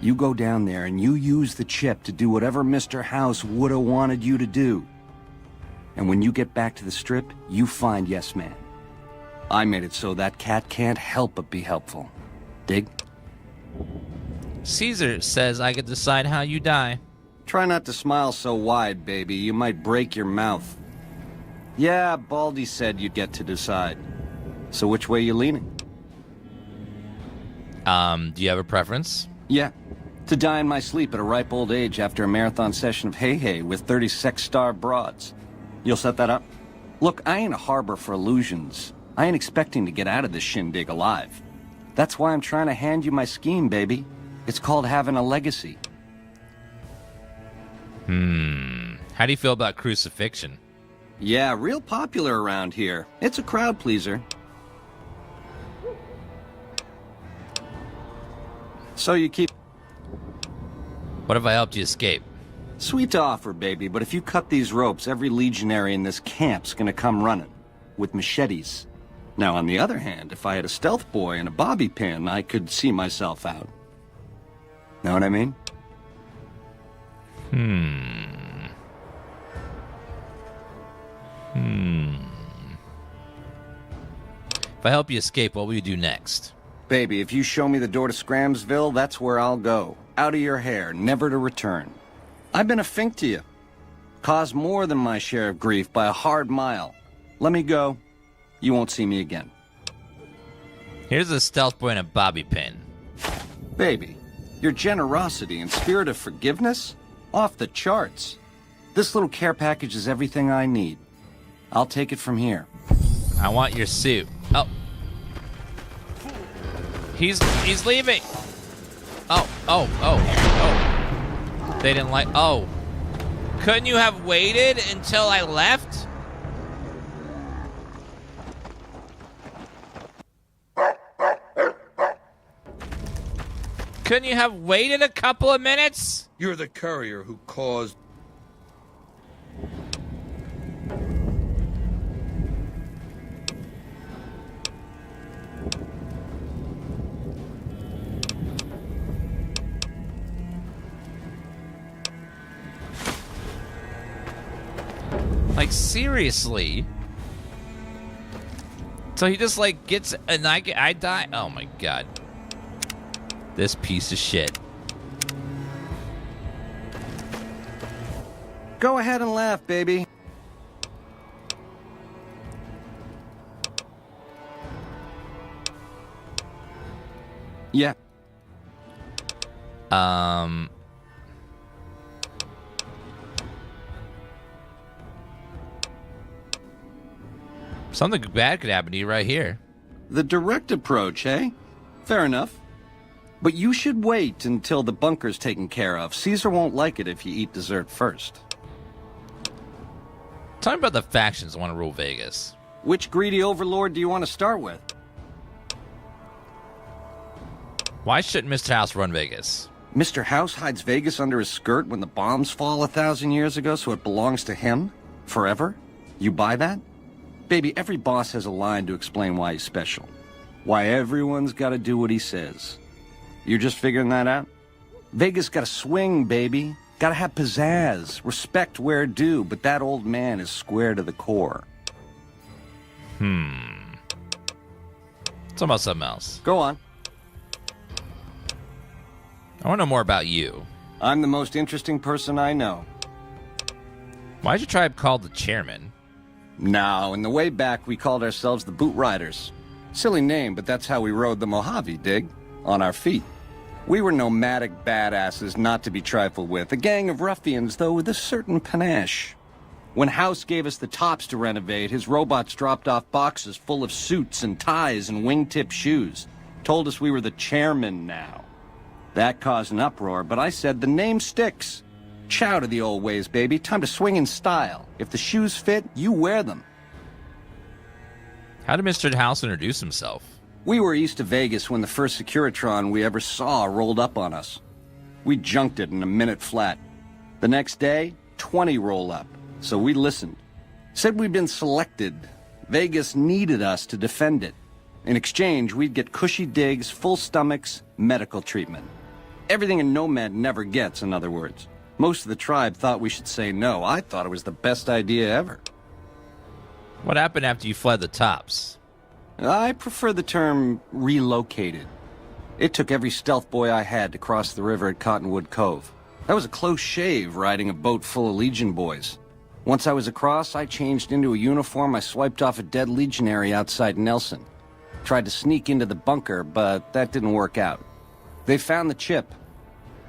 You go down there and you use the chip to do whatever Mr. House would have wanted you to do. And when you get back to the strip, you find Yes Man. I made it so that cat can't help but be helpful. Dig? Caesar says I could decide how you die. Try not to smile so wide, baby. You might break your mouth. Yeah, Baldy said you'd get to decide. So which way you leaning? Do you have a preference? Yeah. To die in my sleep at a ripe old age after a marathon session of hey-hey with 30 sex-starved broads. You'll set that up? Look, I ain't a harbor for illusions. I ain't expecting to get out of this shindig alive. That's why I'm trying to hand you my scheme, baby. It's called having a legacy. How do you feel about crucifixion? Yeah, real popular around here. It's a crowd pleaser. So you keep... What if I helped you escape? Sweet to offer, baby, but if you cut these ropes, every legionary in this camp's gonna come running. With machetes. Now, on the other hand, if I had a stealth boy and a bobby pin, I could see myself out. Know what I mean? If I help you escape, what will you do next? Baby, if you show me the door to Scramsville, that's where I'll go. Out of your hair, never to return. I've been a fink to you. Caused more than my share of grief by a hard mile. Let me go. You won't see me again. Here's a stealth boy and a bobby pin. Baby, your generosity and spirit of forgiveness? Off the charts. This little care package is everything I need. I'll take it from here. I want your suit. Oh. He's leaving. Oh. They didn't like... Oh. Couldn't you have waited until I left? Couldn't you have waited a couple of minutes? You're the courier who caused Like, seriously? So he just, like, gets... And I die? Oh, my God. This piece of shit. Go ahead and laugh, baby. Yeah. Something bad could happen to you right here. The direct approach, eh? Fair enough. But you should wait until the bunker's taken care of. Caesar won't like it if you eat dessert first. Tell me about the factions that want to rule Vegas. Which greedy overlord do you want to start with? Why shouldn't Mr. House run Vegas? Mr. House hides Vegas under his skirt when the bombs fall 1,000 years ago, so it belongs to him? Forever? You buy that? Baby, every boss has a line to explain why he's special. Why everyone's got to do what he says. You're just figuring that out? Vegas got to swing, baby. Got to have pizzazz. Respect where due, but that old man is square to the core. It's about something else. Go on. I want to know more about you. I'm the most interesting person I know. Why's your tribe called the Chairman? Now, in the way back, we called ourselves the Boot Riders. Silly name, but that's how we rode the Mojave, dig? On our feet. We were nomadic badasses not to be trifled with, a gang of ruffians, though with a certain panache. When House gave us the tops to renovate, his robots dropped off boxes full of suits and ties and wingtip shoes. Told us we were the chairman now. That caused an uproar, but I said the name sticks. Chow to the old ways, baby. Time to swing in style. If the shoes fit, you wear them. How did Mr. House introduce himself? We were east of Vegas when the first Securitron we ever saw rolled up on us. We junked it in a minute flat. The next day, 20 roll up. So we listened. Said we'd been selected. Vegas needed us to defend it. In exchange, we'd get cushy digs, full stomachs, medical treatment. Everything a nomad never gets, in other words. Most of the tribe thought we should say no. I thought it was the best idea ever. What happened after you fled the tops? I prefer the term relocated. It took every stealth boy I had to cross the river at Cottonwood Cove. That was a close shave riding a boat full of Legion boys. Once I was across, I changed into a uniform I swiped off a dead legionary outside Nelson. Tried to sneak into the bunker, but that didn't work out. They found the chip.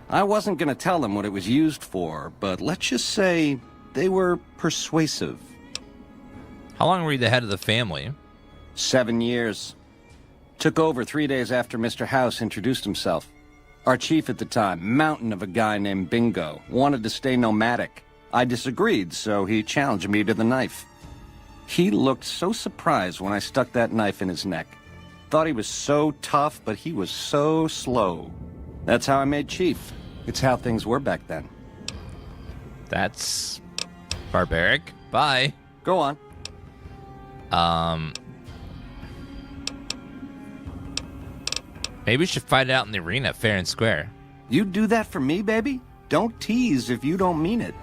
I wasn't going to tell them what it was used for, but let's just say they were persuasive. How long were you the head of the family? 7 years. Took over 3 days after Mr. House introduced himself. Our chief at the time, mountain of a guy named Bingo, wanted to stay nomadic. I disagreed, so he challenged me to the knife. He looked so surprised when I stuck that knife in his neck. Thought he was so tough, but he was so slow. That's how I made chief. It's how things were back then. That's barbaric. Bye. Go on. Maybe we should fight it out in the arena, fair and square. You do that for me, baby? Don't tease if you don't mean it.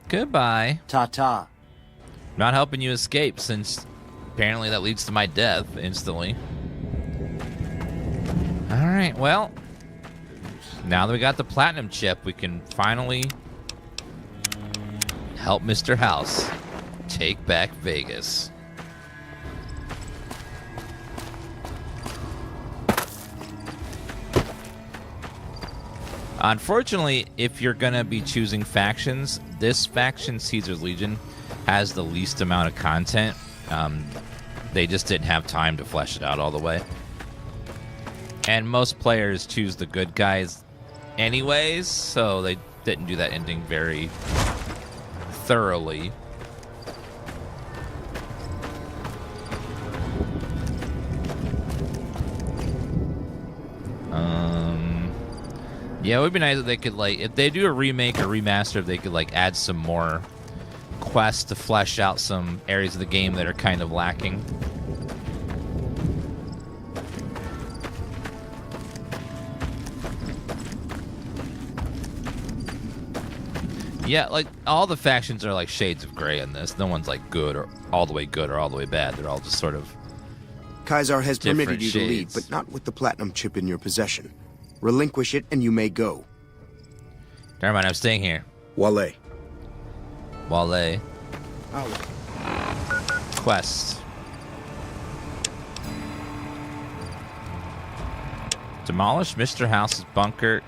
Goodbye. Ta-ta. Not helping you escape, since apparently that leads to my death instantly. Alright, well, now that we got the platinum chip, we can finally help Mr. House take back Vegas. Unfortunately, if you're going to be choosing factions, this faction, Caesar's Legion, has the least amount of content. They just didn't have time to flesh it out all the way. And most players choose the good guys anyways, so they didn't do that ending very thoroughly. Yeah, it would be nice if they could, like, if they do a remake or remaster, if they could, like, add some more quests to flesh out some areas of the game that are kind of lacking. Yeah, like, all the factions are like shades of gray in this. No one's like good or all the way bad. They're all just sort of Kaisar has permitted you to leave, shades. but not with the platinum chip in your possession. Relinquish it and you may go. Never mind, I'm staying here. Wale. Quest. Demolish Mr. House's bunker.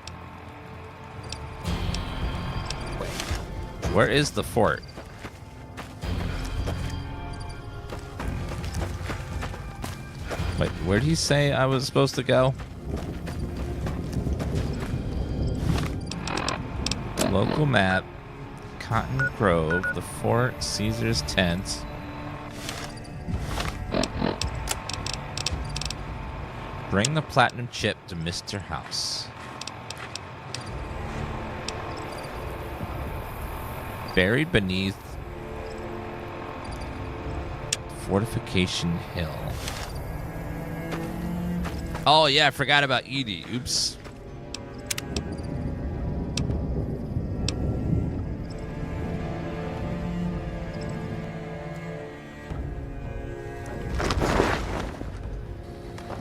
Where is the fort? Wait, where did he say I was supposed to go? Local map. Cotton Grove. The fort. Caesar's tent. Bring the platinum chip to Mr. House. Buried beneath Fortification Hill. Oh, yeah, I forgot about Edie. Oops.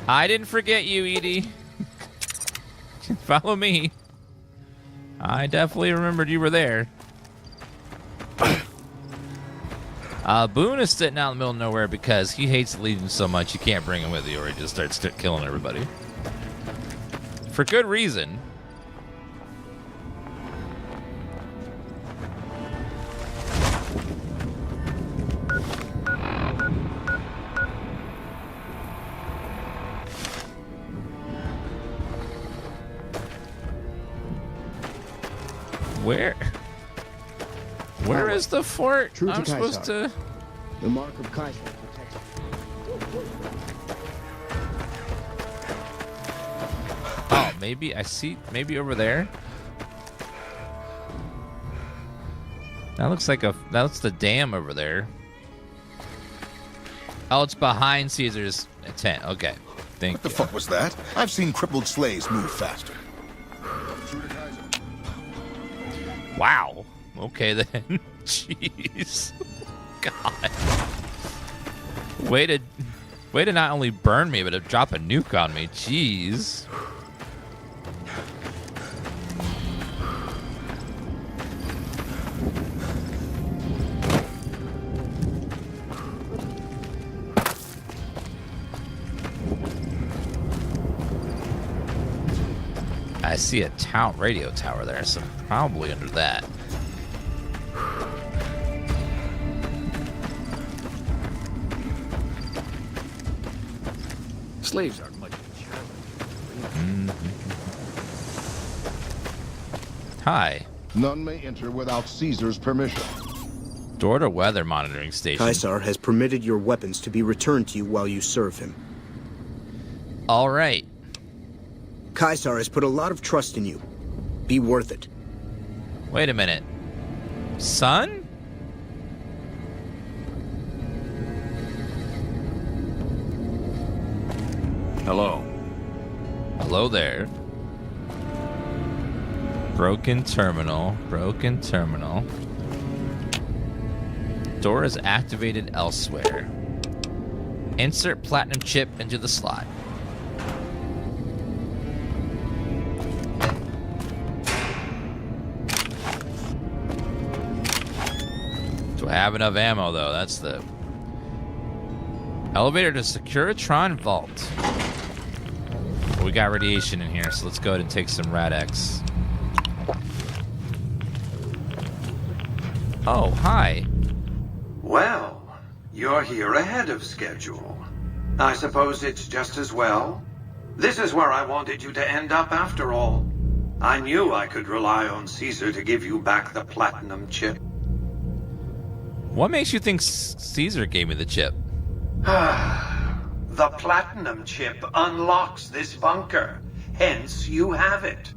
I didn't forget you, Edie. Follow me. I definitely remembered you were there. Boone is sitting out in the middle of nowhere because he hates the Legion so much you can't bring him with you or he just starts killing everybody. For good reason. Where is the fort? True to I'm supposed Kaisar. to... The mark of Kaisar protects Oh, maybe I see... Maybe over there? That looks like that's the dam over there. Oh, it's behind Caesar's tent. Okay. Thank you. What the fuck was that? I've seen crippled sleighs move faster. Wow. Okay then. Jeez. God. Way to not only burn me, but to drop a nuke on me. Jeez. I see a radio tower there, so probably under that. Slaves aren't much of a challenge. Hi. None may enter without Caesar's permission. Door to weather monitoring station. Kaisar has permitted your weapons to be returned to you while you serve him. All right. Kaisar has put a lot of trust in you. Be worth it. Wait a minute. Son? Hello. Hello there. Broken terminal. Broken terminal. Door is activated elsewhere. Insert platinum chip into the slot. Do I have enough ammo, though? That's the... Elevator to Securitron Vault. We got radiation in here, so let's go ahead and take some Rad-X. Oh, hi. Well, you're here ahead of schedule. I suppose it's just as well. This is where I wanted you to end up after all. I knew I could rely on Caesar to give you back the platinum chip. What makes you think Caesar gave me the chip? The platinum chip unlocks this bunker. Hence, you have it.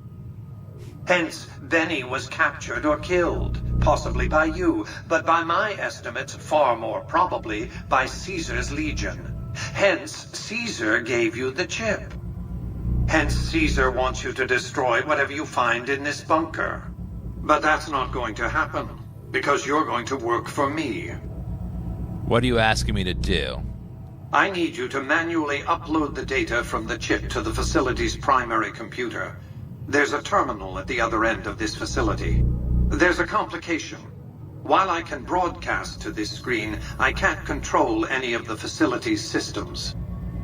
Hence, Benny was captured or killed. Possibly by you, but by my estimates, far more probably by Caesar's legion. Hence, Caesar gave you the chip. Hence, Caesar wants you to destroy whatever you find in this bunker. But that's not going to happen, because you're going to work for me. What are you asking me to do? I need you to manually upload the data from the chip to the facility's primary computer. There's a terminal at the other end of this facility. There's a complication. While I can broadcast to this screen, I can't control any of the facility's systems.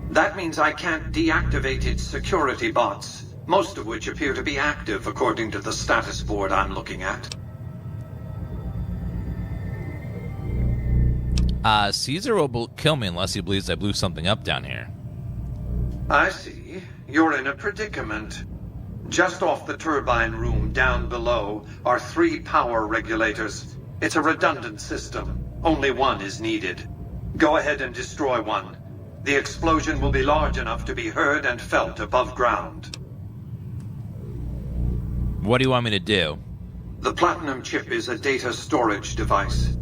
That means I can't deactivate its security bots, most of which appear to be active according to the status board I'm looking at. Caesar will kill me unless he believes I blew something up down here. I see. You're in a predicament. Just off the turbine room down below are 3 power regulators. It's a redundant system. Only one is needed. Go ahead and destroy one. The explosion will be large enough to be heard and felt above ground. What do you want me to do? The platinum chip is a data storage device.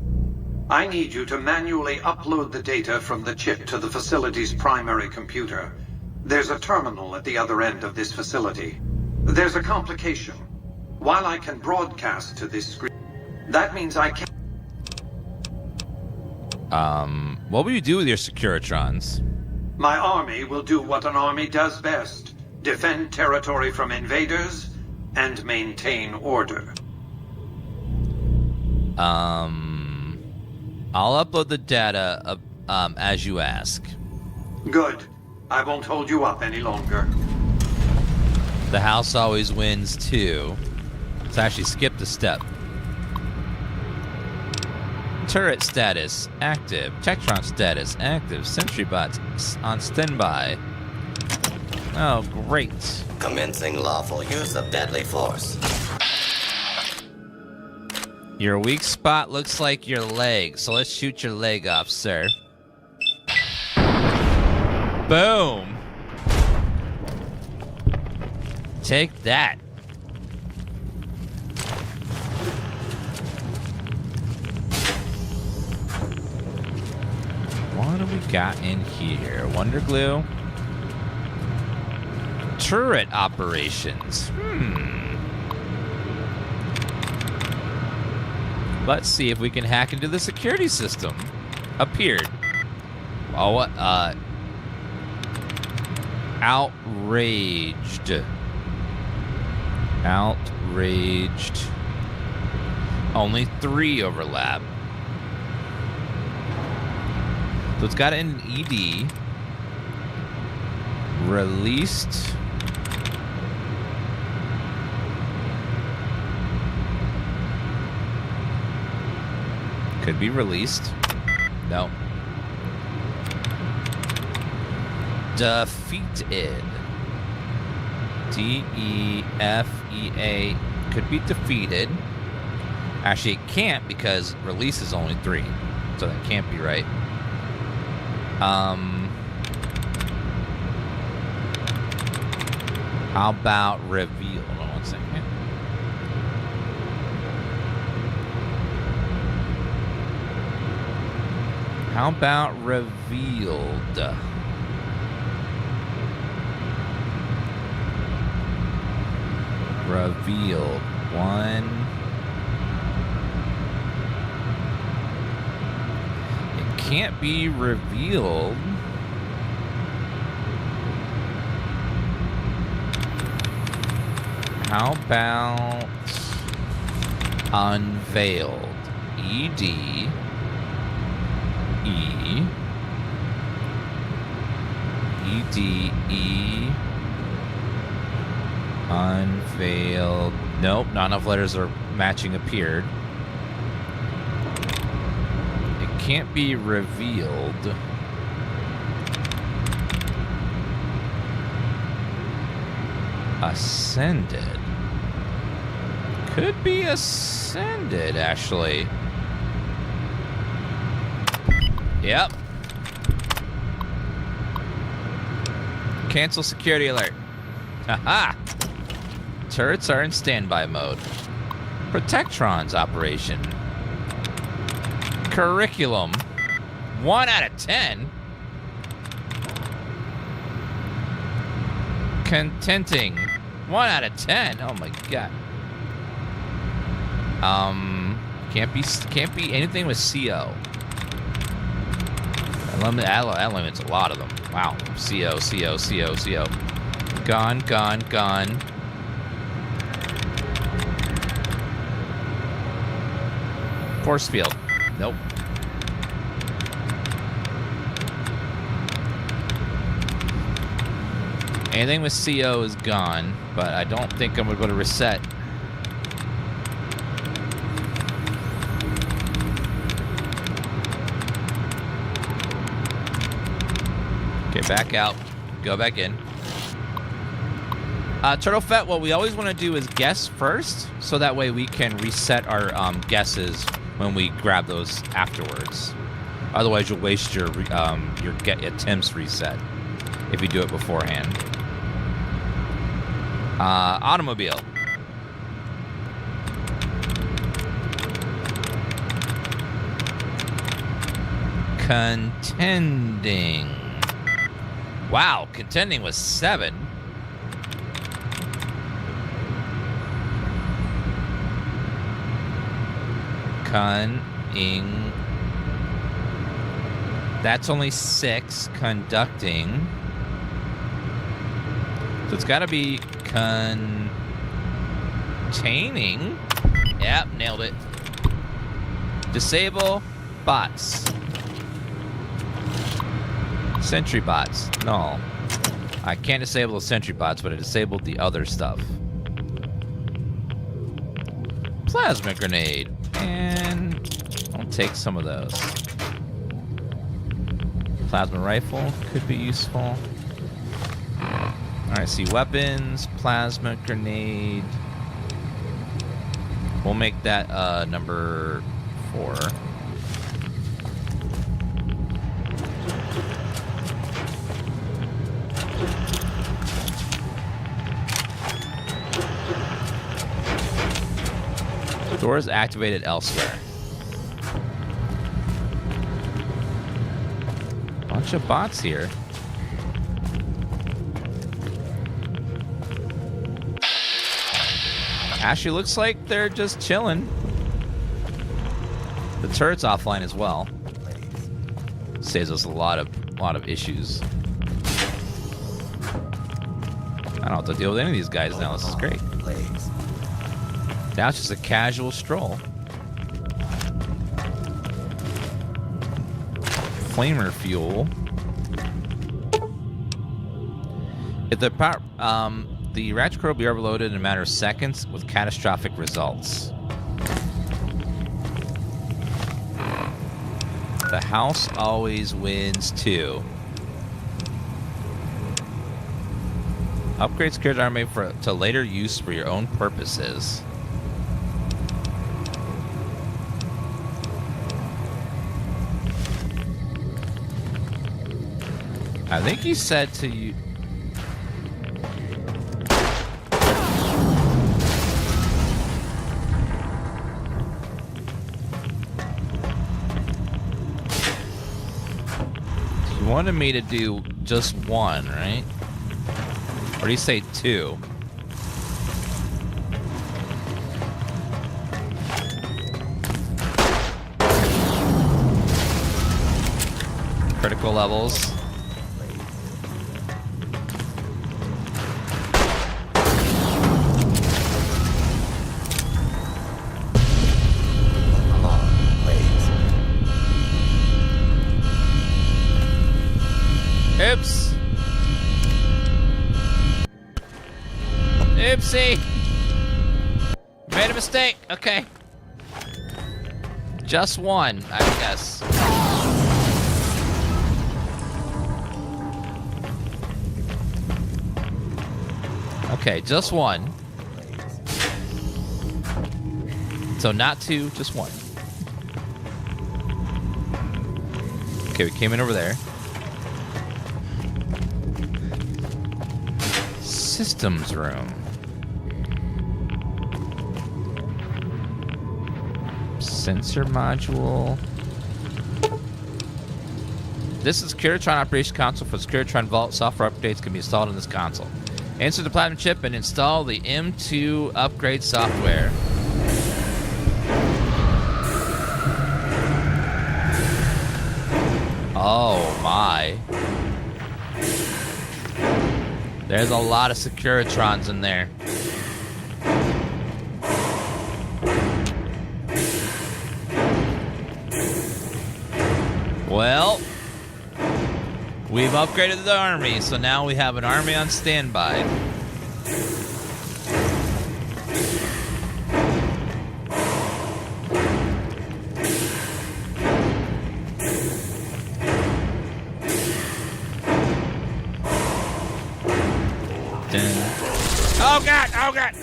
I need you to manually upload the data from the chip to the facility's primary computer. There's a terminal at the other end of this facility. There's a complication. While I can broadcast to this screen, that means I can't... What will you do with your Securitrons? My army will do what an army does best. Defend territory from invaders and maintain order. I'll upload the data as you ask. Good. I won't hold you up any longer. The house always wins too. Let's actually skip the step. Turret status active. Tektron status active. Sentry bots on standby. Oh, great. Commencing lawful use of deadly force. Your weak spot looks like your leg, so let's shoot your leg off, sir. Boom. Take that. What do we got in here? Wonder glue. Turret operations. Let's see if we can hack into the security system. Appeared. Oh, what? Outraged. Outraged. Only 3 overlap. So it's got an ED. Released. Could be released. No. Defeated. D-E-F-E-A. Could be defeated. Actually, it can't because release is only 3. So that can't be right. How about reveal? Hold on 1 second. How about revealed? Revealed. 1. It can't be revealed. How about unveiled? E-D. E. E-D-E. Unveiled. Nope, not enough letters are matching appeared. It can't be revealed. Ascended. Could be ascended, actually. Yep. Cancel security alert. Haha. Turrets are in standby mode. Protectron's operation. Curriculum. 1 out of 10. Contenting. 1 out of 10. Oh my god. Can't be anything with CO. That limits a lot of them. Wow. CO. Gone. Force field. Nope. Anything with CO is gone, but I don't think I'm going to go to reset. Okay, back out. Go back in. Turtle Fett, what we always want to do is guess first, so that way we can reset our guesses when we grab those afterwards. Otherwise, you'll waste your attempts reset if you do it beforehand. Automobile. Contending. Wow, contending was 7. Conning. That's only 6. Conducting. So it's got to be containing. Yep, nailed it. Disable bots. Sentry bots. No. I can't disable the sentry bots, but I disabled the other stuff. Plasma grenade. And I'll take some of those. Plasma rifle could be useful. Alright, see weapons, plasma grenade. We'll make that number 4. Doors activated elsewhere. Bunch of bots here. Actually looks like they're just chilling. The turret's offline as well. Saves us a lot of issues. I don't have to deal with any of these guys now. This is great. Now it's just a casual stroll. Flamer fuel. If the power, the ratchet core will be overloaded in a matter of seconds with catastrophic results. The house always wins too. Upgrade Securitron made to later use for your own purposes. I think he said to you. He wanted me to do just 1, right? Or did he say 2? Critical levels. Oops. Oopsie. Made a mistake. Okay. Just 1, I guess. Okay, just 1. So not 2, just 1. Okay, we came in over there. Systems room. Sensor module. This is Securitron Operation Console for Securitron Vault. Software updates can be installed on this console. Insert the platinum chip and install the M2 upgrade software. Oh my. There's a lot of Securitrons in there. Well, we've upgraded the army, so now we have an army on standby. Oh god! Oh god!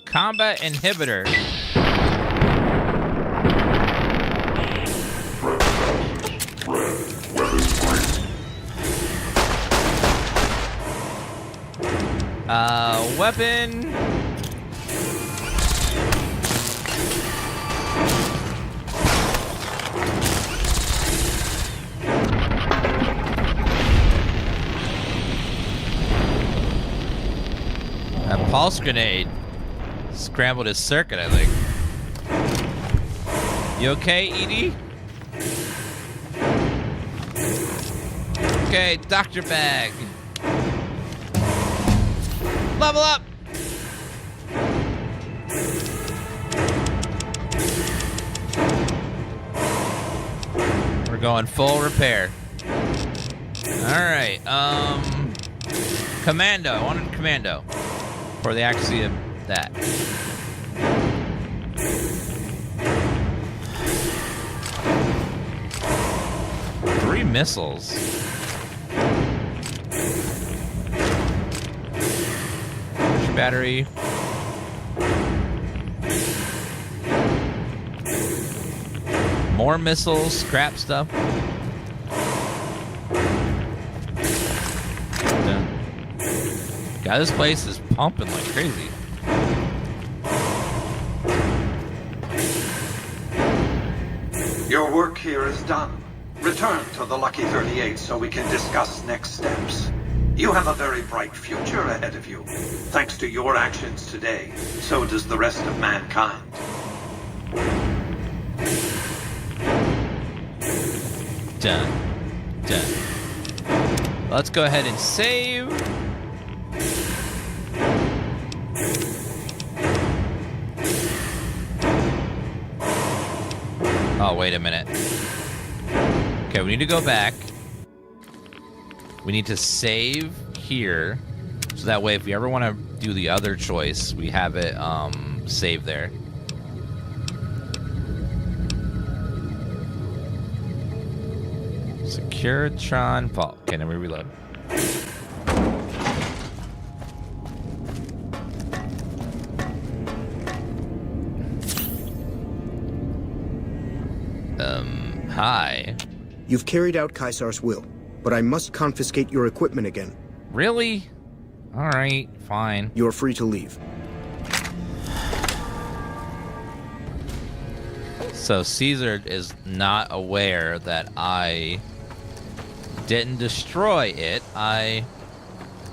Combat inhibitor. Weapon. A pulse grenade. Scrambled his circuit, I think. You okay, Edie? Okay, doctor bag. Level up! We're going full repair. Alright, commando. I wanted commando. For the accuracy of that. Three missiles. Battery. More missiles, scrap stuff. Done. God, this place is pumping like crazy. Your work here is done. Return to the Lucky 38 so we can discuss next steps. You have a very bright future ahead of you. Thanks to your actions today, so does the rest of mankind. Done. Done. Let's go ahead and save. Oh, wait a minute. Okay, we need to go back. We need to save here. So that way, if we ever want to do the other choice, we have it saved there. Securitron Vault. Okay, then we reload. Hi. You've carried out Caesar's will, but I must confiscate your equipment again. Really? All right, fine. You're free to leave. So Caesar is not aware that I didn't destroy it. I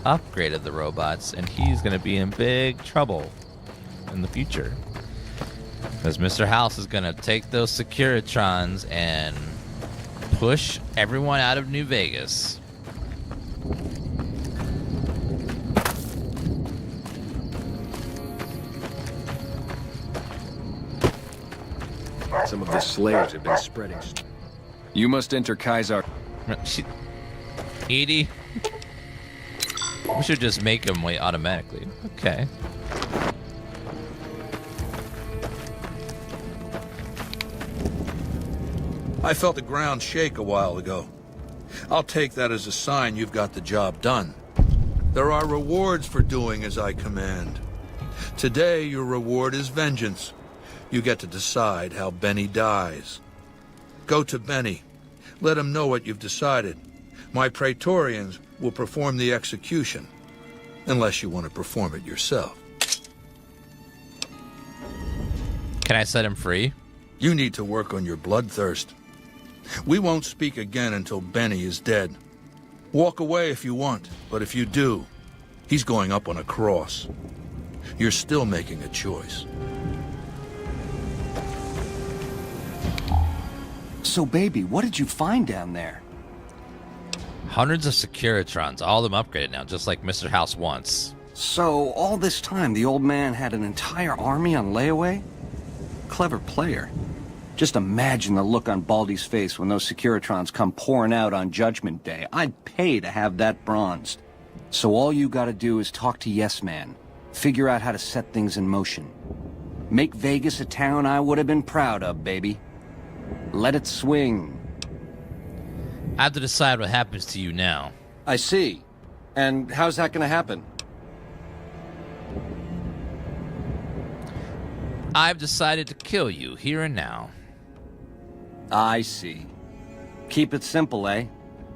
upgraded the robots, and he's going to be in big trouble in the future. Because Mr. House is going to take those Securitrons and push everyone out of New Vegas. Some of the Slayers have been spreading. You must enter Kaiser. Edie? We should just make him wait automatically. Okay. I felt the ground shake a while ago. I'll take that as a sign you've got the job done. There are rewards for doing as I command. Today, your reward is vengeance. You get to decide how Benny dies. Go to Benny. Let him know what you've decided. My Praetorians will perform the execution, unless you want to perform it yourself. Can I set him free? You need to work on your bloodthirst. We won't speak again until Benny is dead. Walk away if you want, but if you do, he's going up on a cross. You're still making a choice. So, baby, what did you find down there? Hundreds of Securitrons, all of them upgraded now, just like Mr. House wants. So, all this time, the old man had an entire army on layaway? Clever player. Just imagine the look on Baldy's face when those Securitrons come pouring out on Judgment Day. I'd pay to have that bronzed. So all you gotta do is talk to Yes Man. Figure out how to set things in motion. Make Vegas a town I would have been proud of, baby. Let it swing. I have to decide what happens to you now. I see. And how's that gonna happen? I've decided to kill you here and now. I see. Keep it simple, eh?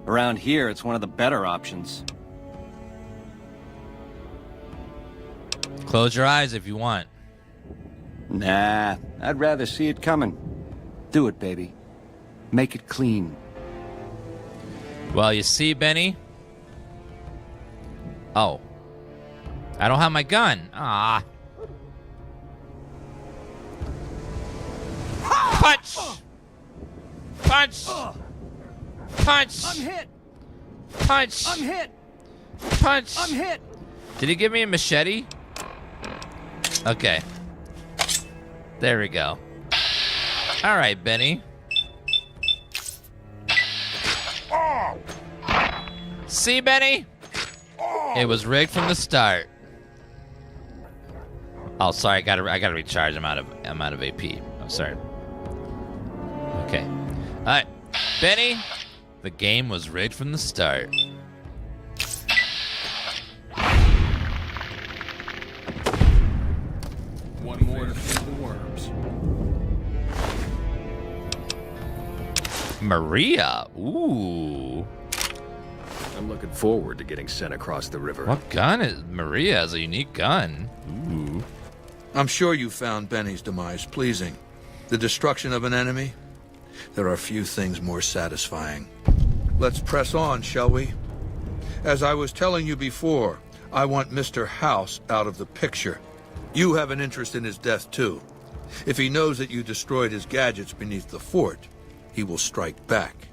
Around here, it's one of the better options. Close your eyes if you want. Nah, I'd rather see it coming. Do it, baby. Make it clean. Well, you see, Benny? Oh. I don't have my gun. Ah. Punch! Punch! Punch! I'm hit! Punch! I'm hit! Punch! I'm hit! Did he give me a machete? Okay. There we go. All right, Benny. See, Benny? It was rigged from the start. Oh, sorry. I gotta recharge. I'm out of AP. I'm sorry. Okay. All right, Benny. The game was rigged from the start. One more to feed the worms. Maria. Ooh. I'm looking forward to getting sent across the river. What gun is Maria? Has a unique gun. Ooh. I'm sure you found Benny's demise pleasing. The destruction of an enemy? There are few things more satisfying. Let's press on, shall we? As I was telling you before, I want Mr. House out of the picture. You have an interest in his death, too. If he knows that you destroyed his gadgets beneath the fort, he will strike back.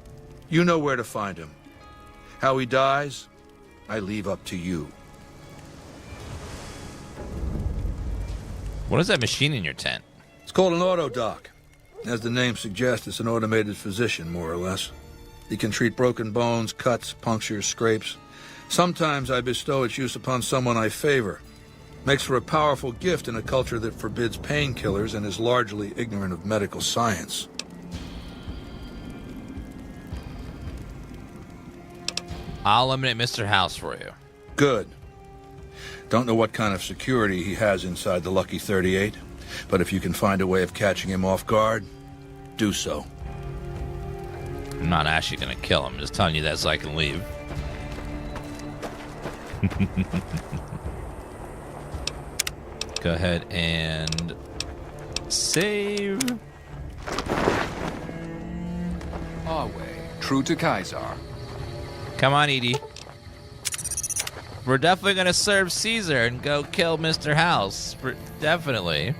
You know where to find him. How he dies, I leave up to you. What is that machine in your tent? It's called an autodoc. As the name suggests, it's an automated physician, more or less. He can treat broken bones, cuts, punctures, scrapes. Sometimes I bestow its use upon someone I favor. Makes for a powerful gift in a culture that forbids painkillers and is largely ignorant of medical science. I'll eliminate Mr. House for you. Good. Don't know what kind of security he has inside the Lucky 38, but if you can find a way of catching him off guard, do so. I'm not actually going to kill him. I'm just telling you that so I can leave. Go ahead and save. Our way, true to Kaiser. Come on, Edie. We're definitely going to serve Caesar and go kill Mr. House. Definitely.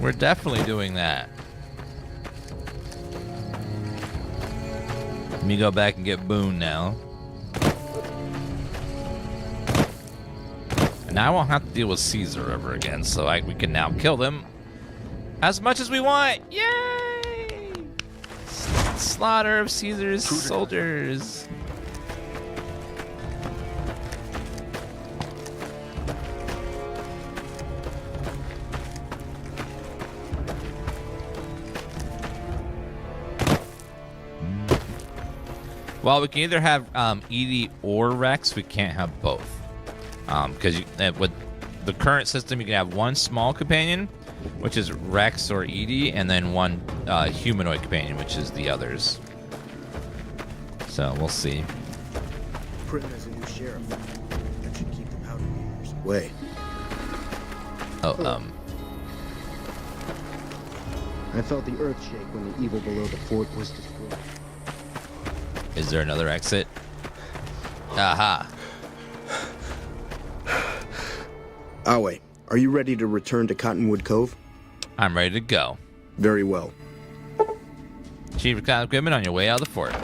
We're definitely doing that. Let me go back and get Boone now. And now I won't have to deal with Caesar ever again, so we can now kill them as much as we want. Yay! Slaughter of Caesar's soldiers. Well, we can either have Edie or Rex. We can't have both. Because with the current system, you can have one small companion, which is Rex or Edie, and then one humanoid companion, which is the others. So we'll see. Prim as a new sheriff. That should keep the powder dealers away. Oh, I felt the earth shake when the evil below the fort was destroyed. Is there another exit? Aha. Awe, are you ready to return to Cottonwood Cove? I'm ready to go. Very well. Chief of Cloud Equipment on your way out of the fort.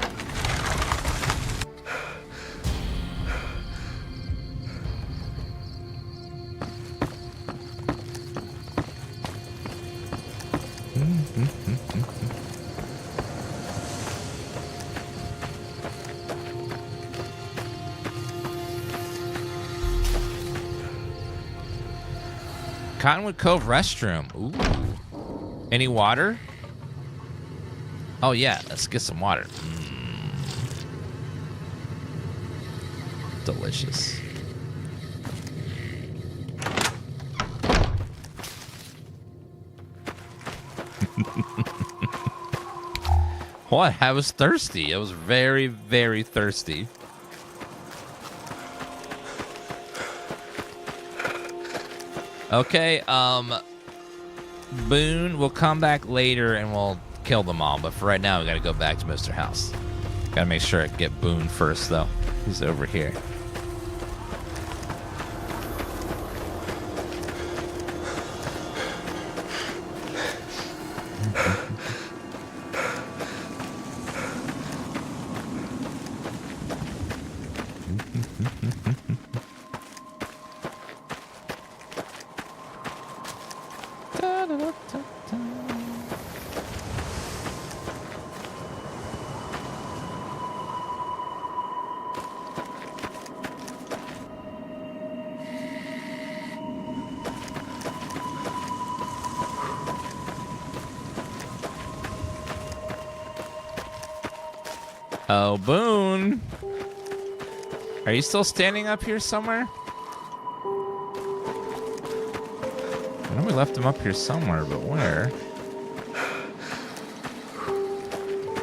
Cottonwood Cove restroom. Ooh. Any water? Oh, yeah. Let's get some water. Delicious. What? I was thirsty. I was very, very thirsty. Okay, Boone, we'll come back later and we'll kill them all. But for right now, we gotta go back to Mr. House. Gotta make sure I get Boone first, though. He's over here. Oh, Boone. Are you still standing up here somewhere? I know we left him up here somewhere, but where?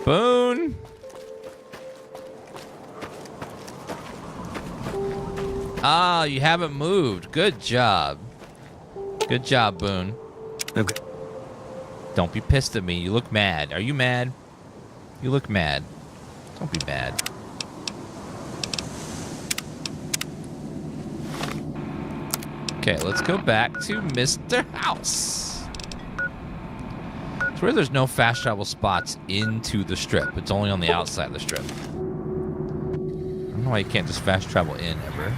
Boone! Ah, you haven't moved. Good job. Good job, Boone. Okay. Don't be pissed at me. You look mad. Are you mad? You look mad. Don't be mad. Okay, let's go back to Mr. House. It's where there's no fast travel spots into the strip. It's only on the outside of the strip. I don't know why you can't just fast travel in ever.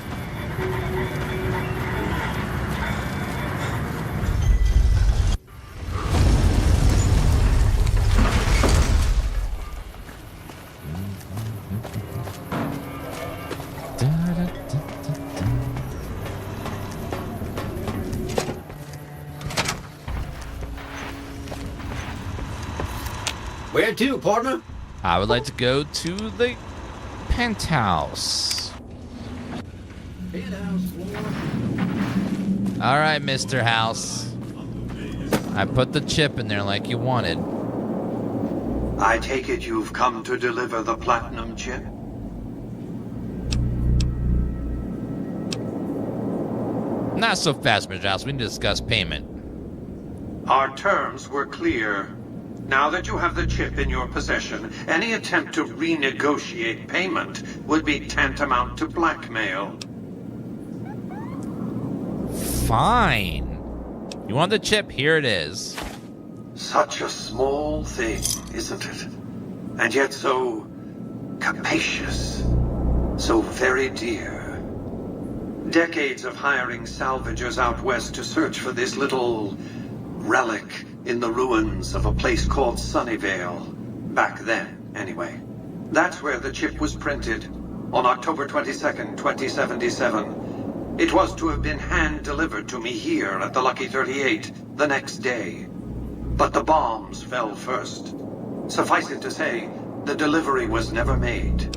Where to, partner? I would like to go to the penthouse. All right, Mr. House. I put the chip in there like you wanted. I take it you've come to deliver the platinum chip? Not so fast, Mr. House. We need to discuss payment. Our terms were clear. Now that you have the chip in your possession, any attempt to renegotiate payment would be tantamount to blackmail. Fine. You want the chip? Here it is. Such a small thing, isn't it? And yet so capacious, so very dear. Decades of hiring salvagers out west to search for this little relic in the ruins of a place called Sunnyvale. Back then, anyway. That's where the chip was printed, on October 22nd, 2077. It was to have been hand-delivered to me here at the Lucky 38 the next day. But the bombs fell first. Suffice it to say, the delivery was never made.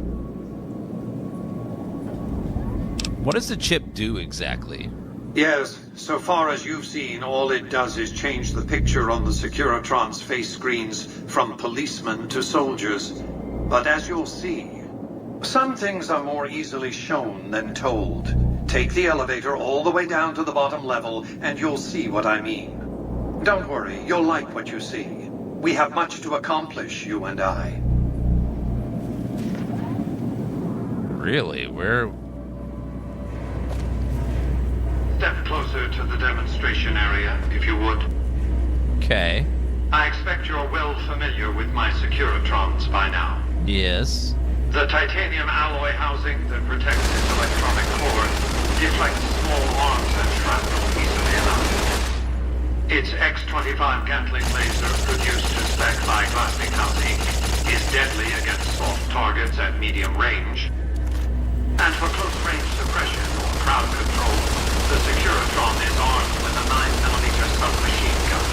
What does the chip do exactly? Yes, so far as you've seen, all it does is change the picture on the Securitron's face screens from policemen to soldiers. But as you'll see, some things are more easily shown than told. Take the elevator all the way down to the bottom level, and you'll see what I mean. Don't worry, you'll like what you see. We have much to accomplish, you and I. Really? Where? Step closer to the demonstration area, if you would. Okay. I expect you're well familiar with my Securitrons by now. Yes. The titanium alloy housing that protects its electronic core deflects small arms and shrapnel easily enough. Its X-25 Gatling laser, produced to spec by Glassinghouse Inc., is deadly against soft targets at medium range. And for close-range suppression or crowd control, the Securitron is armed with a 9mm submachine gun.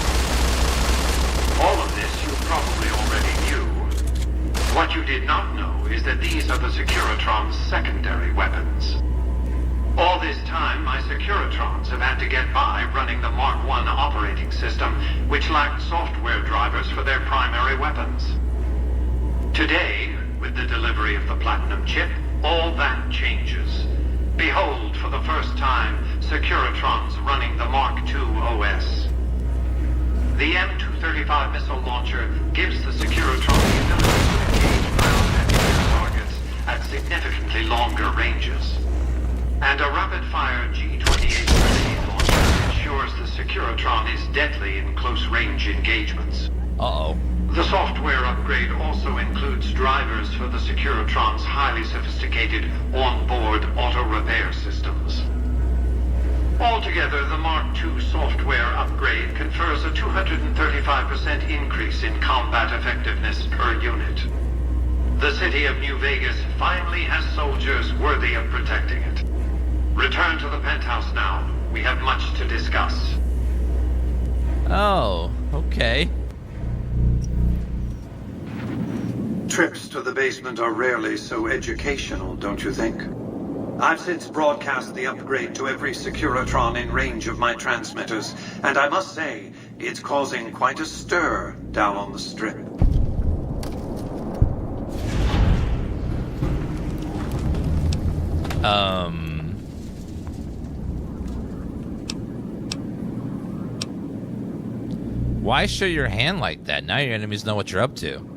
All of this you probably already knew. What you did not know is that these are the Securitron's secondary weapons. All this time, my Securitrons have had to get by running the Mark I operating system, which lacked software drivers for their primary weapons. Today, with the delivery of the Platinum chip, all that changes. Behold, for the first time, Securitrons running the Mark II OS. The M235 missile launcher gives the Securitron the ability to engage ground and air targets at significantly longer ranges. And a rapid-fire G28 grenade launcher ensures the Securitron is deadly in close-range engagements. Uh-oh. The software upgrade also includes drivers for the Securitron's highly sophisticated on-board auto-repair systems. Altogether, the Mark II software upgrade confers a 235% increase in combat effectiveness per unit. The city of New Vegas finally has soldiers worthy of protecting it. Return to the penthouse now. We have much to discuss. Oh, okay. Trips to the basement are rarely so educational, don't you think? I've since broadcast the upgrade to every Securitron in range of my transmitters, and I must say, it's causing quite a stir down on the Strip. Why show your hand like that? Now your enemies know what you're up to.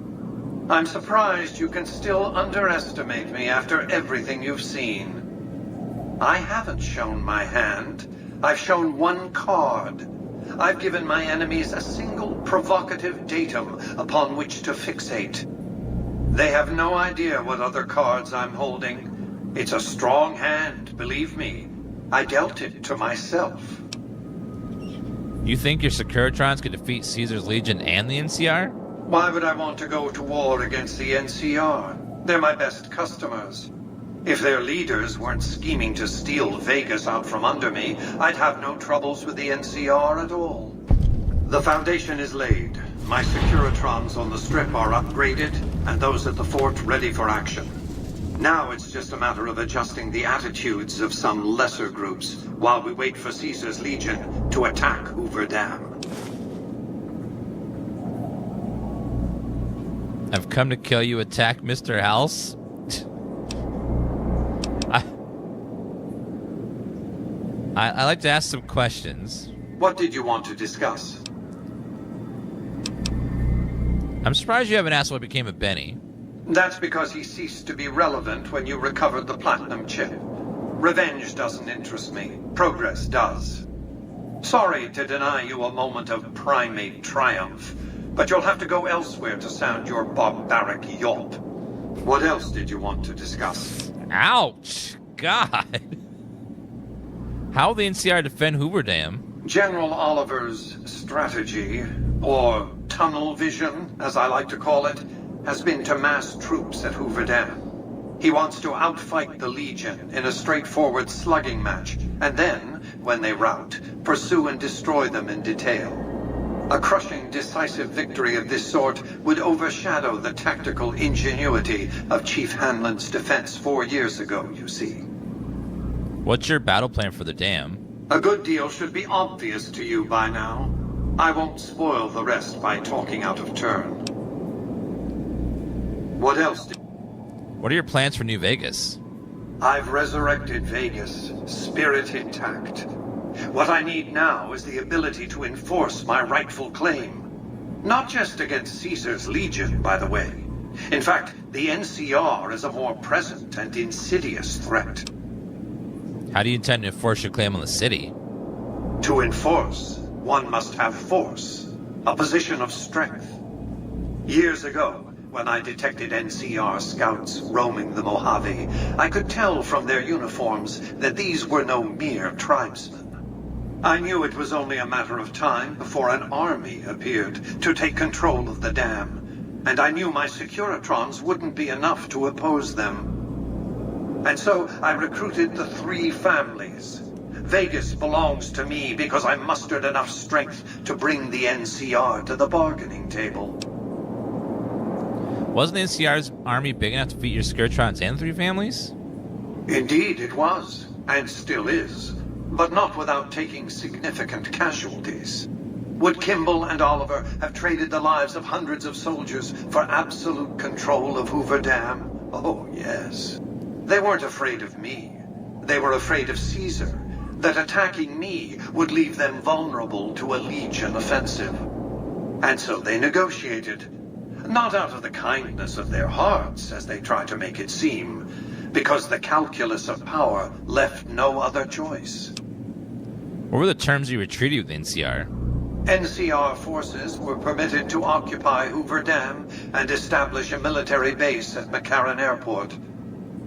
I'm surprised you can still underestimate me after everything you've seen. I haven't shown my hand. I've shown one card. I've given my enemies a single provocative datum upon which to fixate. They have no idea what other cards I'm holding. It's a strong hand, believe me. I dealt it to myself. You think your Securitrons could defeat Caesar's Legion and the NCR? Why would I want to go to war against the NCR? They're my best customers. If their leaders weren't scheming to steal Vegas out from under me, I'd have no troubles with the NCR at all. The foundation is laid. My Securitrons on the Strip are upgraded, and those at the fort ready for action. Now it's just a matter of adjusting the attitudes of some lesser groups while we wait for Caesar's Legion to attack Hoover Dam. I've come to kill you, attack Mr. House. I like to ask some questions. What did you want to discuss? I'm surprised you haven't asked what became of Benny. That's because he ceased to be relevant when you recovered the Platinum chip. Revenge doesn't interest me. Progress does. Sorry to deny you a moment of primate triumph, but you'll have to go elsewhere to sound your barbaric yelp. What else did you want to discuss? Ouch! God! How will the NCR defend Hoover Dam? General Oliver's strategy, or tunnel vision, as I like to call it, has been to mass troops at Hoover Dam. He wants to outfight the Legion in a straightforward slugging match, and then, when they rout, pursue and destroy them in detail. A crushing, decisive victory of this sort would overshadow the tactical ingenuity of Chief Hanlon's defense 4 years ago, you see. What's your battle plan for the dam? A good deal should be obvious to you by now. I won't spoil the rest by talking out of turn. What else? What are your plans for New Vegas? I've resurrected Vegas, spirit intact. What I need now is the ability to enforce my rightful claim. Not just against Caesar's Legion, by the way. In fact, the NCR is a more present and insidious threat. How do you intend to enforce your claim on the city? To enforce, one must have force, a position of strength. Years ago, when I detected NCR scouts roaming the Mojave, I could tell from their uniforms that these were no mere tribesmen. I knew it was only a matter of time before an army appeared to take control of the dam, and I knew my Securitrons wouldn't be enough to oppose them. And so I recruited the 3 families. Vegas belongs to me because I mustered enough strength to bring the NCR to the bargaining table. Wasn't the NCR's army big enough to defeat your Skirtrons and 3 families? Indeed it was, and still is, but not without taking significant casualties. Would Kimball and Oliver have traded the lives of hundreds of soldiers for absolute control of Hoover Dam? Oh, yes. They weren't afraid of me. They were afraid of Caesar, that attacking me would leave them vulnerable to a Legion offensive. And so they negotiated. Not out of the kindness of their hearts, as they try to make it seem, because the calculus of power left no other choice. What were the terms you were treated with NCR? NCR forces were permitted to occupy Hoover Dam and establish a military base at McCarran Airport.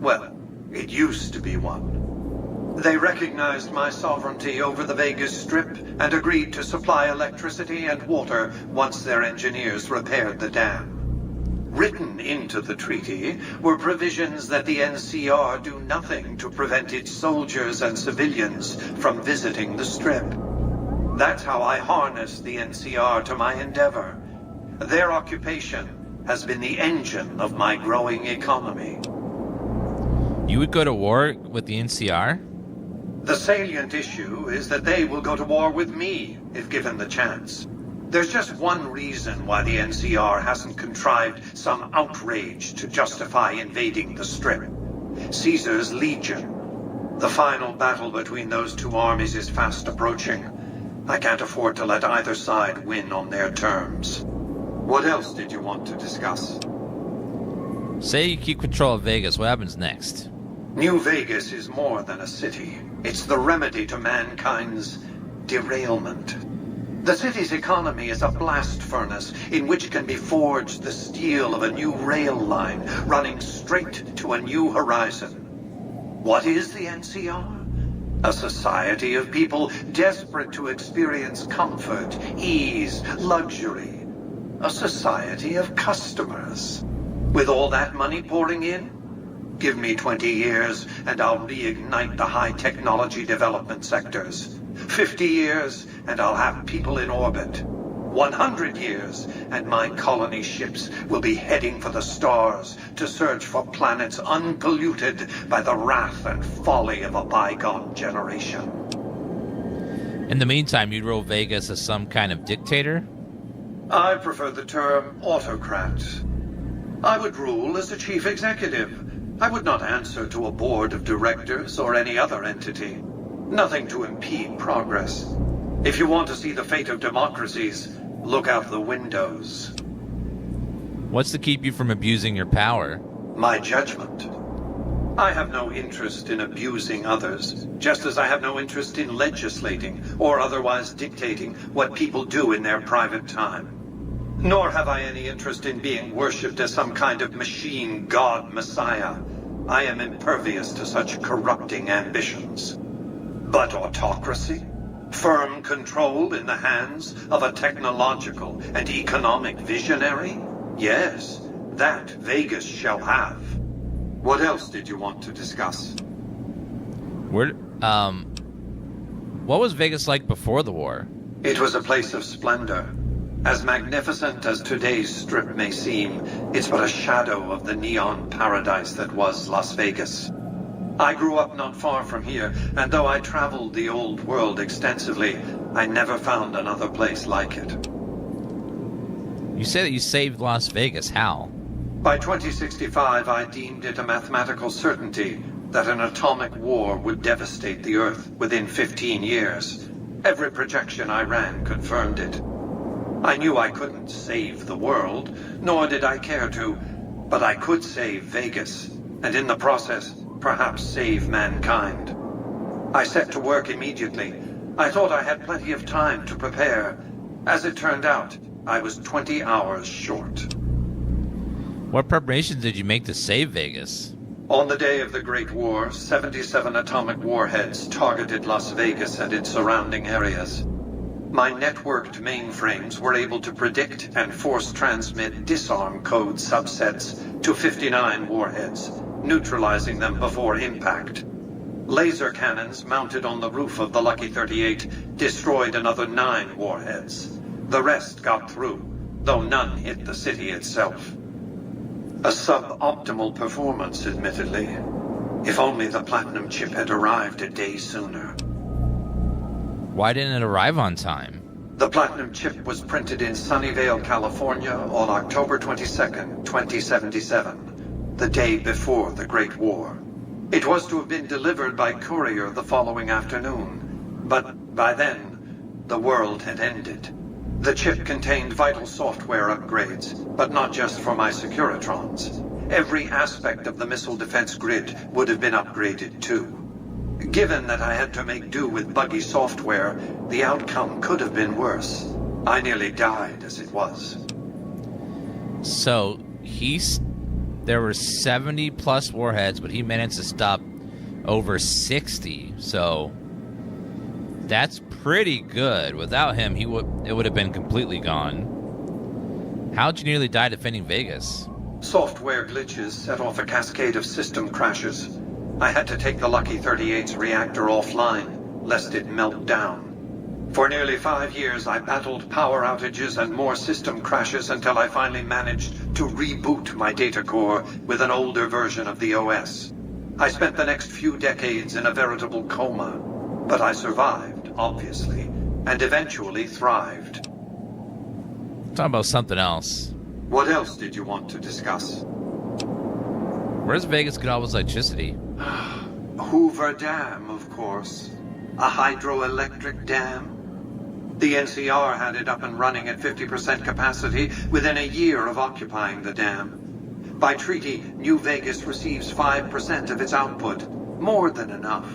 Well, it used to be one. They recognized my sovereignty over the Vegas Strip and agreed to supply electricity and water once their engineers repaired the dam. Written into the treaty were provisions that the NCR do nothing to prevent its soldiers and civilians from visiting the Strip. That's how I harnessed the NCR to my endeavor. Their occupation has been the engine of my growing economy. You would go to war with the NCR? The salient issue is that they will go to war with me if given the chance. There's just one reason why the NCR hasn't contrived some outrage to justify invading the Strip. Caesar's Legion. The final battle between those 2 armies is fast approaching. I can't afford to let either side win on their terms. What else did you want to discuss? Say you keep control of Vegas, what happens next? New Vegas is more than a city. It's the remedy to mankind's derailment. The city's economy is a blast furnace in which can be forged the steel of a new rail line running straight to a new horizon. What is the NCR? A society of people desperate to experience comfort, ease, luxury. A society of customers. With all that money pouring in? Give me 20 years and I'll reignite the high technology development sectors. 50 years and I'll have people in orbit. 100 years and my colony ships will be heading for the stars to search for planets unpolluted by the wrath and folly of a bygone generation. In the meantime, you'd rule Vegas as some kind of dictator? I prefer the term autocrat. I would rule as a chief executive. I would not answer to a board of directors or any other entity. Nothing to impede progress. If you want to see the fate of democracies, look out the windows. What's to keep you from abusing your power? My judgment. I have no interest in abusing others, just as I have no interest in legislating or otherwise dictating what people do in their private time. Nor have I any interest in being worshipped as some kind of machine god messiah. I am impervious to such corrupting ambitions. But autocracy? Firm control in the hands of a technological and economic visionary? Yes, that Vegas shall have. What else did you want to discuss? What was Vegas like before the war? It was a place of splendor. As magnificent as today's Strip may seem, it's but a shadow of the neon paradise that was Las Vegas. I grew up not far from here, and though I traveled the old world extensively, I never found another place like it. You say that you saved Las Vegas. How? By 2065, I deemed it a mathematical certainty that an atomic war would devastate the Earth within 15 years. Every projection I ran confirmed it. I knew I couldn't save the world, nor did I care to, but I could save Vegas, and in the process, perhaps save mankind. I set to work immediately. I thought I had plenty of time to prepare. As it turned out, I was 20 hours short. What preparations did you make to save Vegas? On the day of the Great War, 77 atomic warheads targeted Las Vegas and its surrounding areas. My networked mainframes were able to predict and force transmit disarm code subsets to 59 warheads, neutralizing them before impact. Laser cannons mounted on the roof of the Lucky 38 destroyed another 9 warheads. The rest got through, though none hit the city itself. A suboptimal performance, admittedly. If only the platinum chip had arrived a day sooner. Why didn't it arrive on time? The platinum chip was printed in Sunnyvale, California on October 22nd, 2077. The day before the Great War. It was to have been delivered by courier the following afternoon, but by then, the world had ended. The chip contained vital software upgrades, but not just for my Securitrons. Every aspect of the missile defense grid would have been upgraded too. Given that I had to make do with buggy software, the outcome could have been worse. I nearly died as it was. So, there were 70 plus warheads, but he managed to stop over 60. So that's pretty good. Without him, it would have been completely gone. How'd you nearly die defending Vegas? Software glitches set off a cascade of system crashes. I had to take the Lucky 38's reactor offline, lest it melt down. For nearly 5 years, I battled power outages and more system crashes until I finally managed to reboot my data core with an older version of the OS. I spent the next few decades in a veritable coma, but I survived, obviously, and eventually thrived. Talk about something else. What else did you want to discuss? Where's Vegas get all this electricity? Hoover Dam, of course. A hydroelectric dam. The NCR had it up and running at 50% capacity within a year of occupying the dam. By treaty, New Vegas receives 5% of its output. More than enough.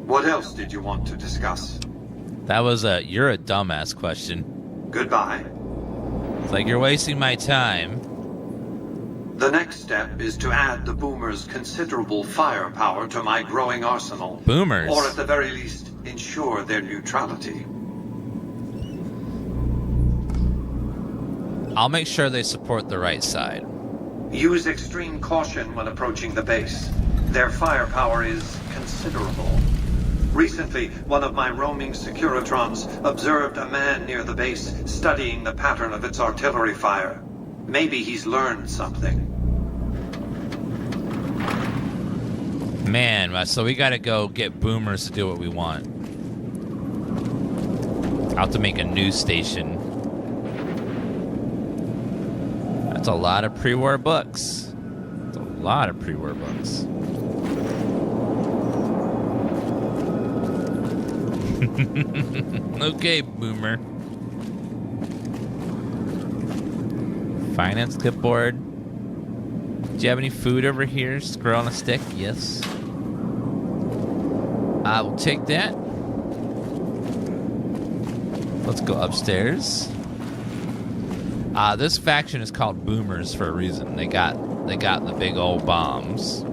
What else did you want to discuss? That was you're a dumbass question. Goodbye. It's like you're wasting my time. The next step is to add the Boomers' considerable firepower to my growing arsenal. Boomers? Or at the very least, ensure their neutrality. I'll make sure they support the right side. Use extreme caution when approaching the base. Their firepower is considerable. Recently, one of my roaming Securitrons observed a man near the base studying the pattern of its artillery fire. Maybe he's learned something. Man, so we gotta go get Boomers to do what we want. I'll have to make a news station. That's a lot of pre-war books. That's a lot of pre-war books. Okay, Boomer. Finance clipboard. Do you have any food over here? Squirrel on a stick? Yes. I will take that. Let's go upstairs. This faction is called Boomers for a reason. They got the big old bombs.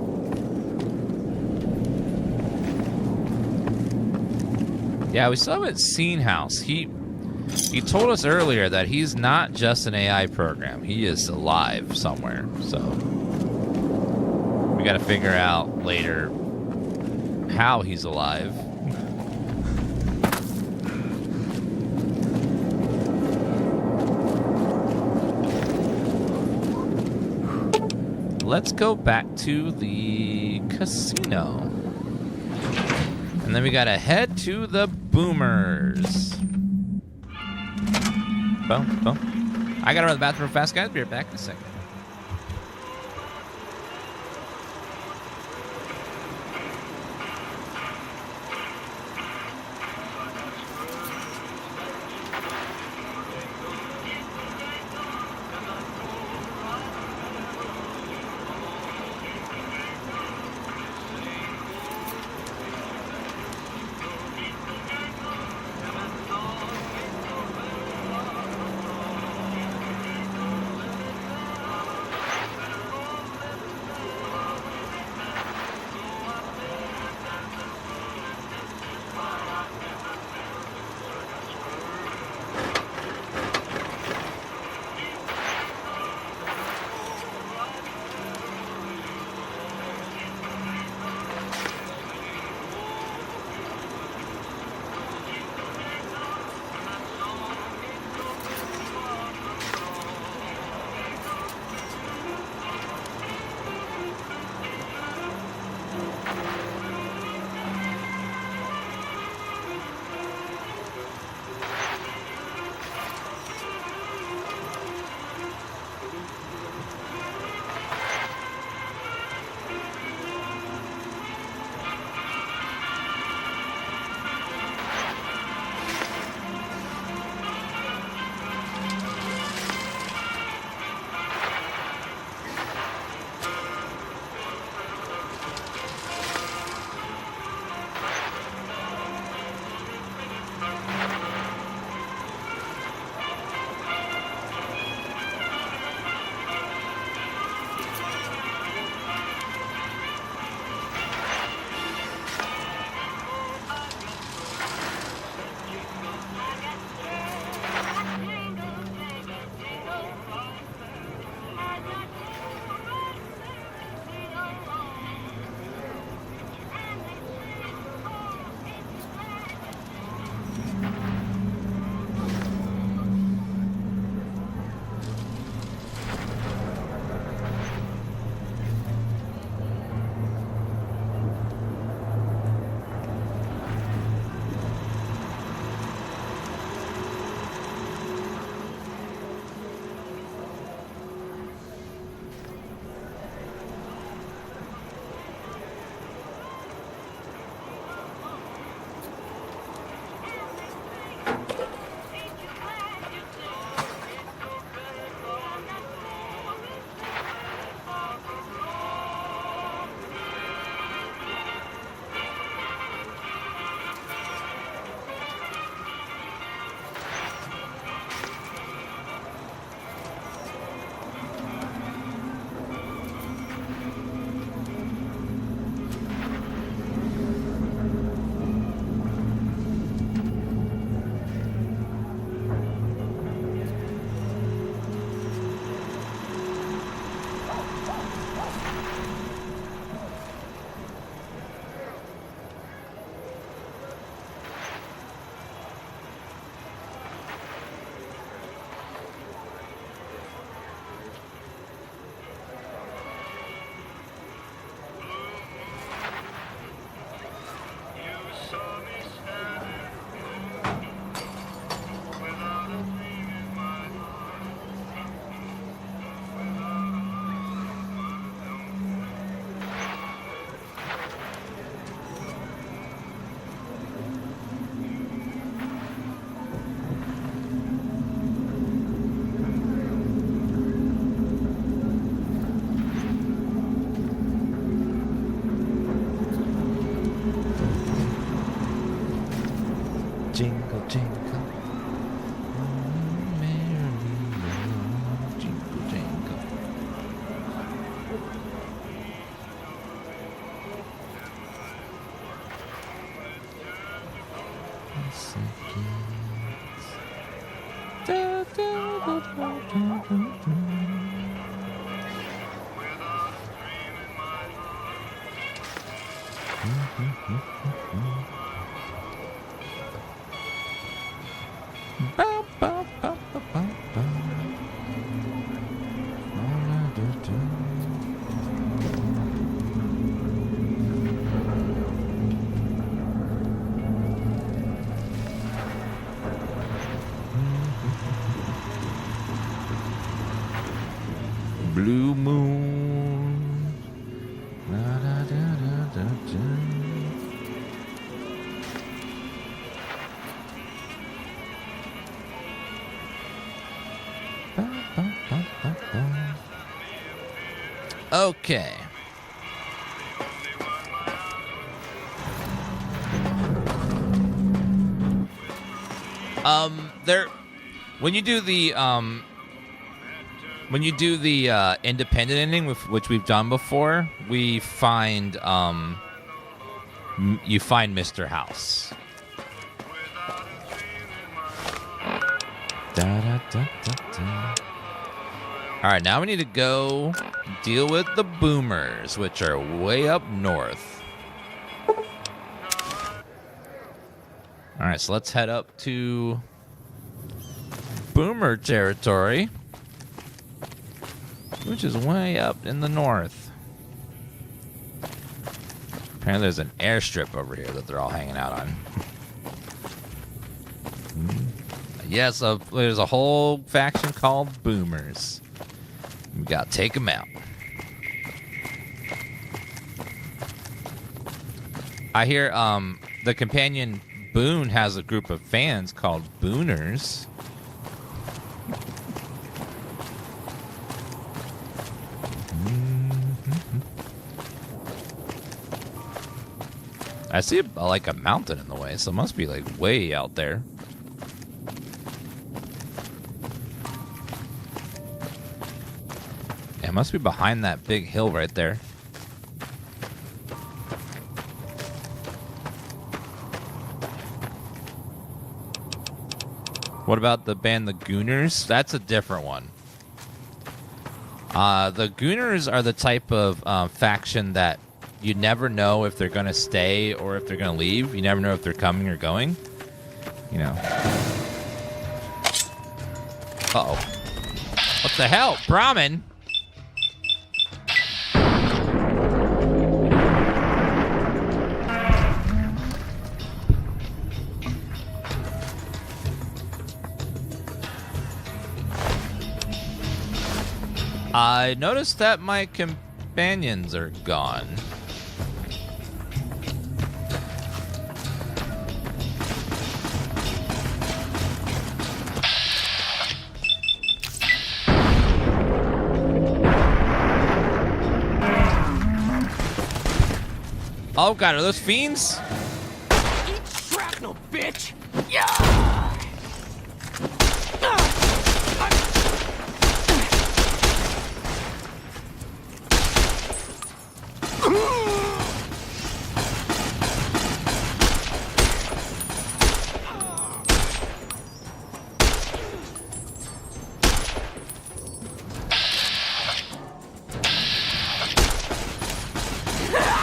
Yeah, we still haven't seen House. He told us earlier that he's not just an AI program. He is alive somewhere. So we got to figure out later how he's alive. let's go back to the casino. And then we gotta head to the boomers. Boom, boom. I gotta run to the bathroom fast, guys. Be right back in a second. Jingle, jingle. Merrily, jingle, jingle. Da, da, da, da, da, da. Ba, ba, ba, ba, ba, ba. blue moon. Da, da, da, da, da, da. Okay. There, when you do the independent ending, which we've done before, we find you find Mr. House. Da, da, da, da, da. All right, now we need to go deal with the boomers, which are way up north. All right, so let's head up to boomer territory, which is way up in the north. Apparently there's an airstrip over here that they're all hanging out on. Yeah, so there's a whole faction called boomers. We gotta take them out. I hear the companion Boone has a group of fans called Booners. I see like a mountain in the way, so it must be like way out there. It must be behind that big hill right there. What about the band the Gooners? That's a different one. The Gooners are the type of faction that you never know if they're going to stay or if they're going to leave. You never know if they're coming or going. You know. Uh-oh. What the hell? Brahmin? I noticed that my companions are gone. Oh god, are those fiends? Eat shrapnel, bitch! Yeah!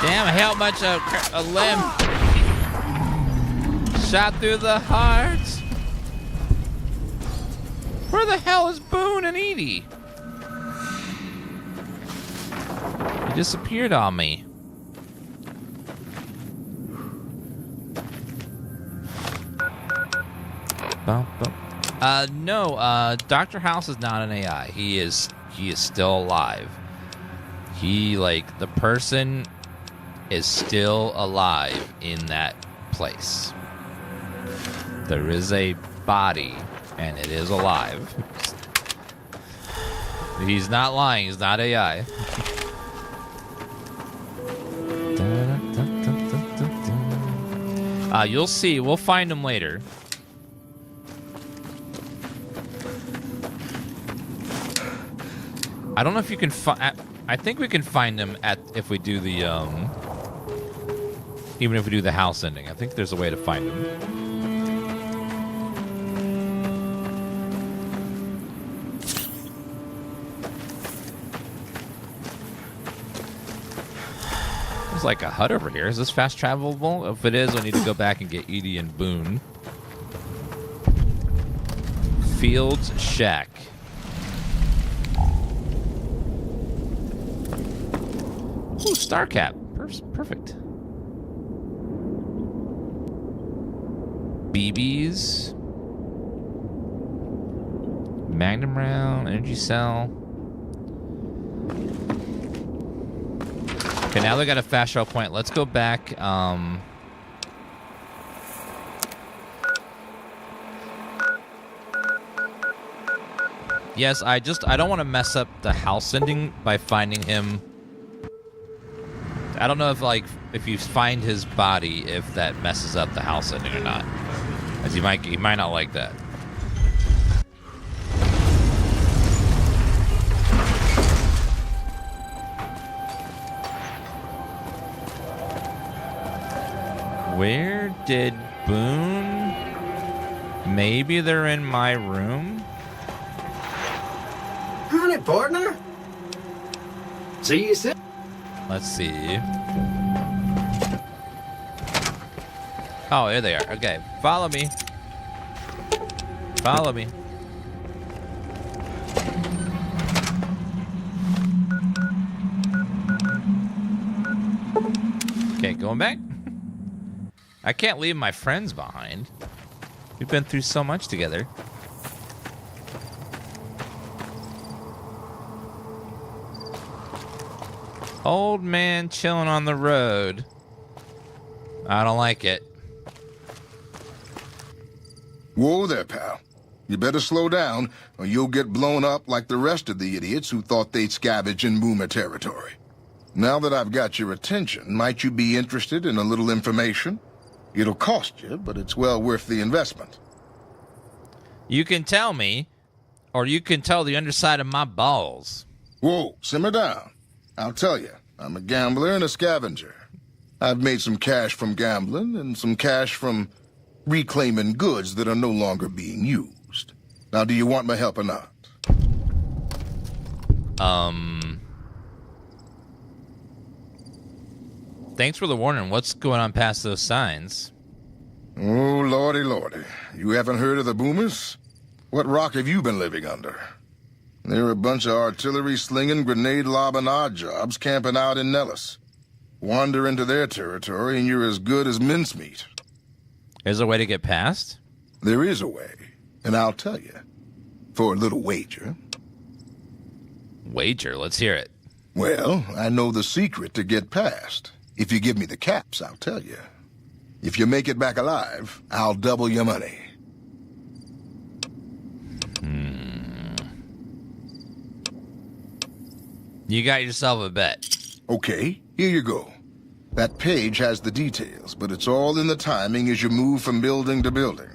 Damn, how much a limb shot through the heart. Where the hell is Boone and Edie? He disappeared on me. No, Dr. House is not an AI. He is still alive. He, like, the person is still alive in that place. There is a body, and it is alive. He's not lying. He's not AI. You'll see. We'll find him later. I don't know if you can find... I think we can find him if we do the, even if we do the house ending. I think there's a way to find him. There's like a hut over here. Is this fast travelable? If it is, I need to go back and get Edie and Boone. Fields Shack. Ooh, star cap. Perfect. BBs. Magnum round, energy cell. Okay, now they got a fast travel point. Let's go back. Yes, I don't want to mess up the house ending by finding him. I don't know if you find his body, if that messes up the house ending or not. As he might not like that. Where did Boone? Maybe they're in my room. Honey, partner. See you soon. Let's see. Oh, there they are. Okay, follow me. Follow me. Okay, going back. I can't leave my friends behind. We've been through so much together. Old man chilling on the road. I don't like it. Whoa there, pal. You better slow down, or you'll get blown up like the rest of the idiots who thought they'd scavenge in Boomer territory. Now that I've got your attention, might you be interested in a little information? It'll cost you, but it's well worth the investment. You can tell me, or you can tell the underside of my balls. Whoa, simmer down. I'll tell you, I'm a gambler and a scavenger. I've made some cash from gambling and some cash from reclaiming goods that are no longer being used. Now, do you want my help or not? Thanks for the warning. What's going on past those signs? Oh, lordy, lordy. You haven't heard of the Boomers? What rock have you been living under? They're a bunch of artillery-slinging, grenade-lobbing odd jobs camping out in Nellis. Wander into their territory and you're as good as mincemeat. Is there a way to get past? There is a way, and I'll tell you. For a little wager. Wager? Let's hear it. Well, I know the secret to get past. If you give me the caps, I'll tell you. If you make it back alive, I'll double your money. You got yourself a bet. Okay, here you go. That page has the details, but it's all in the timing as you move from building to building.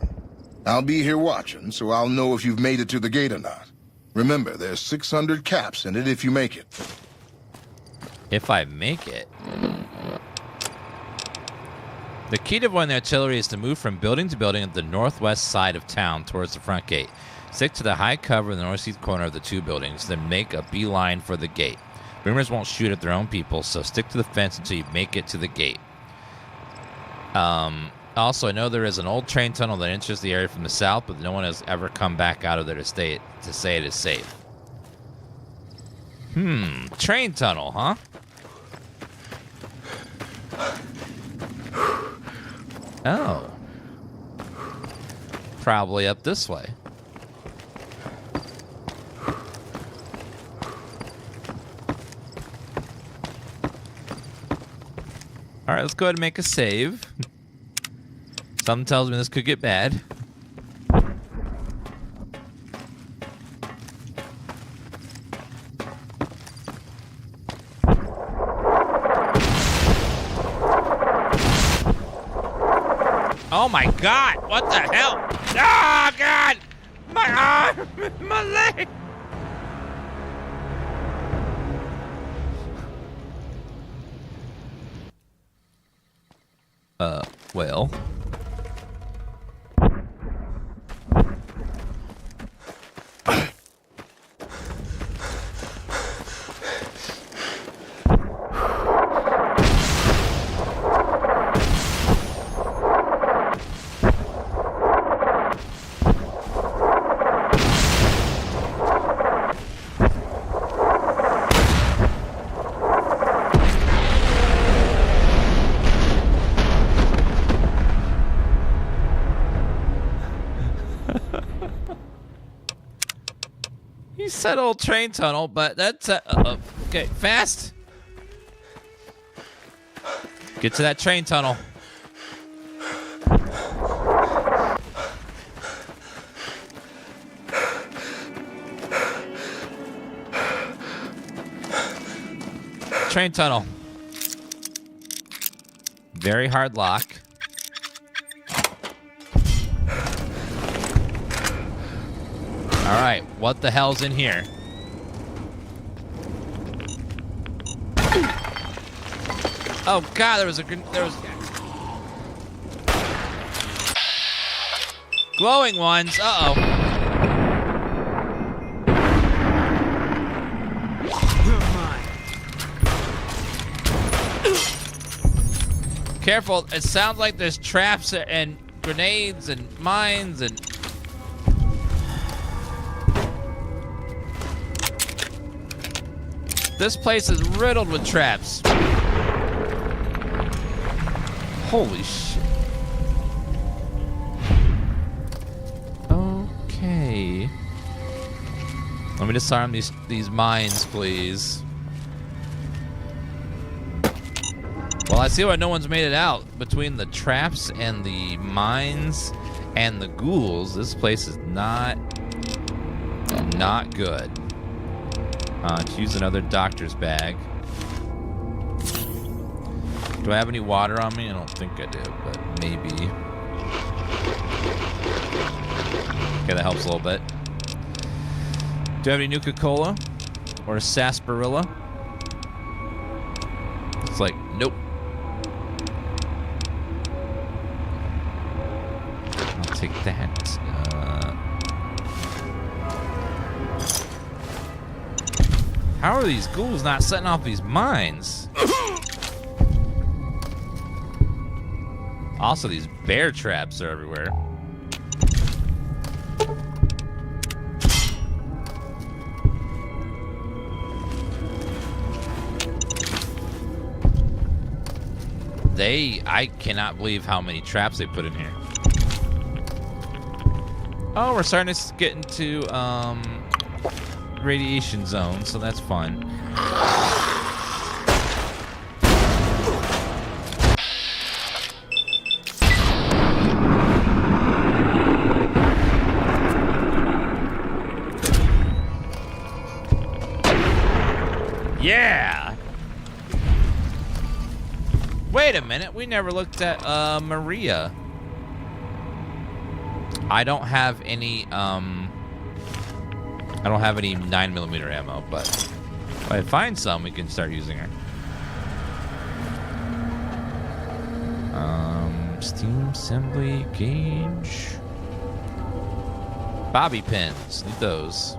I'll be here watching, so I'll know if you've made it to the gate or not. Remember, there's 600 caps in it if you make it. If I make it? The key to avoiding the artillery is to move from building to building at the northwest side of town towards the front gate. Stick to the high cover in the northeast corner of the two buildings, then make a beeline for the gate. Boomers won't shoot at their own people, so stick to the fence until you make it to the gate. Also, I know there is an old train tunnel that enters the area from the south, but no one has ever come back out of there to say it is safe. Train tunnel, huh? Oh. Probably up this way. All right, let's go ahead and make a save. Something tells me this could get bad. Oh my God! What the hell? Oh God! My arm! My leg! Well. Said old train tunnel, but that's okay. Fast. Get to that train tunnel. Train tunnel. Very hard lock. All right, what the hell's in here? Oh God, there was glowing ones. Uh-oh. Careful, it sounds like there's traps and grenades and mines and... This place is riddled with traps. Holy shit. Okay. Let me disarm these mines, please. Well, I see why no one's made it out. Between the traps and the mines and the ghouls, this place is not good. Choose another doctor's bag. Do I have any water on me? I don't think I do, but maybe. Okay, that helps a little bit. Do I have any Nuka-Cola? Or a sarsaparilla? It's like, nope. I'll take that. How are these ghouls not setting off these mines? Also, these bear traps are everywhere. I cannot believe how many traps they put in here. Oh, we're starting to get into, radiation zone, so that's fun. Yeah! Wait a minute, we never looked at Maria. I don't have any 9mm ammo, but if I find some, we can start using her. Steam assembly gauge. Bobby pins, need those.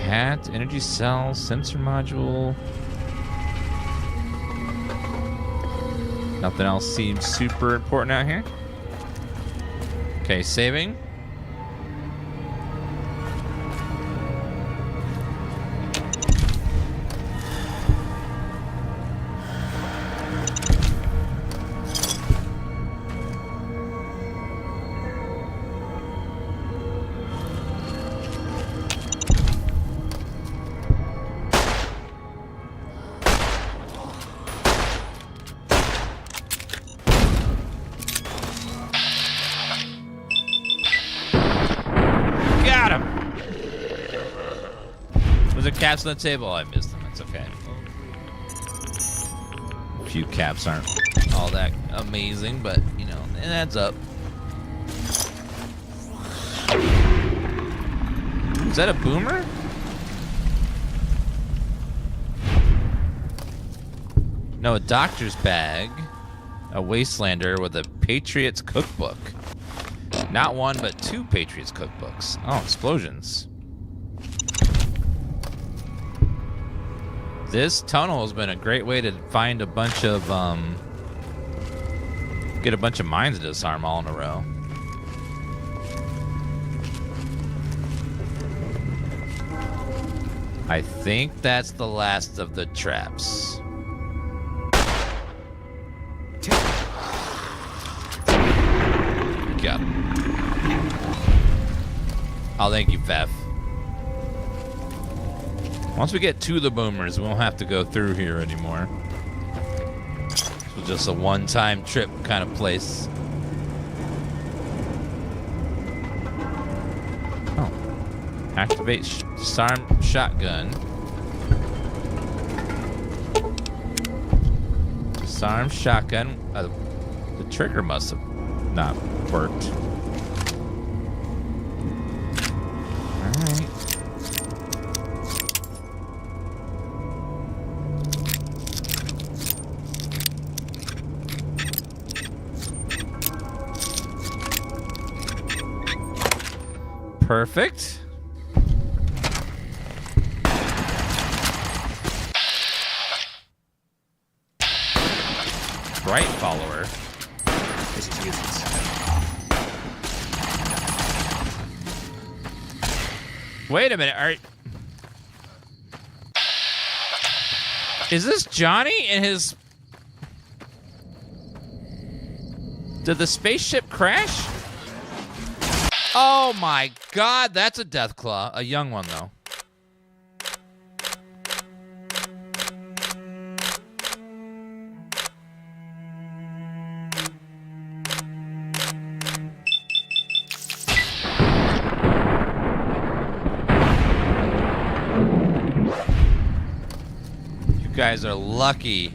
Hat, energy cell, sensor module. Nothing else seems super important out here. Okay, saving. Caps on the table. I missed them. It's okay. A few caps aren't all that amazing, but you know, it adds up. Is that a boomer? No, a doctor's bag. A Wastelander with a Patriots cookbook. Not one, but two Patriots cookbooks. Oh, explosions. This tunnel has been a great way to find a bunch of, get a bunch of mines to disarm all in a row. I think that's the last of the traps. Got him. Oh, thank you, Fef. Once we get to the boomers, we won't have to go through here anymore. So just a one-time trip kind of place. Oh. Activate disarm shotgun. Disarm shotgun. The trigger must have not worked. Alright. Perfect. Bright follower. This is useless. Wait a minute. Is this Johnny and his... Did the spaceship crash? Oh my god, that's a Deathclaw. A young one, though. You guys are lucky.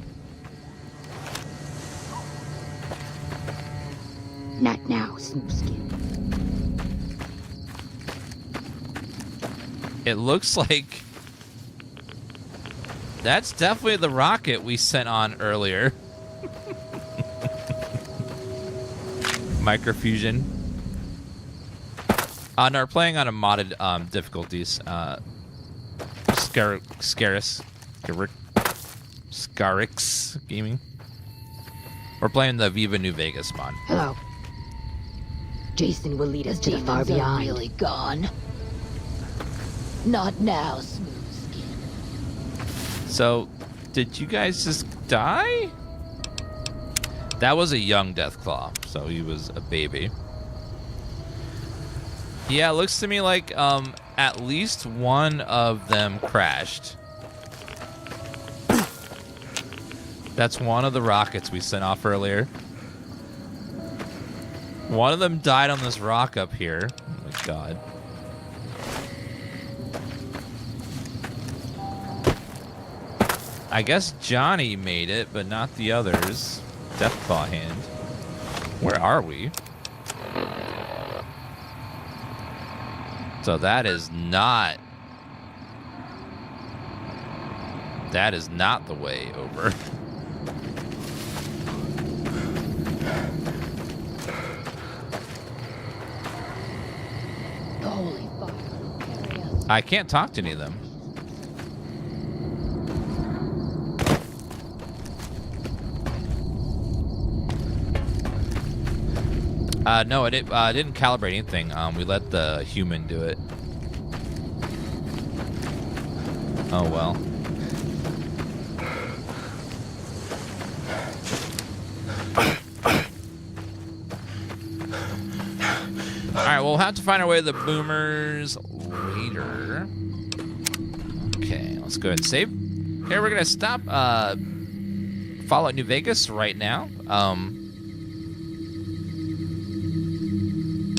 Not now, Snoopskin. It looks like that's definitely the rocket we sent on earlier. Microfusion. No, we're playing on a modded difficulties. Scarix Gaming. We're playing the Viva New Vegas mod. Hello. Jason will lead us to the far beyond. Really gone? Not now, Smoothskin. So, did you guys just die? That was a young Deathclaw, so he was a baby. Yeah, it looks to me like at least one of them crashed. That's one of the rockets we sent off earlier. One of them died on this rock up here. Oh my god. I guess Johnny made it, but not the others. Deathclaw hand. Where are we? So that is not... That is not the way over. Holy fuck. I can't talk to any of them. No, it didn't calibrate anything. We let the human do it. Oh, well. Alright, we'll have to find our way to the boomers later. Okay, let's go ahead and save. Here, we're going to stop Fallout New Vegas right now.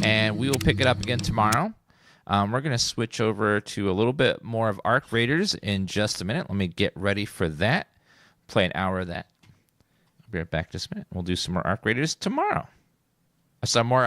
And we will pick it up again tomorrow. We're going to switch over to a little bit more of Arc Raiders in just a minute. Let me get ready for that. Play an hour of that. I'll be right back just a minute. We'll do some more Arc Raiders tomorrow. Some more